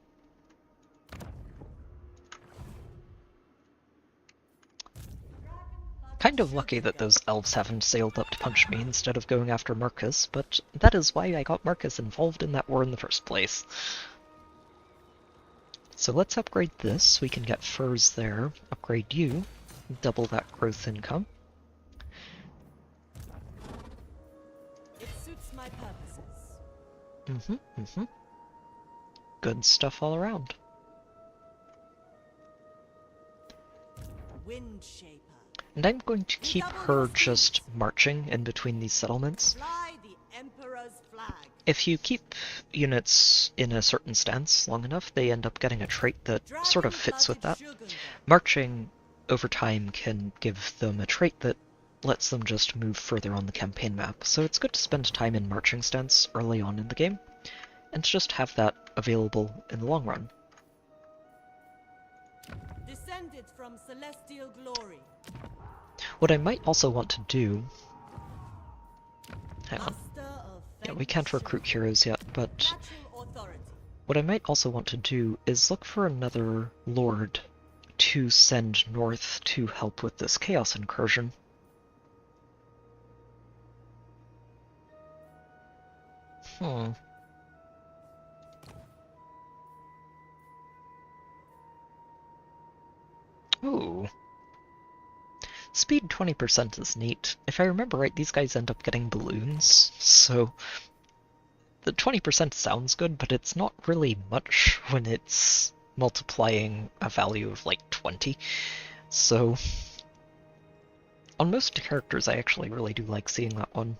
S1: Kind of lucky that those elves haven't sailed up to punch me instead of going after Marcus, but that is why I got Marcus involved in that war in the first place. So let's upgrade this. We can get furs there. Upgrade you. Double that growth income.
S5: It suits my purposes.
S1: Good stuff all around.
S5: Wind shaper.
S1: And I'm going to keep her just marching in between these settlements.
S5: Fly the Emperor's flag.
S1: If you keep units in a certain stance long enough, they end up getting a trait that sort of fits with that. Marching over time can give them a trait that lets them just move further on the campaign map, so it's good to spend time in marching stance early on in the game, and to just have that available in the long run.
S5: Descended from celestial glory.
S1: What I might also want to do... Hang on. Yeah, we can't recruit heroes yet, but What I might also want to do is look for another lord to send north to help with this chaos incursion. Ooh. Speed 20% is neat. If I remember right, these guys end up getting balloons, so the 20% sounds good, but it's not really much when it's multiplying a value of like 20. So on most characters, I actually really do like seeing that one.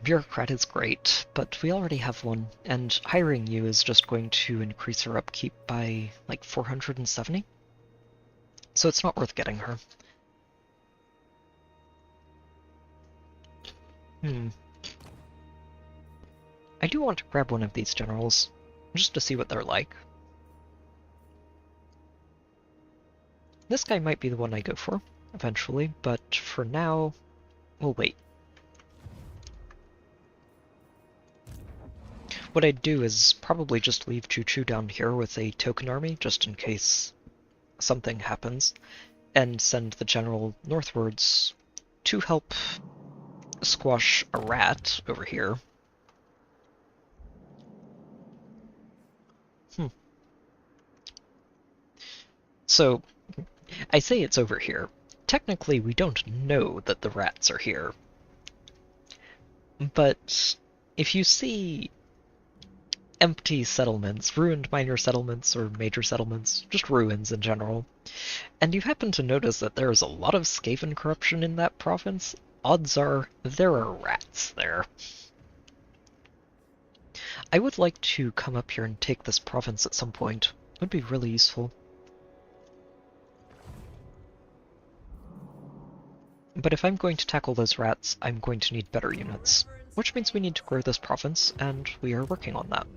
S1: Bureaucrat is great, but we already have one, and hiring you is just going to increase her upkeep by like 470. So it's not worth getting her. I do want to grab one of these generals, just to see what they're like. This guy might be the one I go for, eventually, but for now, we'll wait. What I'd do is probably just leave Choo-Choo down here with a token army, just in case something happens, and send the general northwards to help squash a rat over here. So, I say it's over here. Technically, we don't know that the rats are here. But if you see empty settlements, ruined minor settlements or major settlements, just ruins in general, and you happen to notice that there is a lot of Skaven corruption in that province, odds are there are rats there. I would like to come up here and take this province at some point. It would be really useful. But if I'm going to tackle those rats, I'm going to need better units, which means we need to grow this province, and we are working on that.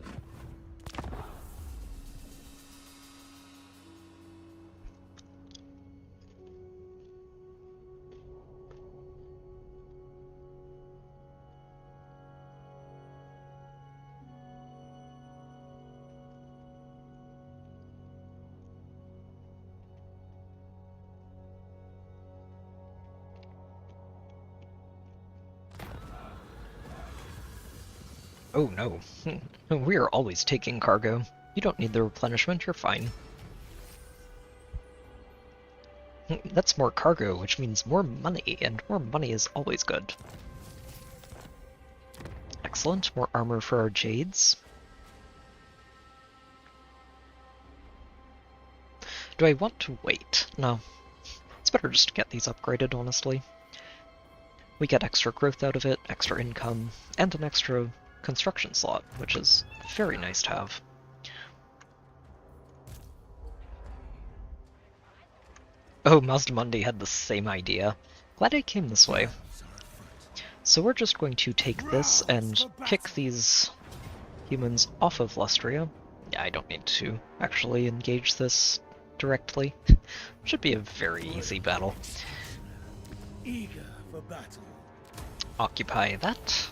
S1: Oh no, we are always taking cargo. You don't need the replenishment, you're fine. That's more cargo, which means more money, and more money is always good. Excellent, more armor for our Jades. Do I want to wait? No. It's better just to get these upgraded, honestly. We get extra growth out of it, extra income, and an extra construction slot, which is very nice to have. Oh, Mazdamundi had the same idea. Glad I came this way. So we're just going to take this and kick these humans off of Lustria. Yeah, I don't need to actually engage this directly. Should be a very easy battle.
S3: Eager for battle.
S1: Occupy that.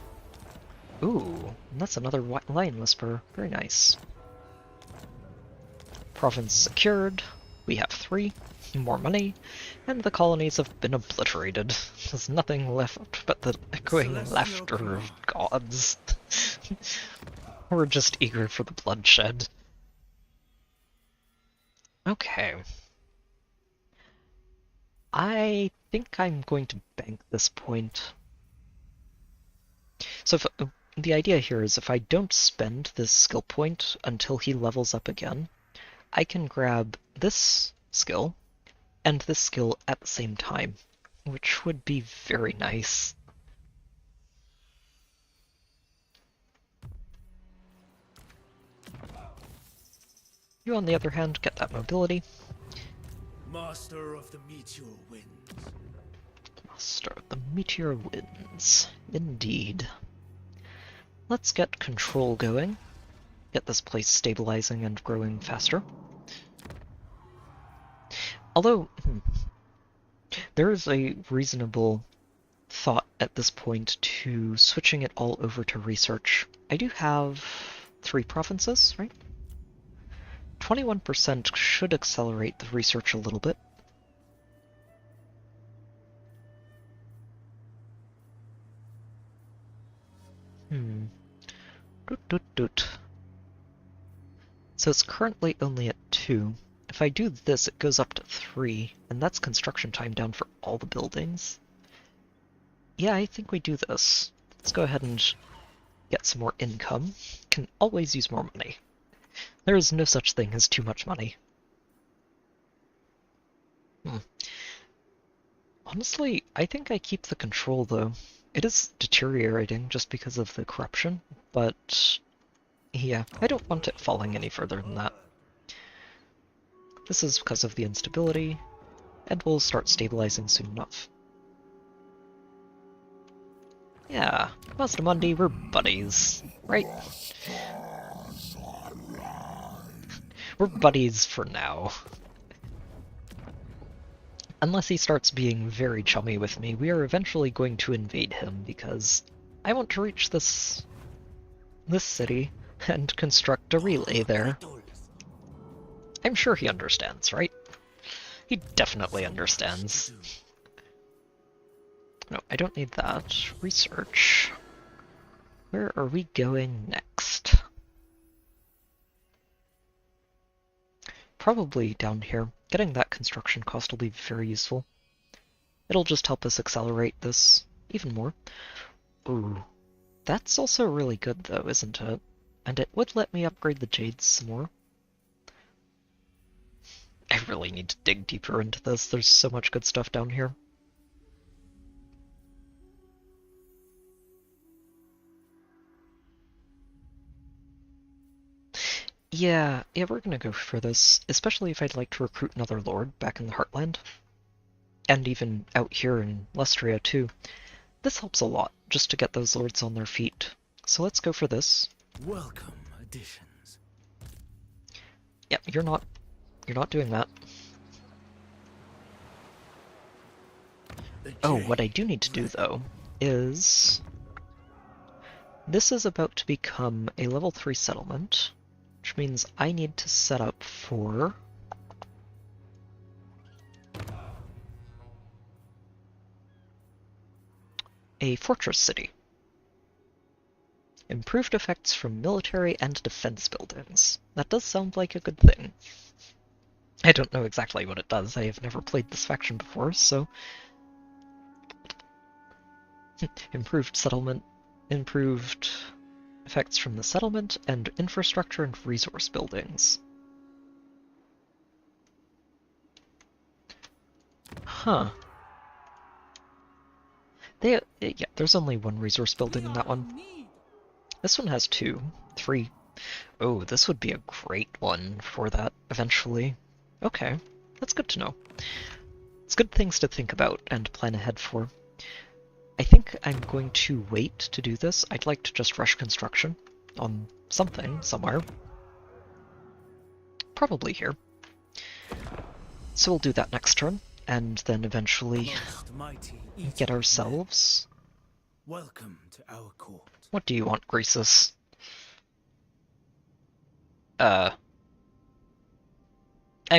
S1: Ooh, that's another Lion Whisperer. Very nice. Province secured. We have 3. More money. And the colonies have been obliterated. There's nothing left but the echoing laughter of gods. We're just eager for the bloodshed. Okay. I think I'm going to bank this point. So if, the idea here is if I don't spend this skill point until he levels up again, I can grab this skill and this skill at the same time, which would be very nice. You, on the other hand, get that mobility.
S3: Master of the Meteor Winds.
S1: Master of the Meteor Winds. Indeed. Let's get control going. Get this place stabilizing and growing faster. Although, there is a reasonable thought at this point to switching it all over to research. I do have 3 provinces, right? 21% should accelerate the research a little bit. Doot. So it's currently only at 2. If I do this, it goes up to 3, and that's construction time down for all the buildings. Yeah, I think we do this. Let's go ahead and get some more income. Can always use more money. There is no such thing as too much money. Honestly, I think I keep the control, though. It is deteriorating just because of the corruption, but yeah, I don't want it falling any further than that. This is because of the instability, and we'll start stabilizing soon enough. Yeah, Mazdamundi, we're buddies, right? We're buddies for now. Unless he starts being very chummy with me, we are eventually going to invade him, because I want to reach this city and construct a relay there. I'm sure he understands, right? He definitely understands. No, I don't need that. Research. Where are we going next? Probably down here. Getting that construction cost will be very useful. It'll just help us accelerate this even more. Ooh. That's also really good though, isn't it? And it would let me upgrade the Jades some more. I really need to dig deeper into this. There's so much good stuff down here. Yeah, we're gonna go for this, especially if I'd like to recruit another lord back in the Heartland. And even out here in Lustria too. This helps a lot, just to get those lords on their feet. So let's go for this.
S3: Welcome additions.
S1: Yeah, you're not doing that. Oh, what I do need to do though is this is about to become a level 3 settlement, which means I need to set up for a fortress city. Improved effects from military and defense buildings. That does sound like a good thing. I don't know exactly what it does. I have never played this faction before, so... Improved settlement, improved effects from the settlement, and infrastructure and resource buildings. Huh. Yeah, there's only one resource building in that one. This one has 2, 3. Oh, this would be a great one for that eventually. Okay, that's good to know. It's good things to think about and plan ahead for. I think I'm going to wait to do this. I'd like to just rush construction on something, somewhere. Probably here. So we'll do that next turn, and then eventually get ourselves...
S3: Welcome to our court.
S1: What do you want, Greasus? I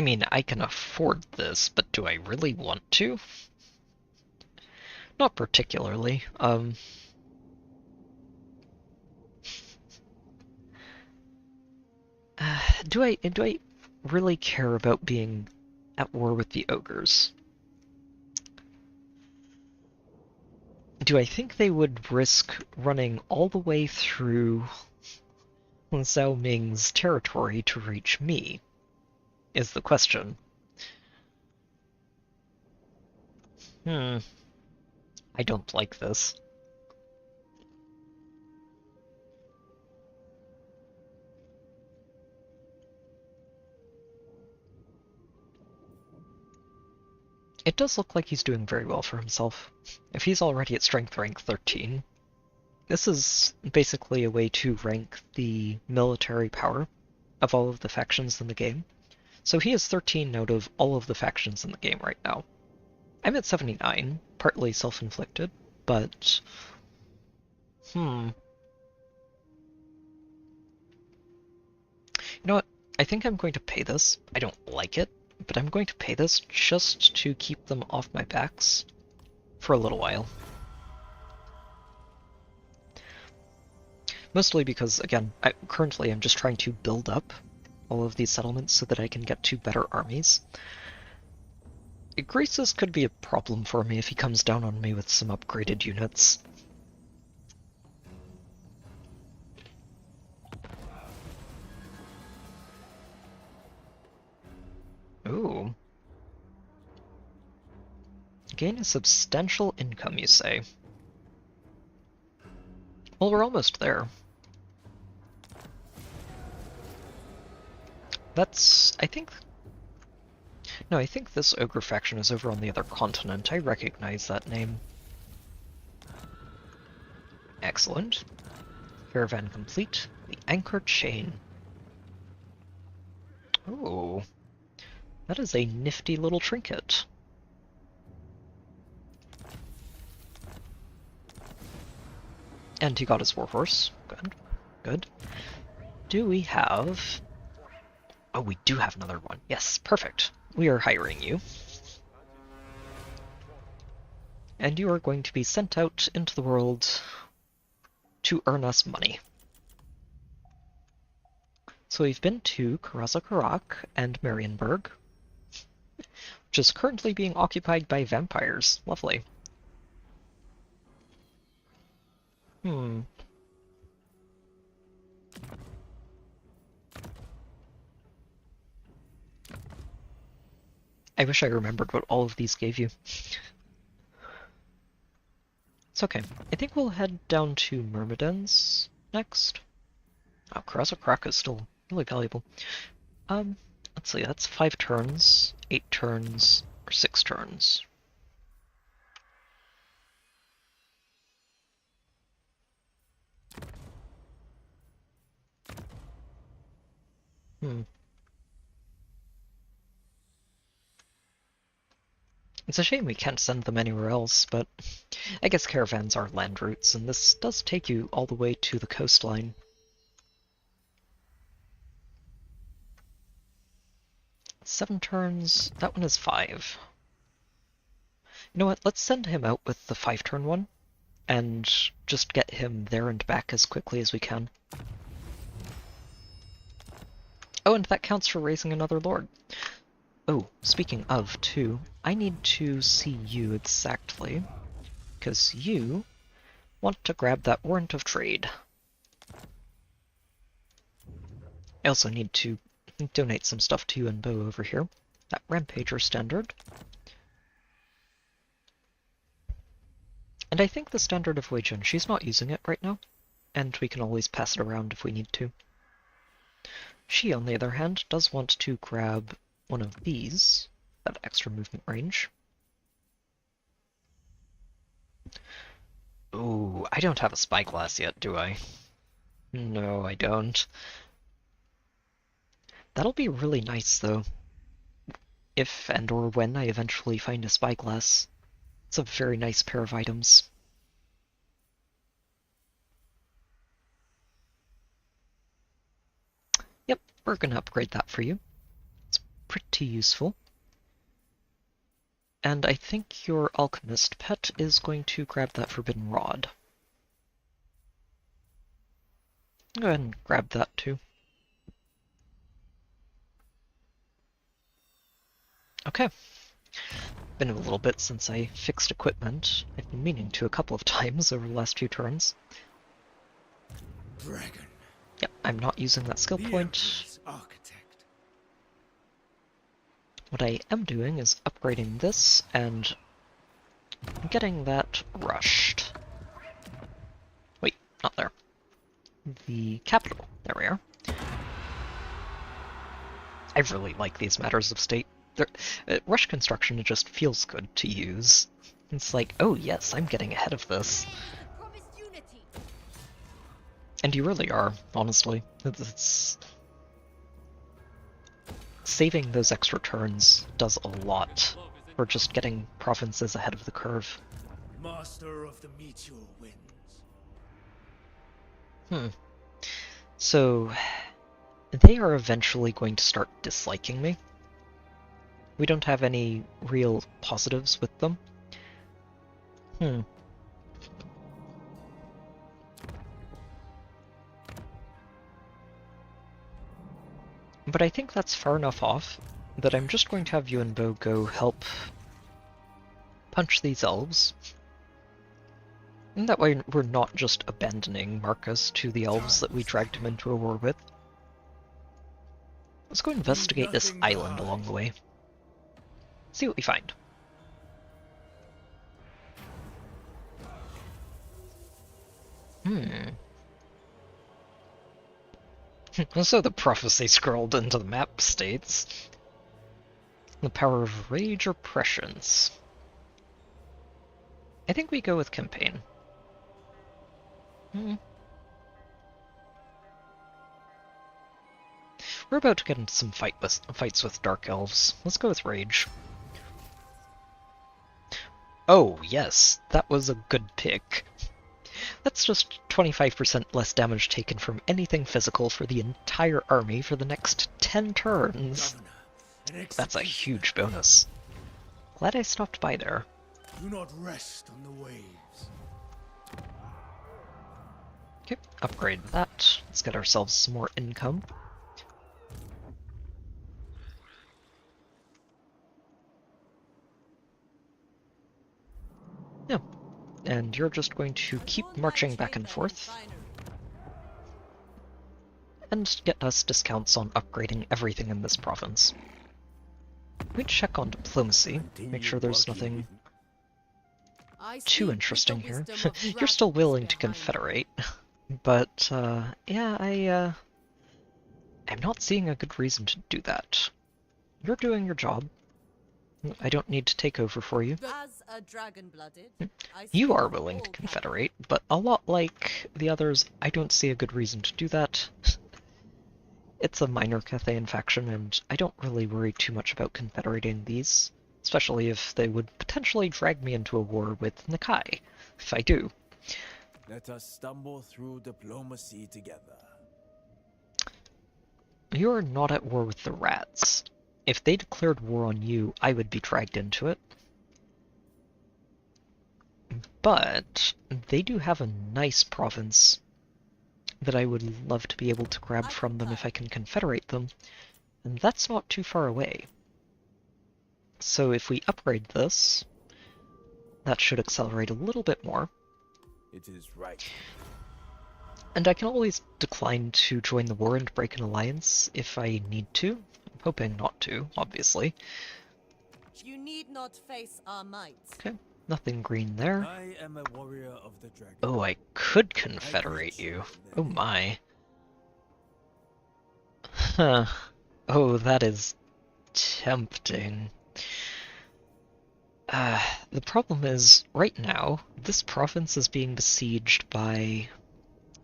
S1: mean, I can afford this, but do I really want to? Not particularly. Do I really care about being at war with the ogres? Do I think they would risk running all the way through Zhao Ming's territory to reach me? Is the question. I don't like this. It does look like he's doing very well for himself. If he's already at strength rank 13, this is basically a way to rank the military power of all of the factions in the game. So he is 13 out of all of the factions in the game right now. I'm at 79, partly self-inflicted, but... You know what? I think I'm going to pay this. I don't like it, but I'm going to pay this just to keep them off my backs for a little while. Mostly because, again, currently I'm just trying to build up all of these settlements so that I can get to better armies. Greases could be a problem for me if he comes down on me with some upgraded units. Ooh. Gain a substantial income, you say? Well, we're almost there. That's... I think... No, I think this ogre faction is over on the other continent. I recognize that name. Excellent. Caravan complete. The anchor chain. Oh, that is a nifty little trinket. And he got his warhorse. Good. Good. Do we have... Oh, we do have another one. Yes, perfect. We are hiring you. And you are going to be sent out into the world to earn us money. So we've been to Karazakarak and Marienburg, which is currently being occupied by vampires. Lovely. I wish I remembered what all of these gave you. It's okay. I think we'll head down to Myrmidons next. Oh, Karazakarak is still really valuable. Let's see, that's 5 turns, 8 turns, or 6 turns. It's a shame we can't send them anywhere else, but I guess caravans are land routes, and this does take you all the way to the coastline. Seven turns. That one is 5. You know what? Let's send him out with the 5-turn one, and just get him there and back as quickly as we can. Oh, and that counts for raising another lord. Oh, speaking of, too, I need to see you exactly, because you want to grab that warrant of trade. I also need to donate some stuff to you and Bo over here. That Rampager standard. And I think the standard of Wei Jun, she's not using it right now, and we can always pass it around if we need to. She, on the other hand, does want to grab one of these, that extra movement range. Ooh, I don't have a spyglass yet, do I? No, I don't. That'll be really nice, though, if and or when I eventually find a spyglass. It's a very nice pair of items. Yep, we're gonna upgrade that for you. It's pretty useful. And I think your alchemist pet is going to grab that forbidden rod. Go ahead and grab that too. Okay. Been a little bit since I fixed equipment. I've been meaning to a couple of times over the last few turns.
S3: Dragon.
S1: Yep, I'm not using that skill point.
S3: Architect.
S1: What I am doing is upgrading this and getting that rushed. Wait, not there. The capital. There we are. I really like these matters of state. Rush construction, it just feels good to use. It's like, oh yes, I'm getting ahead of this. And you really are, honestly. It's... Saving those extra turns does a lot for just getting provinces ahead of the curve.
S3: master of the meteor winds.
S1: So, they are eventually going to start disliking me. We don't have any real positives with them. But I think that's far enough off that I'm just going to have Yuan go help punch these elves. And that way we're not just abandoning Marcus to the elves that we dragged him into a war with. Let's go investigate this island along the way. See what we find. So the prophecy scrolled into the map states, the power of rage or prescience. I think we go with campaign. We're about to get into some fights with dark elves. Let's go with rage. Oh yes, that was a good pick. That's just 25% less damage taken from anything physical for the entire army for the next 10 turns. That's a huge bonus. Glad I stopped by there.
S3: Do not rest on the waves.
S1: Okay, upgrade that. Let's get ourselves some more income. Yeah, and you're just going to keep marching back and forth and get us discounts on upgrading everything in this province. We check on diplomacy, make sure there's nothing too interesting here. You're still willing to confederate, but yeah, I'm not seeing a good reason to do that. You're doing your job. I don't need to take over for you.
S5: As a dragon-blooded,
S1: You are willing to confederate, but a lot like the others, I don't see a good reason to do that. It's a minor Cathayan faction, and I don't really worry too much about confederating these, especially if they would potentially drag me into a war with Nakai, if I do.
S10: Let us stumble through diplomacy together.
S1: You're not at war with the rats. If they declared war on you, I would be dragged into it. But they do have a nice province that I would love to be able to grab from them if I can confederate them, and that's not too far away. So if we upgrade this, that should accelerate a little bit more.
S10: It is right.
S1: And I can always decline to join the war and break an alliance if I need to. I'm hoping not to, obviously.
S5: You need not face our might.
S1: Okay, nothing green there.
S10: I am a warrior of the dragon.
S1: Oh, I could confederate you. Oh my. Huh. Oh, that is tempting. The problem is, right now, this province is being besieged by...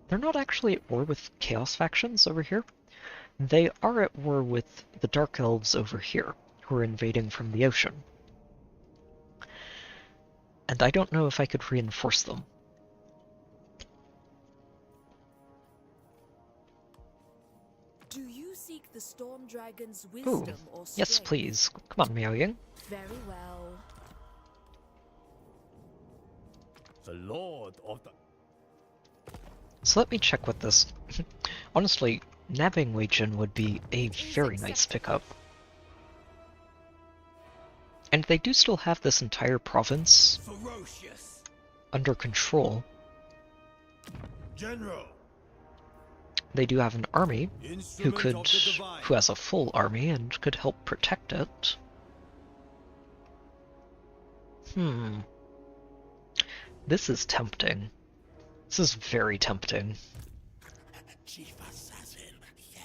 S1: They're not actually at war with Chaos factions over here. They are at war with the Dark Elves over here, who are invading from the ocean. And I don't know if I could reinforce them.
S6: Do you seek the Storm Dragon's
S1: Ooh,
S6: wisdom or strength?
S1: yes please. Come on, Miao Ying.
S6: Very well.
S10: The Lord of the...
S1: So let me check with this. Honestly, nabbing Wei Jin would be a very nice pickup. And they do still have this entire province
S3: Ferocious.
S1: under control.
S3: General.
S1: They do have an army
S3: Instrument of the divine.
S1: who has a full army and could help protect it. This is tempting. This is very tempting.
S3: Chief Assassin, yes.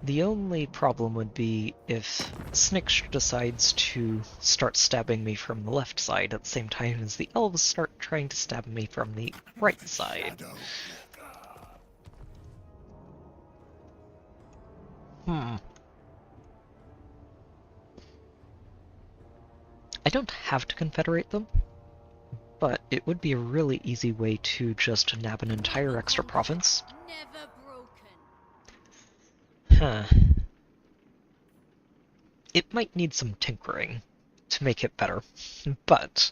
S1: The only problem would be if Snyx decides to start stabbing me from the left side at the same time as the elves start trying to stab me from the right side. I don't have to confederate them, But it would be a really easy way to just nab an entire extra province.
S6: Never broken.
S1: Huh. It might need some tinkering to make it better, but...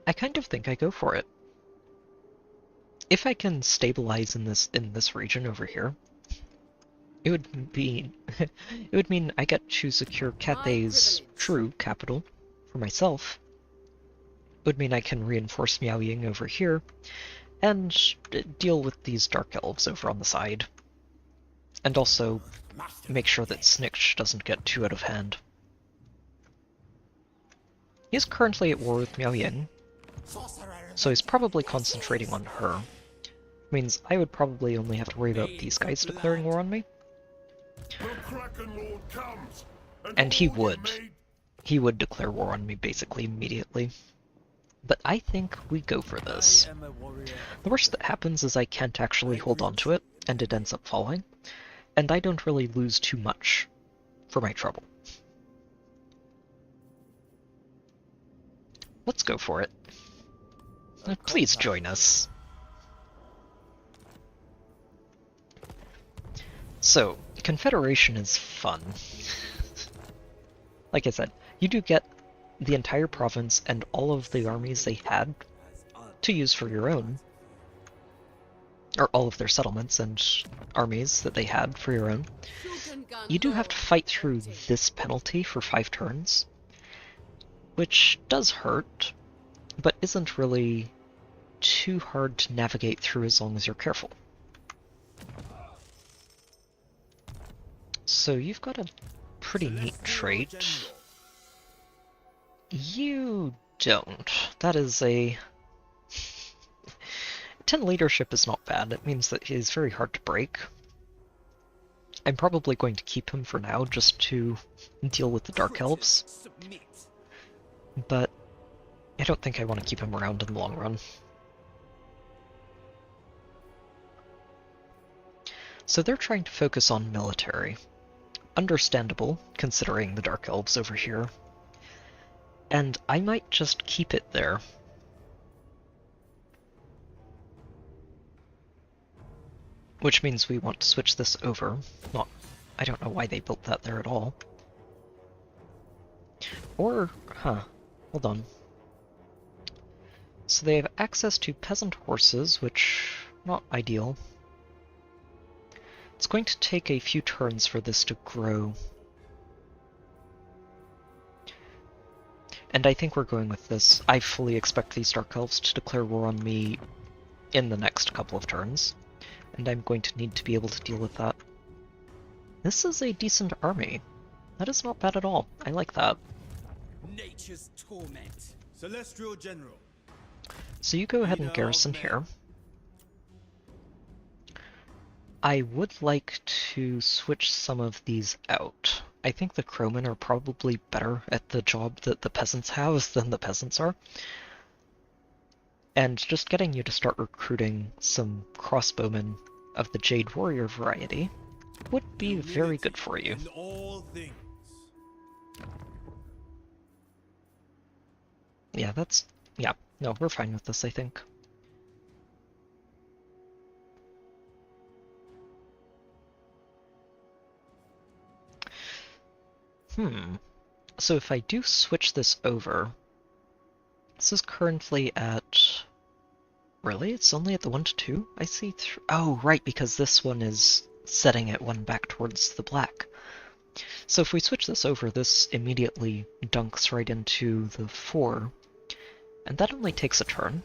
S1: I kind of think I go for it. If I can stabilize in this region over here, it would be it would mean I get to secure Cathay's true capital for myself. It would mean I can reinforce Miao Ying over here and deal with these dark elves over on the side. And also make sure that Snikch doesn't get too out of hand. He is currently at war with Miao Ying, so he's probably concentrating on her. Means I would probably only have to worry about these guys declaring war on me. And he would. He would declare war on me basically immediately. But I think we go for this. The worst that happens is I can't actually hold on to it, and it ends up falling. And I don't really lose too much for my trouble. Let's go for it. Please join us. So, Confederation is fun. Like I said, you do get the entire province and all of the armies they had to use for your own. Or all of their settlements and armies that they had for your own. You do have to fight through this penalty for 5 turns, which does hurt, but isn't really too hard to navigate through as long as you're careful. So you've got a pretty neat trait. You don't. That is a... 10 leadership is not bad. It means that he's very hard to break. I'm probably going to keep him for now just to deal with the Dark Elves. But I don't think I want to keep him around in the long run. So they're trying to focus on military. Understandable, considering the Dark Elves over here. And I might just keep it there. Which means we want to switch this over. I don't know why they built that there at all. Or, hold on. So they have access to peasant horses, which, not ideal. It's going to take a few turns for this to grow. And I think we're going with this. I fully expect these Dark Elves to declare war on me in the next couple of turns. And I'm going to need to be able to deal with that. This is a decent army. That is not bad at all. I like that.
S3: Nature's torment. Celestial General.
S1: So you go ahead and garrison here. I would like to switch some of these out. I think the crowmen are probably better at the job that the peasants have than the peasants are. And just getting you to start recruiting some crossbowmen of the Jade Warrior variety would be very good for you. Yeah, no, we're fine with this, I think. So if I do switch this over, this is currently at... Really? It's only at the 1 to 2? I see oh, right, because this one is setting it one back towards the black. So if we switch this over, this immediately dunks right into the 4. And that only takes a turn.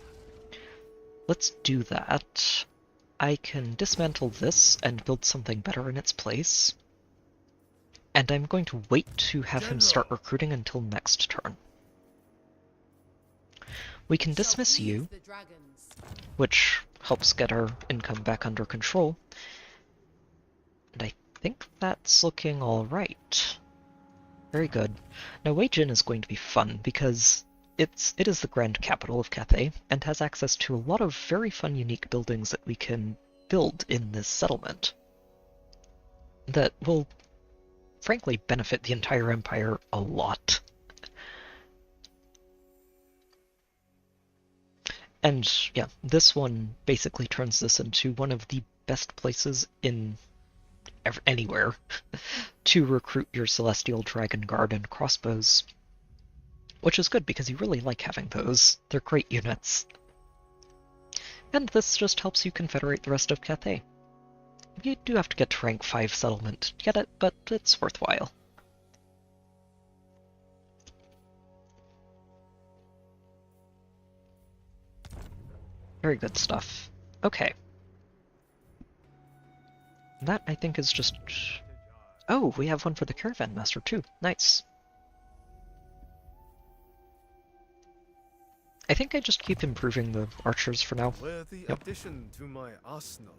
S1: Let's do that. I can dismantle this and build something better in its place. And I'm going to wait to have him start recruiting until next turn. We can dismiss you, which helps get our income back under control. And I think that's looking alright. Very good. Now Wei Jin is going to be fun because it is the grand capital of Cathay and has access to a lot of very fun unique buildings that we can build in this settlement that will frankly benefit the entire Empire a lot. And yeah, this one basically turns this into one of the best places in anywhere to recruit your Celestial Dragon Guard and crossbows. Which is good because you really like having those. They're great units. And this just helps you confederate the rest of Cathay. You do have to get to rank 5 settlement to get it, but it's worthwhile. Very good stuff. Okay. That, I think, is just... Oh, we have one for the Caravan Master, too. Nice. I think I just keep improving the archers for now. Yep.
S11: To my arsenal.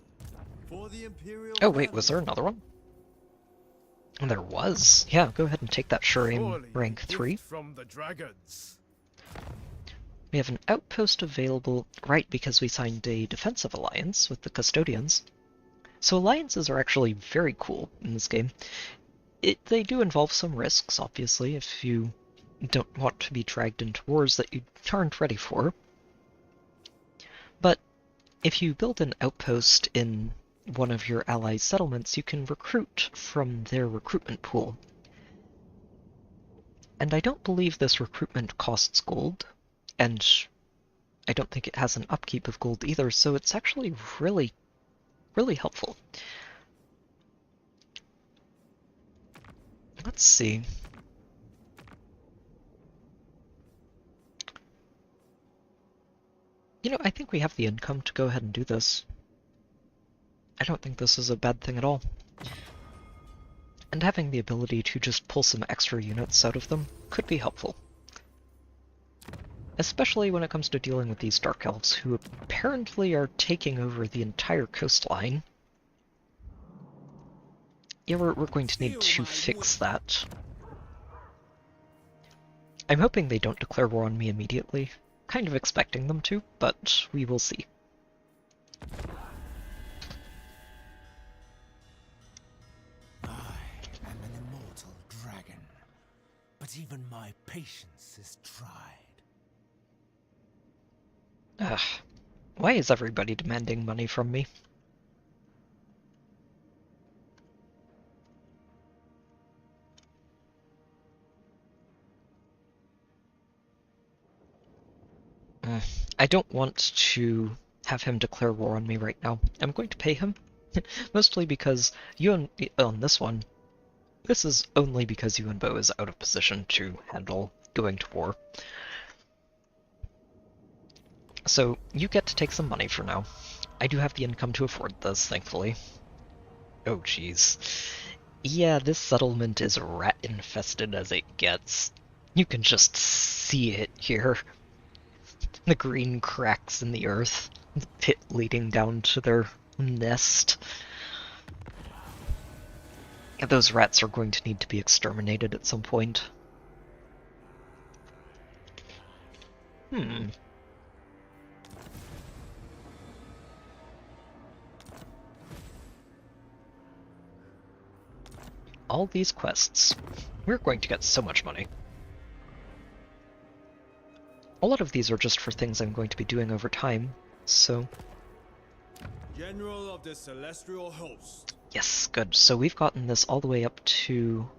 S11: For the Imperial
S1: Oh wait, was there another one? There was. Yeah, go ahead and take that Shuraim rank 3.
S11: From the dragons.
S1: We have an outpost available, right, because we signed a defensive alliance with the Custodians. So alliances are actually very cool in this game. They do involve some risks, obviously, if you don't want to be dragged into wars that you aren't ready for. But if you build an outpost in one of your allies' settlements, you can recruit from their recruitment pool. And I don't believe this recruitment costs gold, and I don't think it has an upkeep of gold either, so it's actually really, really helpful. Let's see. You know, I think we have the income to go ahead and do this. I don't think this is a bad thing at all. And having the ability to just pull some extra units out of them could be helpful. Especially when it comes to dealing with these Dark Elves, who apparently are taking over the entire coastline. Yeah, we're going to need to fix that. I'm hoping they don't declare war on me immediately. Kind of expecting them to, but we will see.
S3: I am an immortal dragon, but even my patience is tried.
S1: Ugh. Why is everybody demanding money from me? I don't want to have him declare war on me right now. I'm going to pay him, mostly because Yuan, on this one, this is only because Yuan Bo is out of position to handle going to war. So you get to take some money for now. I do have the income to afford this, thankfully. Oh jeez. Yeah, this settlement is rat-infested as it gets. You can just see it here. The green cracks in the earth, the pit leading down to their nest. Yeah, those rats are going to need to be exterminated at some point. All these quests. We're going to get so much money. A lot of these are just for things I'm going to be doing over time, so...
S11: General of the Celestial Host.
S1: Yes, good. So we've gotten this all the way up to...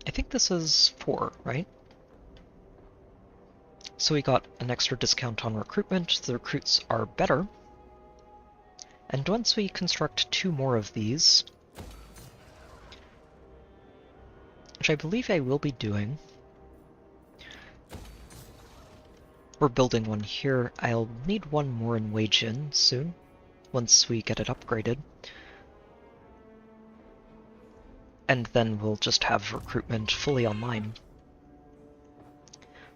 S1: I think this is 4, right? So we got an extra discount on recruitment. The recruits are better. And once we construct 2 more of these, which I believe I will be doing... We're building one here. I'll need one more in Wage Inn soon, once we get it upgraded. And then we'll just have recruitment fully online.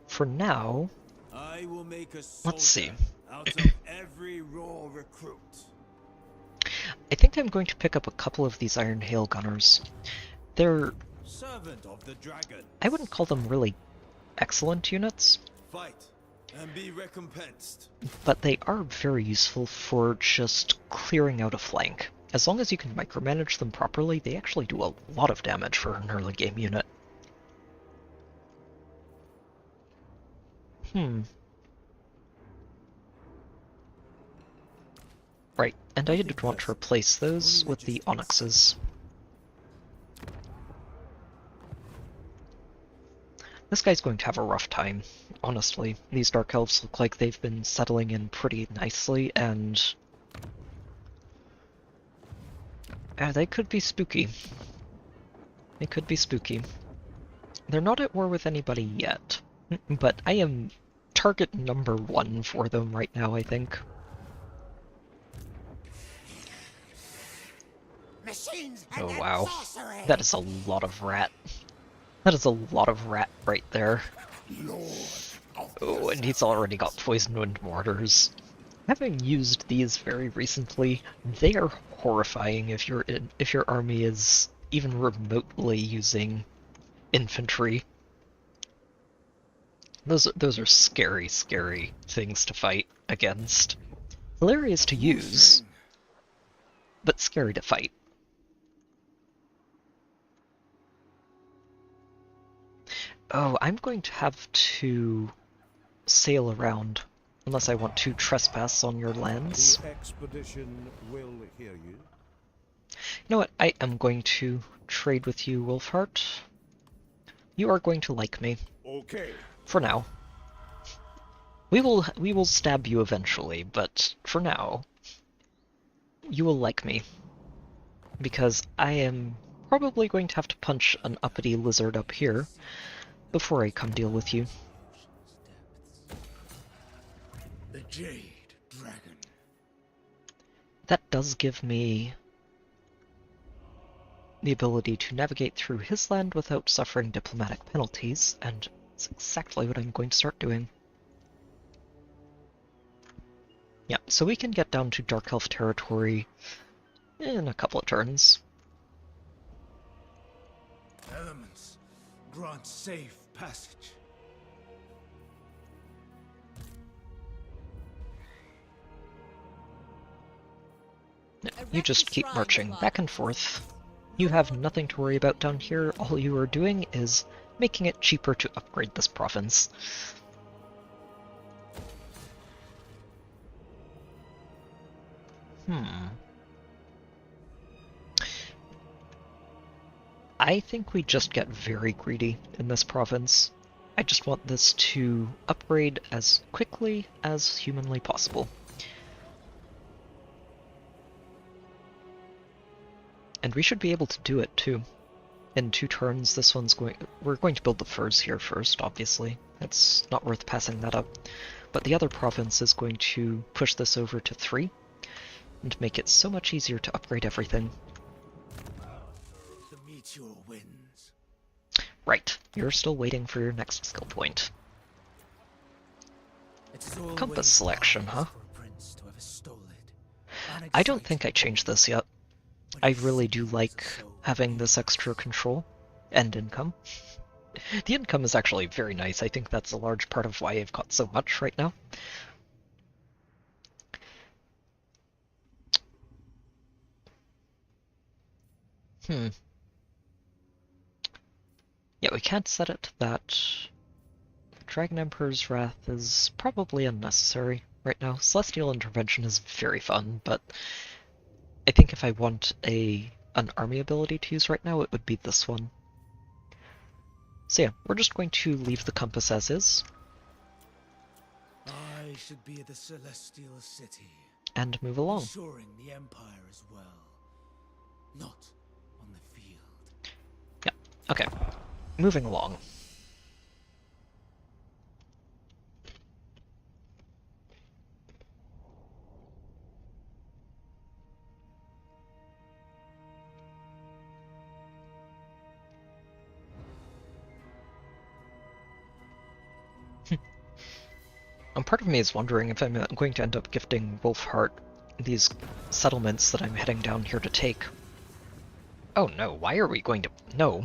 S1: For now,
S10: I will make a
S1: let's see.
S10: Out of every raw recruit.
S1: I think I'm going to pick up a couple of these Iron Hail Gunners. They're...
S10: Servant of the dragon.
S1: I wouldn't call them really excellent units.
S10: Fight.
S11: and be recompensed.
S1: but they are very useful for just clearing out a flank. As long as you can micromanage them properly, they actually do a lot of damage for an early game unit. Right, and I did want to replace those with the Onyxes. This guy's going to have a rough time, honestly. These Dark Elves look like they've been settling in pretty nicely, and they could be spooky. They could be spooky. They're not at war with anybody yet, but I am target number 1 for them right now, I think. Oh wow, that is a lot of rat. That is a lot of rat right there. Oh, and he's already got Poison Wind Mortars. Having used these very recently, they are horrifying if your army is even remotely using infantry. Those are scary, scary things to fight against. Hilarious to use, but scary to fight. Oh, I'm going to have to sail around, unless I want to trespass on your lands.
S9: The expedition will hear you.
S1: You know what? I am going to trade with you, Wolfheart. You are going to like me.
S9: Okay.
S1: For now. We will stab you eventually, but for now, you will like me. Because I am probably going to have to punch an uppity lizard up here before I come deal with you.
S3: The Jade Dragon.
S1: That does give me the ability to navigate through his land without suffering diplomatic penalties, and it's exactly what I'm going to start doing. Yeah, so we can get down to Dark Elf territory in a couple of turns.
S3: Elements grant safe passage.
S1: No, you just keep marching back and forth. You have nothing to worry about down here. All you are doing is making it cheaper to upgrade this province. I think we just get very greedy in this province. I just want this to upgrade as quickly as humanly possible. And we should be able to do it too. In 2 turns, we're going to build the furs here first, obviously. It's not worth passing that up. But the other province is going to push this over to 3, and make it so much easier to upgrade everything.
S3: The meteor wins.
S1: Right, you're still waiting for your next skill point. Compass selection, huh? I don't think I changed this yet. I really do like having this extra control and income. The income is actually very nice. I think that's a large part of why I've got so much right now. Yeah, we can't set it to that. Dragon Emperor's Wrath is probably unnecessary right now. Celestial Intervention is very fun, but I think if I want an army ability to use right now, it would be this one. So yeah, we're just going to leave the compass as is.
S3: I should be at the Celestial City.
S1: And move along.
S3: Ensuring the Empire as well. Not on the field.
S1: Yeah, okay. Moving along. And part of me is wondering if I'm going to end up gifting Wolfheart these settlements that I'm heading down here to take. Oh no, why are we going to... No.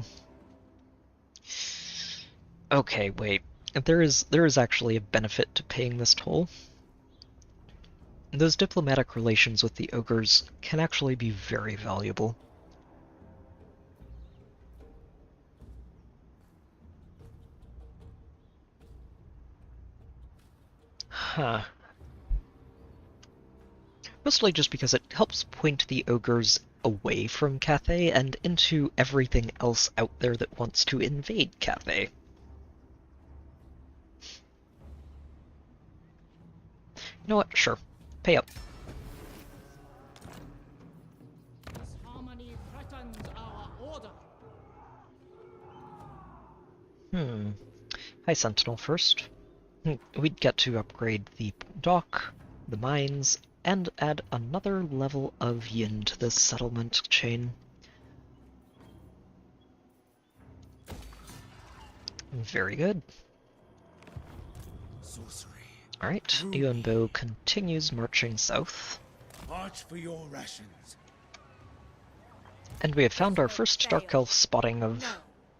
S1: Okay, wait. There is actually a benefit to paying this toll. Those diplomatic relations with the ogres can actually be very valuable. Huh. Mostly just because it helps point the ogres away from Cathay and into everything else out there that wants to invade Cathay. You know what? Sure. Pay up.
S12: Harmony threatens our order.
S1: High Sentinel first. We'd get to upgrade the dock, the mines, and add another level of yin to this settlement chain. Very good.
S3: Sorcery.
S1: Alright, Yuan continues marching south.
S3: March for your rations.
S1: And we have found our first Dark Elf spotting of,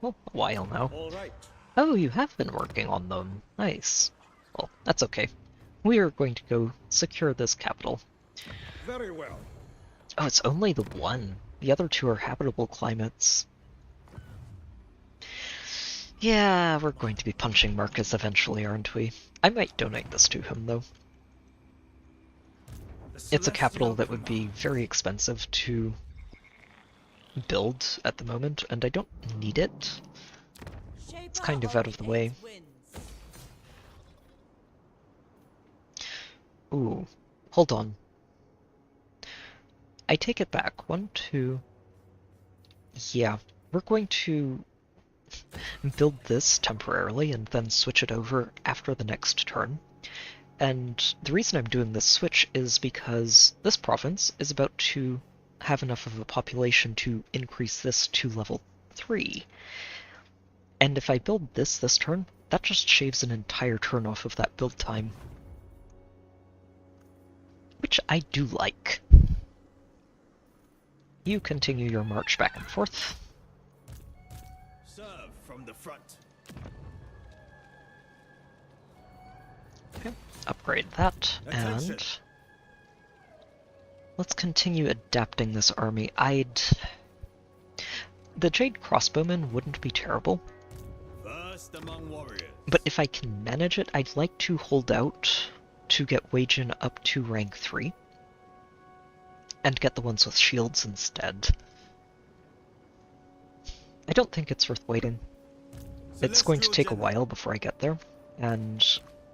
S1: well, a while now.
S11: All right.
S1: Oh, you have been working on them. Nice. Well, that's okay. We are going to go secure this capital.
S11: Very well.
S1: Oh, it's only the one. The other two are habitable climates. Yeah, we're going to be punching Marcus eventually, aren't we? I might donate this to him, though. It's a capital that would be very expensive to build at the moment, and I don't need it. It's kind of out of the way. Ooh, hold on. I take it back. 1, 2... Yeah, we're going to build this temporarily and then switch it over after the next turn. And the reason I'm doing this switch is because this province is about to have enough of a population to increase this to level 3. And if I build this turn, that just shaves an entire turn off of that build time. Which I do like. You continue your march back and forth.
S10: Serve from the front.
S1: Okay, upgrade that,
S11: Attention.
S1: and let's continue adapting this army. The Jade Crossbowmen wouldn't be terrible,
S10: First among warriors.
S1: but if I can manage it, I'd like to hold out to get Wagen up to rank 3, and get the ones with shields instead. I don't think it's worth waiting. It's going to take a while before I get there, and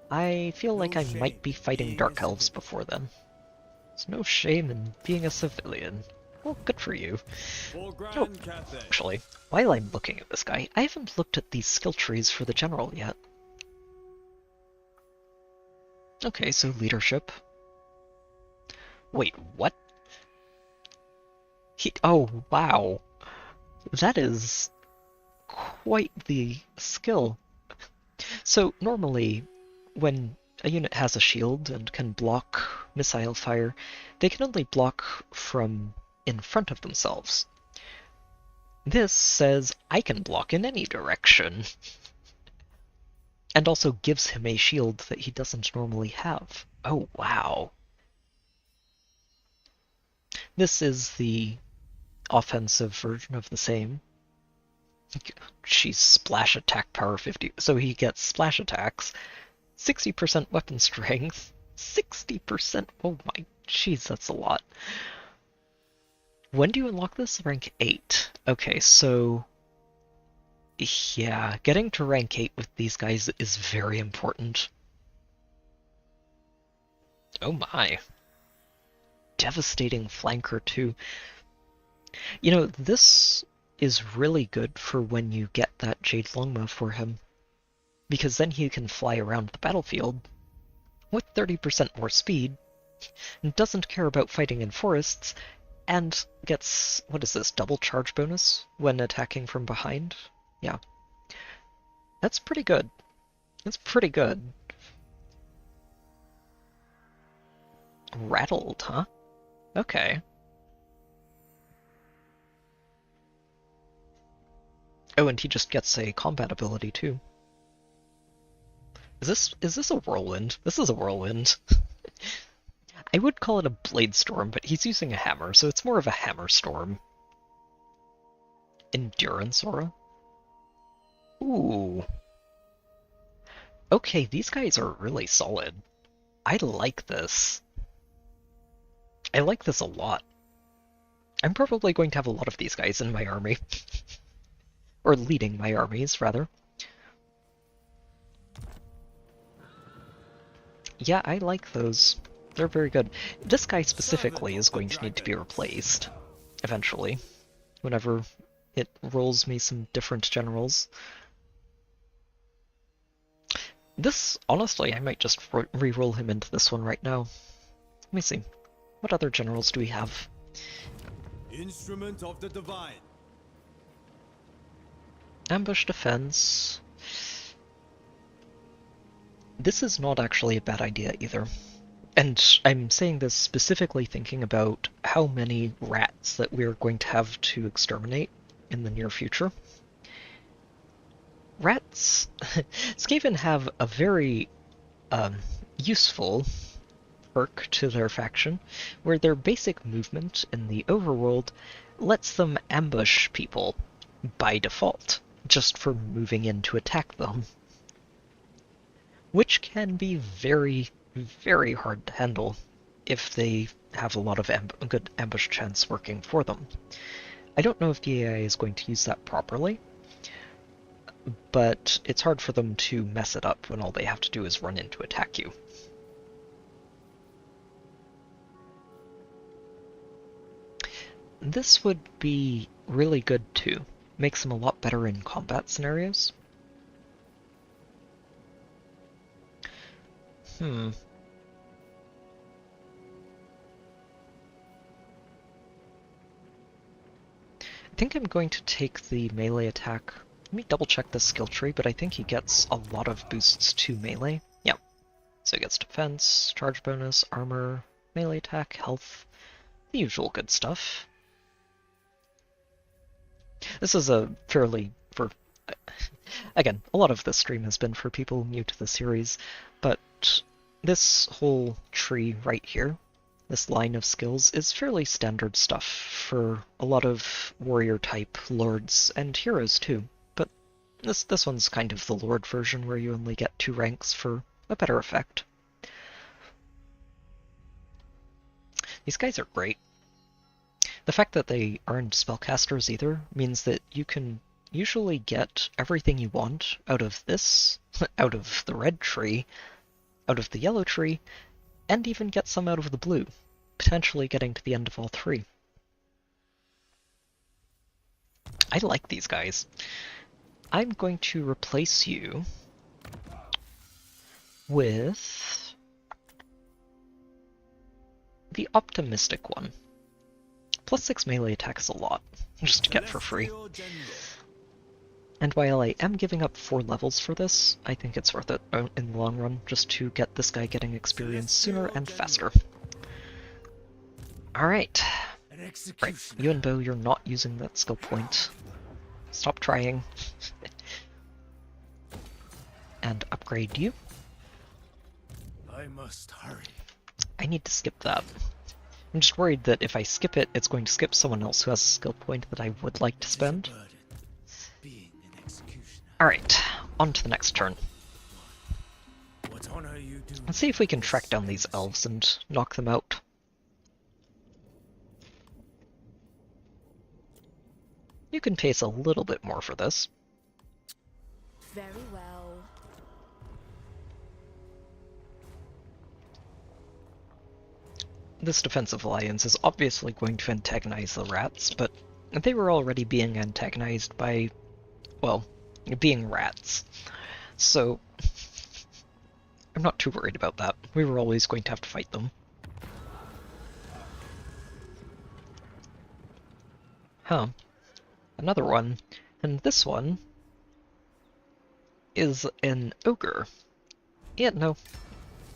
S1: I feel like I might be fighting Dark Elves before then. There's no shame in being a civilian. Well, good for you. Oh, actually, while I'm looking at this guy, I haven't looked at these skill trees for the general yet. Okay, so leadership. Wait, what? Oh, wow. That is quite the skill. So normally, when a unit has a shield and can block missile fire, they can only block from in front of themselves. This says I can block in any direction. And also gives him a shield that he doesn't normally have. Oh, wow. This is the offensive version of the same. She's splash attack power 50, so he gets splash attacks, 60% weapon strength, 60%, oh my, jeez, that's a lot. When do you unlock this? Rank 8. Okay, so yeah, getting to rank 8 with these guys is very important. Oh my. Devastating flanker too. You know, this is really good for when you get that Jade Longma for him, because then he can fly around the battlefield with 30% more speed, and doesn't care about fighting in forests, and gets, what is this, double charge bonus when attacking from behind? Yeah. That's pretty good. That's pretty good. Rattled, huh? Okay. Oh, and he just gets a combat ability, too. Is this a whirlwind? This is a whirlwind. I would call it a blade storm, but he's using a hammer, so it's more of a hammer storm. Endurance aura? Ooh. Okay, these guys are really solid. I like this. I like this a lot. I'm probably going to have a lot of these guys in my army. Or leading my armies, rather. Yeah, I like those. They're very good. This guy specifically is going to need to be replaced. Eventually. Whenever it rolls me some different generals. This, honestly, I might just re-roll him into this one right now. Let me see. What other generals do we have?
S11: Instrument of the Divine.
S1: Ambush defense. This is not actually a bad idea either. And I'm saying this specifically thinking about how many rats that we're going to have to exterminate in the near future. Rats, Skaven have a very useful perk to their faction, where their basic movement in the overworld lets them ambush people by default, just for moving in to attack them. Which can be very, very hard to handle if they have a lot of good ambush chance working for them. I don't know if the AI is going to use that properly, but it's hard for them to mess it up when all they have to do is run in to attack you. This would be really good too. Makes them a lot better in combat scenarios. I think I'm going to take the melee attack. Let me double check the skill tree, but I think he gets a lot of boosts to melee. Yeah. So he gets defense, charge bonus, armor, melee attack, health, the usual good stuff. This is a fairly, again, a lot of this stream has been for people new to the series, but this whole tree right here, this line of skills, is fairly standard stuff for a lot of warrior-type lords and heroes too. But this one's kind of the lord version, where you only get 2 ranks for a better effect. These guys are great. The fact that they aren't spellcasters either means that you can usually get everything you want out of this, out of the red tree, out of the yellow tree, and even get some out of the blue, potentially getting to the end of all 3. I like these guys. I'm going to replace you with the optimistic one. +6 melee attack is a lot, just to get for free. And while I am giving up 4 levels for this, I think it's worth it in the long run, just to get this guy getting experience sooner and faster. Alright. Right, Yuan, you're not using that skill point. Stop trying. And upgrade you.
S3: I must hurry.
S1: I need to skip that. I'm just worried that if I skip it, it's going to skip someone else who has a skill point that I would like to spend. Alright, on to the next turn. Let's see if we can track down these elves and knock them out. You can pay us a little bit more for this.
S6: Very well.
S1: This defensive alliance is obviously going to antagonize the rats, but they were already being antagonized by, well, being rats. So, I'm not too worried about that. We were always going to have to fight them. Huh. Another one. And this one is an ogre. Yeah, no.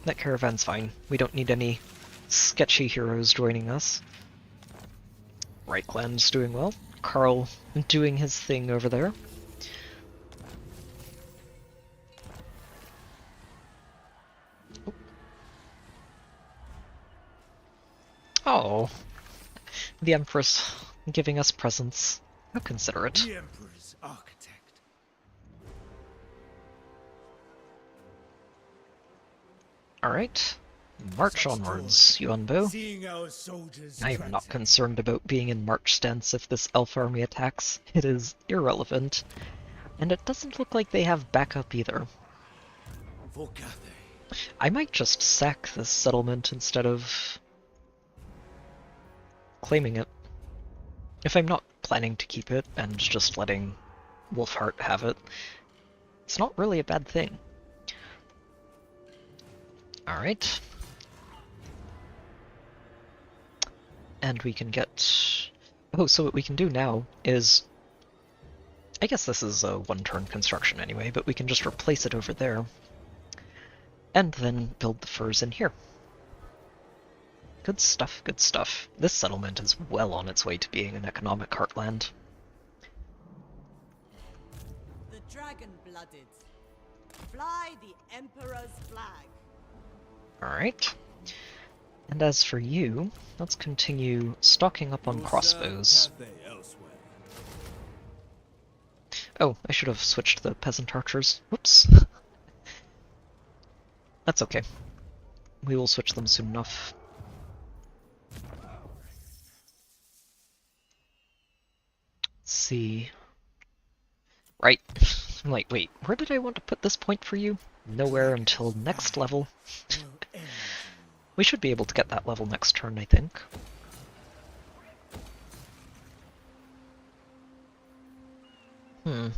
S1: That caravan's fine. We don't need any sketchy heroes joining us. Right clan's doing well. Carl doing his thing over there. the Empress giving us presents. How considerate.
S3: The Emperor's architect.
S1: Alright. March onwards, Yuan.
S3: Seeing our soldiers
S1: I am not concerned about being in march stance if this elf army attacks. It is irrelevant. And it doesn't look like they have backup either.
S3: for Cathay.
S1: I might just sack this settlement instead of claiming it. If I'm not planning to keep it and just letting Wolfheart have it, it's not really a bad thing. Alright. And we can get... Oh, so what we can do now is... I guess this is a one-turn construction anyway, but we can just replace it over there. And then build the furs in here. Good stuff, good stuff. This settlement is well on its way to being an economic heartland.
S5: The dragon-blooded. Fly the Emperor's flag.
S1: Alright. And as for you, let's continue stocking up on crossbows. Oh, I should have switched the peasant archers. Whoops. That's okay. We will switch them soon enough. Let's see. Right. I'm like, wait, where did I want to put this point for you? Nowhere until next level. We should be able to get that level next turn, I think. And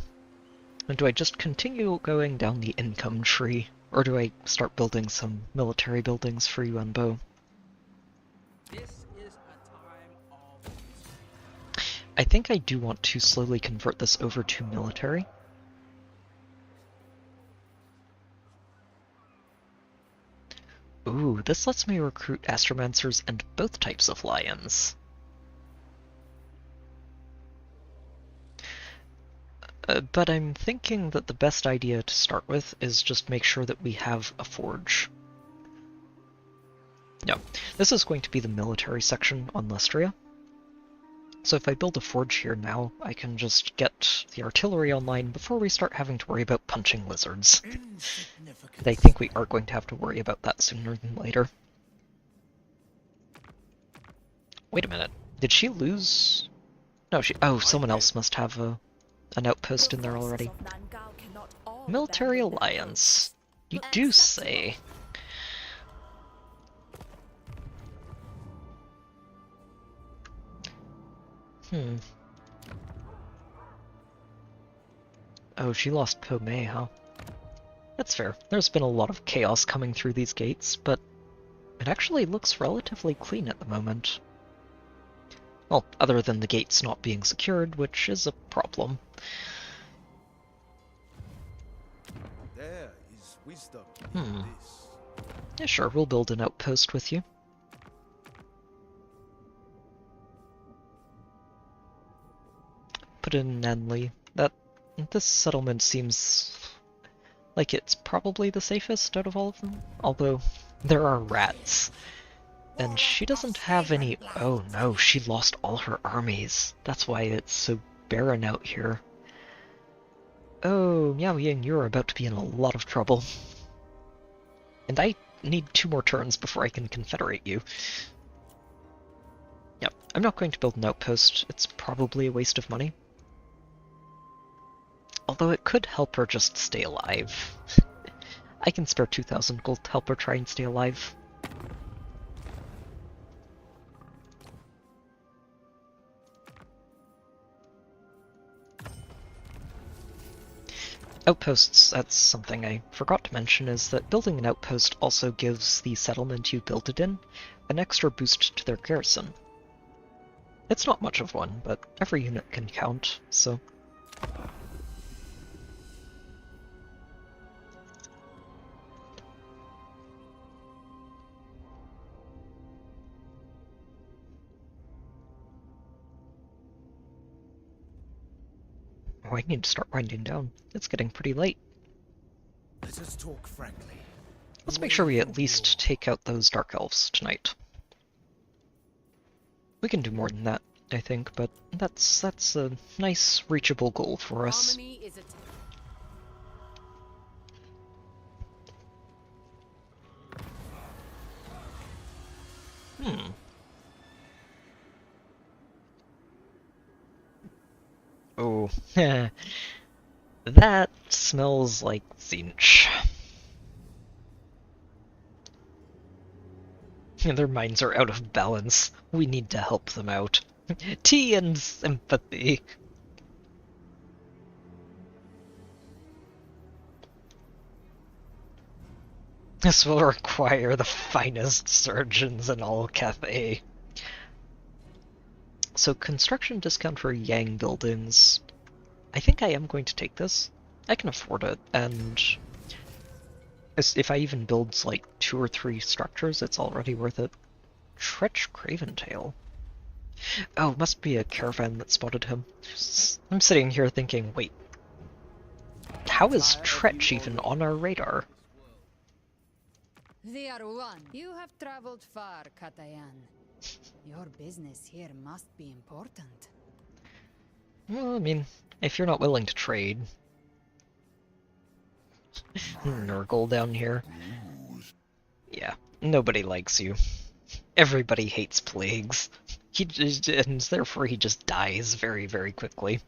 S1: do I just continue going down the income tree? Or do I start building some military buildings for Yuan?
S12: This is a time of...
S1: I think I do want to slowly convert this over to military. Ooh, this lets me recruit astromancers and both types of lions. But I'm thinking that the best idea to start with is just make sure that we have a forge. No, this is going to be the military section on Lestria. So if I build a forge here now, I can just get the artillery online before we start having to worry about punching lizards. And I think we are going to have to worry about that sooner than later. Wait a minute, did she lose? No, oh, someone else must have an outpost in there already. Military alliance. You do say. Oh, she lost Pomei, huh? That's fair. There's been a lot of chaos coming through these gates, but it actually looks relatively clean at the moment. Well, other than the gates not being secured, which is a problem.
S11: There is wisdom in this.
S1: Yeah, sure, we'll build an outpost with you. Put in Nanley. This settlement seems like it's probably the safest out of all of them. Although, there are rats. And she doesn't have any... Oh no, she lost all her armies. That's why it's so barren out here. Oh, Miao Ying, you're about to be in a lot of trouble. And I need 2 more turns before I can confederate you. Yep, I'm not going to build an outpost. It's probably a waste of money. Although it could help her just stay alive. I can spare 2,000 gold to help her try and stay alive. Outposts, that's something I forgot to mention, is that building an outpost also gives the settlement you built it in an extra boost to their garrison. It's not much of one, but every unit can count, so... Oh, I need to start winding down. It's getting pretty late.
S3: Let us talk frankly.
S1: Let's make sure we at least take out those dark elves tonight. We can do more than that. I think, but that's a nice reachable goal for us.
S8: Harmony is a
S1: Oh, that smells like Zinch. Their minds are out of balance. We need to help them out. Tea and sympathy. This will require the finest surgeons in all Cathay. So construction discount for Yang buildings. I think I am going to take this. I can afford it, and if I even build like 2 or 3 structures, it's already worth it. Tretch Craventail. Oh, must be a caravan that spotted him. I'm sitting here thinking, wait, how is Tretch even on our radar?
S13: They are one. You have traveled far, Katayan. Your business here must be important.
S1: Well, I mean, if you're not willing to trade. Nurgle down here. Yeah, nobody likes you. Everybody hates plagues. And therefore he just dies very, very quickly.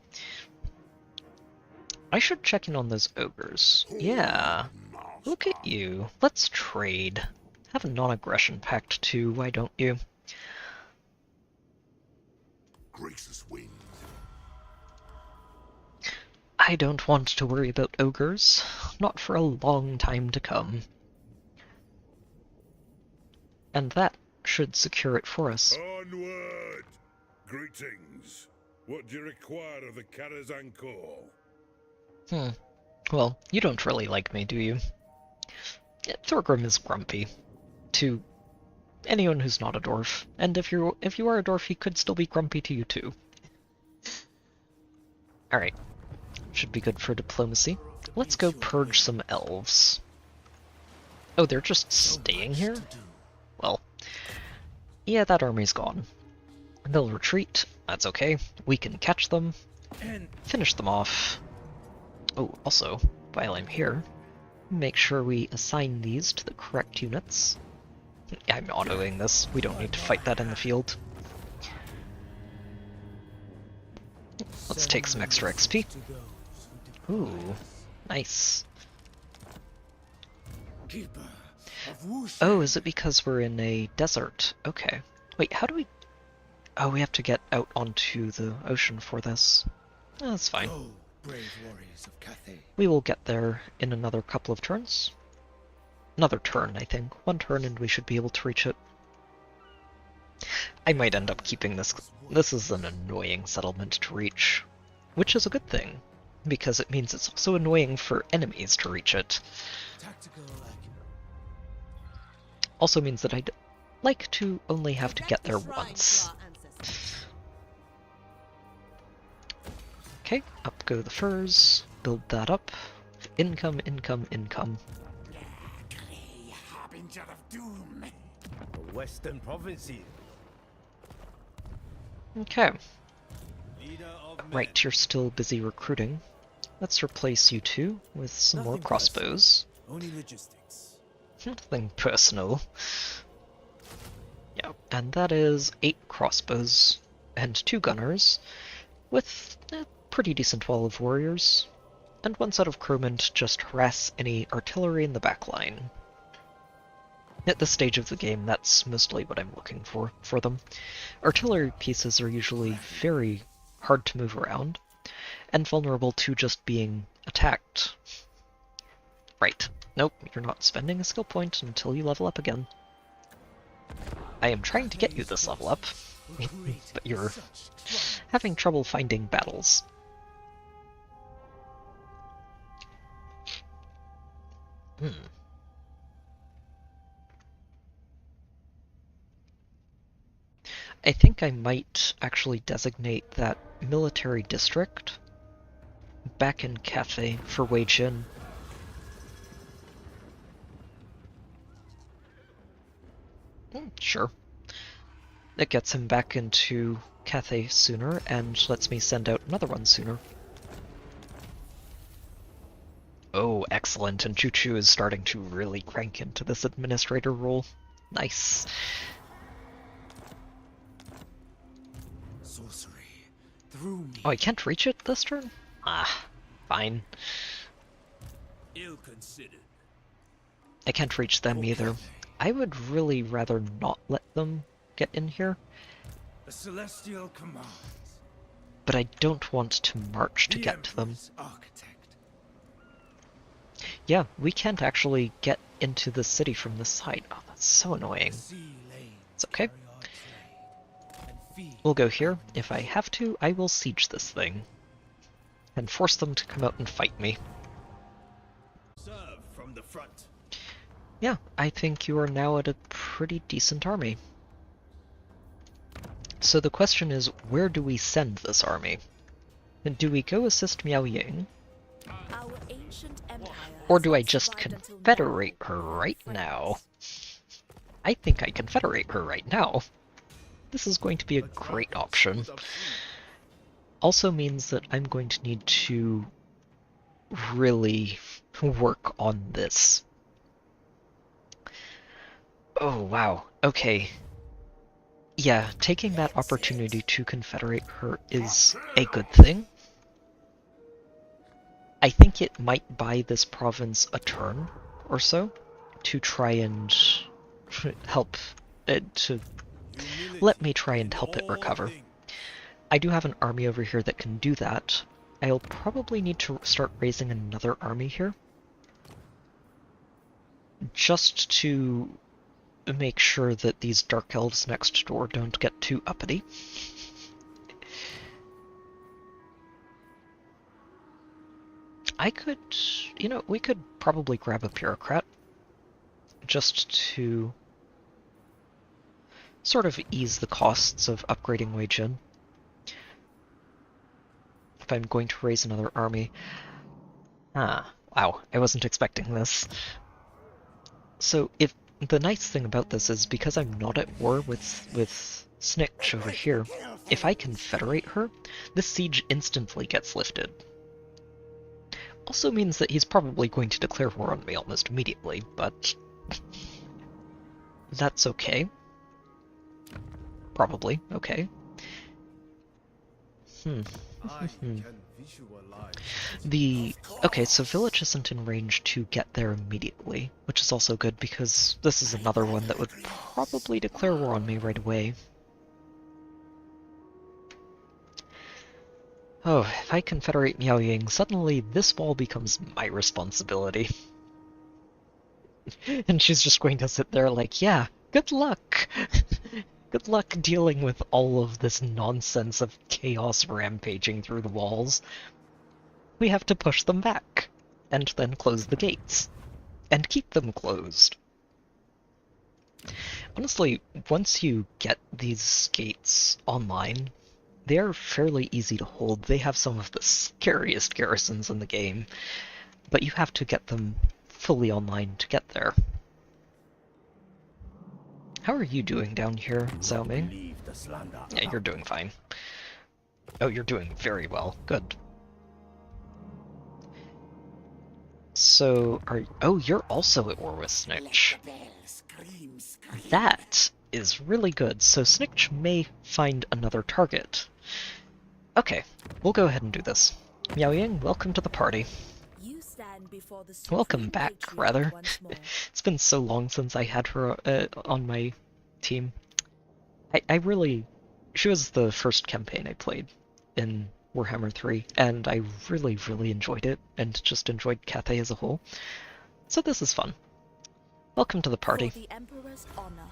S1: I should check in on those ogres. Yeah, look at you. Let's trade. Have a non-aggression pact too, why don't you?
S4: Grace's wings.
S1: I don't want to worry about ogres. Not for a long time to come. And that should secure it for us.
S4: Onward! Greetings. What do you require of the Karazhan Corps?
S1: Well, you don't really like me, do you? Thorgrim is grumpy. To anyone who's not a dwarf. And if you are a dwarf, he could still be grumpy to you too. Alright. Should be good for diplomacy. Let's go purge some elves. Oh, they're just staying here? Well, yeah, that army's gone. They'll retreat, that's okay. We can catch them, finish them off. Oh, also, while I'm here, make sure we assign these to the correct units. I'm autoing this, we don't need to fight that in the field. Let's take some extra XP. Ooh, nice. Oh, is it because we're in a desert? Okay. Wait, how do we... Oh, we have to get out onto the ocean for this. Oh, that's fine. We will get there in another couple of turns. Another turn, I think. 1 turn and we should be able to reach it. I might end up keeping this. This is an annoying settlement to reach. Which is a good thing, because it means it's also annoying for enemies to reach it. Also means that I'd like to only have to get there once. Okay, up go the furs, build that up. Income, income, income.
S10: The Western Provinces.
S1: Okay. Right, you're still busy recruiting. Let's replace you two with some more crossbows.
S11: Only logistics.
S1: Nothing personal. Yeah, and that is 8 crossbows and 2 gunners, with a pretty decent wall of warriors, and 1 set of crewmen to just harass any artillery in the back line. At this stage of the game, that's mostly what I'm looking for them. Artillery pieces are usually very hard to move around, and vulnerable to just being attacked. Right. Nope, you're not spending a skill point until you level up again. I am trying to get you this level up, but you're having trouble finding battles. I think I might actually designate that military district back in Cathay for Wei Jin. Sure. It gets him back into Cathay sooner and lets me send out another one sooner. Oh, excellent, and Choo-Choo is starting to really crank into this administrator role. Nice.
S3: Sorcery through me.
S1: Oh, I can't reach it this turn? Ah, fine.
S7: Ill considered.
S1: I can't reach them either. I would really rather not let them get in here.
S3: The celestial commands.
S1: But I don't want to march to get to them.
S3: Architect.
S1: Yeah, we can't actually get into the city from this side. Oh, that's so annoying. It's okay. We'll go here. If I have to, I will siege this thing. And force them to come out and fight me.
S10: Serve from the front.
S1: Yeah, I think you are now at a pretty decent army. So the question is, where do we send this army? And do we go assist Miao Ying?
S6: Our ancient empire
S1: Or do I just confederate her right now? I think I confederate her right now. This is going to be a great option. Also means that I'm going to need to really work on this. Oh, wow. Okay. Yeah, taking that opportunity to confederate her is a good thing. I think it might buy this province a turn or so to try and help it to let me try and help it recover. I do have an army over here that can do that. I'll probably need to start raising another army here, just to make sure that these dark elves next door don't get too uppity. I could, you know, we could probably grab a bureaucrat just to sort of ease the costs of upgrading Wei Jin. If I'm going to raise another army. Ah, wow, I wasn't expecting this. So if the nice thing about this is because I'm not at war with Snitch over here, if I confederate her, this siege instantly gets lifted. Also means that he's probably going to declare war on me almost immediately, but that's okay. Probably okay. Okay, so Village isn't in range to get there immediately, which is also good because this is another one that would probably declare war on me right away. Oh, if I confederate Miao Ying, suddenly this wall becomes my responsibility. And she's just going to sit there like, yeah, good luck! Good luck dealing with all of this nonsense of chaos rampaging through the walls. We have to push them back, and then close the gates, and keep them closed. Honestly, once you get these gates online, they're fairly easy to hold. They have some of the scariest garrisons in the game, but you have to get them fully online to get there. How are you doing down here, Xiao Ming? Yeah, you're doing fine. Oh, you're doing very well. Good. So, oh, you're also at war with Snitch. That is really good, so Snitch may find another target. Okay, we'll go ahead and do this. Miao Ying, welcome to the party. Welcome back, rather. It's been so long since I had her on my team. I really... She was the first campaign I played in Warhammer 3, and I really, really enjoyed it, and just enjoyed Cathay as a whole. So this is fun. Welcome to the party.
S6: For the Emperor's honor.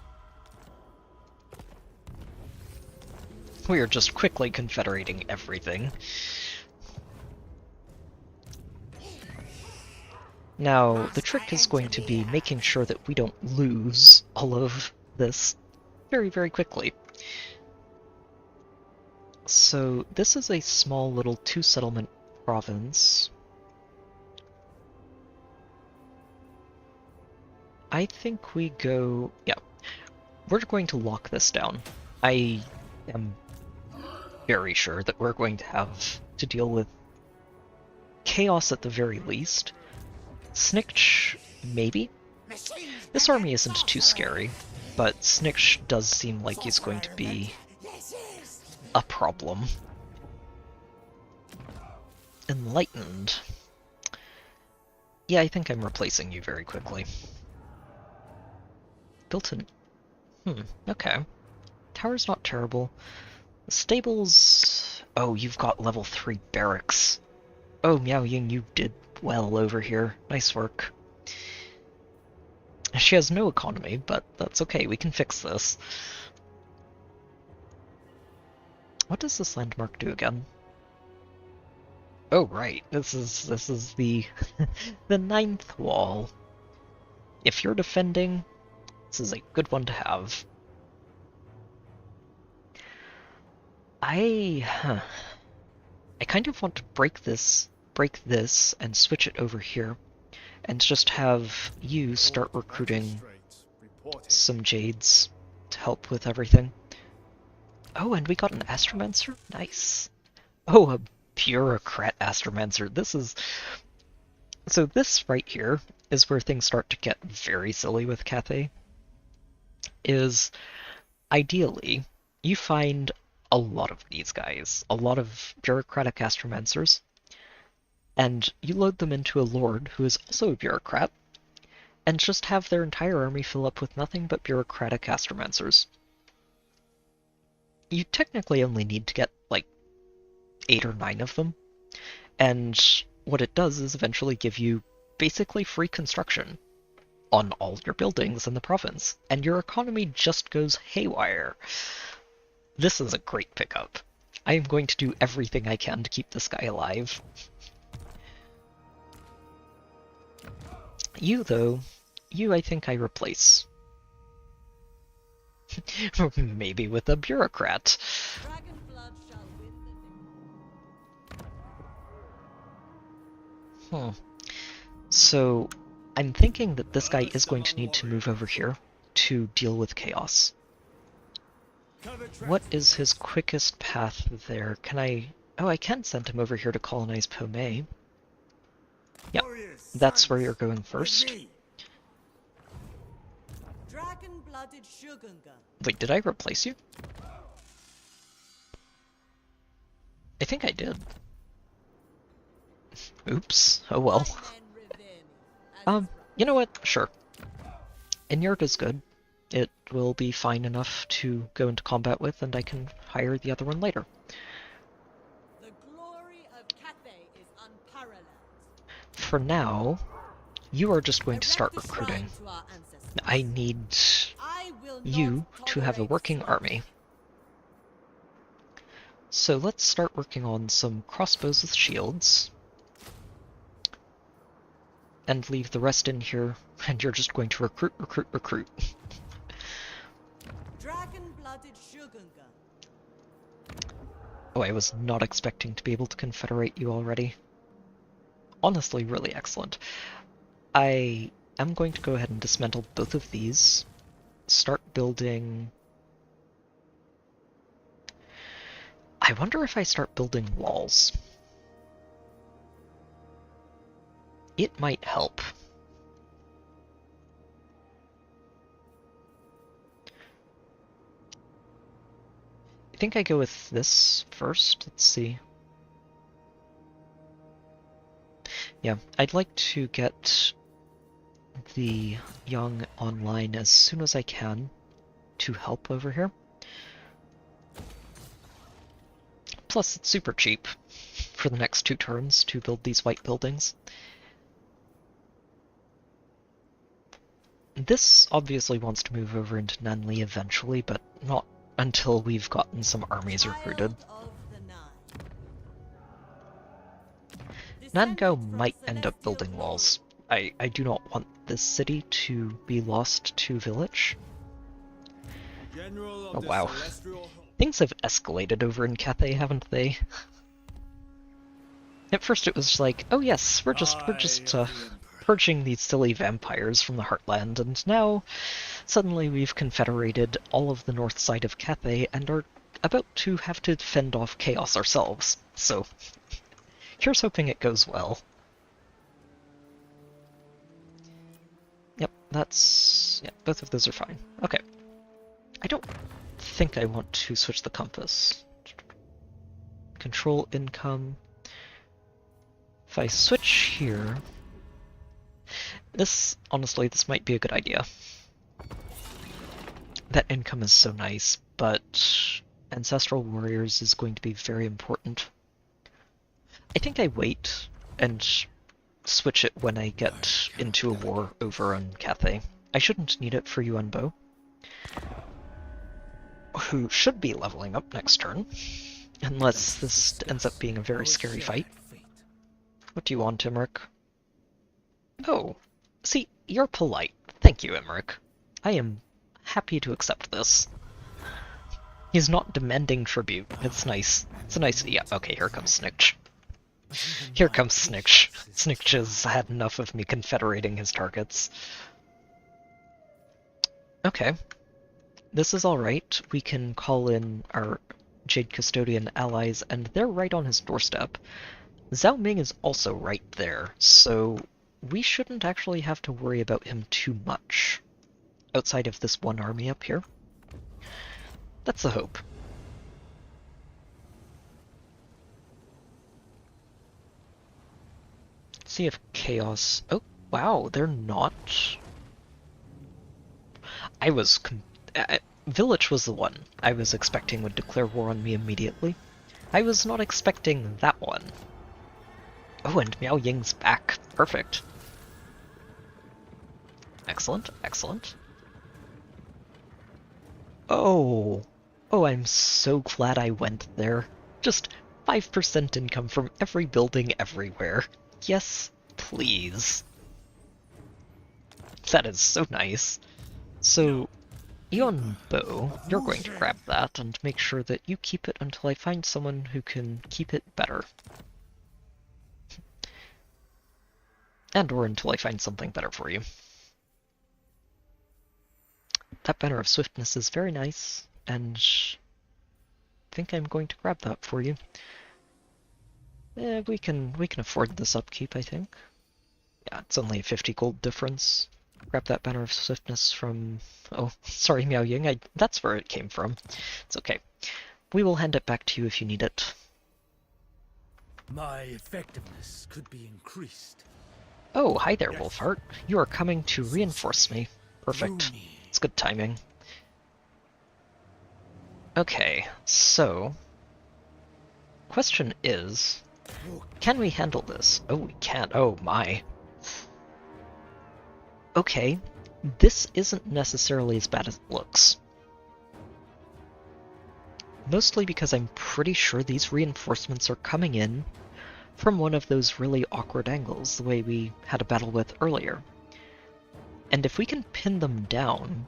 S1: We are just quickly confederating everything. Now, the trick is going to be making sure that we don't lose all of this very, very quickly. So, this is a small little two-settlement province. I think we go... yeah. We're going to lock this down. I am very sure that we're going to have to deal with chaos at the very least. Snikch, maybe? This army isn't too scary, but Snikch does seem like he's going to be a problem. Enlightened. Yeah, I think I'm replacing you very quickly. Built-in. Okay. Tower's not terrible. The stables... Oh, you've got level 3 barracks. Oh, Miao Ying, you did well over here. Nice work. She has no economy, but that's okay, we can fix this. What does this landmark do again? Oh right, this is the the 9th wall. If you're defending, this is a good one to have. I kind of want to break this, and switch it over here, and just have you start recruiting some Jades to help with everything. Oh, and we got an Astromancer? Nice. Oh, a Bureaucrat Astromancer. This is... So this right here is where things start to get very silly with Cathay. Is, ideally, you find a lot of these guys, a lot of Bureaucratic Astromancers, and you load them into a Lord who is also a Bureaucrat, and just have their entire army fill up with nothing but Bureaucratic Astromancers. You technically only need to get, like, 8 or 9 of them, and what it does is eventually give you basically free construction on all your buildings in the province, and your economy just goes haywire. This is a great pickup. I am going to do everything I can to keep this guy alive. You, though, you I think I replace. Maybe with a bureaucrat. So, I'm thinking that this guy is going to need to move over here to deal with chaos. What is his quickest path there? Can I... Oh, I can send him over here to colonize Pomei. Yep, that's where you're going first. Wait, did I replace you? I think I did. Oops. Oh well. You know what? Sure. Inyard is good. It will be fine enough to go into combat with, and I can hire the other one later.
S5: The glory of Cathay is unparalleled.
S1: For now, you are just going to start recruiting. I need you to have a working army. So let's start working on some crossbows with shields. And leave the rest in here, and you're just going to recruit, recruit, recruit.
S5: Dragon-blooded Shogunga.
S1: Oh, I was not expecting to be able to confederate you already. Honestly, really excellent. I am going to go ahead and dismantle both of these. Start building... I wonder if I start building walls. It might help. I think I go with this first. Let's see. Yeah, I'd like to get the young online as soon as I can to help over here. Plus, it's super cheap for the next 2 turns to build these white buildings. This obviously wants to move over into Nanli eventually, but not until we've gotten some armies recruited. Nangao might end up building walls. I do not want this city to be lost to village. Oh wow. Things have escalated over in Cathay, haven't they? At first it was like, oh yes, we're just purging these silly vampires from the Heartland, and now suddenly we've confederated all of the north side of Cathay and are about to have to fend off chaos ourselves, so here's hoping it goes well. Yep, yeah, both of those are fine. Okay. I don't think I want to switch the compass. Control income. If I switch here... honestly, this might be a good idea. That income is so nice, but Ancestral Warriors is going to be very important. I think I wait and switch it when I get into a war over on Cathay. I shouldn't need it for Yuan Bo, who should be leveling up next turn, unless this ends up being a very scary fight. What do you want, Imric? Oh, see, you're polite. Thank you, Imric. I am happy to accept this. He's not demanding tribute. It's nice. It's a nice... Yeah, okay, here comes Snikch. Here comes Snikch. Snikch has had enough of me confederating his targets. Okay. This is alright. We can call in our Jade Custodian allies, and they're right on his doorstep. Zhao Ming is also right there, so we shouldn't actually have to worry about him too much. Outside of this one army up here. That's the hope. See if Chaos... Oh, wow, they're not... Village was the one I was expecting would declare war on me immediately. I was not expecting that one. Oh, and Miao Ying's back. Perfect. Excellent, excellent. Oh, I'm so glad I went there. Just 5% income from every building everywhere. Yes, please. That is so nice. So, Yuan Bo, you're going to grab that and make sure that you keep it until I find someone who can keep it better. And/or until I find something better for you. That Banner of Swiftness is very nice, and I think I'm going to grab that for you. We can afford this upkeep, I think. Yeah, it's only a 50 gold difference. Grab that Banner of Swiftness from... Oh, sorry, Miao Ying, that's where it came from. It's okay. We will hand it back to you if you need it.
S3: My effectiveness could be increased.
S1: Oh, hi there, Wolfheart. You are coming to reinforce me. Perfect. It's good timing. Okay, so... Question is... Can we handle this? Oh, we can't. Oh, my. Okay, this isn't necessarily as bad as it looks. Mostly because I'm pretty sure these reinforcements are coming in from one of those really awkward angles, the way we had a battle with earlier. And if we can pin them down...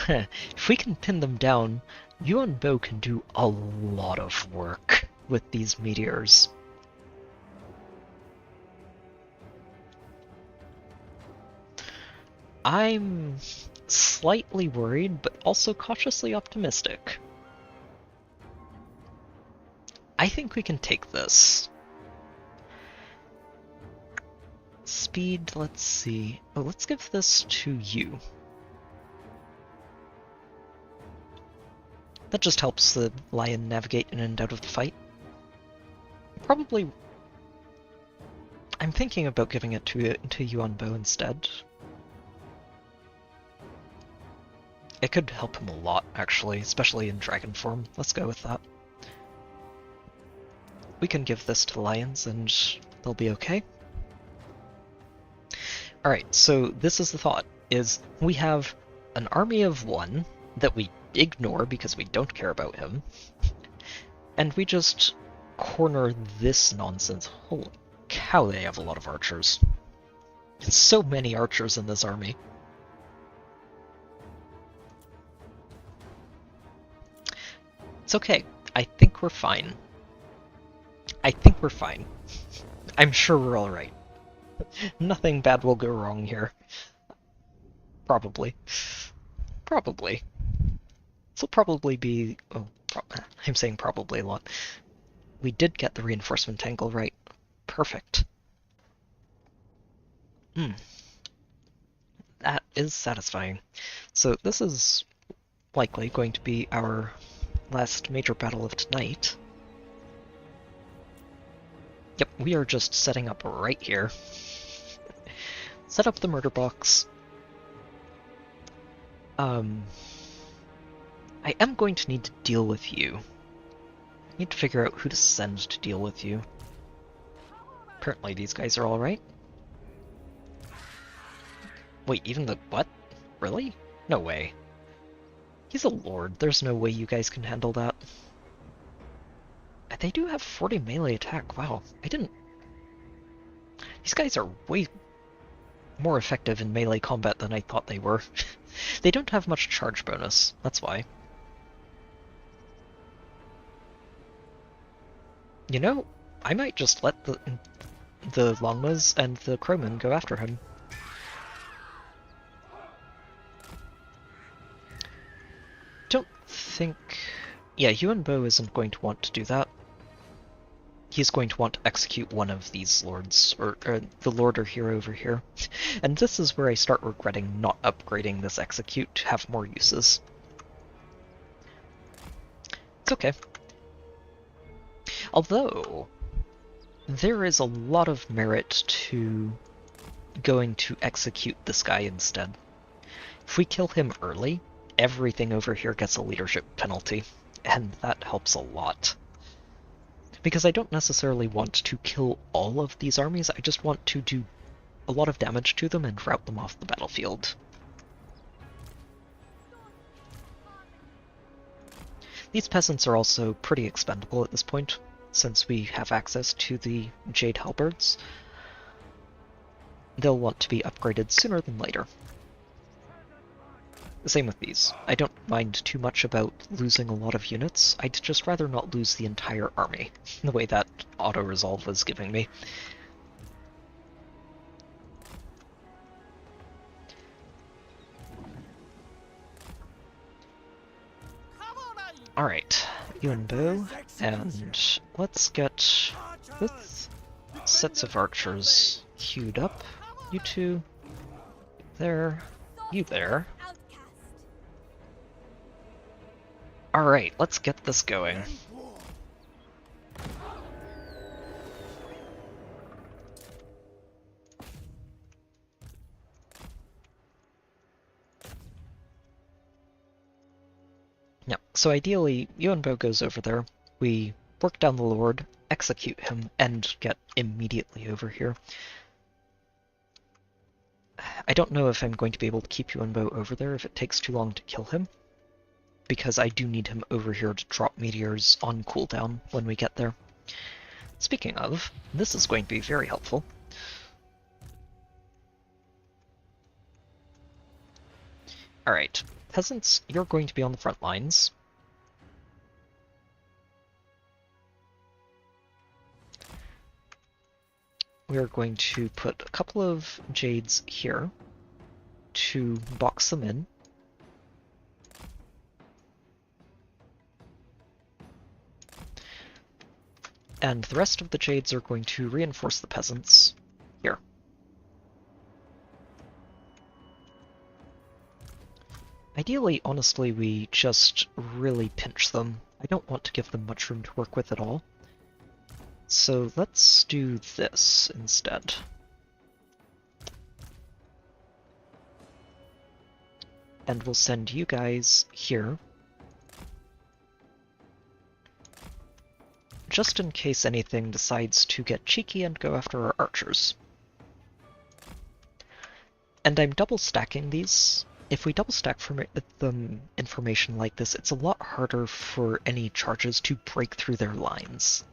S1: if we can pin them down, Yuan Bo can do a lot of work with these meteors. I'm slightly worried, but also cautiously optimistic. I think we can take this. Speed, let's see. Oh, let's give this to you. That just helps the lion navigate in and out of the fight. Probably... I'm thinking about giving it to Yuan Bo instead. It could help him a lot, actually, especially in dragon form. Let's go with that. We can give this to the lions and they'll be okay. Alright, so this is the thought, is we have an army of one that we ignore because we don't care about him, and we just corner this nonsense. Holy cow, they have a lot of archers. So many archers in this army. It's okay. I think we're fine. I think we're fine. I'm sure we're alright. Nothing bad will go wrong here. Probably. Probably. This will probably be... Oh, I'm saying probably a lot. We did get the reinforcement angle right. Perfect. That is satisfying. So this is likely going to be our last major battle of tonight. Yep, we are just setting up right here. Set up the murder box. I am going to need to deal with you. I need to figure out who to send to deal with you. Apparently these guys are alright. Wait, even the... what? Really? No way. He's a lord, there's no way you guys can handle that. They do have 40 melee attack, wow. I didn't... These guys are way more effective in melee combat than I thought they were. They don't have much charge bonus, that's why. You know, I might just let the Longmas and the Crowmen go after him. Don't think... Yeah, Yuan Bo isn't going to want to do that. He's going to want to execute one of these lords, or the lord or hero over here. And this is where I start regretting not upgrading this execute to have more uses. It's okay. Although, there is a lot of merit to going to execute this guy instead. If we kill him early, everything over here gets a leadership penalty, and that helps a lot. Because I don't necessarily want to kill all of these armies, I just want to do a lot of damage to them and rout them off the battlefield. These peasants are also pretty expendable at this point, since we have access to the Jade Halberds. They'll want to be upgraded sooner than later. The same with these. I don't mind too much about losing a lot of units, I'd just rather not lose the entire army, the way that auto-resolve was giving me. Alright, Yuan Bo, and let's get both sets of archers queued up. You two there, you there. Alright, let's get this going. Yeah, so ideally, Yuan Bo goes over there, we work down the Lord, execute him, and get immediately over here. I don't know if I'm going to be able to keep Yuan Bo over there if it takes too long to kill him, because I do need him over here to drop meteors on cooldown when we get there. Speaking of, this is going to be very helpful. Alright, peasants, you're going to be on the front lines. We are going to put a couple of Jades here to box them in. And the rest of the Jades are going to reinforce the peasants here. Ideally, honestly, we just really pinch them. I don't want to give them much room to work with at all. So let's do this instead. And we'll send you guys here, just in case anything decides to get cheeky and go after our archers. And I'm double stacking these. If we double stack them information like this, it's a lot harder for any charges to break through their lines.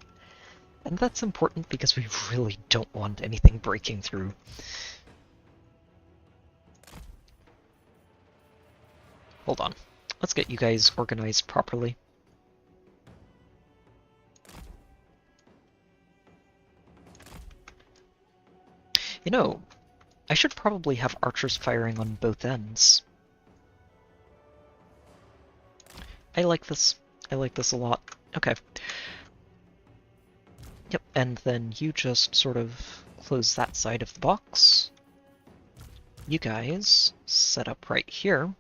S1: And that's important because we really don't want anything breaking through. Hold on. Let's get you guys organized properly. You know, I should probably have archers firing on both ends. I like this. I like this a lot. Okay. Yep, and then you just sort of close that side of the box. You guys set up right here.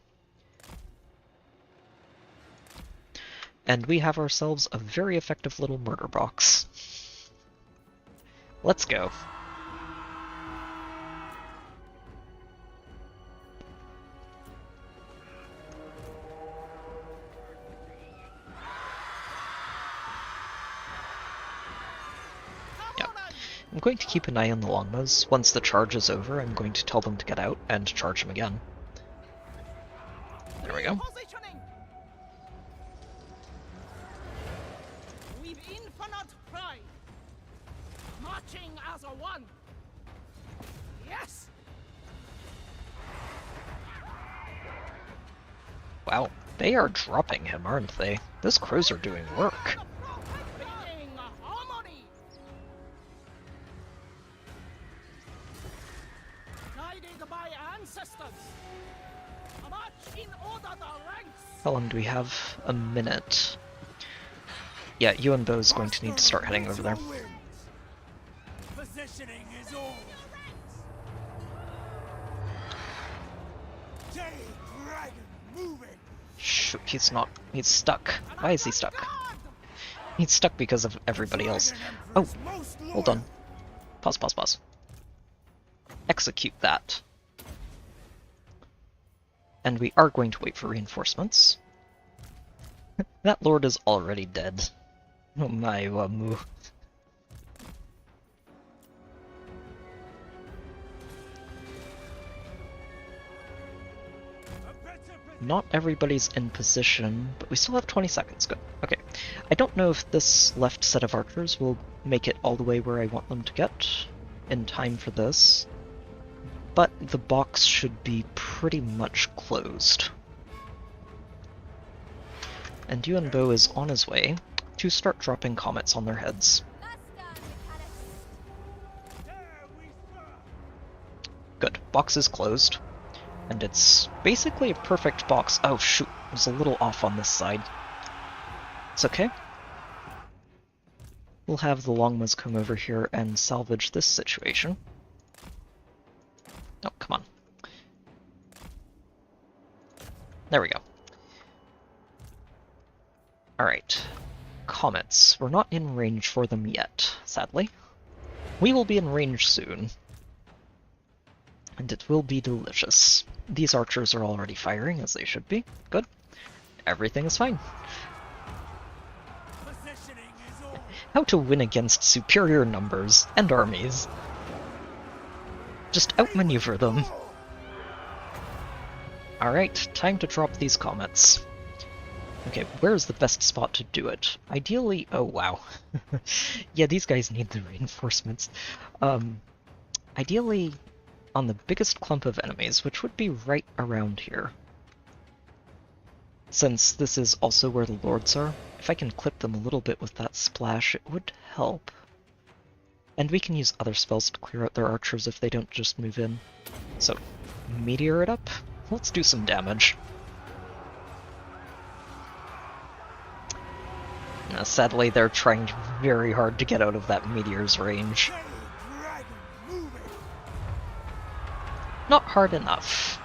S1: And we have ourselves a very effective little murder box. Let's go. I'm going to keep an eye on the longbows. Once the charge is over, I'm going to tell them to get out and charge them again. There we go.
S12: With infinite pride, marching as a one. Yes.
S1: Wow, they are dropping him, aren't they? Those crows are doing work. How long do we have? A minute. Yeah, Yuan is going to need to start heading over there.
S3: Positioning is all. Dragon moving.
S1: Shoot, he's not. He's stuck. Why is he stuck? He's stuck because of everybody else. Oh, hold on. Pause, pause, pause. Execute that. And we are going to wait for reinforcements. That lord is already dead. Oh my wamu. Not everybody's in position, but we still have 20 seconds. Good. Okay. I don't know if this left set of archers will make it all the way where I want them to get in time for this. But the box should be pretty much closed. And Yuan is on his way to start dropping comets on their heads. Good. Box is closed. And it's basically a perfect box. Oh shoot, I was a little off on this side. It's okay. We'll have the longbows come over here and salvage this situation. Oh, come on. There we go. Alright. Comets. We're not in range for them yet, sadly. We will be in range soon. And it will be delicious. These archers are already firing, as they should be. Good. Everything is fine. How to win against superior numbers and armies. Just outmaneuver them. Alright, time to drop these comets. Okay, where's the best spot to do it? Ideally, oh wow. Yeah, these guys need the reinforcements. Ideally, on the biggest clump of enemies, which would be right around here. Since this is also where the lords are, if I can clip them a little bit with that splash, it would help. And we can use other spells to clear out their archers if they don't just move in. So, meteor it up? Let's do some damage. Sadly, they're trying very hard to get out of that meteor's range. Not hard enough.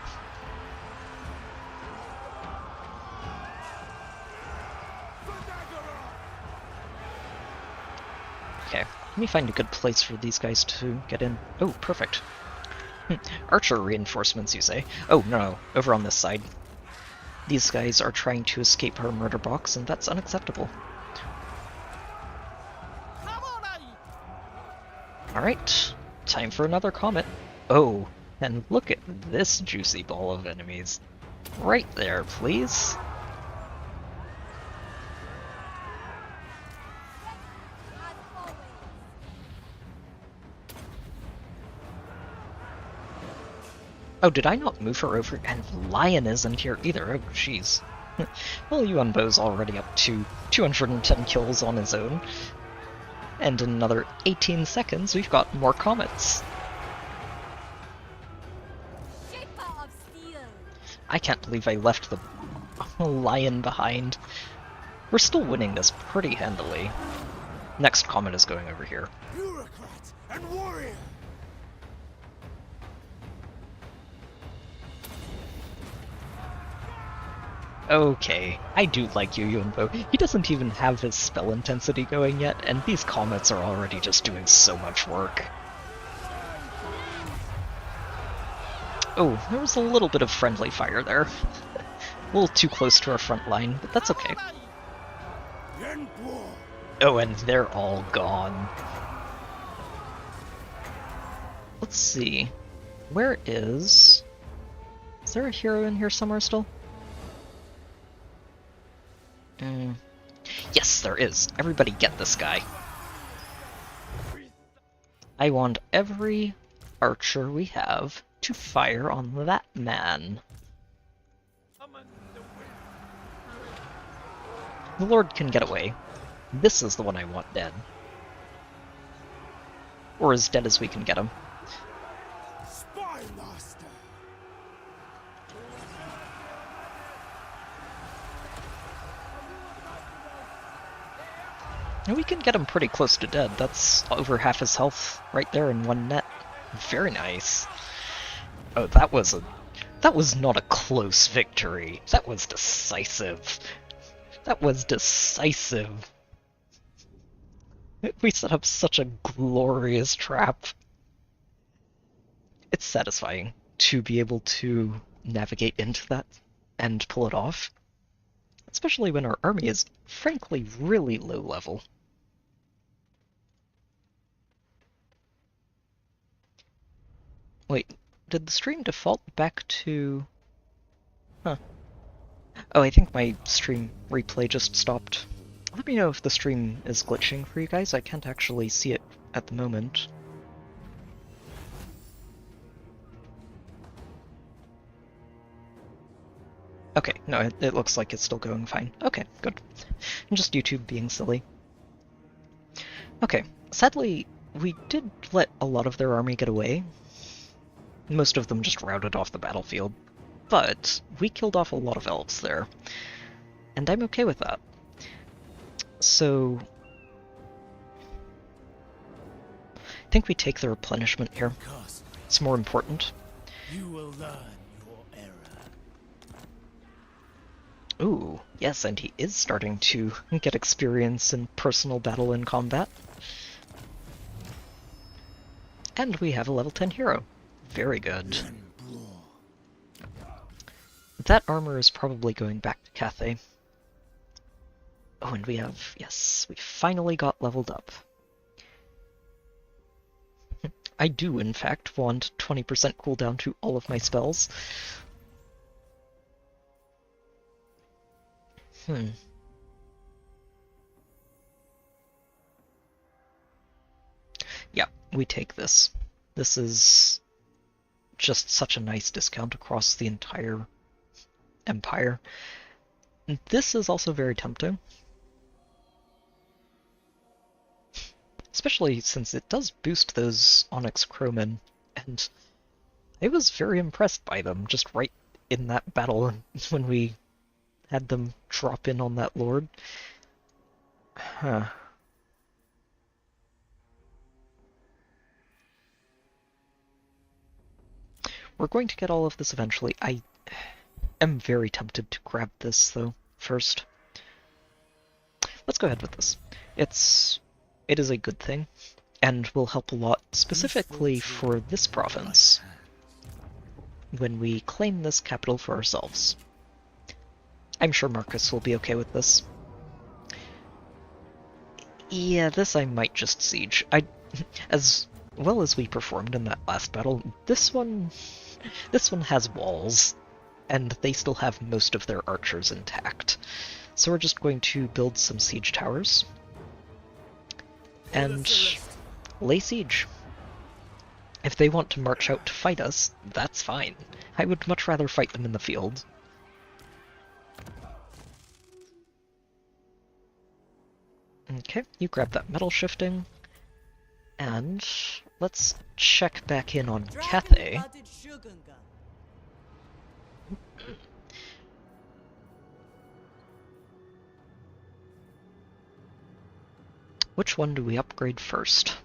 S1: Okay, let me find a good place for these guys to get in. Oh, perfect. Archer reinforcements, you say? Oh, no, over on this side. These guys are trying to escape our murder box, and that's unacceptable. Alright, time for another comet. Oh, and look at this juicy ball of enemies. Right there, please. Oh, did I not move her over? And Lion isn't here either. Oh, jeez. Well, Yuan already up to 210 kills on his own. And in another 18 seconds, we've got more comets. I can't believe I left the lion behind. We're still winning this pretty handily. Next comet is going over here.
S3: Bureaucrat and warrior!
S1: Okay, I do like Yuan though. He doesn't even have his spell intensity going yet, and these comets are already just doing so much work. Oh, there was a little bit of friendly fire there. A little too close to our front line, but that's okay. Oh, and they're all gone. Let's see. Where is... Is there a hero in here somewhere still? Yes, there is. Everybody get this guy. I want every archer we have to fire on that man. The Lord can get away. This is the one I want dead. Or as dead as we can get him.
S3: Spy master.
S1: And we can get him pretty close to dead. That's over half his health right there in one net. Very nice. Oh, that was not a close victory. That was decisive. That was decisive. We set up such a glorious trap. It's satisfying to be able to navigate into that and pull it off. Especially when our army is, frankly, really low level. Wait, did the stream default back to... Huh. Oh, I think my stream replay just stopped. Let me know if the stream is glitching for you guys. I can't actually see it at the moment. Okay, no, it looks like it's still going fine. Okay, good. Just YouTube being silly. Okay, sadly, we did let a lot of their army get away. Most of them just routed off the battlefield. But we killed off a lot of elves there. And I'm okay with that. So... I think we take the replenishment here. It's more important.
S10: You will learn your error.
S1: Ooh, yes, and he is starting to get experience in personal battle and combat. And we have a level 10 hero. Very good. That armor is probably going back to Cathay. Oh, and we have... Yes, we finally got leveled up. I do, in fact, want 20% cooldown to all of my spells. Yeah, we take this. This is just such a nice discount across the entire empire. And this is also very tempting. Especially since it does boost those Onyx Crowmen, and I was very impressed by them just right in that battle when we had them drop in on that Lord. Huh. We're going to get all of this eventually. I am very tempted to grab this, though, first. Let's go ahead with this. It is a good thing, and will help a lot, specifically for this province, when we claim this capital for ourselves. I'm sure Marcus will be okay with this. Yeah, this I might just siege. As well as we performed in that last battle, this one has walls, and they still have most of their archers intact. So we're just going to build some siege towers, and lay siege. If they want to march out to fight us, that's fine. I would much rather fight them in the field. Okay, you grab that metal shifting, and let's check back in on Cathay. which one do we upgrade first?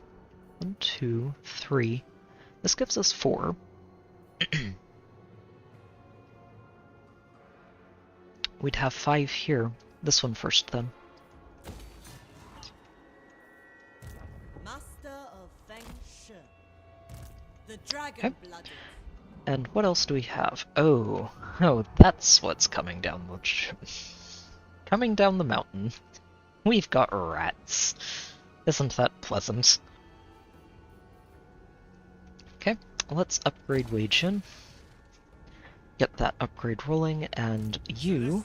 S1: 1, 2, 3. This gives us 4. We'd have 5 here. This one first, then.
S5: Master of Feng Shi. The dragon-blooded.
S1: And what else do we have? Oh, that's what's coming down the mountain. We've got rats. Isn't that pleasant? Okay, let's upgrade Wei Jin. Get that upgrade rolling, and you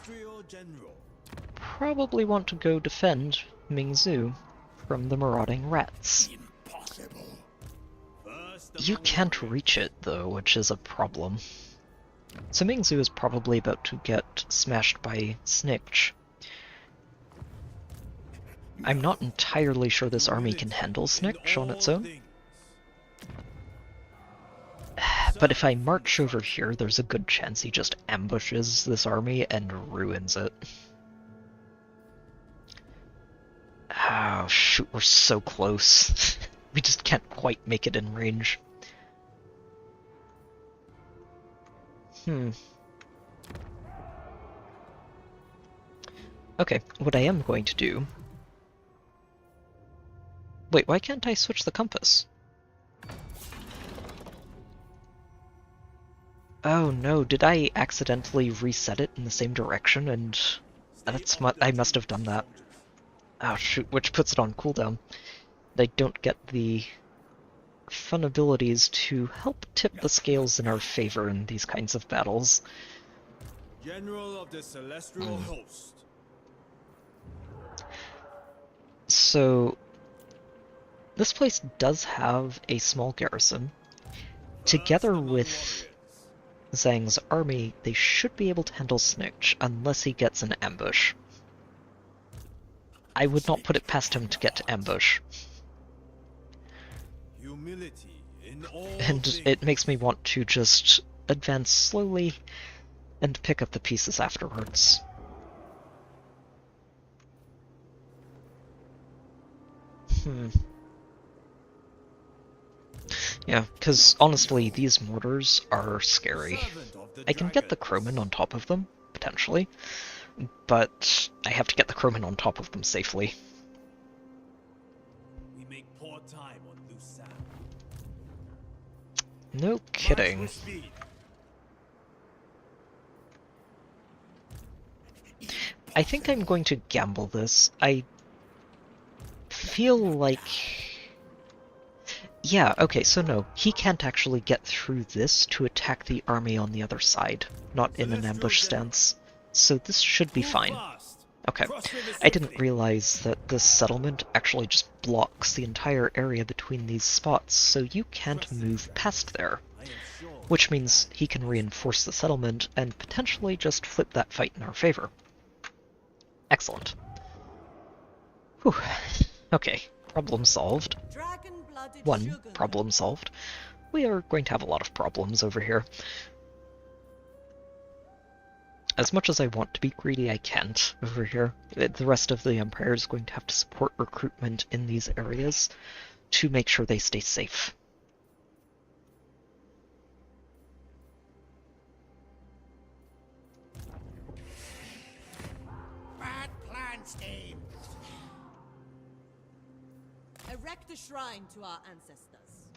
S1: probably want to go defend Mingzhu from the marauding rats. You can't reach it, though, which is a problem. So Mingzhu is probably about to get smashed by Snitch. I'm not entirely sure this army can handle Snitch on its own. But if I march over here, there's a good chance he just ambushes this army and ruins it. Oh shoot, we're so close. We just can't quite make it in range. Okay, what I am going to do... Wait, why can't I switch the compass? Oh no, did I accidentally reset it in the same direction, and I must have done that. Oh shoot, which puts it on cooldown. I don't get the fun abilities to help tip the scales in our favor in these kinds of battles.
S11: General of the Celestial Host.
S1: So, this place does have a small garrison. Together with Zhang's army, they should be able to handle Snitch, unless he gets an ambush. I would not put it past him to get to ambush. And it makes me want to just advance slowly and pick up the pieces afterwards. Yeah, because honestly, these mortars are scary. I can get the Croman on top of them, potentially, but I have to get the Croman on top of them safely.
S7: We make poor time on loose sand.
S1: No kidding. I think I'm going to gamble this. I feel like... Yeah, okay, so no, he can't actually get through this to attack the army on the other side, not in an ambush stance, so this should be fine. Okay, I didn't realize that this settlement actually just blocks the entire area between these spots, so you can't move past there, which means he can reinforce the settlement and potentially just flip that fight in our favor. Excellent. Whew. Okay, problem solved. One problem solved. We are going to have a lot of problems over here. As much as I want to be greedy, I can't over here. The rest of the Empire is going to have to support recruitment in these areas to make sure they stay safe.
S12: Bad plan, Steve.
S5: Erect a shrine to our ancestors.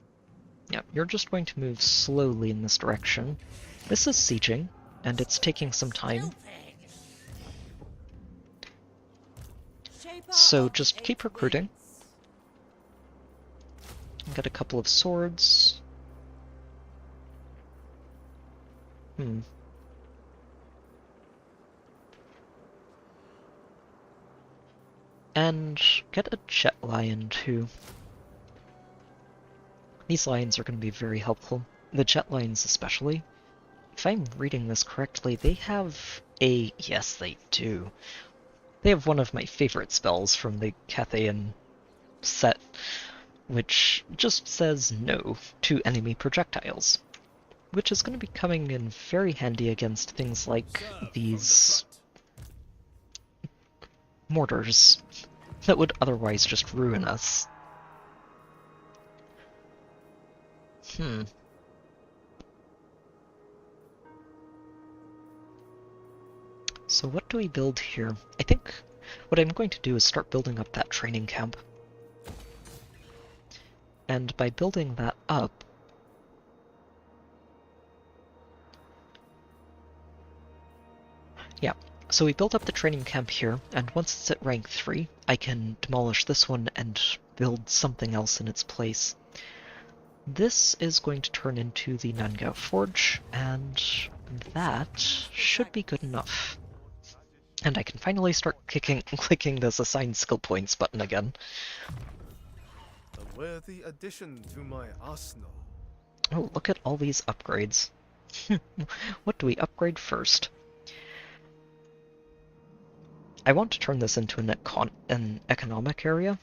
S1: Yeah, you're just going to move slowly in this direction. This is sieging, and it's taking some time. So just keep recruiting. Got a couple of swords. And get a jet lion too. These lions are going to be very helpful. The jet lions especially. If I'm reading this correctly, they have a... Yes, they do. They have one of my favorite spells from the Cathay set, which just says no to enemy projectiles, which is going to be coming in very handy against things like these mortars. that would otherwise just ruin us. So what do we build here? I think what I'm going to do is start building up that training camp. And by building that up, yeah, so we build up the training camp here, and once it's at rank 3, I can demolish this one and build something else in its place. This is going to turn into the Nangao Forge, and that should be good enough. And I can finally start clicking this Assign Skill Points button again.
S11: A worthy addition to my arsenal.
S1: Oh, look at all these upgrades. What do we upgrade first? I want to turn this into an economic area.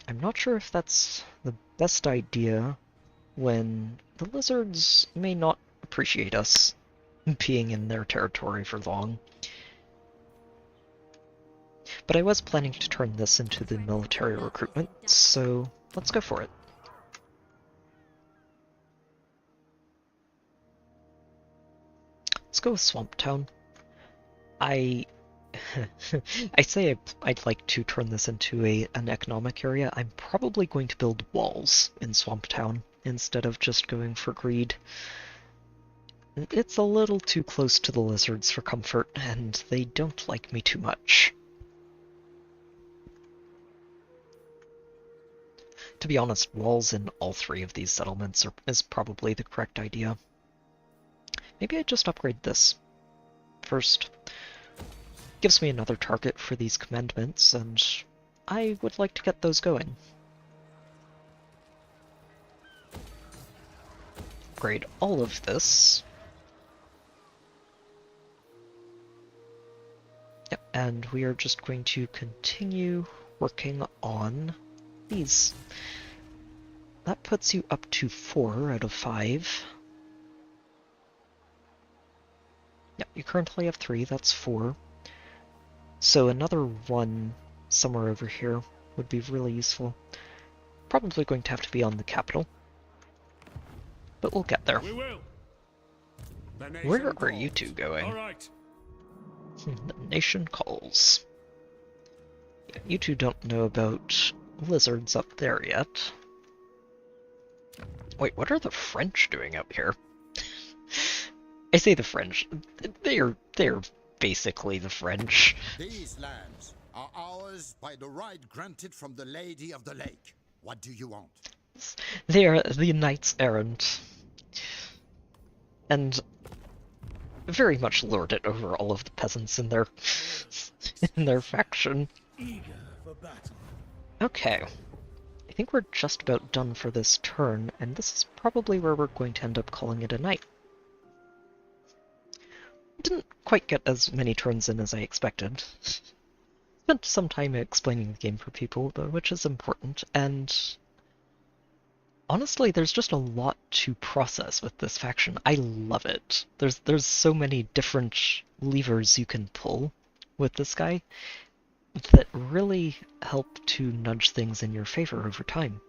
S1: I'm not sure if that's the best idea when the lizards may not appreciate us being in their territory for long. But I was planning to turn this into the military recruitment, so let's go for it. Let's go with Swamp Town. I say I'd like to turn this into an economic area. I'm probably going to build walls in Swamp Town instead of just going for greed. It's a little too close to the lizards for comfort, and they don't like me too much. To be honest, walls in all 3 of these settlements is probably the correct idea. Maybe I just upgrade this first. Gives me another target for these commandments, and I would like to get those going. Upgrade all of this. Yep, and we are just going to continue working on these. That puts you up to 4 out of 5. Yep, you currently have 3, that's 4. So another 1 somewhere over here would be really useful. Probably going to have to be on the capital. But we'll get there.
S4: We will.
S1: Where are you two going?
S4: All right.
S1: The nation calls. Yeah, you two don't know about lizards up there yet. Wait, what are the French doing up here? I say the French. They're basically the French.
S14: These lands are ours by the right granted from the Lady of the Lake. What do you want?
S1: They are the knights errant. And very much lord it over all of the peasants in their faction. Okay. I think we're just about done for this turn, and this is probably where we're going to end up calling it a night. Didn't quite get as many turns in as I expected. Spent some time explaining the game for people, though, which is important, and honestly, there's just a lot to process with this faction. I love it. There's so many different levers you can pull with this guy that really help to nudge things in your favor over time.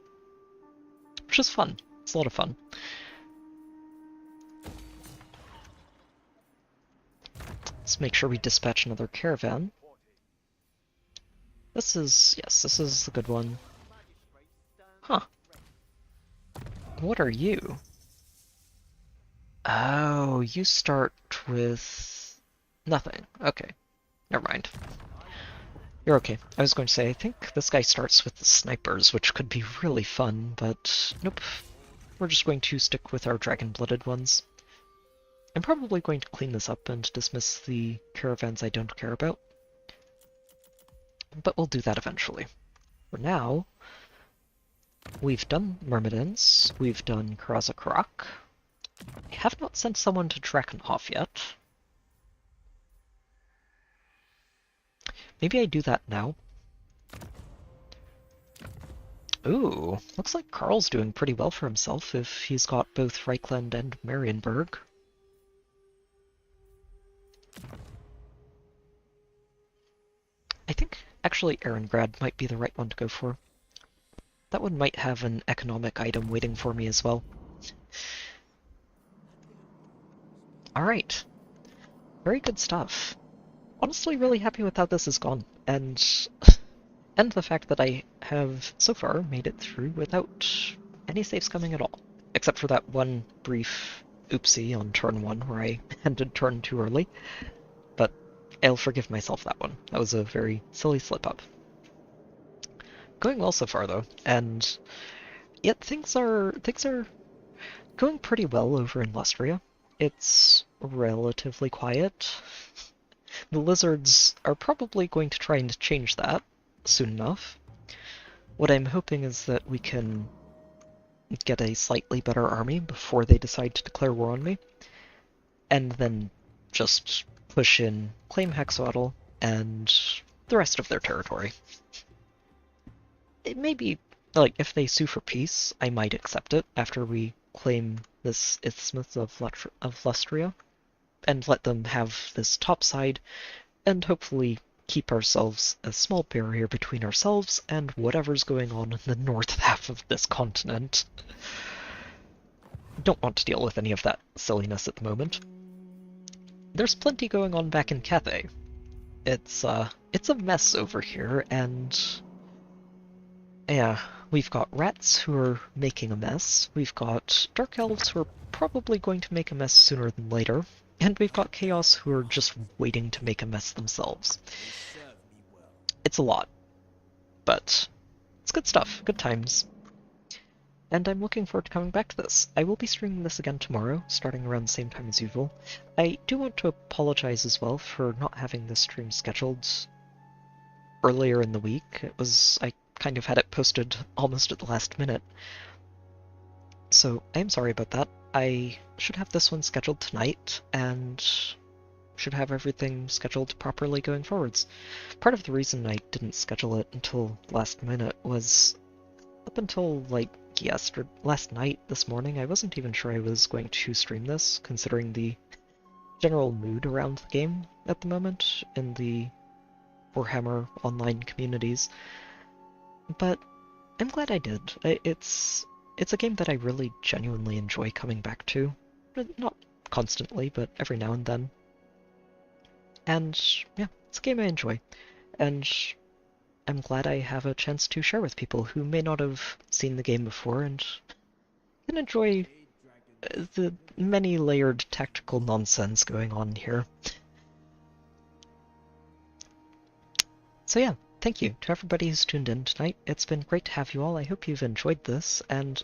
S1: Which is fun. It's a lot of fun. Let's make sure we dispatch another caravan. This is the good one. Huh. What are you? Oh, you start with nothing. Okay. Never mind. You're okay. I was going to say, I think this guy starts with the snipers, which could be really fun, but nope. We're just going to stick with our dragon-blooded ones. I'm probably going to clean this up and dismiss the caravans I don't care about. But we'll do that eventually. For now, we've done Myrmidons, we've done Karazakarak. I have not sent someone to Drakenhof yet. Maybe I do that now. Ooh, looks like Karl's doing pretty well for himself if he's got both Reichland and Marienburg. I think, actually, Actually, Erengrad might be the right one to go for. That one might have an economic item waiting for me as well. Alright. Very good stuff. Honestly, really happy with how this has gone, and the fact that I have, so far, made it through without any saves coming at all. Except for that one brief oopsie on turn 1 where I ended turn too early. But I'll forgive myself that one. That was a very silly slip-up. Going well so far, though, and yet things are going pretty well over in Lustria. It's relatively quiet. The lizards are probably going to try and change that soon enough. What I'm hoping is that we can get a slightly better army before they decide to declare war on me, and then just push in, claim Hexawaddle, and the rest of their territory. It may be, like, if they sue for peace, I might accept it after we claim this Isthmus of Lustria, and let them have this topside, and hopefully keep ourselves a small barrier between ourselves and whatever's going on in the north half of this continent. Don't want to deal with any of that silliness at the moment. There's plenty going on back in Cathay. It's a mess over here, and yeah, we've got rats who are making a mess, we've got dark elves who are probably going to make a mess sooner than later, and we've got chaos who are just waiting to make a mess themselves. It's a lot, but it's good stuff, good times. And I'm looking forward to coming back to this. I will be streaming this again tomorrow, starting around the same time as usual. I do want to apologize as well for not having this stream scheduled earlier in the week. I kind of had it posted almost at the last minute. So I'm sorry about that. I should have this one scheduled tonight, and should have everything scheduled properly going forwards. Part of the reason I didn't schedule it until last minute was up until like last night, this morning, I wasn't even sure I was going to stream this, considering the general mood around the game at the moment in the Warhammer online communities. But I'm glad I did. It's a game that I really genuinely enjoy coming back to. Not constantly, but every now and then. And yeah, it's a game I enjoy. And I'm glad I have a chance to share with people who may not have seen the game before and can enjoy the many layered tactical nonsense going on here. So yeah, thank you to everybody who's tuned in tonight. It's been great to have you all. I hope you've enjoyed this, and